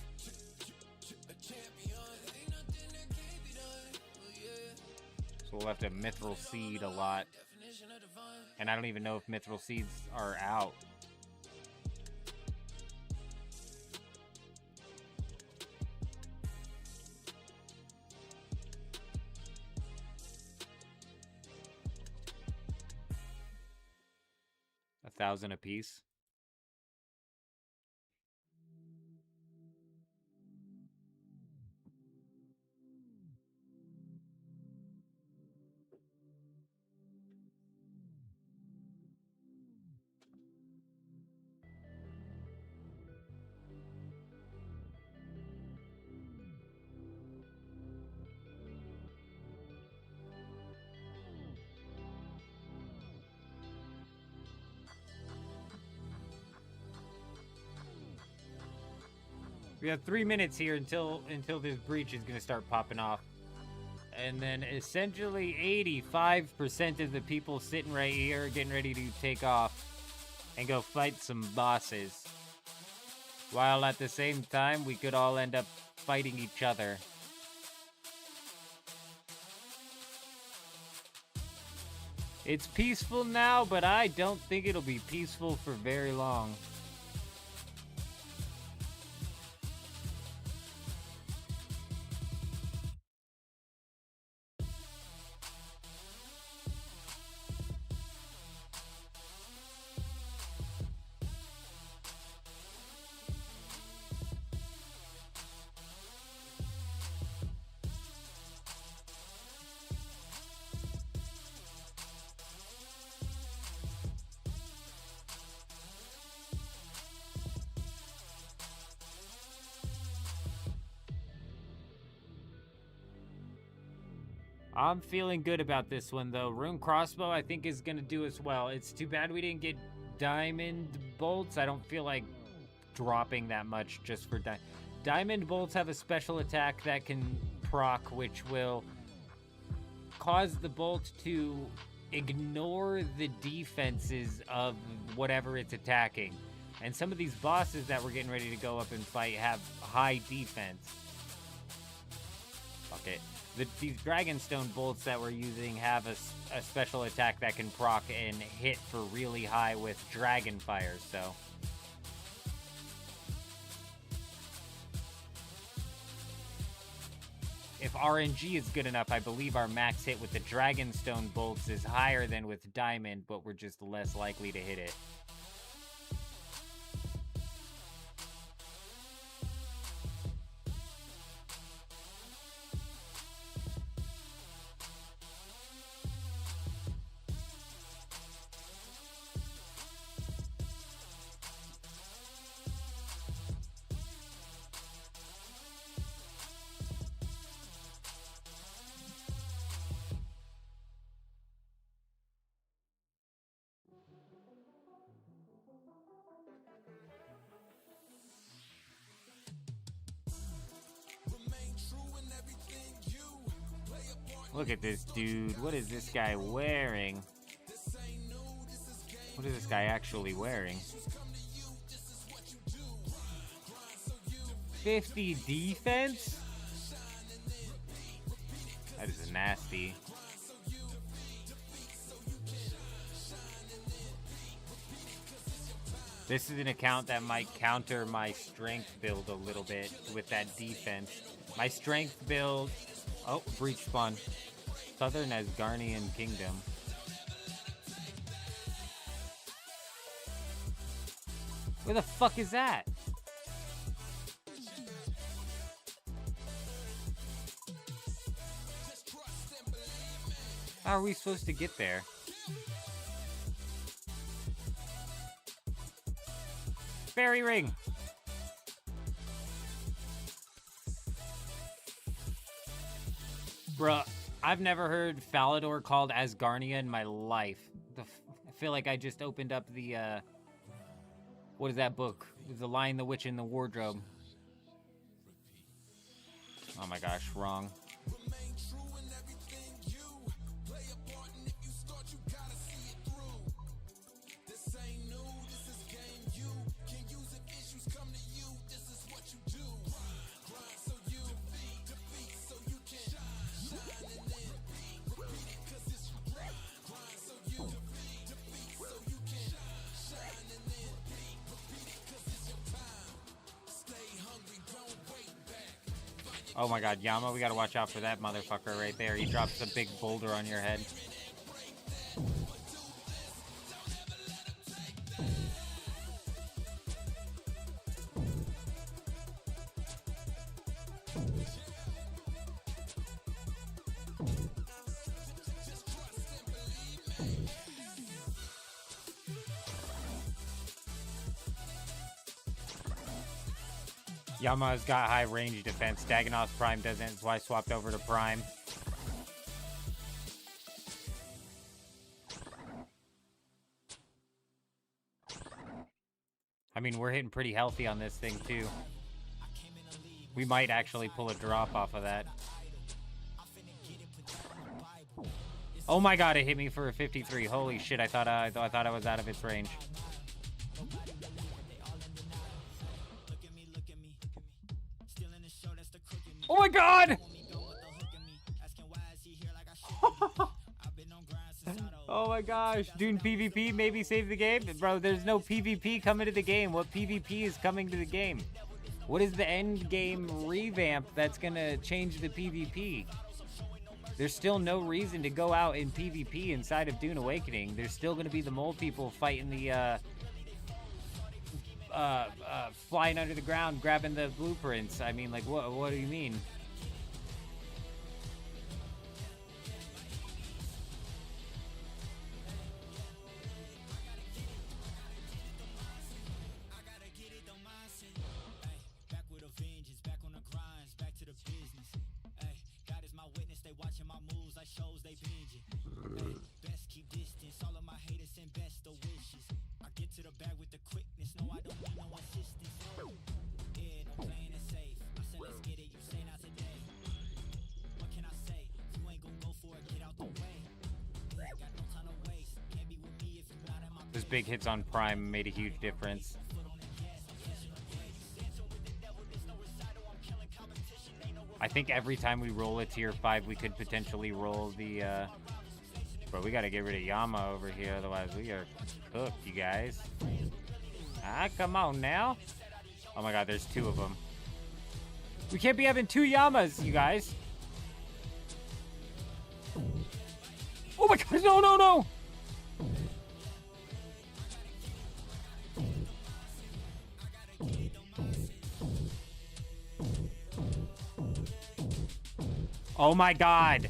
S1: So we'll have to mithril seed a lot. And I don't even know if mithril seeds are out. $1,000 a piece. We have 3 minutes here until this breach is going to start popping off. And then essentially 85% of the people sitting right here are getting ready to take off and go fight some bosses. While at the same time, we could all end up fighting each other. It's peaceful now, but I don't think it'll be peaceful for very long. I'm feeling good about this one, though. Rune Crossbow, I think, is going to do us well. It's too bad we didn't get Diamond Bolts. I don't feel like dropping that much just for Diamond Bolts have a special attack that can proc, which will cause the bolt to ignore the defenses of whatever it's attacking. And some of these bosses that we're getting ready to go up and fight have high defense. it. These Dragonstone bolts that we're using have a special attack that can proc and hit for really high with dragon fire, so... If RNG is good enough, I believe our max hit with the Dragonstone bolts is higher than with Diamond, but we're just less likely to hit it. Look at this dude. What is this guy wearing? What is this guy actually wearing? 50 defense? That is nasty. This is an account that might counter my strength build a little bit with that defense. My strength build... Oh, breach spawn. Southern Asgardian Kingdom. Where the fuck is that? How are we supposed to get there? Fairy ring! Bruh, I've never heard Falador called Asgardia in my life. I feel like I just opened up the, what is that book? The Lion, the Witch, and the Wardrobe. Oh my gosh, wrong. Oh my god, Yama, we gotta watch out for that motherfucker right there. He drops a big boulder on your head. Yama's got high range defense. Dagonoth's Prime doesn't, that's why I swapped over to Prime. I mean, we're hitting pretty healthy on this thing, too. We might actually pull a drop off of that. Oh my god, it hit me for a 53. Holy shit, I thought I was out of its range. Oh my god! Oh my gosh, Dune PvP maybe save the game? Bro, there's no PvP coming to the game. What PvP is coming to the game? What is the end game revamp that's gonna change the PvP? There's still no reason to go out in PvP inside of Dune Awakening. There's still gonna be the mole people fighting the flying under the ground, grabbing the blueprints. I mean, like, what do you mean? Those big hits on Prime made a huge I think every time we roll a tier 5, we could potentially roll the, But we gotta get rid of Yama over here, otherwise we are cooked, you guys. Ah, come on now. Oh my god, there's 2 of them. We can't be having 2 Yamas, you guys. Oh my god, no, no, no! Oh my god.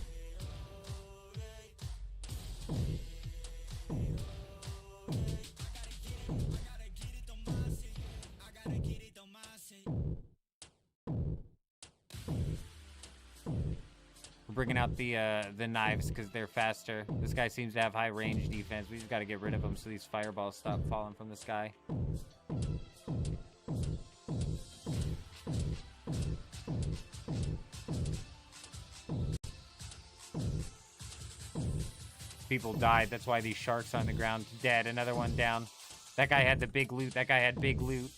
S1: We're bringing out the knives because they're faster. This guy seems to have high range defense. We just got to get rid of him so these fireballs stop falling from the sky. People died. That's why these sharks on the ground dead. Another one down. That guy had the big loot. That guy had big loot.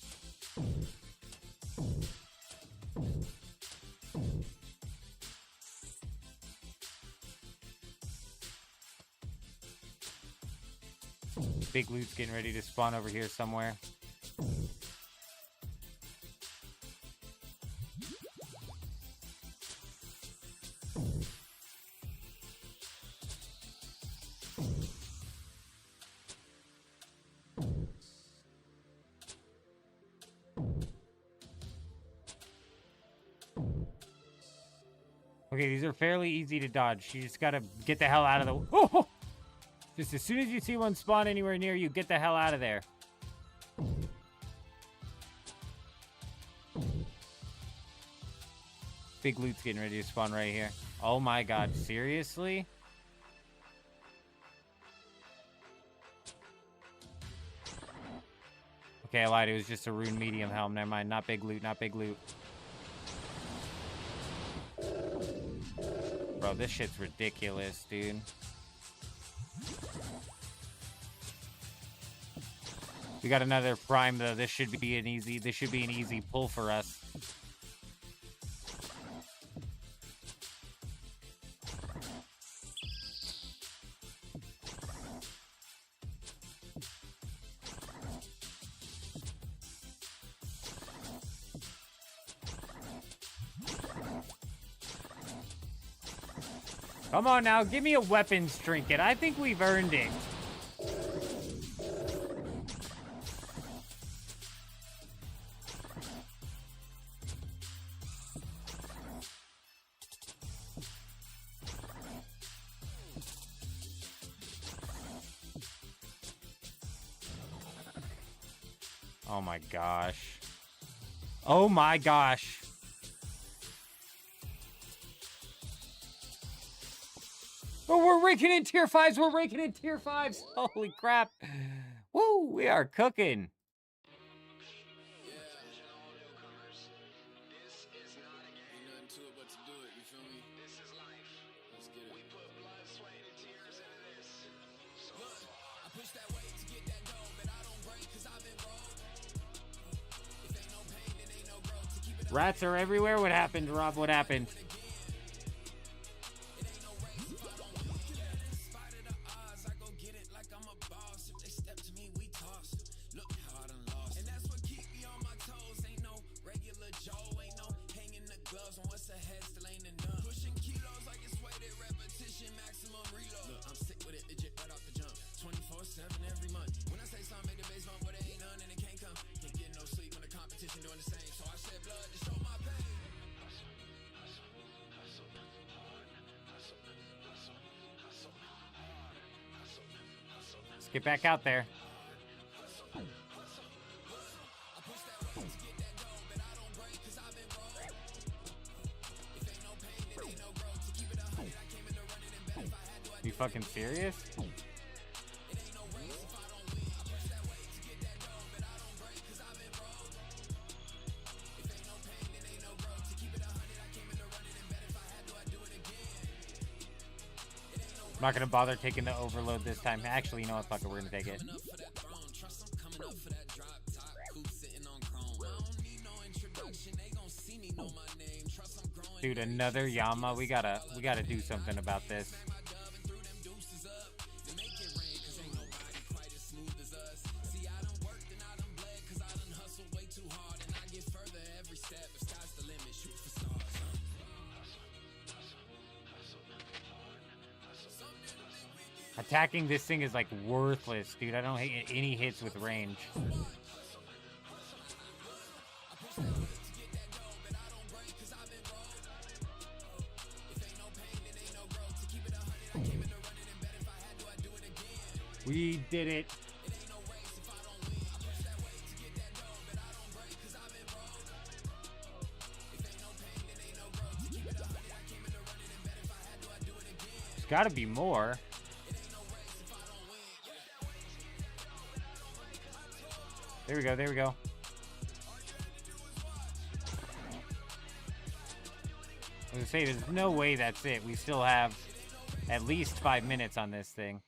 S1: Big loot's getting ready to spawn over here somewhere. Okay, these are fairly easy to dodge. You just gotta get the hell out of the... Oh! Just as soon as you see one spawn anywhere near you, get the hell out of there. Big loot's getting ready to spawn right here. Oh my god, seriously? Okay, I lied. It was just a rune medium helm. Never mind. Not big loot, not big loot. Bro, this shit's ridiculous, dude. We got another prime though. This should be an easy pull for us. Come on now, give me a weapons trinket. I think we've earned it. Oh my gosh. Oh my gosh. Oh, we're raking in tier 5s. We're raking in tier 5s. Holy crap. Woo, we are cooking. Rats are everywhere. What happened, Rob? What happened? Let's get back out there. You fucking serious? I'm not gonna bother taking the overload this time. Actually, you know what? Fuck it, we're gonna take it. Dude, another Yama. We gotta do something about this. Attacking this thing is like worthless, dude. I don't hit any hits with range. We did it. There's gotta be more. There we go, there we go. I was gonna say, there's no way that's it. We still have at least 5 minutes on this thing.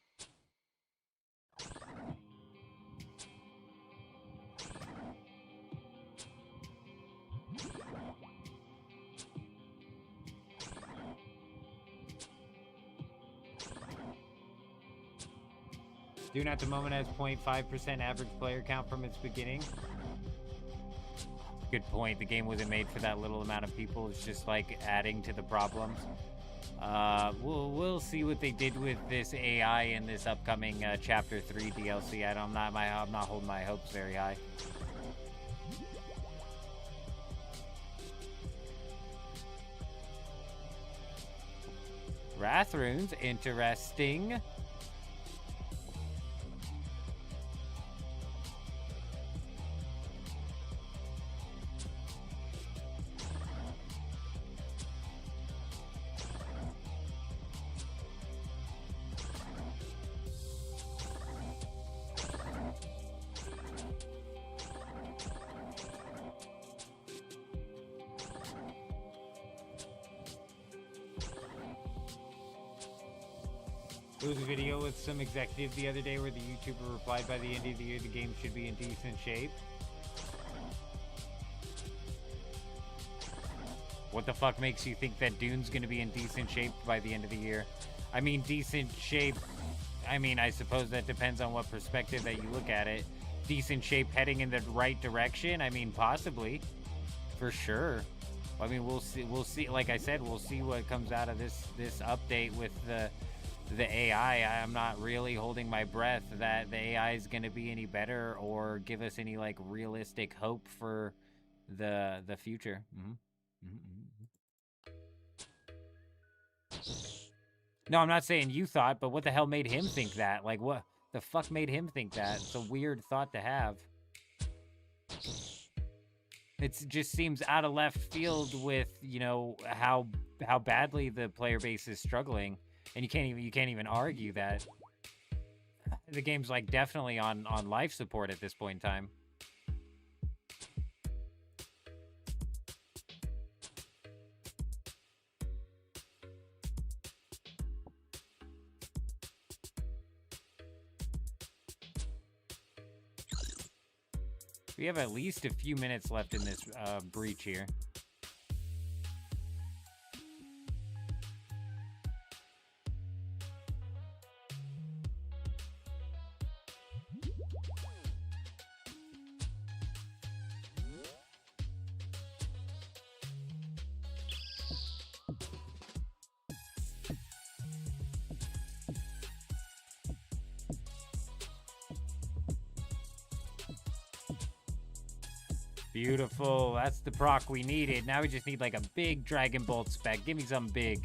S1: Dune at the moment has 0.5% average player count from its beginning. Good point. The game wasn't made for that little amount of people. It's just like adding to the problems. We'll see what they did with this AI in this upcoming Chapter 3 DLC. I'm not holding my hopes very high. Wrath runes, interesting. There was a video with some executive the other day where the YouTuber replied by the end of the year the game should be in decent shape. What the fuck makes you think that Dune's gonna be in decent shape by the end of the year? I mean, decent shape, I mean, I suppose that depends on what perspective that you look at it. Decent shape heading in the right direction? I mean, possibly. For sure. I mean, we'll see, like I said, we'll see what comes out of this update with the AI. I'm not really holding my breath that the AI is going to be any better or give us any like realistic hope for the future. No, I'm not saying you thought, but what the hell made him think that? Like, what the fuck made him think that? It's a weird thought to have. It just seems out of left field with, you know, how badly the player base is struggling. And you can't even argue that the game's like definitely on life support at this point in time. We have at least a few minutes left in this breach here. Beautiful. That's the proc we needed. Now we just need like a big Dragon Bolt spec. Give me something big.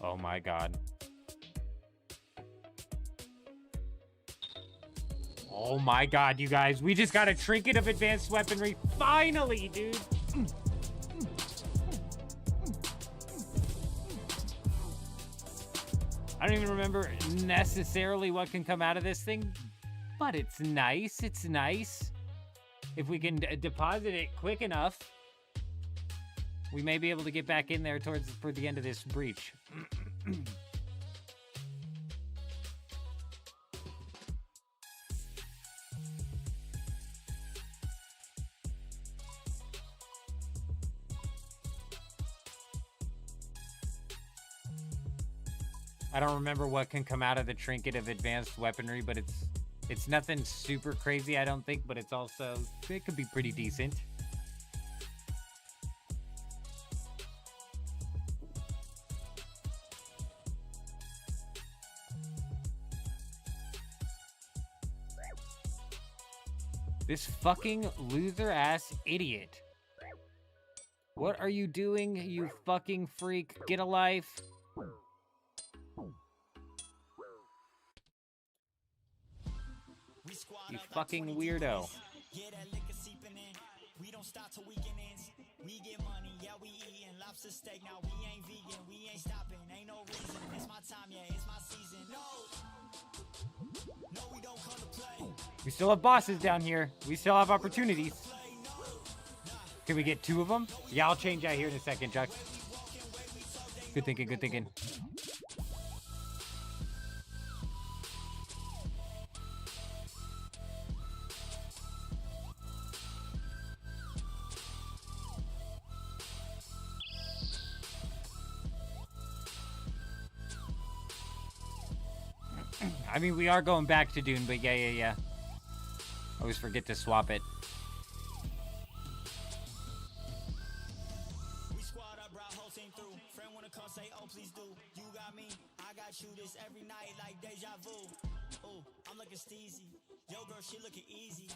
S1: Oh my god. Oh my god, you guys. We just got a trinket of advanced weaponry. Finally, dude. I don't even remember necessarily what can come out of this thing, but it's nice. It's nice. If we can deposit it quick enough, we may be able to get back in there for the end of this breach. I don't remember what can come out of the trinket of advanced weaponry, but it's nothing super crazy, I don't think, but it could be pretty decent. This fucking loser-ass idiot. What are you doing, you fucking freak? Get a life. You fucking weirdo.
S2: Yeah, that liquor seeping in. We don't stop till weekend ends. We get money, yeah, we eating lobster steak. Now we ain't vegan, we ain't stopping. Ain't no reason. It's my time, yeah, it's my season. No, we don't come to play.
S1: We still have bosses down here. We still have opportunities. Can we get 2 of them? Yeah, I'll change out here in a second, Chuck. Good thinking, good thinking. I mean, we are going back to Dune, but yeah. Always forget to swap it.
S2: We squad up, brought whole team through. Friend wanna come say, oh, please do. You got me, I got you this every night like deja vu. Oh, I'm looking steezy. Yo, girl, she looking easy.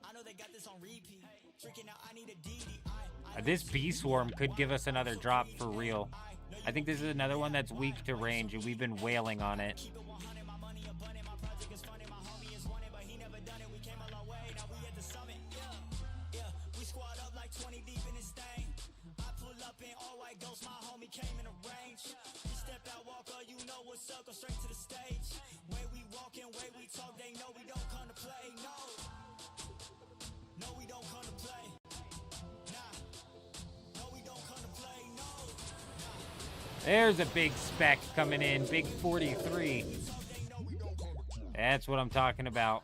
S2: I know they got this on repeat. Drinking out, I need a DD.
S1: This bee swarm could give us another drop for real. I think this is another one that's weak to range, and we've been wailing on it. Go straight to the stage. Way we walking, way we talk, they know we don't come to play. No, we don't come to play. Nah, no, we don't come to play. No. There's a big spec coming in, big 43. That's what I'm talking about.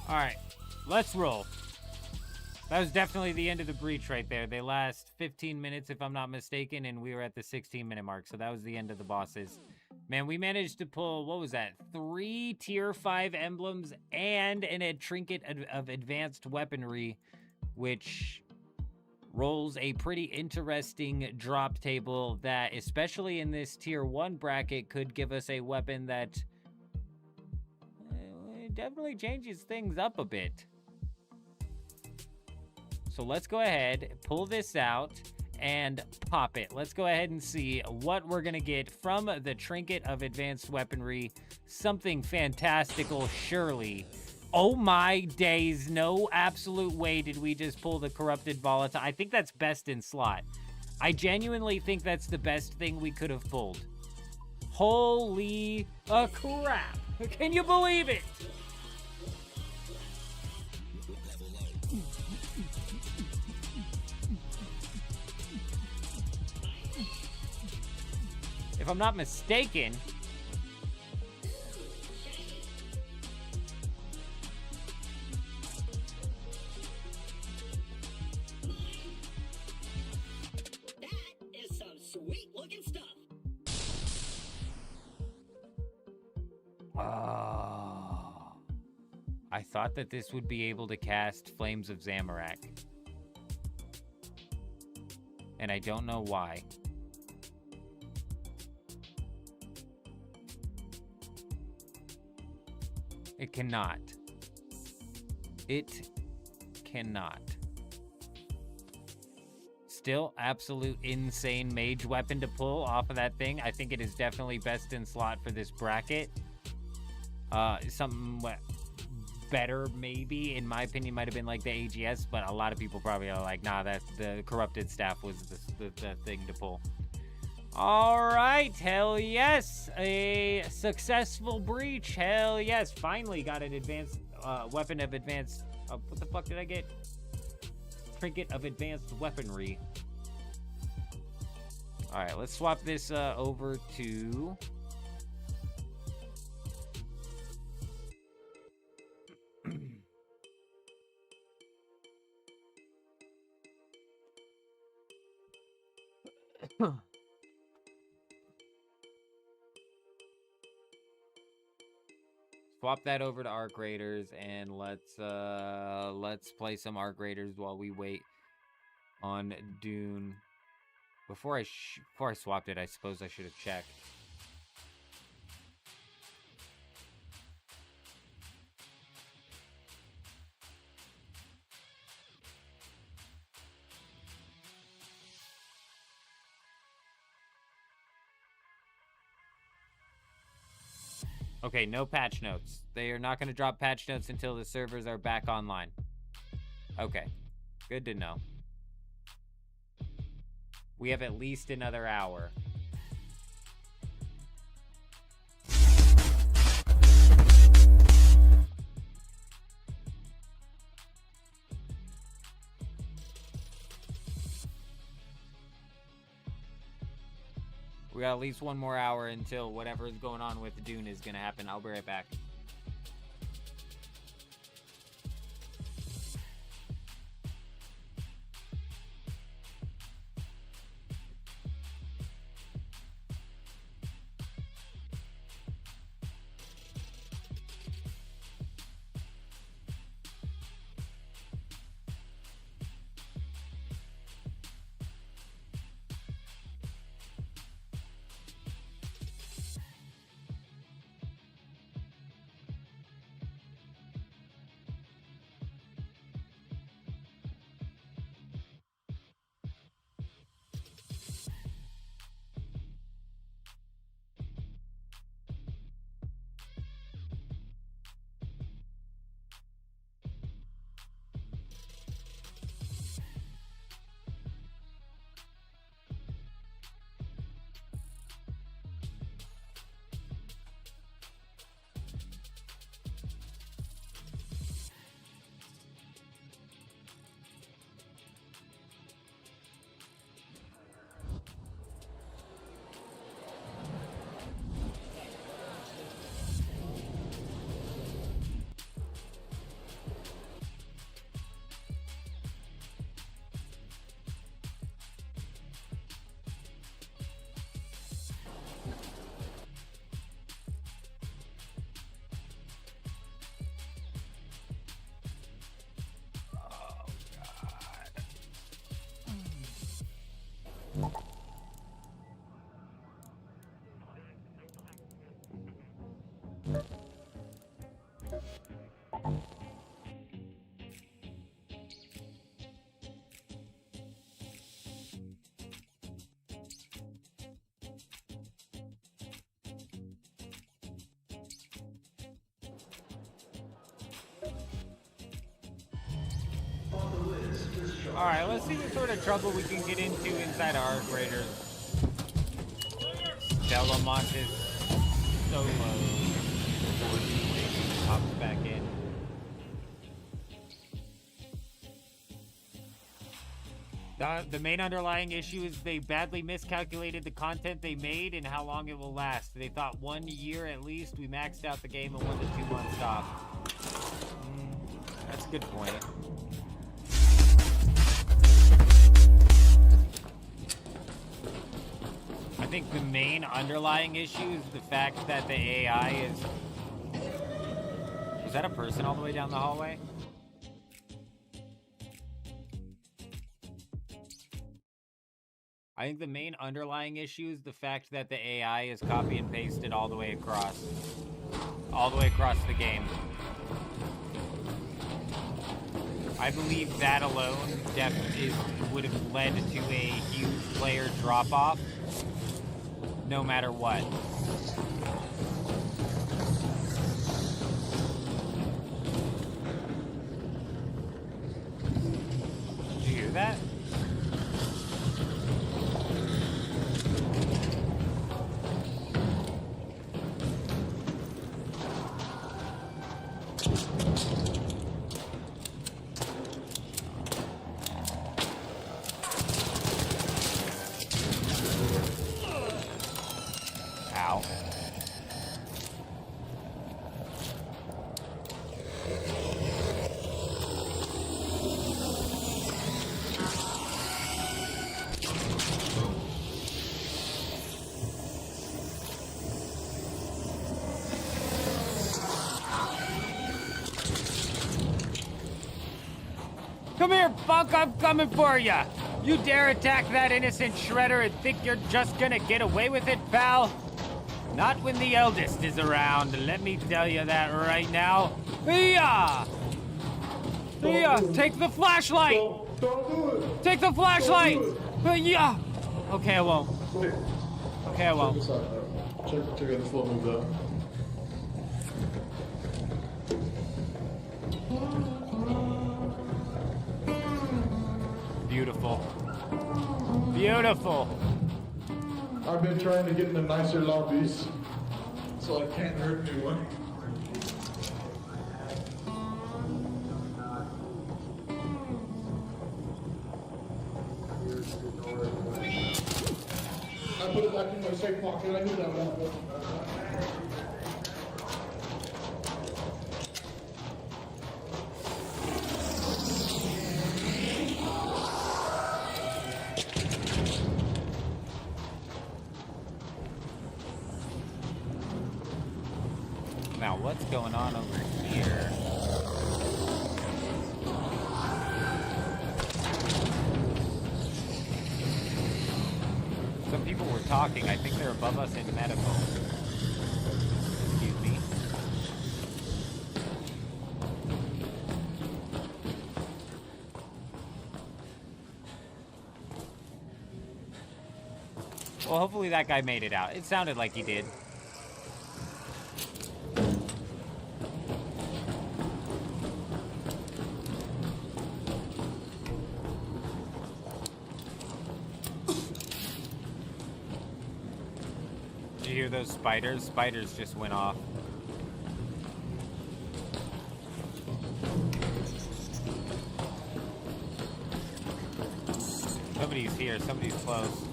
S1: All right, let's roll. That was definitely the end of the breach right there. They last 15 minutes, if I'm not mistaken, and we were at the 16-minute mark, so that was the end of the bosses. Man, we managed to pull, what was that, 3 tier 5 emblems and a trinket of advanced weaponry, which rolls a pretty interesting drop table that, especially in this tier 1 bracket, could give us a weapon that definitely changes things up a bit. So let's go ahead, pull this out, and pop it. Let's go ahead and see what we're gonna get from the trinket of advanced weaponry. Something fantastical, surely. Oh my days, no absolute way did we just pull the corrupted volatile. I think that's best in slot. I genuinely think that's the best thing we could have pulled. Holy crap. Can you believe it? If I'm not mistaken,
S6: that is some sweet looking stuff.
S1: I thought that this would be able to cast Flames of Zamorak. And I don't know why. It cannot. It cannot. Still, absolute insane mage weapon to pull off of that thing. I think it is definitely best in slot for this bracket. Something better, maybe, in my opinion, might have been like the AGS, but a lot of people probably are like, nah, that's the corrupted staff was the thing to pull. All right, hell yes, a successful breach, hell yes. Finally got an advanced weapon of advanced, what the fuck did I get? Trinket of advanced weaponry. All right, let's swap this over to... Swap that over to Arc Raiders, and let's play some Arc Raiders while we wait on Dune. Before I swapped it, I suppose I should have checked. Okay, no patch notes. They are not going to drop patch notes until the servers are back online. Okay, good to know. We have at least another hour. We got at least one more hour until whatever is going on with Dune is going to happen. I'll be right back. Alright, let's see what sort of trouble we can get into inside our Arc Raiders. Delamontis solo before he pops back in. The main underlying issue is they badly miscalculated the content they made and how long it will last. They thought 1 year at least. We maxed out the game in 1 to 2 months off. That's a good point. I think the main underlying issue is the fact that the AI is... Was that a person all the way down the hallway? I think the main underlying issue is the fact that the AI is copy and pasted all the way across. All the way across the game. I believe that alone would have led to a huge player drop-off, no matter what. Did you hear that? Ow. Come here, punk, I'm coming for ya! You dare attack that innocent shredder and think you're just gonna get away with it, pal? Not when the eldest is around, let me tell you that right now. Yeah! Yeah, take the flashlight!
S5: Don't do it.
S1: Take the flashlight!
S5: Don't
S1: Yeah! Okay, I won't.
S5: Wait.
S1: Okay, I won't.
S5: Check this out. Check out the floor move though.
S1: Beautiful. Beautiful.
S5: I've been trying to get into nicer lobbies, so I can't hurt anyone. I put it back in my safe pocket. I knew that one.
S1: Now, what's going on over here? Some people were talking. I think they're above us in medical. Excuse me. Well, hopefully that guy made it out. It sounded like he did. Did you hear those spiders? Spiders just went off. Somebody's here. Somebody's close.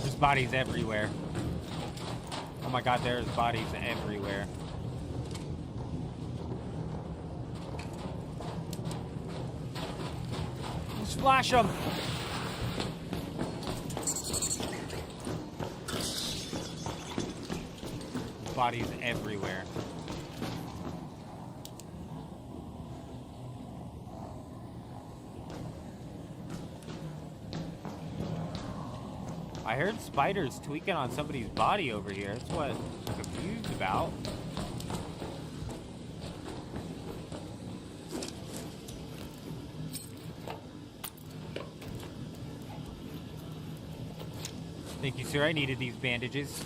S1: There's bodies everywhere. Oh my god, there's bodies everywhere. Splash them! Bodies everywhere. I heard spiders tweaking on somebody's body over here. That's what I'm confused about. Thank you, sir. I needed these bandages.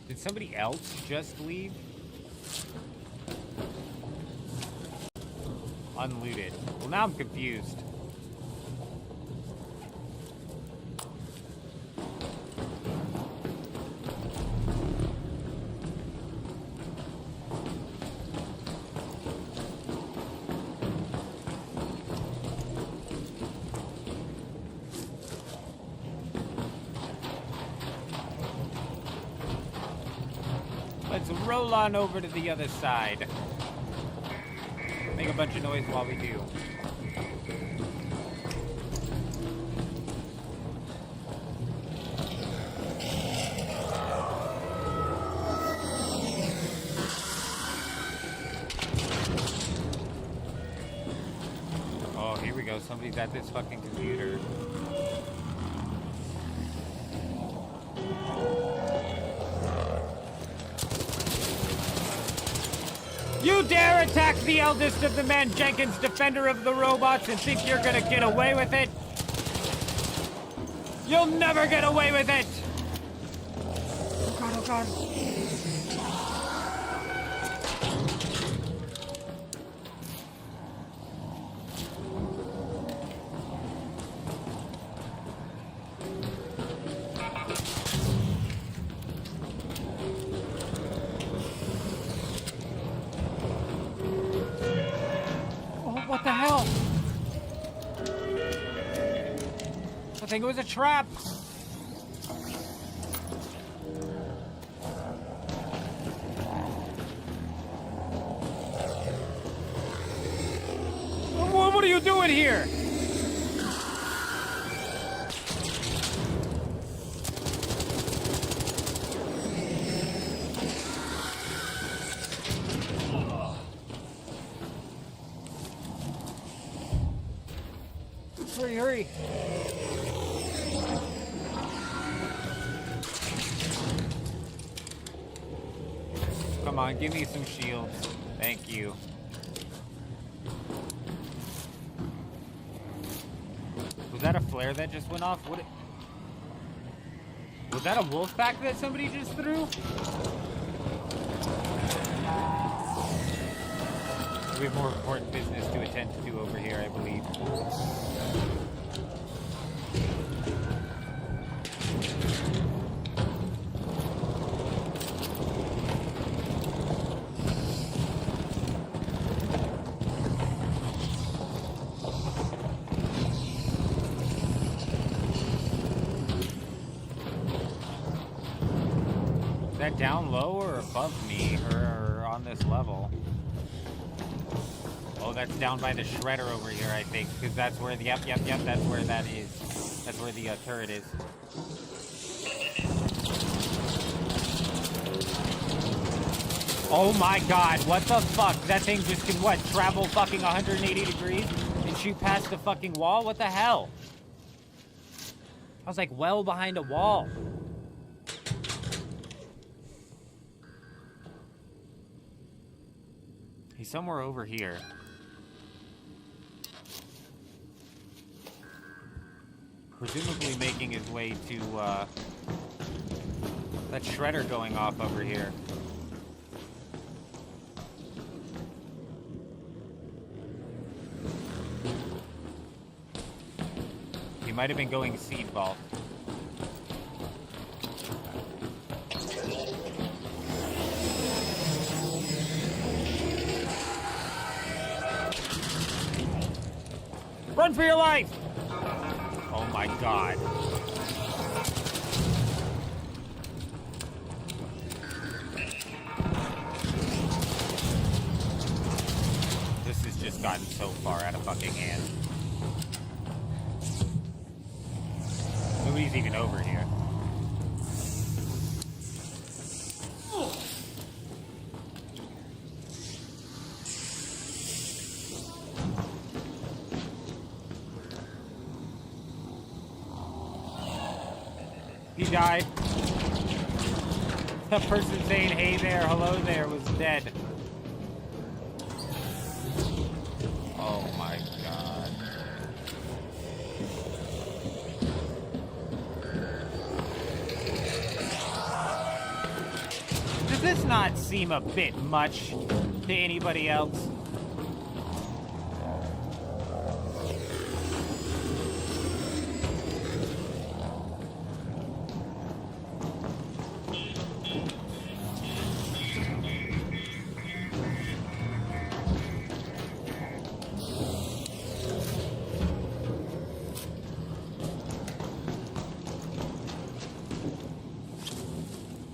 S1: Did somebody else just leave? Unlooted. Well, now I'm confused. Let's roll on over to the other side. Make a bunch of noise while we do. Oh, here we go. Somebody's at this fucking computer. You dare attack the eldest of the men, Jenkins, defender of the robots, and think you're gonna get away with it? You'll never get away with it! Oh god, oh god. What the hell? I think it was a trap. What are you doing here? Hurry, hurry. Come on, give me some shields. Thank you. Was that a flare that just went off? Was that a wolf pack that somebody just threw? We have more important business to attend to over here, I believe. Is that down low or above me, or on this level? Oh, that's down by the shredder over here, I think, because that's where the, yep, that's where that is. That's where the turret is. Oh my god, what the fuck? That thing just can, what, travel fucking 180 degrees and shoot past the fucking wall? What the hell? I was like well behind a wall. He's somewhere over here. Presumably making his way to, that shredder going off over here. He might have been going seed vault. Run for your life! Oh my god. This has just gotten so far out of fucking hand. Nobody's even over here. He died. The person saying, hey there, hello there, was dead. Oh my god. Does this not seem a bit much to anybody else?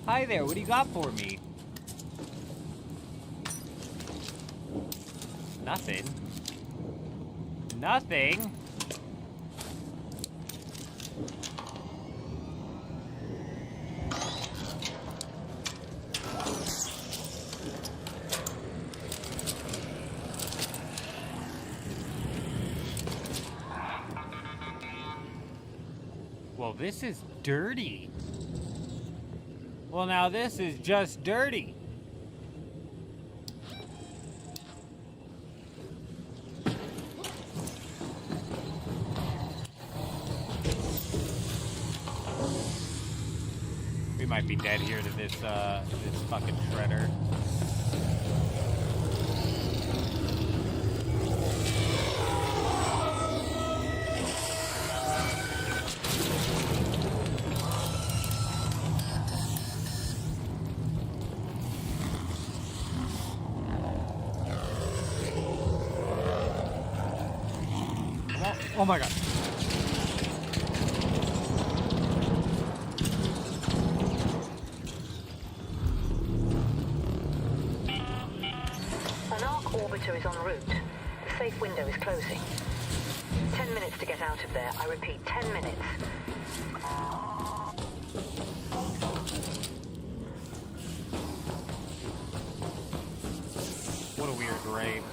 S1: Hi there, what do you got for me? Nothing. Nothing? Well, this is dirty. Well, now this is just dirty. might be dead here to this this fucking shredder.
S7: Oh my god.
S8: An arc orbiter is en route. The safe window is closing. 10 minutes to get out of there. I repeat, 10 minutes.
S1: What a weird raid.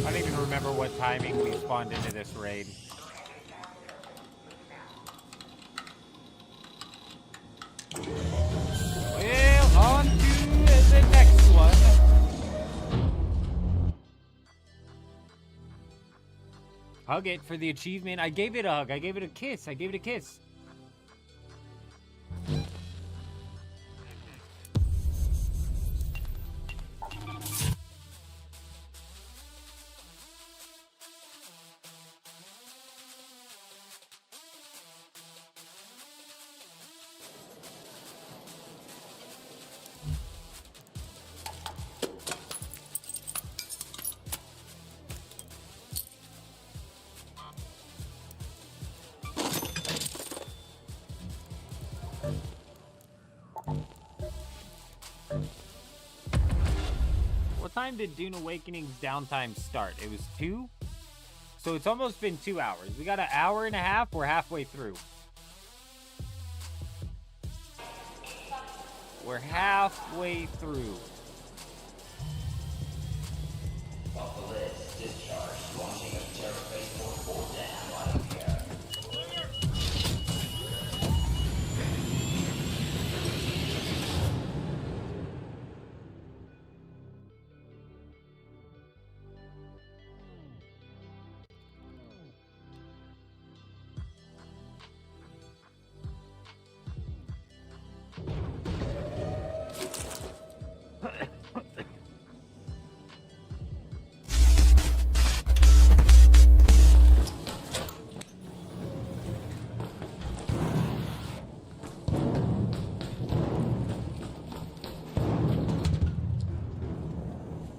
S1: I don't even remember what timing we spawned into this raid. Well, on to the next one. Hug it for the achievement. I gave it a hug. I gave it a kiss. I gave it a kiss. What time did Dune Awakening's downtime start? It was 2? So it's almost been 2 hours. We got an hour and a half. We're halfway through. We're halfway through.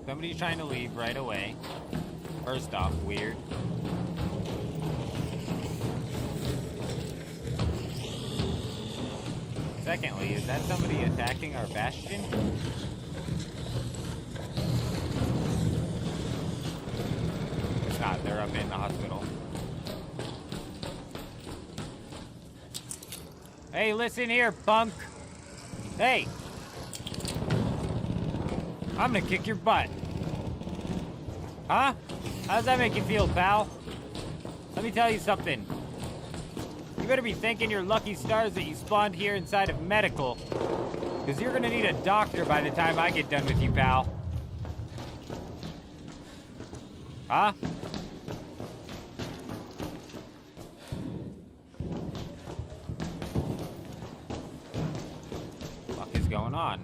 S1: Somebody's trying to leave right away. First off, weird. Secondly, is that somebody attacking our bastion? It's not. They're up in the hospital. Hey, listen here, punk. Hey. I'm gonna kick your butt. Huh? How does that make you feel, pal? Let me tell you something. You better be thanking your lucky stars that you spawned here inside of medical. Because you're gonna need a doctor by the time I get done with you, pal. Huh? What the fuck is going on?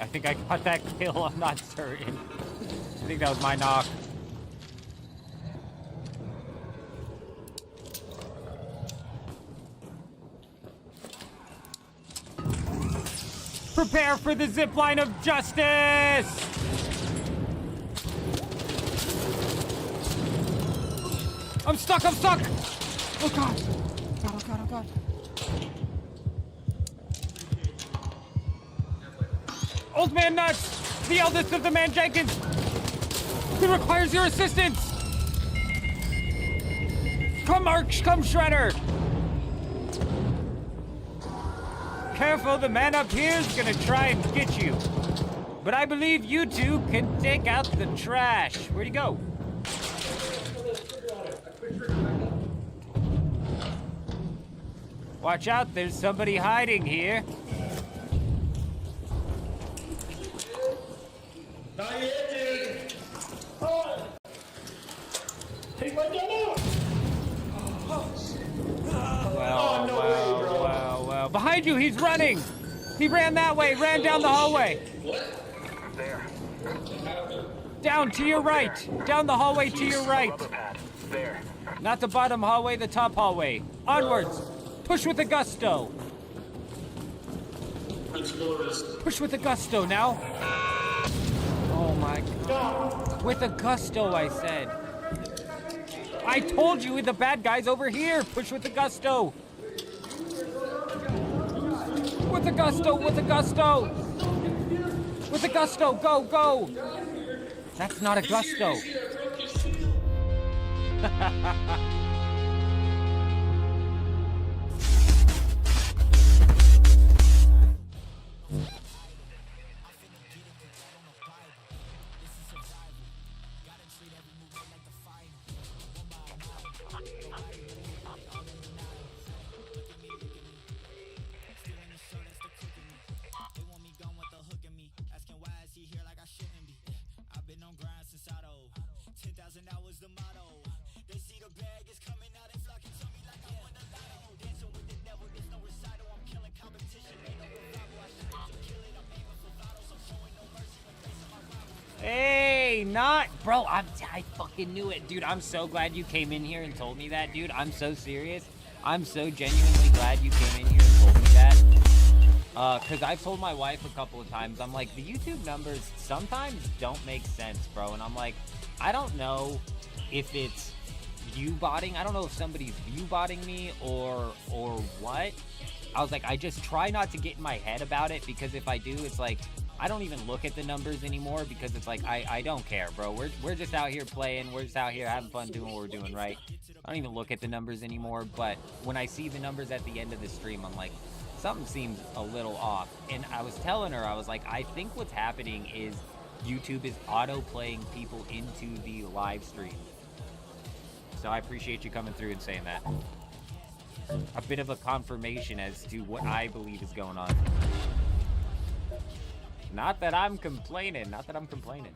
S1: I think I got that kill. I'm not certain. I think that was my knock. Prepare for the zipline of justice! I'm stuck! I'm stuck! Oh god! Oh god! Oh god! Oh god! Old Man Nuts, the eldest of the Man Jenkins, he requires your assistance. Come, Shredder. careful, the man up here is gonna try and get you. But I believe you two can take out the trash. Where'd he go? Watch out, there's somebody hiding here.
S5: Not yet, dude. Oh. Take my gun out.
S1: Well,
S5: no way, bro.
S1: well. Behind you, he's running. He ran that way, ran down the hallway.
S8: There.
S1: Down to your right. Down the hallway to your right.
S8: Rubber pad. There.
S1: Not the bottom hallway, the top hallway. Onwards. Push with a gusto. Push with a gusto now. Oh my god. With a gusto, I said. I told you the bad guy's over here. Push with a gusto. With a gusto, with a gusto. With a gusto, go, go. That's not a gusto. Hey, not, bro, I fucking knew it, dude. I'm so glad you came in here and told me that, dude. I'm so serious. I'm so genuinely glad you came in here and told me that. Cause I've told my wife a couple of times, I'm like, the YouTube numbers sometimes don't make sense, bro. And I'm like, I don't know if it's view botting. I don't know if somebody's view botting me or what. I was like, I just try not to get in my head about it, because if I do, it's like, I don't even look at the numbers anymore, because it's like, I don't care, bro. We're just out here playing. We're just out here having fun doing what we're doing, right? I don't even look at the numbers anymore, but when I see the numbers at the end of the stream, I'm like, something seems a little off. And I was telling her, I was like, I think what's happening is YouTube is auto-playing people into the live stream. So I appreciate you coming through and saying that. A bit of a confirmation as to what I believe is going on. Not that I'm complaining. Not that I'm complaining.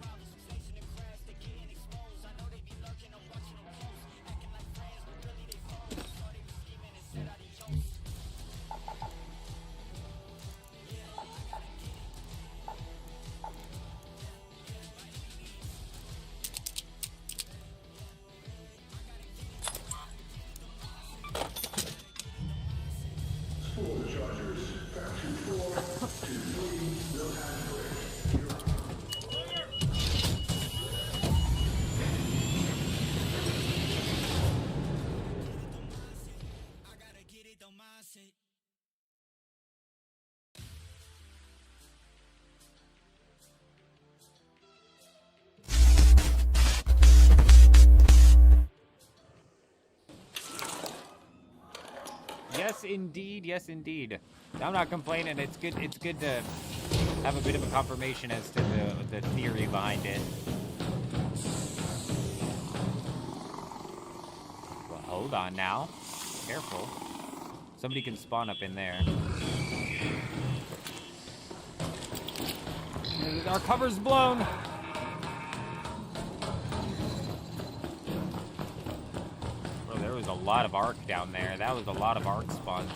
S1: Yes, indeed. Yes, indeed. I'm not complaining. It's good. It's good to have a bit of a confirmation as to the theory behind it. Well, hold on now. Careful. Somebody can spawn up in there. Our cover's blown. There was a lot of arc down there. That was a lot of arc spawns.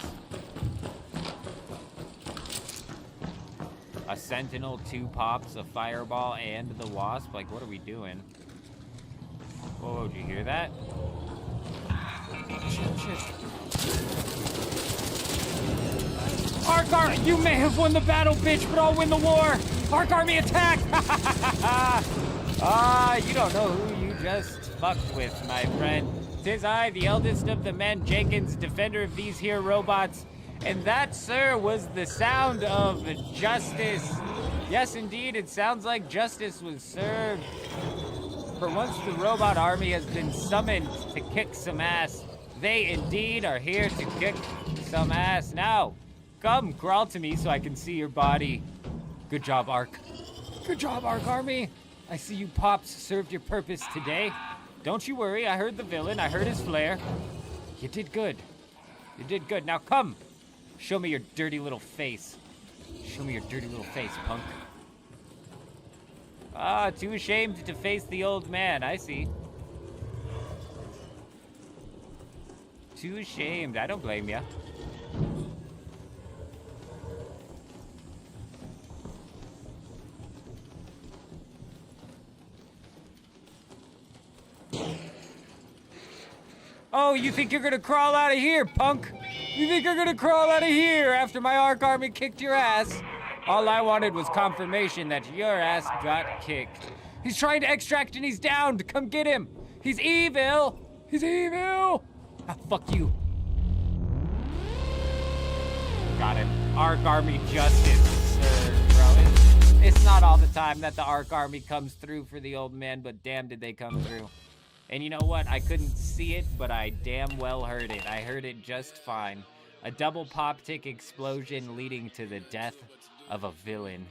S1: A sentinel, 2 pops, a fireball, and the wasp. Like, what are we doing? Whoa, did you hear that? Shit. Ark, you may have won the battle, bitch, but I'll win the war. Ark Army attack! You don't know who you just fucked with, my friend. 'Tis I, the eldest of the men, Jenkins, defender of these here robots. And that, sir, was the sound of justice. Yes, indeed, it sounds like justice was served. For once the robot army has been summoned to kick some ass. They indeed are here to kick some ass. Now, Come, crawl to me so I can see your body. Good job, Ark. Good job, Ark Army. I see you pops served your purpose today. Don't you worry, I heard the villain, I heard his flare. You did good. You did good. Now come, show me your dirty little face. Show me your dirty little face, punk. Ah, too ashamed to face the old man, I see. Too ashamed, I don't blame ya. Oh, you think you're gonna crawl out of here, punk? You think you're gonna crawl out of here after my Ark Army kicked your ass? All I wanted was confirmation that your ass got kicked. He's trying to extract and he's downed. Come get him. He's evil. He's evil. Ah, fuck you. Got him. Ark Army justice served, bro. It's not all the time that the Ark Army comes through for the old man, but damn did they come through. And you know what? I couldn't see it, but I damn well heard it. I heard it just fine. A double pop-tick explosion leading to the death of a villain.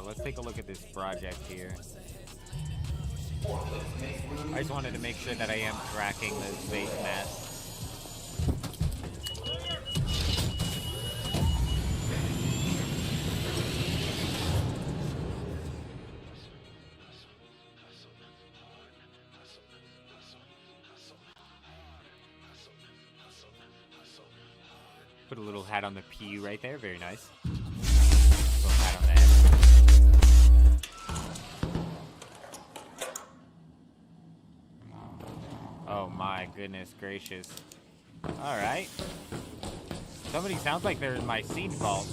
S1: Let's take a look at this project here. I just wanted to make sure that I am tracking those face masks. Put a little hat on the P right there, very nice. Little hat on the N. Oh my goodness gracious. Alright. Somebody sounds like they're in my seed vault.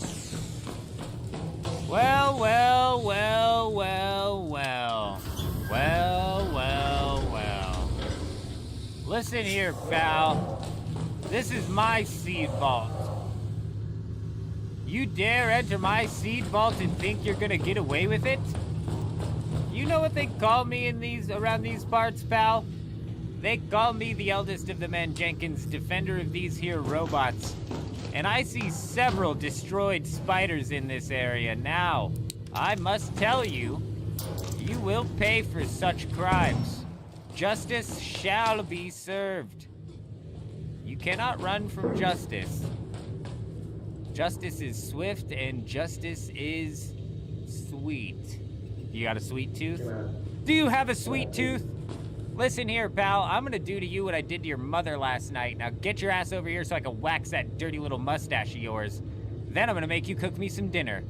S1: Well, well, well, well, well. Well, well, well. Listen here, pal. This is my seed vault. You dare enter my seed vault and think you're gonna get away with it? You know what they call me in around these parts, pal? They call me the eldest of the men Jenkins, defender of these here robots. And I see several destroyed spiders in this area. Now, I must tell you, you will pay for such crimes. Justice shall be served. You cannot run from justice. Justice is swift and justice is sweet. You got a sweet tooth? Do you have a sweet tooth? Listen here, pal. I'm gonna do to you what I did to your mother last night. Now get your ass over here so I can wax that dirty little mustache of yours. Then I'm gonna make you cook me some dinner.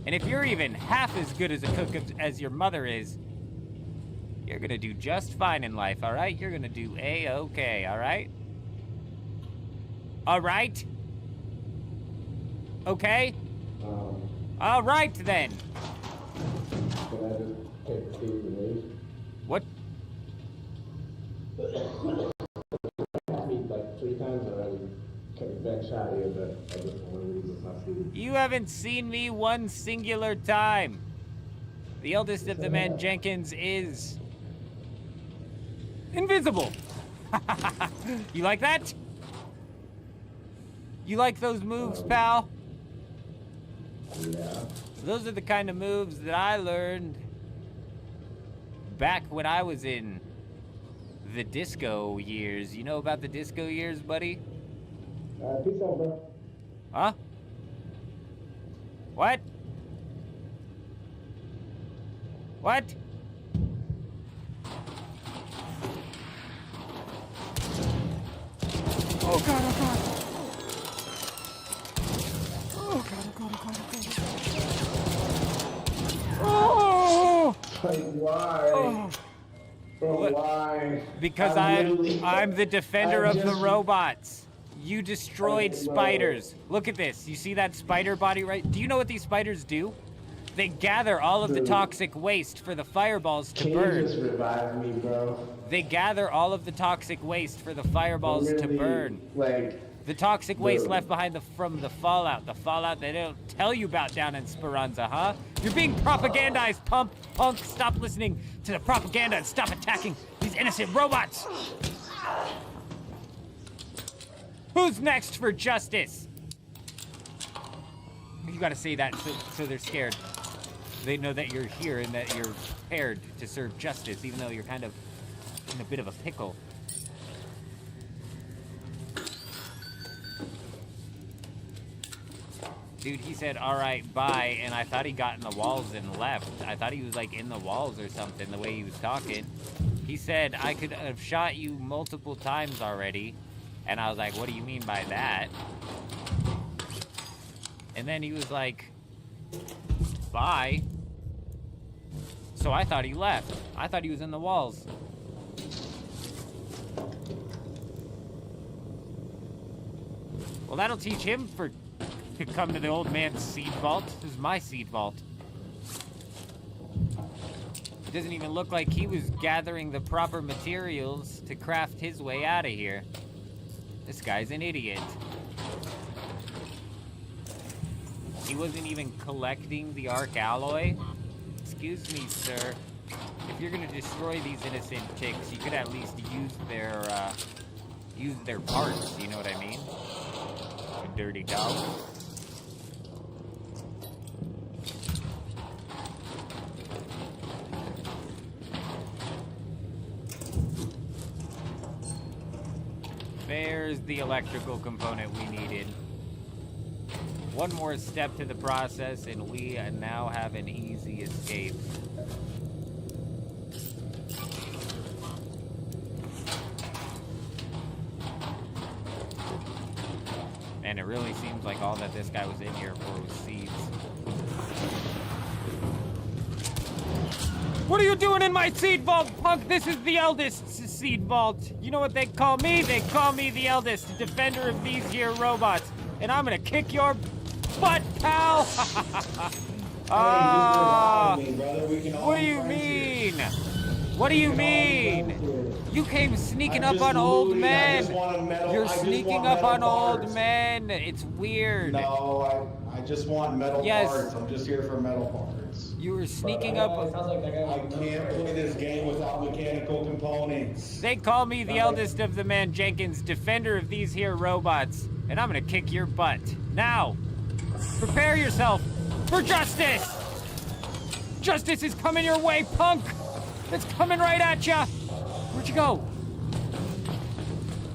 S1: And if you're even half as good as a cook as your mother is, you're gonna do just fine in life, all right? You're gonna do A-okay, all right? All right? Okay? All right, then.
S5: Can I just take the keys and leave?
S1: What?
S5: I mean, like 3 times already. Kept back shot here, but I just want to leave with my food.
S1: You haven't seen me one singular time. The eldest of the men Jenkins is invisible. You like that? You like those moves, pal?
S5: Yeah.
S1: Those are the kind of moves that I learned back when I was in the disco years. You know about the disco years, buddy?
S5: Peace out, bro.
S1: Huh? What? What? Oh god, oh god. Oh god, oh god, oh god, oh god. Oh!
S5: Like, why?
S1: Oh.
S5: Bro, why?
S1: Because I'm the defender of the robots. You destroyed spiders. Look at this. You see that spider body right? Do you know what these spiders do? They gather all of the toxic waste for the fireballs to
S5: Can you
S1: burn.
S5: just revive me, bro?
S1: They gather all of the toxic waste for the fireballs to
S5: Really,
S1: burn.
S5: Like,
S1: The toxic waste
S5: Dude.
S1: left behind from the fallout they don't tell you about down in Speranza, huh? You're being propagandized, punk. Stop listening to the propaganda and stop attacking these innocent robots. Who's next for justice? You gotta say that so they're scared. They know that you're here and that you're prepared to serve justice, even though you're kind of in a bit of a pickle. Dude, he said, all right, bye, and I thought he got in the walls and left. I thought he was, like, in the walls or something, the way he was talking. He said, I could have shot you multiple times already. And I was like, what do you mean by that? And then he was like, bye. So I thought he left. I thought he was in the walls. Well, that'll teach him to come to the old man's seed vault. This is my seed vault. It doesn't even look like he was gathering the proper materials to craft his way out of here. This guy's an idiot. He wasn't even collecting the arc alloy. Excuse me, sir. If you're gonna destroy these innocent chicks, you could at least use their parts. You know what I mean? You dirty dog. There's the electrical component we needed. One more step to the process and we now have an easy escape. And it really seems like all that this guy was in here for was seeds. What are you doing in my seed vault, punk? This is the eldest seed vault. You know what they call me? They call me the eldest, defender of these here robots. And I'm gonna kick your butt, pal! What do you mean? What do you mean? You came sneaking up on old men. You're sneaking up on old men. It's weird.
S9: No, I just want metal parts. I'm just here for metal parts.
S1: You were sneaking up.
S9: I can't play this game without mechanical components.
S1: They call me the eldest of the Man Jenkins, defender of these here robots. And I'm gonna kick your butt. Now, prepare yourself for justice! Justice is coming your way, punk! It's coming right at ya! Where'd you go?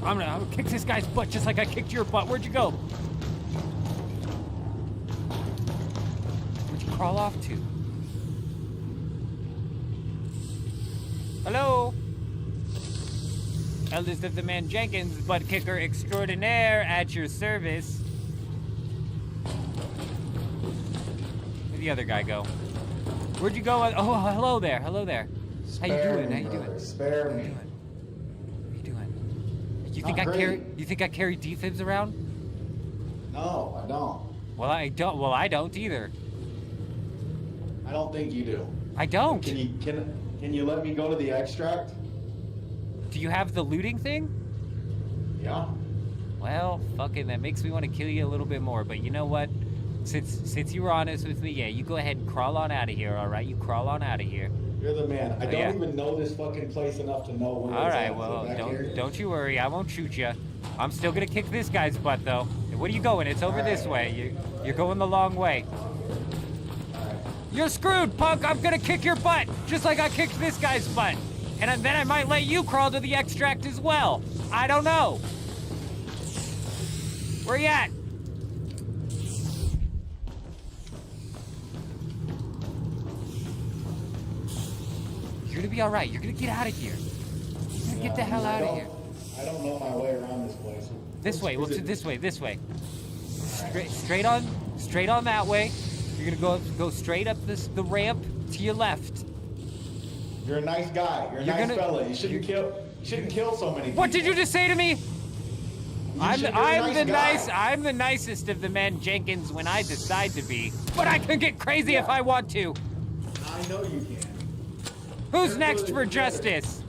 S1: I'm gonna kick this guy's butt just like I kicked your butt. Where'd you go? Where'd you crawl off to? Hello? Eldest of the Man Jenkins, butt kicker extraordinaire at your service. Where'd the other guy go? Where'd you go? Oh, hello there. Hello there. How you doing?
S9: Spare me.
S1: How you doing? You think you think I carry defibs around?
S9: No, I don't.
S1: Well, I don't. Well, I don't either.
S9: I don't think you do.
S1: I don't.
S9: Can you let me go to the extract?
S1: Do you have the looting thing?
S9: Yeah.
S1: Well, fucking, that makes me want to kill you a little bit more. But you know what? Since you were honest with me, yeah, you go ahead and crawl on out of here. All right, you crawl on out of here.
S9: You're the man. I don't even know this fucking place enough to know where.
S1: All right, well, don't you worry. I won't shoot you. I'm still gonna kick this guy's butt though. Where are you going? It's over this way. You're going the long way. You're screwed, punk. I'm gonna kick your butt just like I kicked this guy's butt. And then I might let you crawl to the extract as well. I don't know. Where you at? You're gonna be all right. You're gonna get out of here. You're gonna get the hell out of here.
S9: I don't know my way around this place.
S1: This way. Well, this way. This way. Straight on that way. You're gonna go straight up the ramp to your left.
S9: You're a nice guy. You're a nice fella. You shouldn't kill so many people.
S1: What did you just say to me? I'm the nicest of the men, Jenkins, when I decide to be. But I can get crazy if I want to.
S9: I know you can.
S1: Who's next for justice?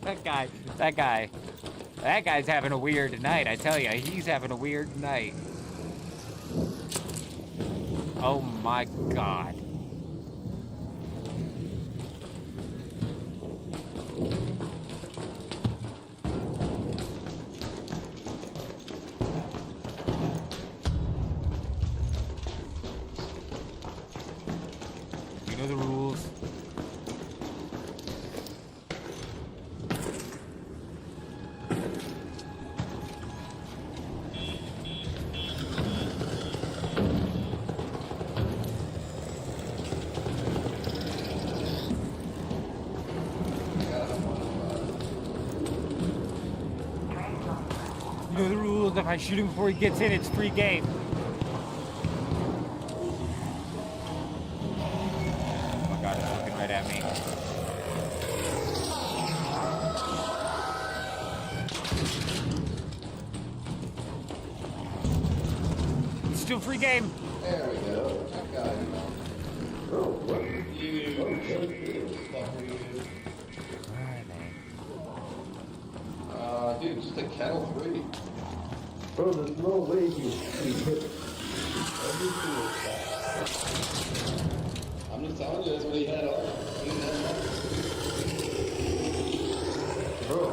S1: That guy's having a weird night, I tell you. He's having a weird night. Oh my God. You know the rules. You know the rules. If I shoot him before he gets in, it's free game. Oh my God, it's looking right at me. It's still free game.
S5: There we go. I got it. Oh, what? Dude, just a kettle 3. Bro, there's no way you hit it. I'm just telling you, that's what he had on. Bro,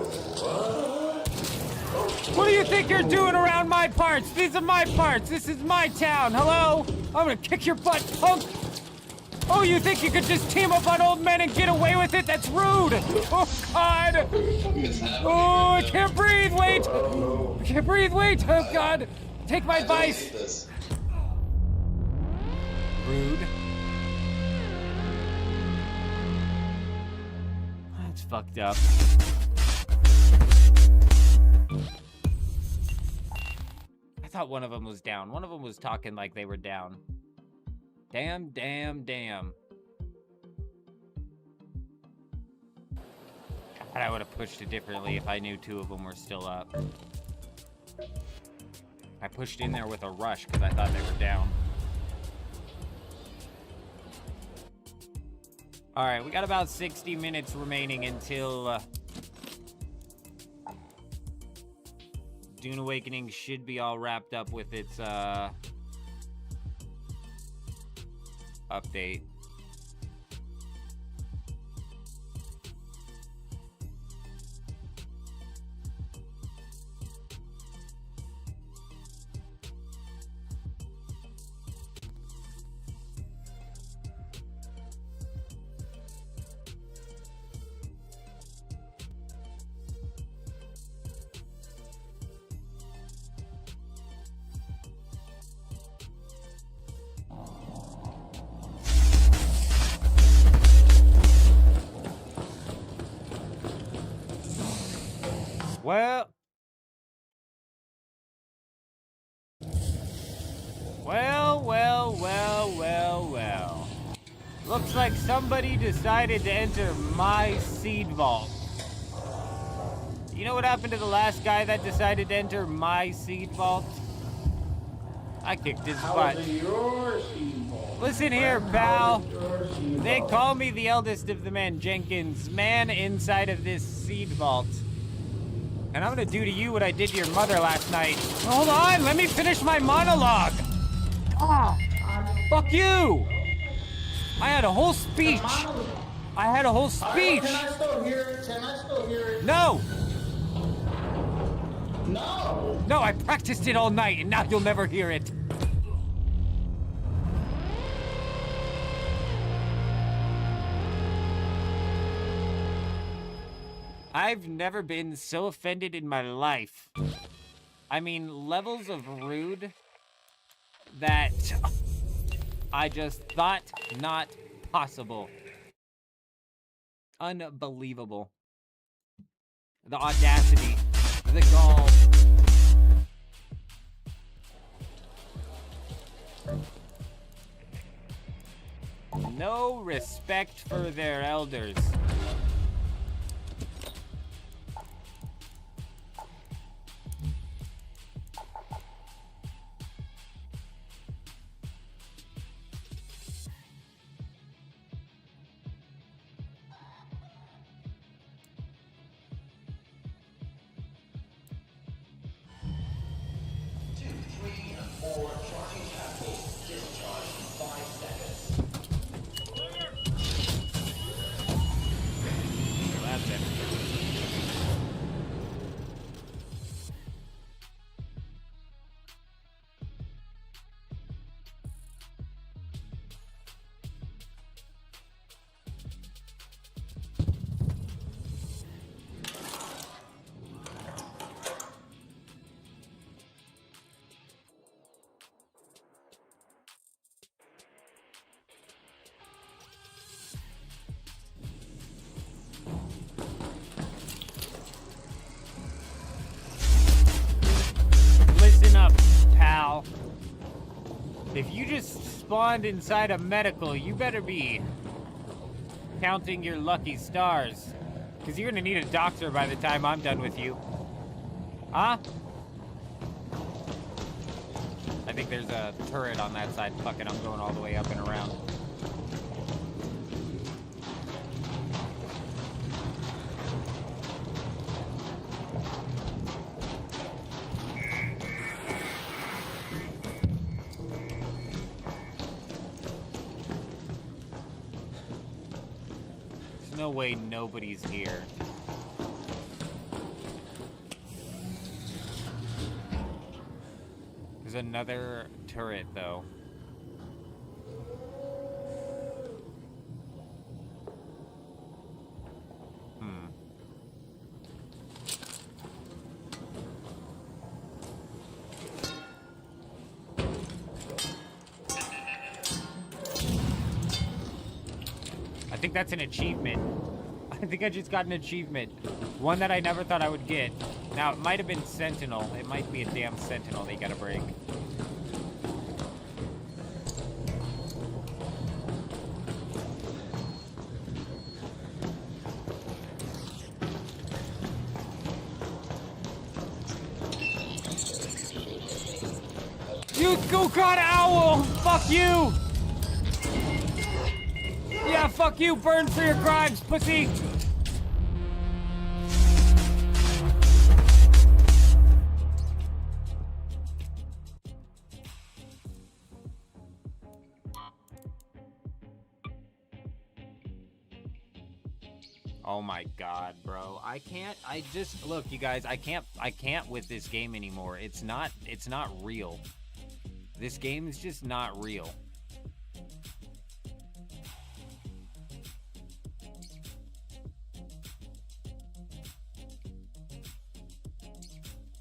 S1: What do you think you're doing around my parts? These are my parts. This is my town. Hello? I'm gonna kick your butt, punk. Oh, you think you could just team up on old men and get away with it? That's rude. Oh, God. Oh, I can't breathe. Wait. I can't breathe. Wait. Oh, God. Take my advice. Rude. That's fucked up. I thought one of them was down. One of them was talking like they were down. Damn. God, I would have pushed it differently if I knew 2 of them were still up. I pushed in there with a rush because I thought they were down. All right, we got about 60 minutes remaining until Dune Awakening should be all wrapped up with its update. Well. Looks like somebody decided to enter my seed vault. You know what happened to the last guy that decided to enter my seed vault? I kicked his butt. Listen here, pal. They call me the eldest of the men, Jenkins, man inside of this seed vault. And I'm gonna do to you what I did to your mother last night. Hold on, let me finish my monologue. Ah, fuck you. I had a whole speech. Can I still hear it? No. No, I practiced it all night, and now you'll never hear it. I've never been so offended in my life. I mean, levels of rude that I just thought not possible. Unbelievable. The audacity, the gall. No respect for their elders. That's it. Listen up, pal. If you just spawned inside a medical, you better be counting your lucky stars. Because you're gonna need a doctor by the time I'm done with you. Huh? I think there's a turret on that side. Fuck it, I'm going all the way up and around. There's no way nobody's here. There's another turret, though. I think that's an achievement. I think I just got an achievement. One that I never thought I would get. Now, it might have been Sentinel. It might be a damn Sentinel they gotta break. You go caught owl! Fuck you! Yeah, fuck you! Burn for your crimes, pussy! Oh my god, bro. I just look, you guys, I can't with this game anymore. It's not real. This game is just not real.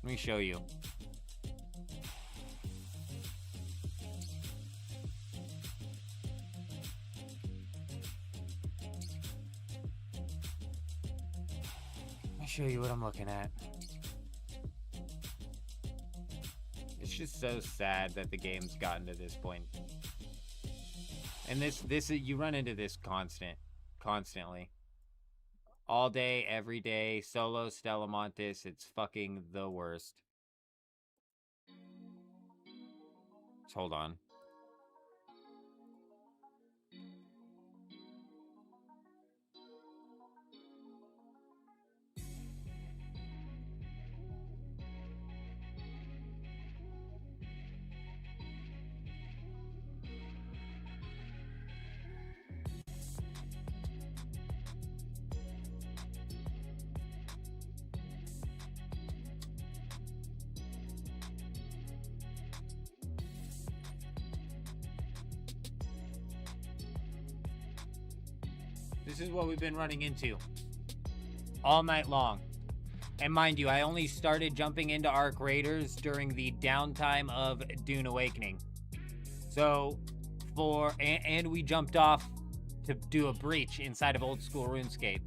S1: Let me show you. Let me show you what I'm looking at. It's just so sad that the game's gotten to this point. And this you run into this constantly. All day, every day, solo Stellamontis, it's fucking the worst. Just hold on. This is what we've been running into all night long. And mind you, I only started jumping into Arc Raiders during the downtime of Dune Awakening. So, and we jumped off to do a breach inside of old school RuneScape.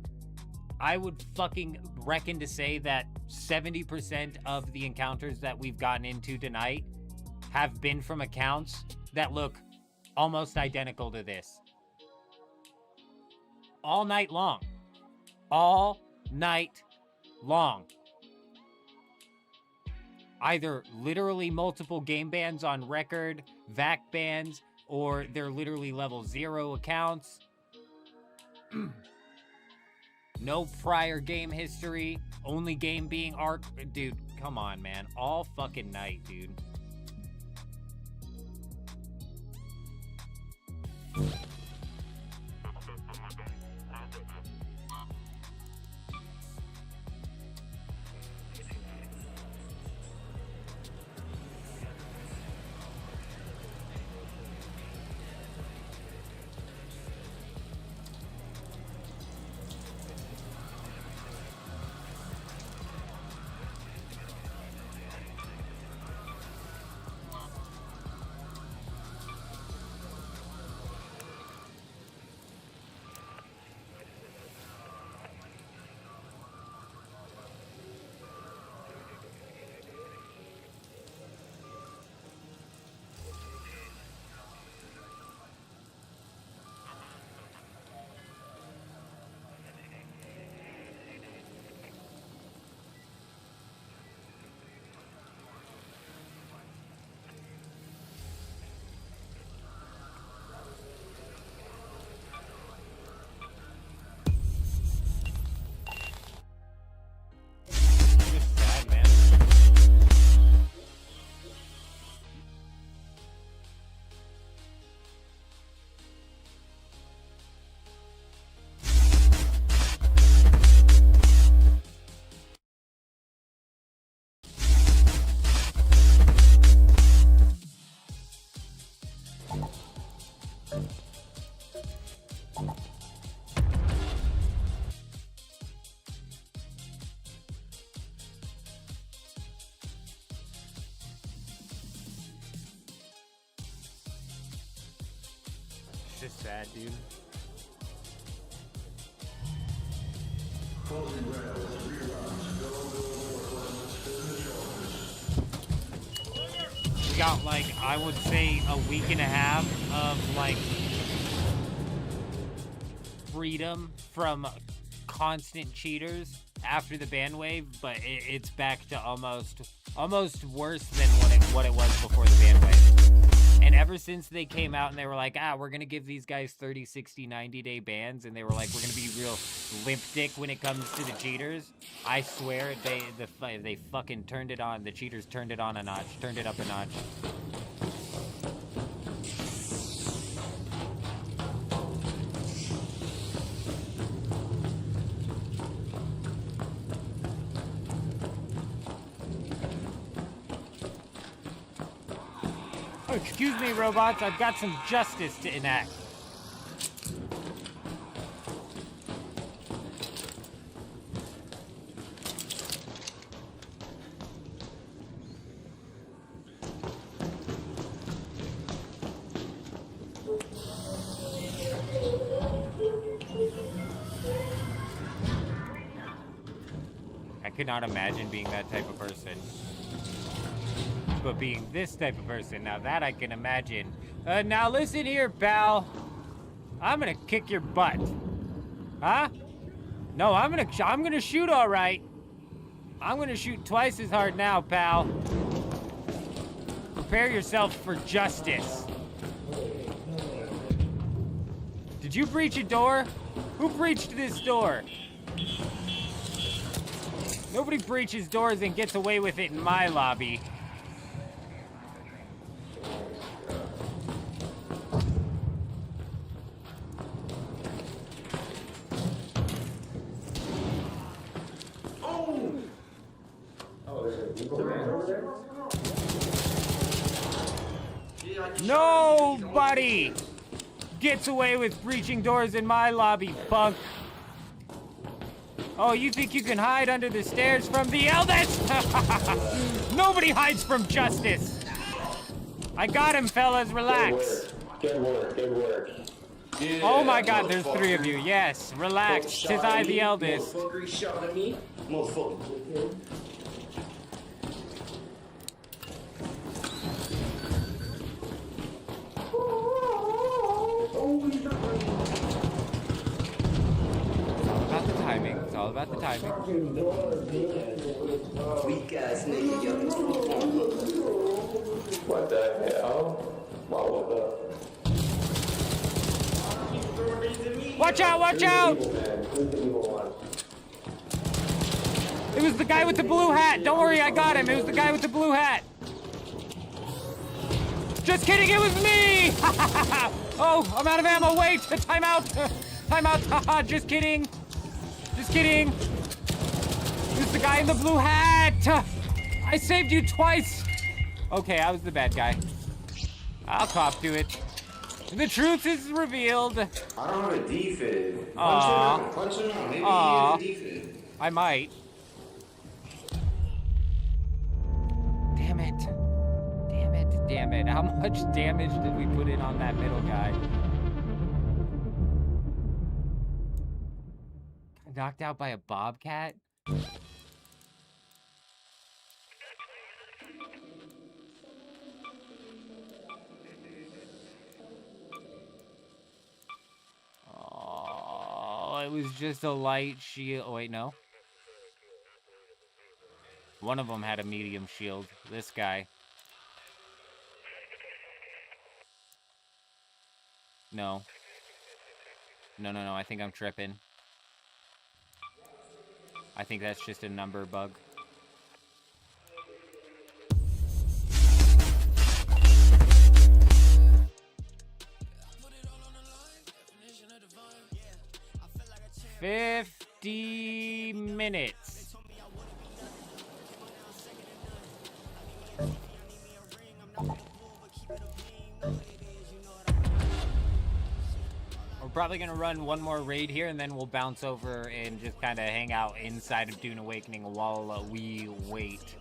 S1: I would fucking reckon to say that 70% of the encounters that we've gotten into tonight have been from accounts that look almost identical to this. All night long. All night long. Either literally multiple game bans on record, VAC bans, or they're literally level 0 accounts. No prior game history. Only game being Arc. Dude, come on, man. All fucking night, dude. just sad, dude. We got like, I would say, a week and a half of like freedom from constant cheaters after the ban wave, but it's back to almost worse than what it was before the ban wave. And ever since they came out and they were like, we're gonna give these guys 30, 60, 90-day bans, and they were like, we're gonna be real limp dick when it comes to the cheaters, I swear they fucking turned it on. The cheaters turned it on a notch, turned it up a notch. Oh, excuse me, robots. I've got some justice to enact. I could not imagine being that type of person. But being this type of person, now that I can imagine. Now listen here, pal. I'm gonna kick your butt. Huh? No, I'm gonna shoot, all right. I'm gonna shoot twice as hard now, pal. Prepare yourself for justice. Did you breach a door? Who breached this door? Nobody breaches doors and gets away with it in my lobby. Nobody gets away with breaching doors in my lobby, punk. Oh, you think you can hide under the stairs from the eldest? Nobody hides from justice. I got him, fellas. Relax.
S5: Good work. Good work.
S9: Yeah,
S1: Oh my God, there's three of you. Yes, relax. Tis I, the eldest.
S5: Motherfucker, he shot at me. Motherfucker.
S1: About the timing. It's all about the timing.
S5: Weak ass nigga, yo. What the hell? Wow, what the?
S1: Watch out! Watch out! It was the guy with the blue hat. Don't worry, I got him. It was the guy with the blue hat. Just kidding, it was me! Oh, I'm out of ammo. Wait, time out. Time out. Just kidding. Just kidding. It was the guy in the blue hat. I saved you twice. Okay, I was the bad guy. I'll cop to it. The truth is revealed.
S5: I don't have a defib.
S1: Aww.
S5: Punch him out. Maybe
S1: Aww.
S5: he has a defib.
S1: I might. Damn it. Damn it. Damn it. How much damage did we put in on that middle guy? Knocked out by a bobcat? Oh, it was just a light shield. Oh, wait, no. One of them had a medium shield. This guy. No. No, I think I'm tripping. I think that's just a number bug. $50 minutes. We're probably gonna run one more raid here, and then we'll bounce over and just kind of hang out inside of Dune Awakening while we wait.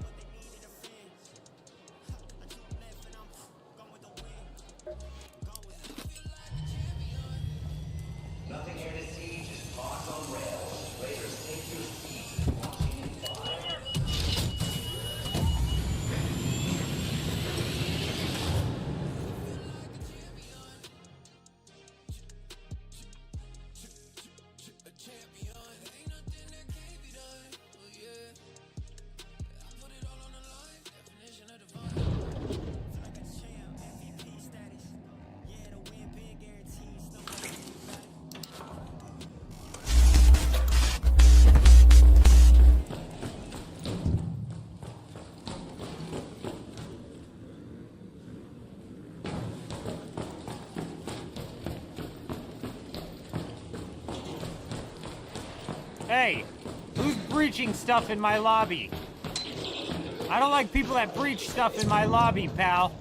S1: Hey, who's breaching stuff in my lobby? I don't like people that breach stuff in my lobby, pal.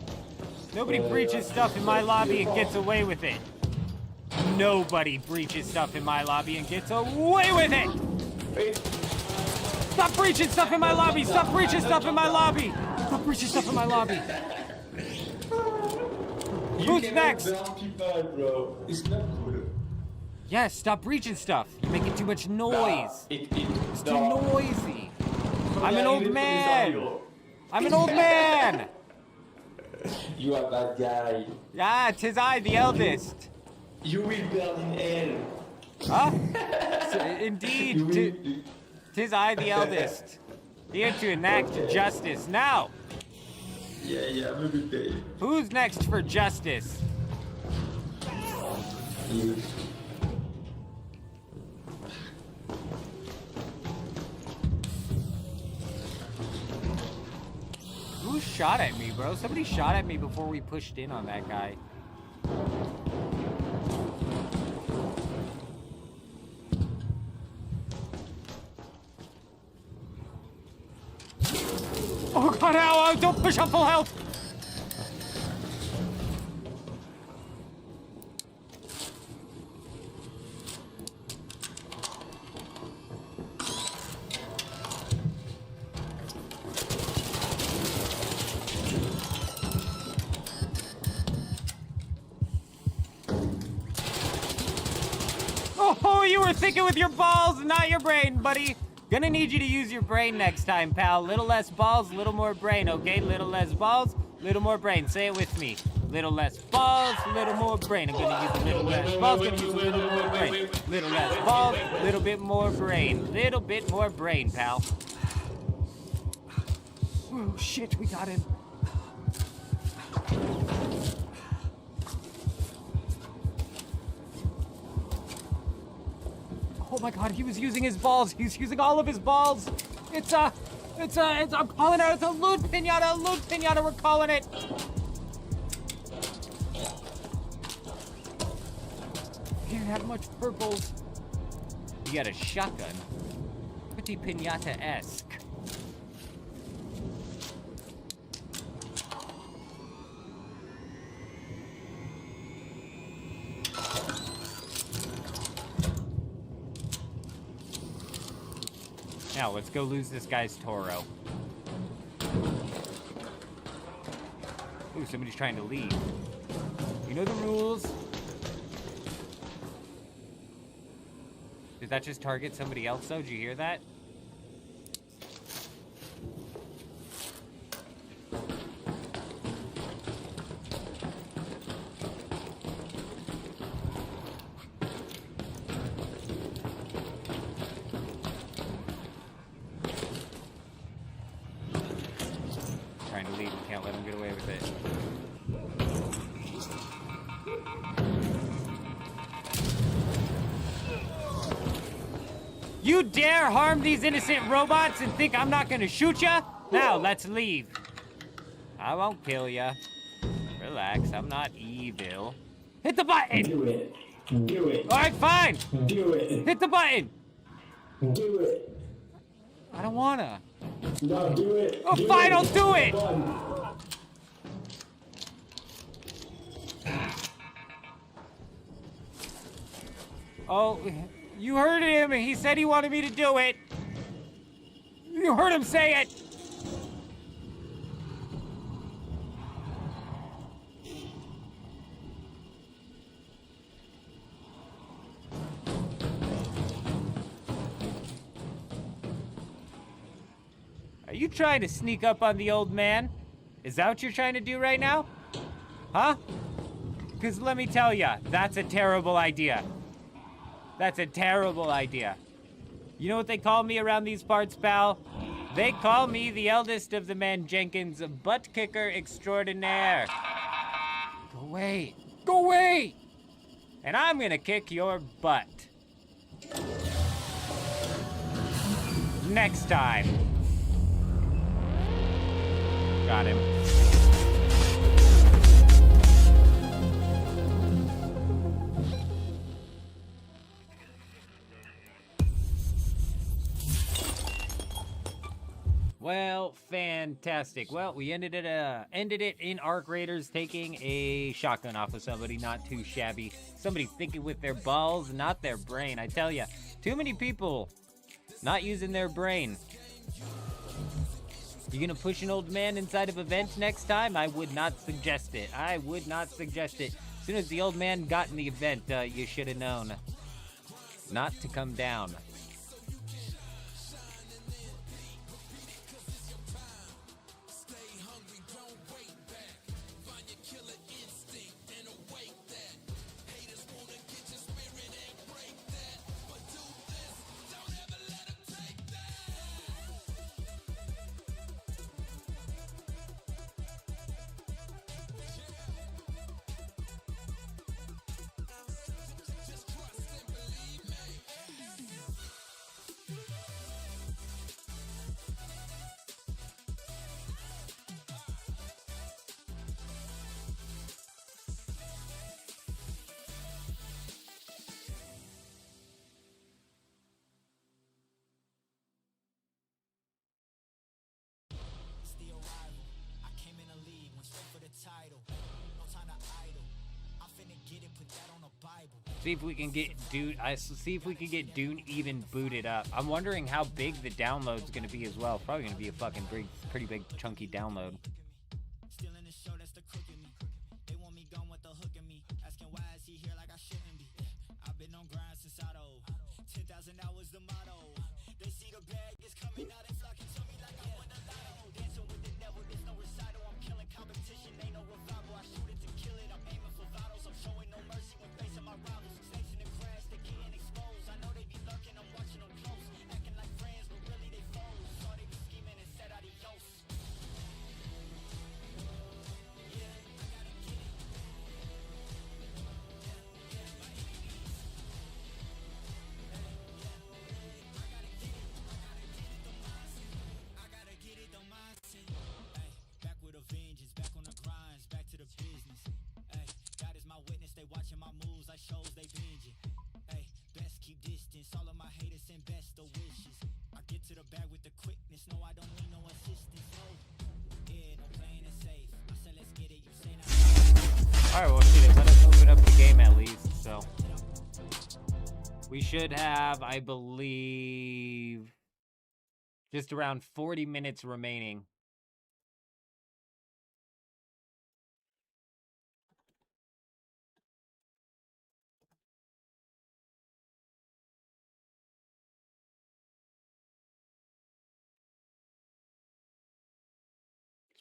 S1: Nobody breaches stuff in my lobby and gets away with it. Nobody breaches stuff in my lobby and gets away with it! Stop breaching stuff in my lobby! Stop breaching stuff in my lobby! Stop breaching stuff in my lobby! Who's next?
S5: Bro. It's not good.
S1: Yes, stop breaching stuff. You're making too much noise. It's too noisy. I'm an old man. I'm an old man.
S5: You are that guy.
S1: Ah, 'tis I, the eldest.
S5: You will burn in hell.
S1: Huh? Indeed, 'tis I, the eldest. Here to enact justice. Now,
S5: Yeah, maybe they.
S1: who's next for justice?
S5: You.
S1: Who shot at me, bro? Somebody shot at me before we pushed in on that guy. Oh god, ow, don't push on full health! Oh, you were thinking with your balls, not your brain, buddy. Gonna need you to use your brain next time, pal. Little less balls, little more brain, okay? Little less balls, little more brain. Say it with me. Little less balls, little more brain. I'm gonna use a little less balls, gonna use a little more brain. Little less balls, little bit more brain. Little bit more brain, pal. Oh, shit, we got him. Oh my god, he was using his balls. He's using all of his balls. I'm calling it. It's a loot pinata, we're calling it. He didn't have much purples. You got a shotgun. Pretty pinata-esque. Now, let's go lose this guy's Toro. Ooh, somebody's trying to leave. You know the rules. Did that just target somebody else, though? Did you hear that? Trying to leave. We can't let him get away with it. You dare harm these innocent robots and think I'm not gonna shoot ya? Now, let's leave. I won't kill ya. Relax, I'm not evil. Hit the button!
S5: Do it. Do it.
S1: Alright, fine!
S5: Do it.
S1: Hit the button!
S5: Do it.
S1: I don't wanna.
S5: No, do it.
S1: Oh, fine, I'll do it! Oh, you heard him. He said he wanted me to do it. You heard him say it. Are you trying to sneak up on the old man? Is that what you're trying to do right now? Huh? Because let me tell ya, that's a terrible idea. That's a terrible idea. You know what they call me around these parts, pal? They call me the eldest of the men Jenkins, butt kicker extraordinaire. Go away. Go away! And I'm gonna kick your butt. Next time. Got him. Well, fantastic. Well, we ended it in Arc Raiders taking a shotgun off of somebody, not too shabby. Somebody thinking with their balls, not their brain. I tell ya, too many people not using their brain. You gonna push an old man inside of a vent next time? I would not suggest it. I would not suggest it. As soon as the old man got in the event, you should have known not to come down. See if we can get Dune. See if we can get Dune even booted up. I'm wondering how big the download's gonna be as well. Probably gonna be a fucking pretty big chunky download.
S2: Still in the show, that's the crook in me. They want me gone with the hook in me. Asking why is he here like I shouldn't be. I've been on grind since Auto. 10,000 hours the motto. They see the bag is coming out and flocking to me like I won the lotto. Dancing with the devil, there's no recital. I'm killing competition, ain't no revival. I shoot it to kill it, I'm aiming for vitals. I'm showing no mercy when facing my rivals. Snakes in the grass, they getting exposed. I know they be lurking, I'm watching them close. Acting like friends, but really they foes. Saw they be scheming and said adios. Watching my moves like shows they binging. Hey, best keep distance. All of my haters send best of wishes. I get to the bag with the quickness. No, I don't need no assistance. No, yeah, no playing it safe. I said let's get it. You say not.
S1: All right, well, shit. Let us open up the game at least. So we should have, I believe, just around 40 minutes remaining.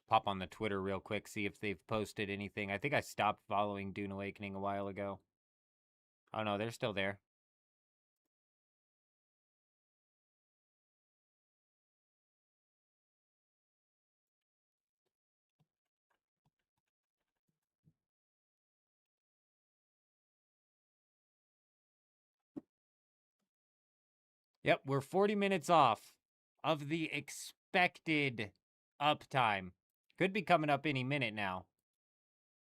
S1: Pop on the Twitter real quick, see if they've posted anything. I think I stopped following Dune Awakening a while ago. Oh no, they're still there. Yep, we're 40 minutes off of the expected uptime. Could be coming up any minute now.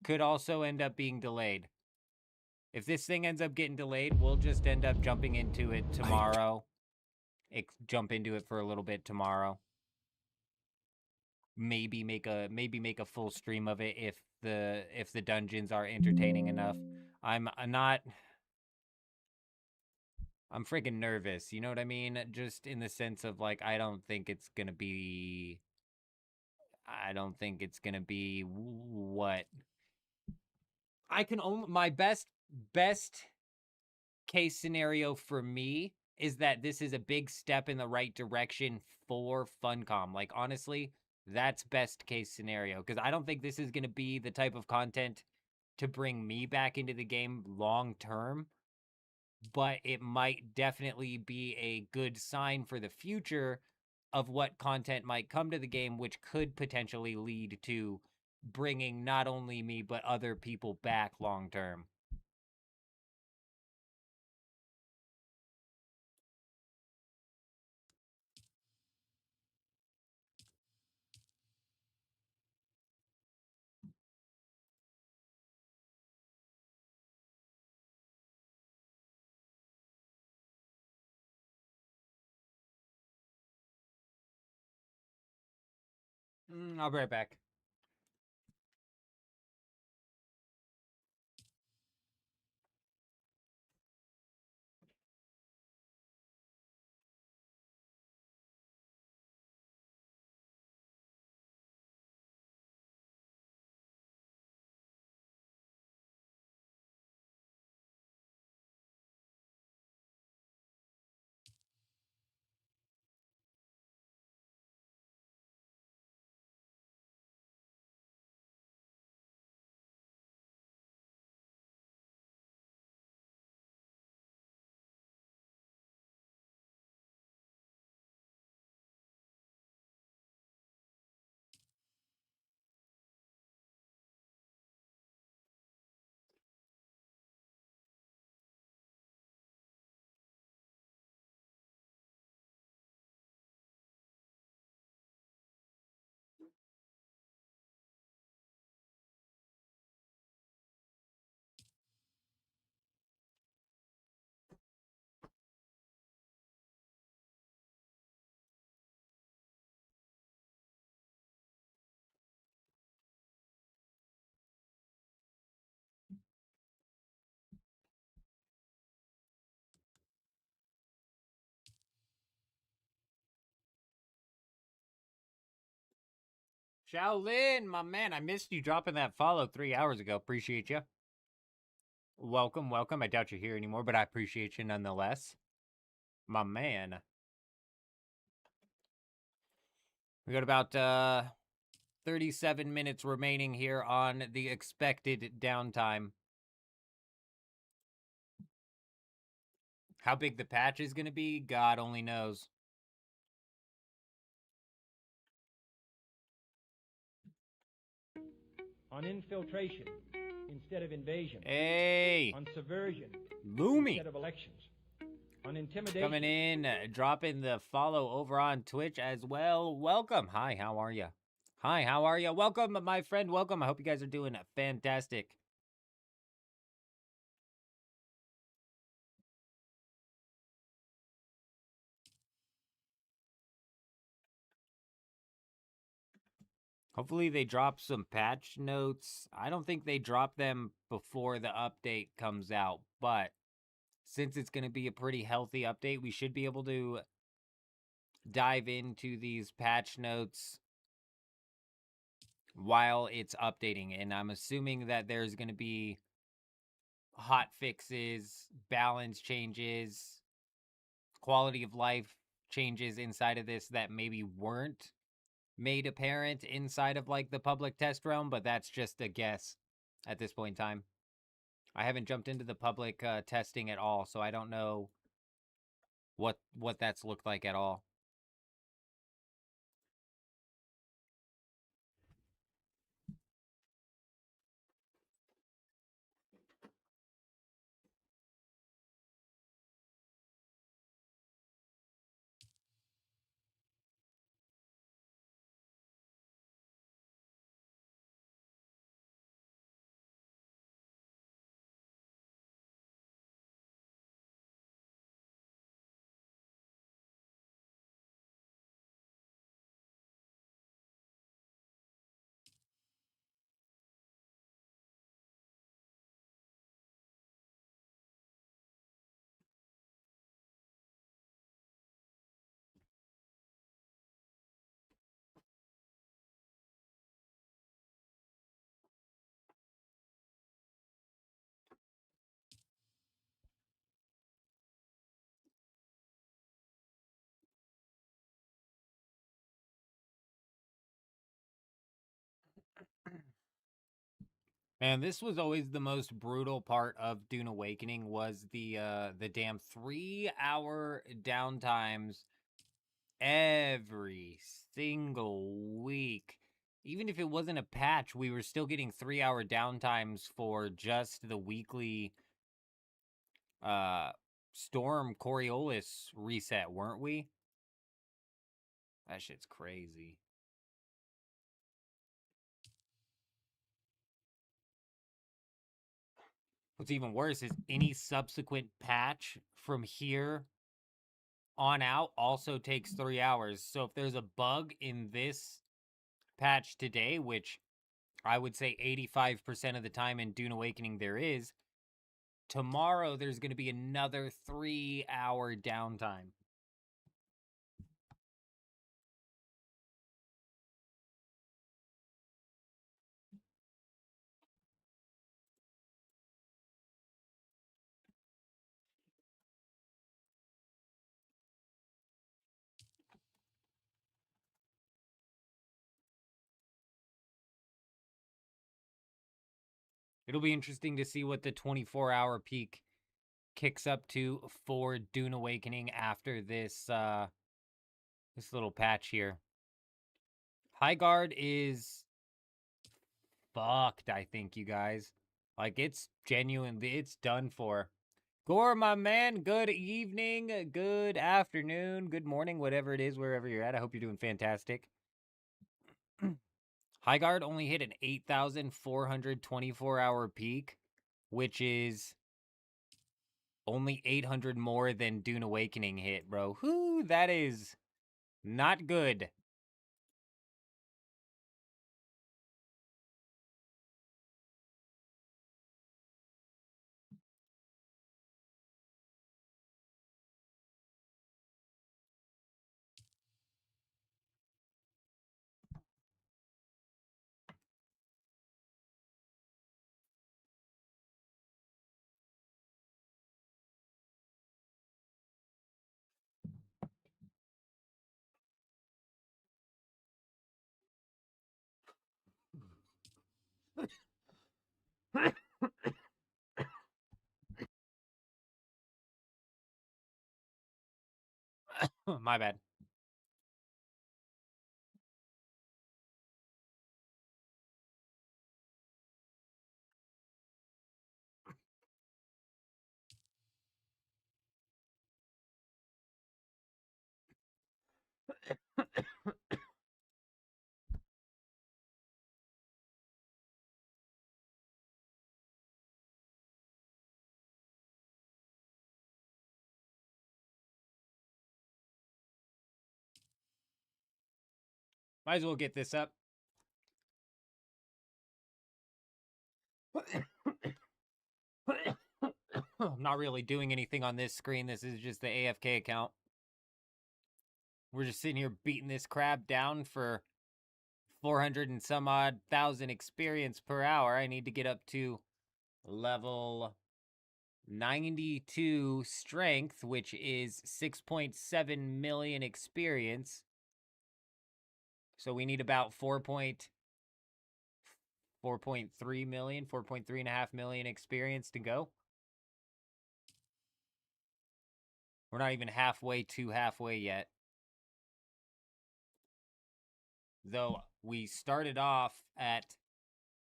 S1: Could also end up being delayed. If this thing ends up getting delayed, we'll just end up jumping into it tomorrow. Jump into it for a little bit tomorrow. Maybe make a full stream of it if the dungeons are entertaining enough. I'm freaking nervous, you know what I mean? Just in the sense of, like, I don't think it's gonna be what I can only, my best case scenario for me is that this is a big step in the right direction for Funcom. Like, honestly, that's best case scenario, because I don't think this is gonna be the type of content to bring me back into the game long term. But it might definitely be a good sign for the future of what content might come to the game, which could potentially lead to bringing not only me, but other people back long term. I'll be right back. Shaolin, my man, I missed you dropping that follow 3 hours ago. Appreciate you. Welcome, welcome. I doubt you're here anymore, but I appreciate you nonetheless. My man. We got about 37 minutes remaining here on the expected downtime. How big the patch is going to be, God only knows.
S3: On infiltration instead of invasion.
S1: Hey!
S3: On subversion
S1: Loomy!
S3: instead of elections. On intimidation.
S1: Coming in, dropping the follow over on Twitch as well. Welcome. Hi, how are you? Hi, how are you? Welcome, my friend. Welcome. I hope you guys are doing fantastic. Hopefully they drop some patch notes. I don't think they drop them before the update comes out, but since it's going to be a pretty healthy update, we should be able to dive into these patch notes while it's updating. And I'm assuming that there's going to be hot fixes, balance changes, quality of life changes inside of this that maybe weren't made apparent inside of like the public test realm, but that's just a guess at this point in time. I haven't jumped into the public testing at all, so I don't know what that's looked like at all. Man, this was always the most brutal part of Dune Awakening was the damn 3-hour downtimes every single week. Even if it wasn't a patch, we were still getting 3-hour downtimes for just the weekly Storm Coriolis reset, weren't we? That shit's crazy. What's even worse is any subsequent patch from here on out also takes 3 hours. So if there's a bug in this patch today, which I would say 85% of the time in Dune Awakening there is, tomorrow there's going to be another 3-hour downtime. It'll be interesting to see what the 24-hour peak kicks up to for Dune Awakening after this this little patch here. High Guard is fucked, I think, you guys. Like, it's genuinely, it's done for. Gore, my man, good evening, good afternoon, good morning, whatever it is, wherever you're at. I hope you're doing fantastic. High Guard only hit an 8,424-hour peak, which is only 800 more than Dune Awakening hit, bro. Whoo, that is not good. My bad. Might as well get this up. I'm not really doing anything on this screen. This is just the AFK account. We're just sitting here beating this crab down for 400 and some odd thousand experience per hour. I need to get up to level 92 strength, which is 6.7 million experience. So we need about 4.3 million, 4.3.5 million experience to go. We're not even halfway yet. Though we started off at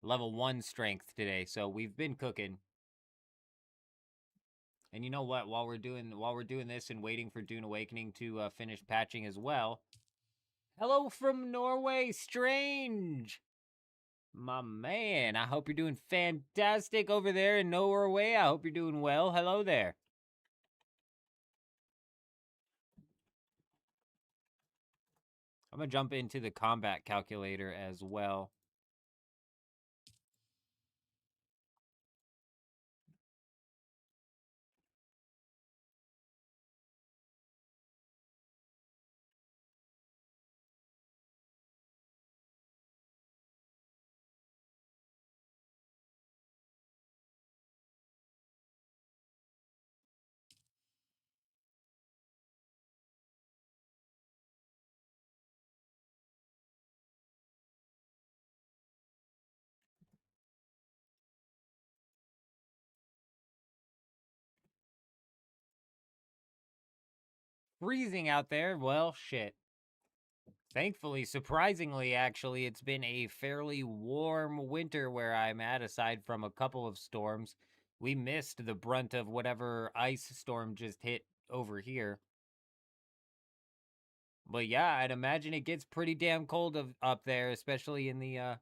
S1: level 1 strength today, so we've been cooking. And you know what? While we're doing this and waiting for Dune Awakening to finish patching as well. Hello from Norway, Strange! My man, I hope you're doing fantastic over there in Norway. I hope you're doing well. Hello there. I'm gonna jump into the combat calculator as well. Freezing out there. Well, shit. Thankfully, surprisingly, actually, it's been a fairly warm winter where I'm at, aside from a couple of storms. We missed the brunt of whatever ice storm just hit over here. But yeah, I'd imagine it gets pretty damn cold up there, especially in the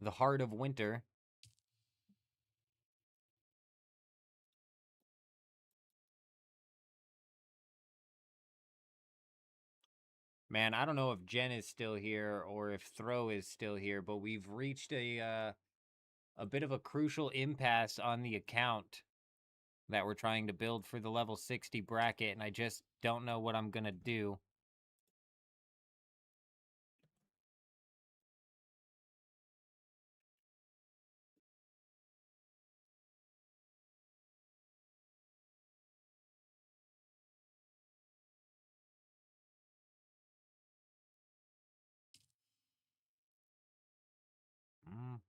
S1: heart of winter. Man, I don't know if Jen is still here or if Throw is still here, but we've reached a bit of a crucial impasse on the account that we're trying to build for the level 60 bracket, and I just don't know what I'm gonna do. Mm.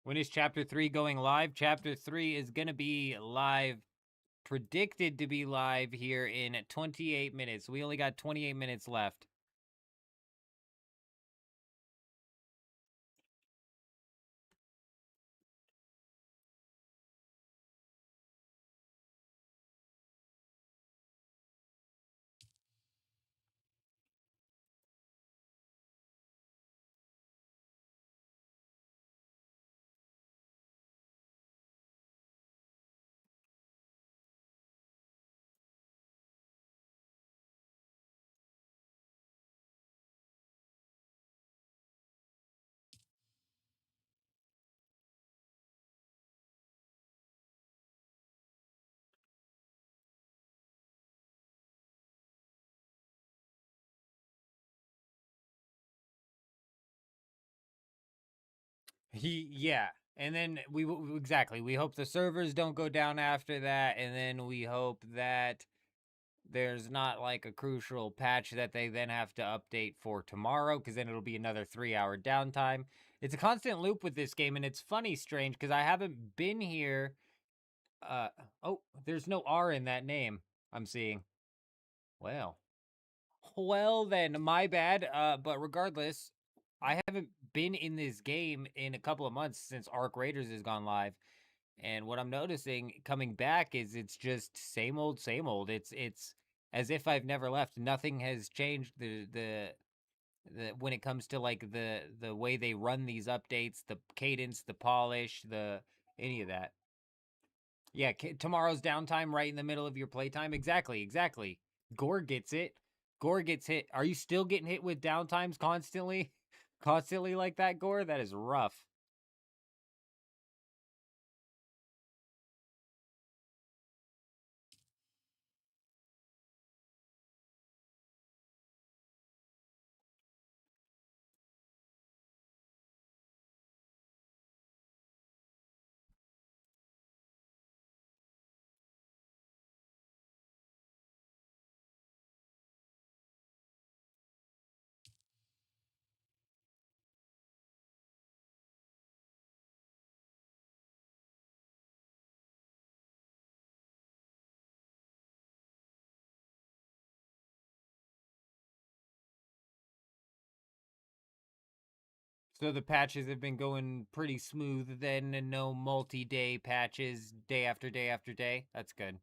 S1: When is Chapter 3 going live? Chapter 3 is going to be live, predicted to be live here in 28 minutes. We only got 28 minutes left. Yeah. And then exactly, we hope the servers don't go down after that, and then we hope that there's not like a crucial patch that they then have to update for tomorrow, because then it'll be another 3-hour downtime. It's a constant loop with this game, and it's funny, strange, because I haven't been here. Oh, there's no R in that name I'm seeing. Well then, my bad. But regardless, I haven't been in this game in a couple of months since Arc Raiders has gone live. And what I'm noticing coming back is it's just same old, same old. It's as if I've never left. Nothing has changed. The when it comes to like the way they run these updates, the cadence, the polish, the any of that. Yeah, tomorrow's downtime right in the middle of your playtime. Exactly, exactly. Gore gets it. Gore gets hit. Are you still getting hit with downtimes constantly? Constantly like that, Gore? That is rough. So the patches have been going pretty smooth then, and no multi-day patches day after day after day. That's good.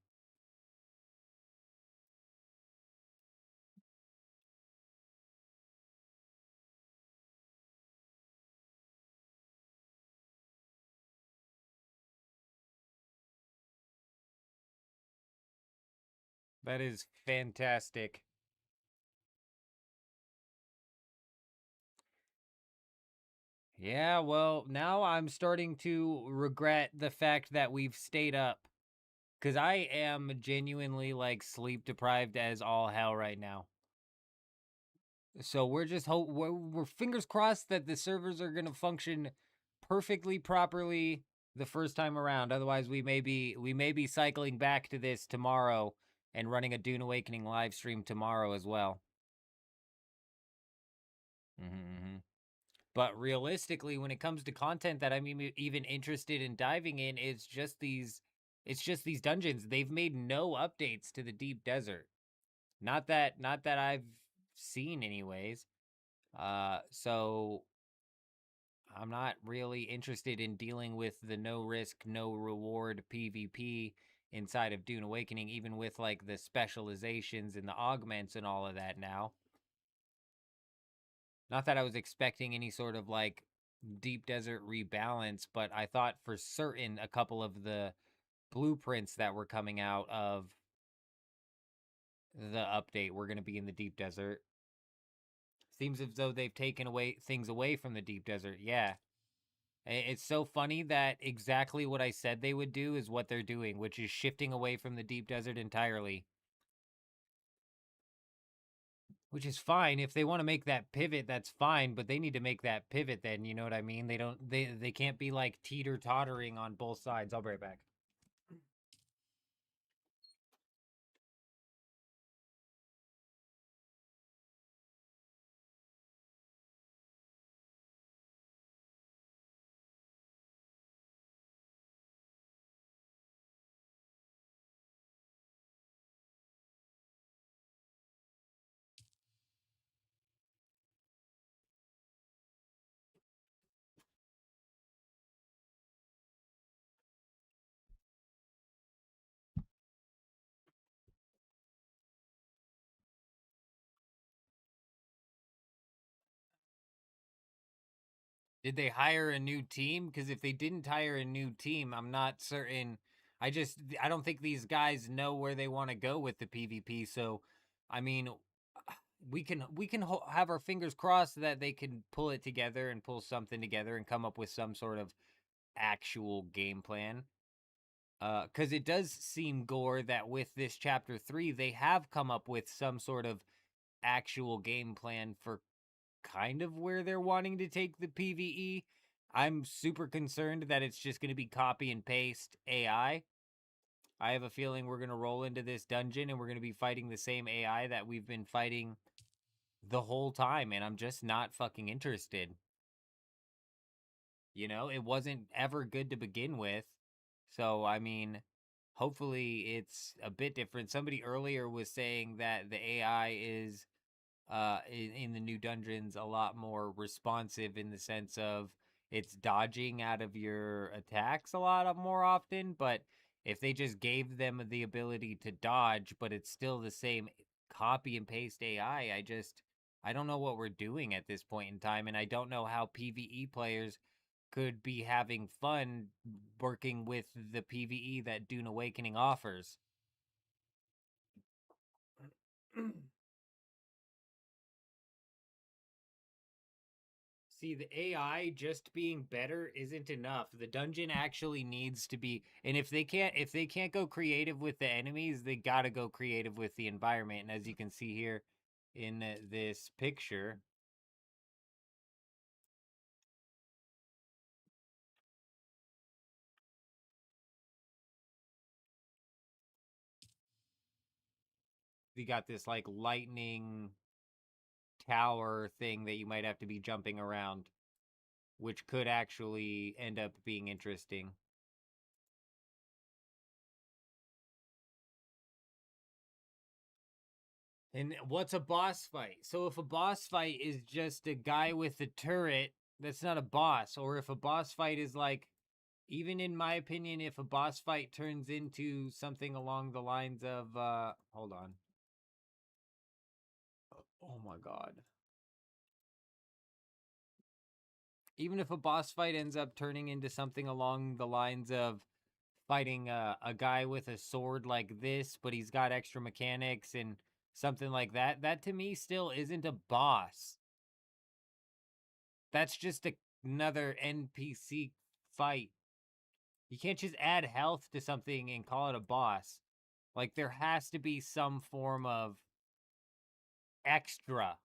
S1: That is fantastic. Yeah, well, now I'm starting to regret the fact that we've stayed up. Because I am genuinely, like, sleep deprived as all hell right now. So we're just we're fingers crossed that the servers are going to function perfectly properly the first time around. Otherwise, we may be cycling back to this tomorrow and running a Dune Awakening live stream tomorrow as well. Mm-hmm. But realistically, when it comes to content that I'm even interested in diving in, it's just these dungeons. They've made no updates to the deep desert. Not that I've seen anyways. So I'm not really interested in dealing with the no risk, no reward PvP inside of Dune Awakening, even with like the specializations and the augments and all of that now. Not that I was expecting any sort of like deep desert rebalance, but I thought for certain a couple of the blueprints that were coming out of the update were going to be in the deep desert. Seems as though they've taken away things away from the deep desert. Yeah. It's so funny that exactly what I said they would do is what they're doing, which is shifting away from the deep desert entirely. Which is fine. If they want to make that pivot, that's fine, but they need to make that pivot then, you know what I mean? They can't be like teeter-tottering on both sides. I'll be right back. Did they hire a new team? Because if they didn't hire a new team, I'm not certain. I don't think these guys know where they want to go with the PvP. So, I mean, we can have our fingers crossed that they can pull it together and pull something together and come up with some sort of actual game plan. Because it does seem, Gore, that with this chapter 3, they have come up with some sort of actual game plan for kind of where they're wanting to take the PvE. I'm super concerned that it's just going to be copy and paste AI. I have a feeling we're going to roll into this dungeon and we're going to be fighting the same AI that we've been fighting the whole time, and I'm just not fucking interested. You know, it wasn't ever good to begin with. So, I mean, hopefully it's a bit different. Somebody earlier was saying that the AI is in the new dungeons a lot more responsive in the sense of it's dodging out of your attacks a lot more often. But if they just gave them the ability to dodge, but it's still the same copy and paste AI, I don't know what we're doing at this point in time, and I don't know how PvE players could be having fun working with the PvE that Dune Awakening offers. See, the AI just being better isn't enough. The dungeon actually needs to be, and if they can't go creative with the enemies, they got to go creative with the environment. And as you can see here in this picture, we got this like lightning tower thing that you might have to be jumping around, which could actually end up being interesting. And what's a boss fight? So if a boss fight is just a guy with a turret, that's not a boss. Or if a boss fight is like, even in my opinion, if a boss fight turns into something along the lines of, hold on. Oh my God. Even if a boss fight ends up turning into something along the lines of fighting a guy with a sword like this, but he's got extra mechanics and something like that, that to me still isn't a boss. That's just another NPC fight. You can't just add health to something and call it a boss. Like, there has to be some form of extra.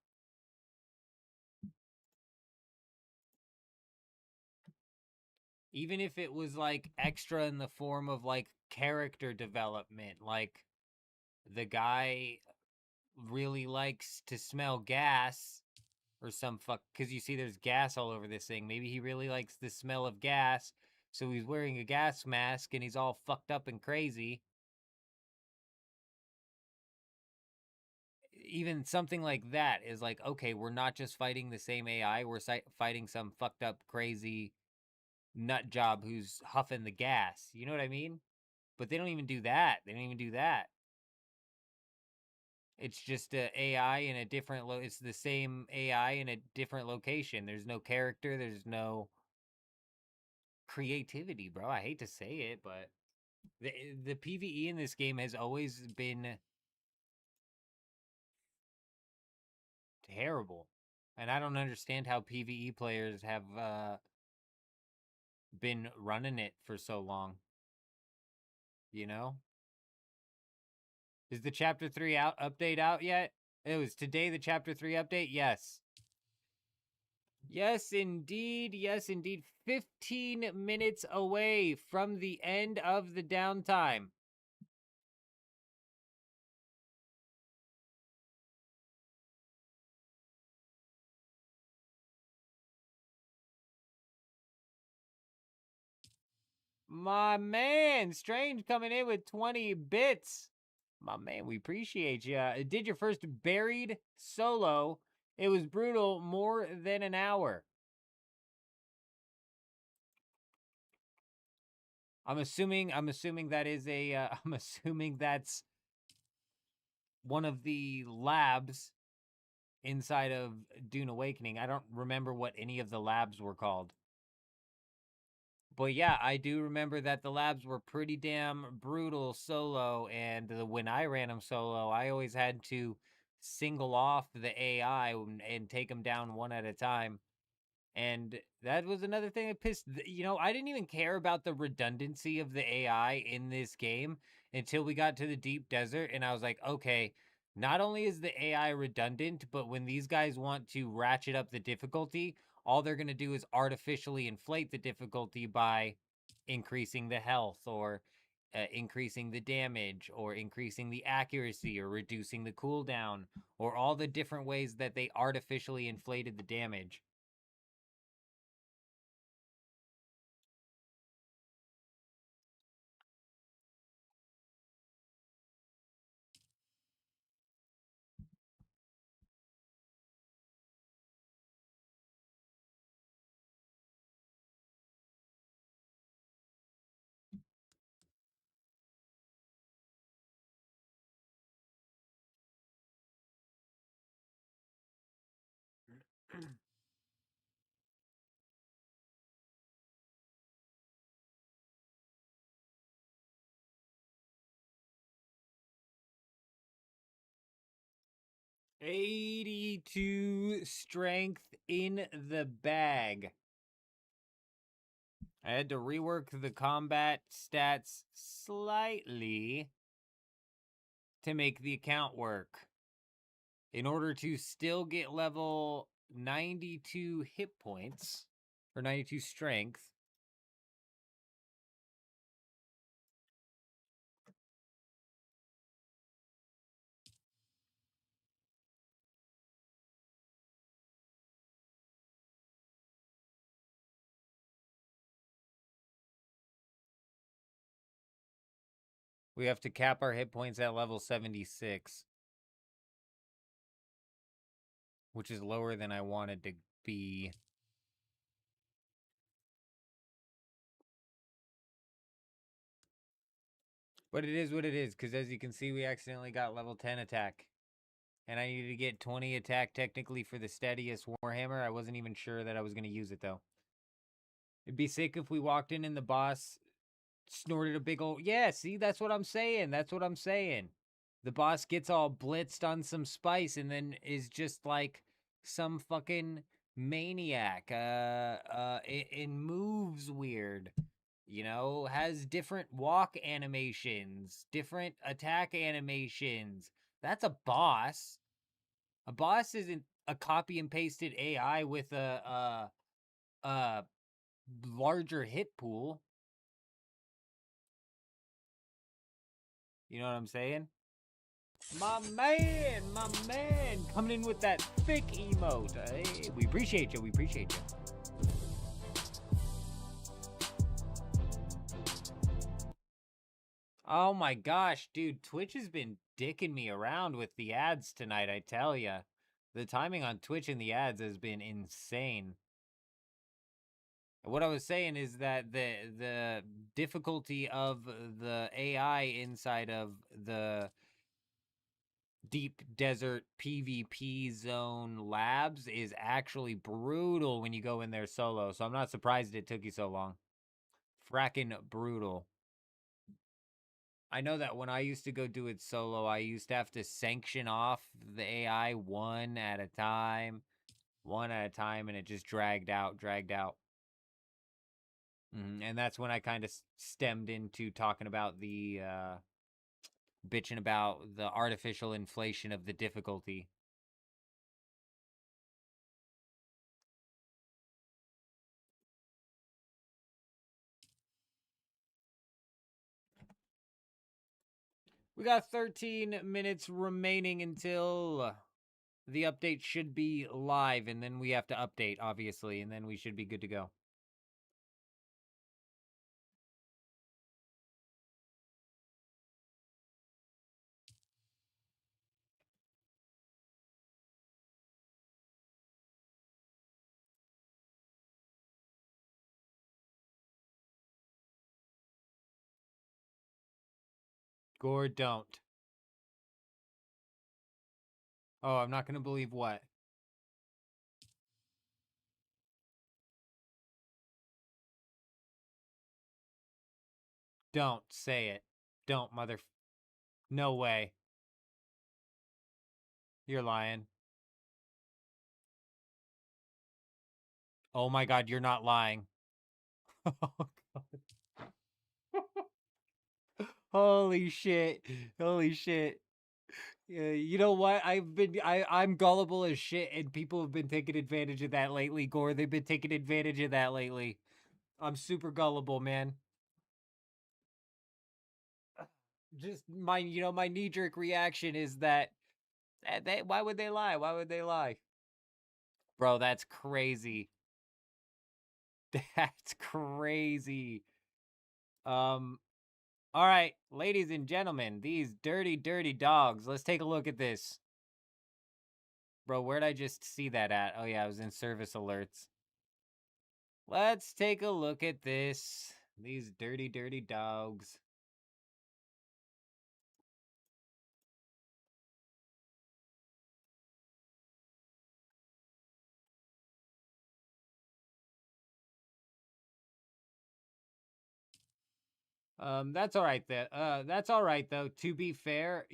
S1: Even if it was, like, extra in the form of, like, character development. Like, the guy really likes to smell gas or some fuck, because you see there's gas all over this thing. Maybe he really likes the smell of gas, so he's wearing a gas mask and he's all fucked up and crazy. Even something like that is like, okay, we're not just fighting the same AI, we're fighting some fucked up, crazy nut job who's huffing the gas. You know what I mean? But they don't even do that. They don't even do that. It's just a AI in a different it's the same AI in a different location. There's no character, there's no creativity, bro. I hate to say it, but the PvE in this game has always been terrible. And I don't understand how PvE players have been running it for so long. You know? Is the chapter 3 update out yet? It was today the chapter 3 update? Yes. Yes, indeed. Yes, indeed. 15 minutes away from the end of the downtime. My man, Strange coming in with 20 bits. My man, we appreciate you. Did your first buried solo. It was brutal, more than an hour. I'm assuming that is a I'm assuming that's one of the labs inside of Dune Awakening. I don't remember what any of the labs were called. But yeah, I do remember that the labs were pretty damn brutal solo, and when I ran them solo, I always had to single off the AI and take them down one at a time. And that was another thing that pissed, I didn't even care about the redundancy of the AI in this game until we got to the deep desert, and I was like, okay, not only is the AI redundant, but when these guys want to ratchet up the difficulty, all they're going to do is artificially inflate the difficulty by increasing the health or increasing the damage or increasing the accuracy or reducing the cooldown or all the different ways that they artificially inflated the damage. Mm. 82 strength in the bag. I had to rework the combat stats slightly to make the account work. In order to still get level 92 hit points, or 92 strength, we have to cap our hit points at level 76. Which is lower than I wanted to be. But it is what it is, because as you can see, we accidentally got level 10 attack. And I needed to get 20 attack technically for the steadiest Warhammer. I wasn't even sure that I was going to use it, though. It'd be sick if we walked in and the boss snorted a big old... Yeah, see, that's what I'm saying. That's what I'm saying. The boss gets all blitzed on some spice and then is just like some fucking maniac. It moves weird. Has different walk animations, different attack animations. That's a boss. A boss isn't a copy and pasted AI with a larger hit pool. You know what I'm saying? My man, coming in with that thick emote. Hey, we appreciate you. We appreciate you. Oh my gosh, dude, Twitch has been dicking me around with the ads tonight, I tell ya. The timing on Twitch and the ads has been insane. What I was saying is that the difficulty of the AI inside of the deep desert PvP zone labs is actually brutal when you go in there solo. So I'm not surprised it took you so long. Frackin' brutal. I know that when I used to go do it solo, I used to have to sanction off the AI one at a time, and it just dragged out. And that's when I kind of stemmed into talking about the bitching about the artificial inflation of the difficulty. We got 13 minutes remaining until the update should be live, and then we have to update, obviously, and then we should be good to go. Gore, don't. Oh, I'm not going to believe what? Don't say it. Don't, mother... No way. You're lying. Oh my god, you're not lying. Oh, holy shit. Holy shit. You know what? I'm gullible as shit, and people have been taking advantage of that lately, Gore. They've been taking advantage of that lately. I'm super gullible, man. Just my knee-jerk reaction is that why would they lie? Why would they lie? Bro, that's crazy. That's crazy. All right, ladies and gentlemen, these dirty, dirty dogs. Let's take a look at this. Bro, where'd I just see that at? Oh yeah, I was in service alerts. Let's take a look at this. These dirty, dirty dogs. That's all right. That's all right though. To be fair,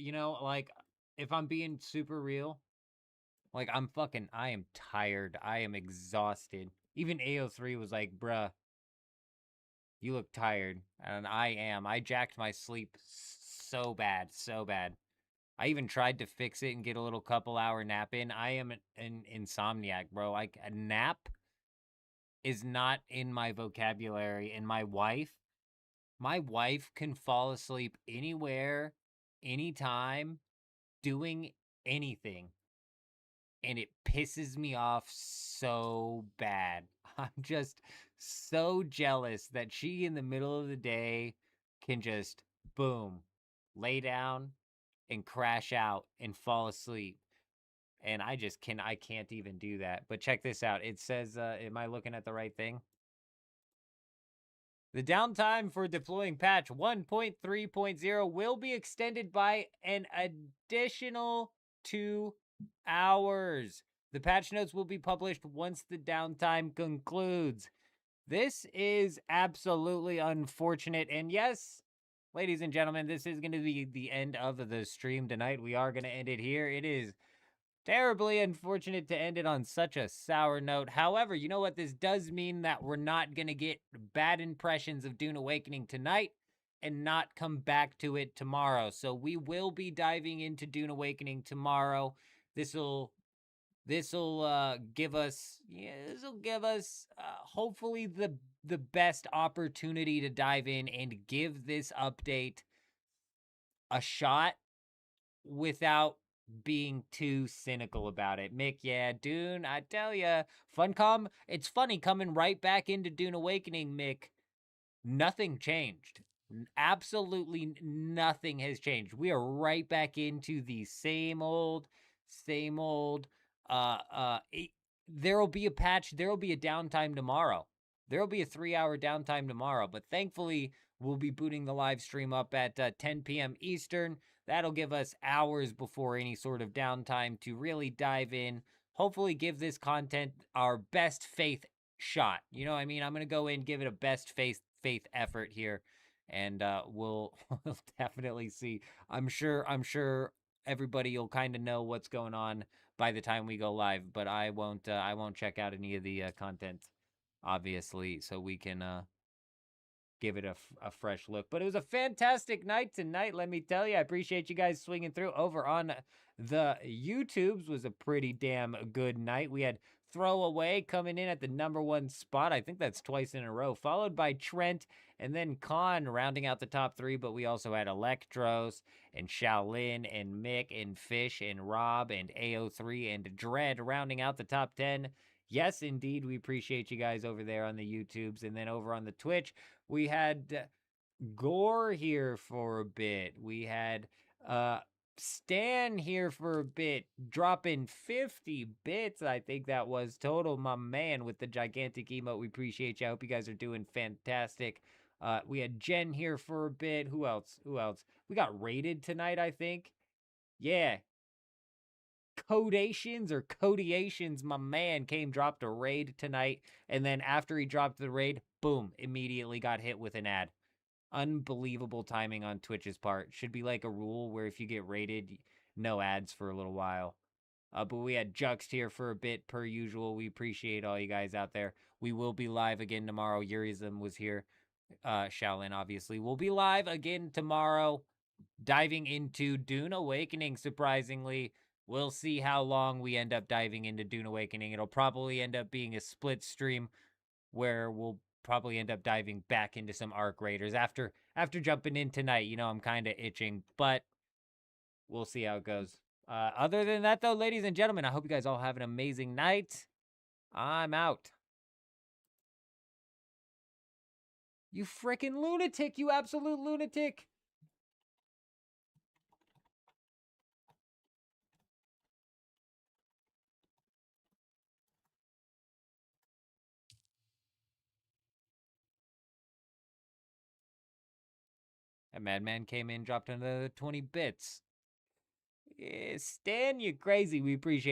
S1: like if I'm being super real, like I am tired. I am exhausted. Even AO3 was like, bruh, you look tired. And I am. I jacked my sleep so bad, so bad. I even tried to fix it and get a little couple-hour nap in. I am an insomniac, bro. Like, a nap is not in my vocabulary. And my wife can fall asleep anywhere, anytime, doing anything. And it pisses me off so bad. I'm just so jealous that she, in the middle of the day, can just, boom, lay down and crash out and fall asleep. And I can't even do that. But check this out. It says, am I looking at the right thing? The downtime for deploying patch 1.3.0 will be extended by an additional 2 hours. The patch notes will be published once the downtime concludes. This is absolutely unfortunate. And yes, ladies and gentlemen, this is going to be the end of the stream tonight. We are going to end it here. It is terribly unfortunate to end it on such a sour note. However, you know what? This does mean that we're not going to get bad impressions of Dune Awakening tonight and not come back to it tomorrow. So we will be diving into Dune Awakening tomorrow. This'll give us hopefully the best opportunity to dive in and give this update a shot without being too cynical about it. Mick, yeah, Dune, I tell ya, Funcom, it's funny coming right back into Dune Awakening, Mick. Nothing changed. Absolutely nothing has changed. We are right back into the same old. There'll be a patch. There'll be a downtime tomorrow. There'll be a 3-hour downtime tomorrow. But thankfully, we'll be booting the live stream up at 10 p.m. Eastern. That'll give us hours before any sort of downtime to really dive in. Hopefully, give this content our best faith shot. You know what I mean? I'm gonna go in, give it a best faith effort here, and we'll we'll definitely see. I'm sure everybody will kind of know what's going on by the time we go live, but I won't check out any of the content, obviously, so we can give it a fresh look. But it was a fantastic night tonight, let me tell you. I appreciate you guys swinging through. Over on the YouTubes was a pretty damn good night. We had Throwaway coming in at the #1 spot. I think that's twice in a row, followed by Trent and then Khan rounding out the top 3. But we also had Electros and Shaolin and Mick and Fish and Rob and AO3 and Dread rounding out the top 10. Yes, indeed, we appreciate you guys over there on the YouTubes. And then over on the Twitch, we had Gore here for a bit. We had Stan here for a bit, dropping 50 bits. I think that was total, my man, with the gigantic emote. We appreciate you. I hope you guys are doing fantastic. We had Jen here for a bit. Who else? We got raided tonight, I think. Yeah. Codations, my man dropped a raid tonight, and then after he dropped the raid, boom, immediately got hit with an ad. Unbelievable timing on Twitch's part. Should be like a rule where if you get raided, no ads for a little while. But we had Juxed here for a bit, per usual. We appreciate all you guys out there. We will be live again tomorrow. Yurizm was here. Shaolin, obviously. We'll be live again tomorrow, diving into Dune Awakening, surprisingly. We'll see how long we end up diving into Dune Awakening. It'll probably end up being a split stream where we'll probably end up diving back into some Arc Raiders. After jumping in tonight, you know, I'm kind of itching, but we'll see how it goes. Other than that, though, ladies and gentlemen, I hope you guys all have an amazing night. I'm out. You frickin' lunatic, you absolute lunatic. That madman came in, dropped another 20 bits. Stan, you crazy. We appreciate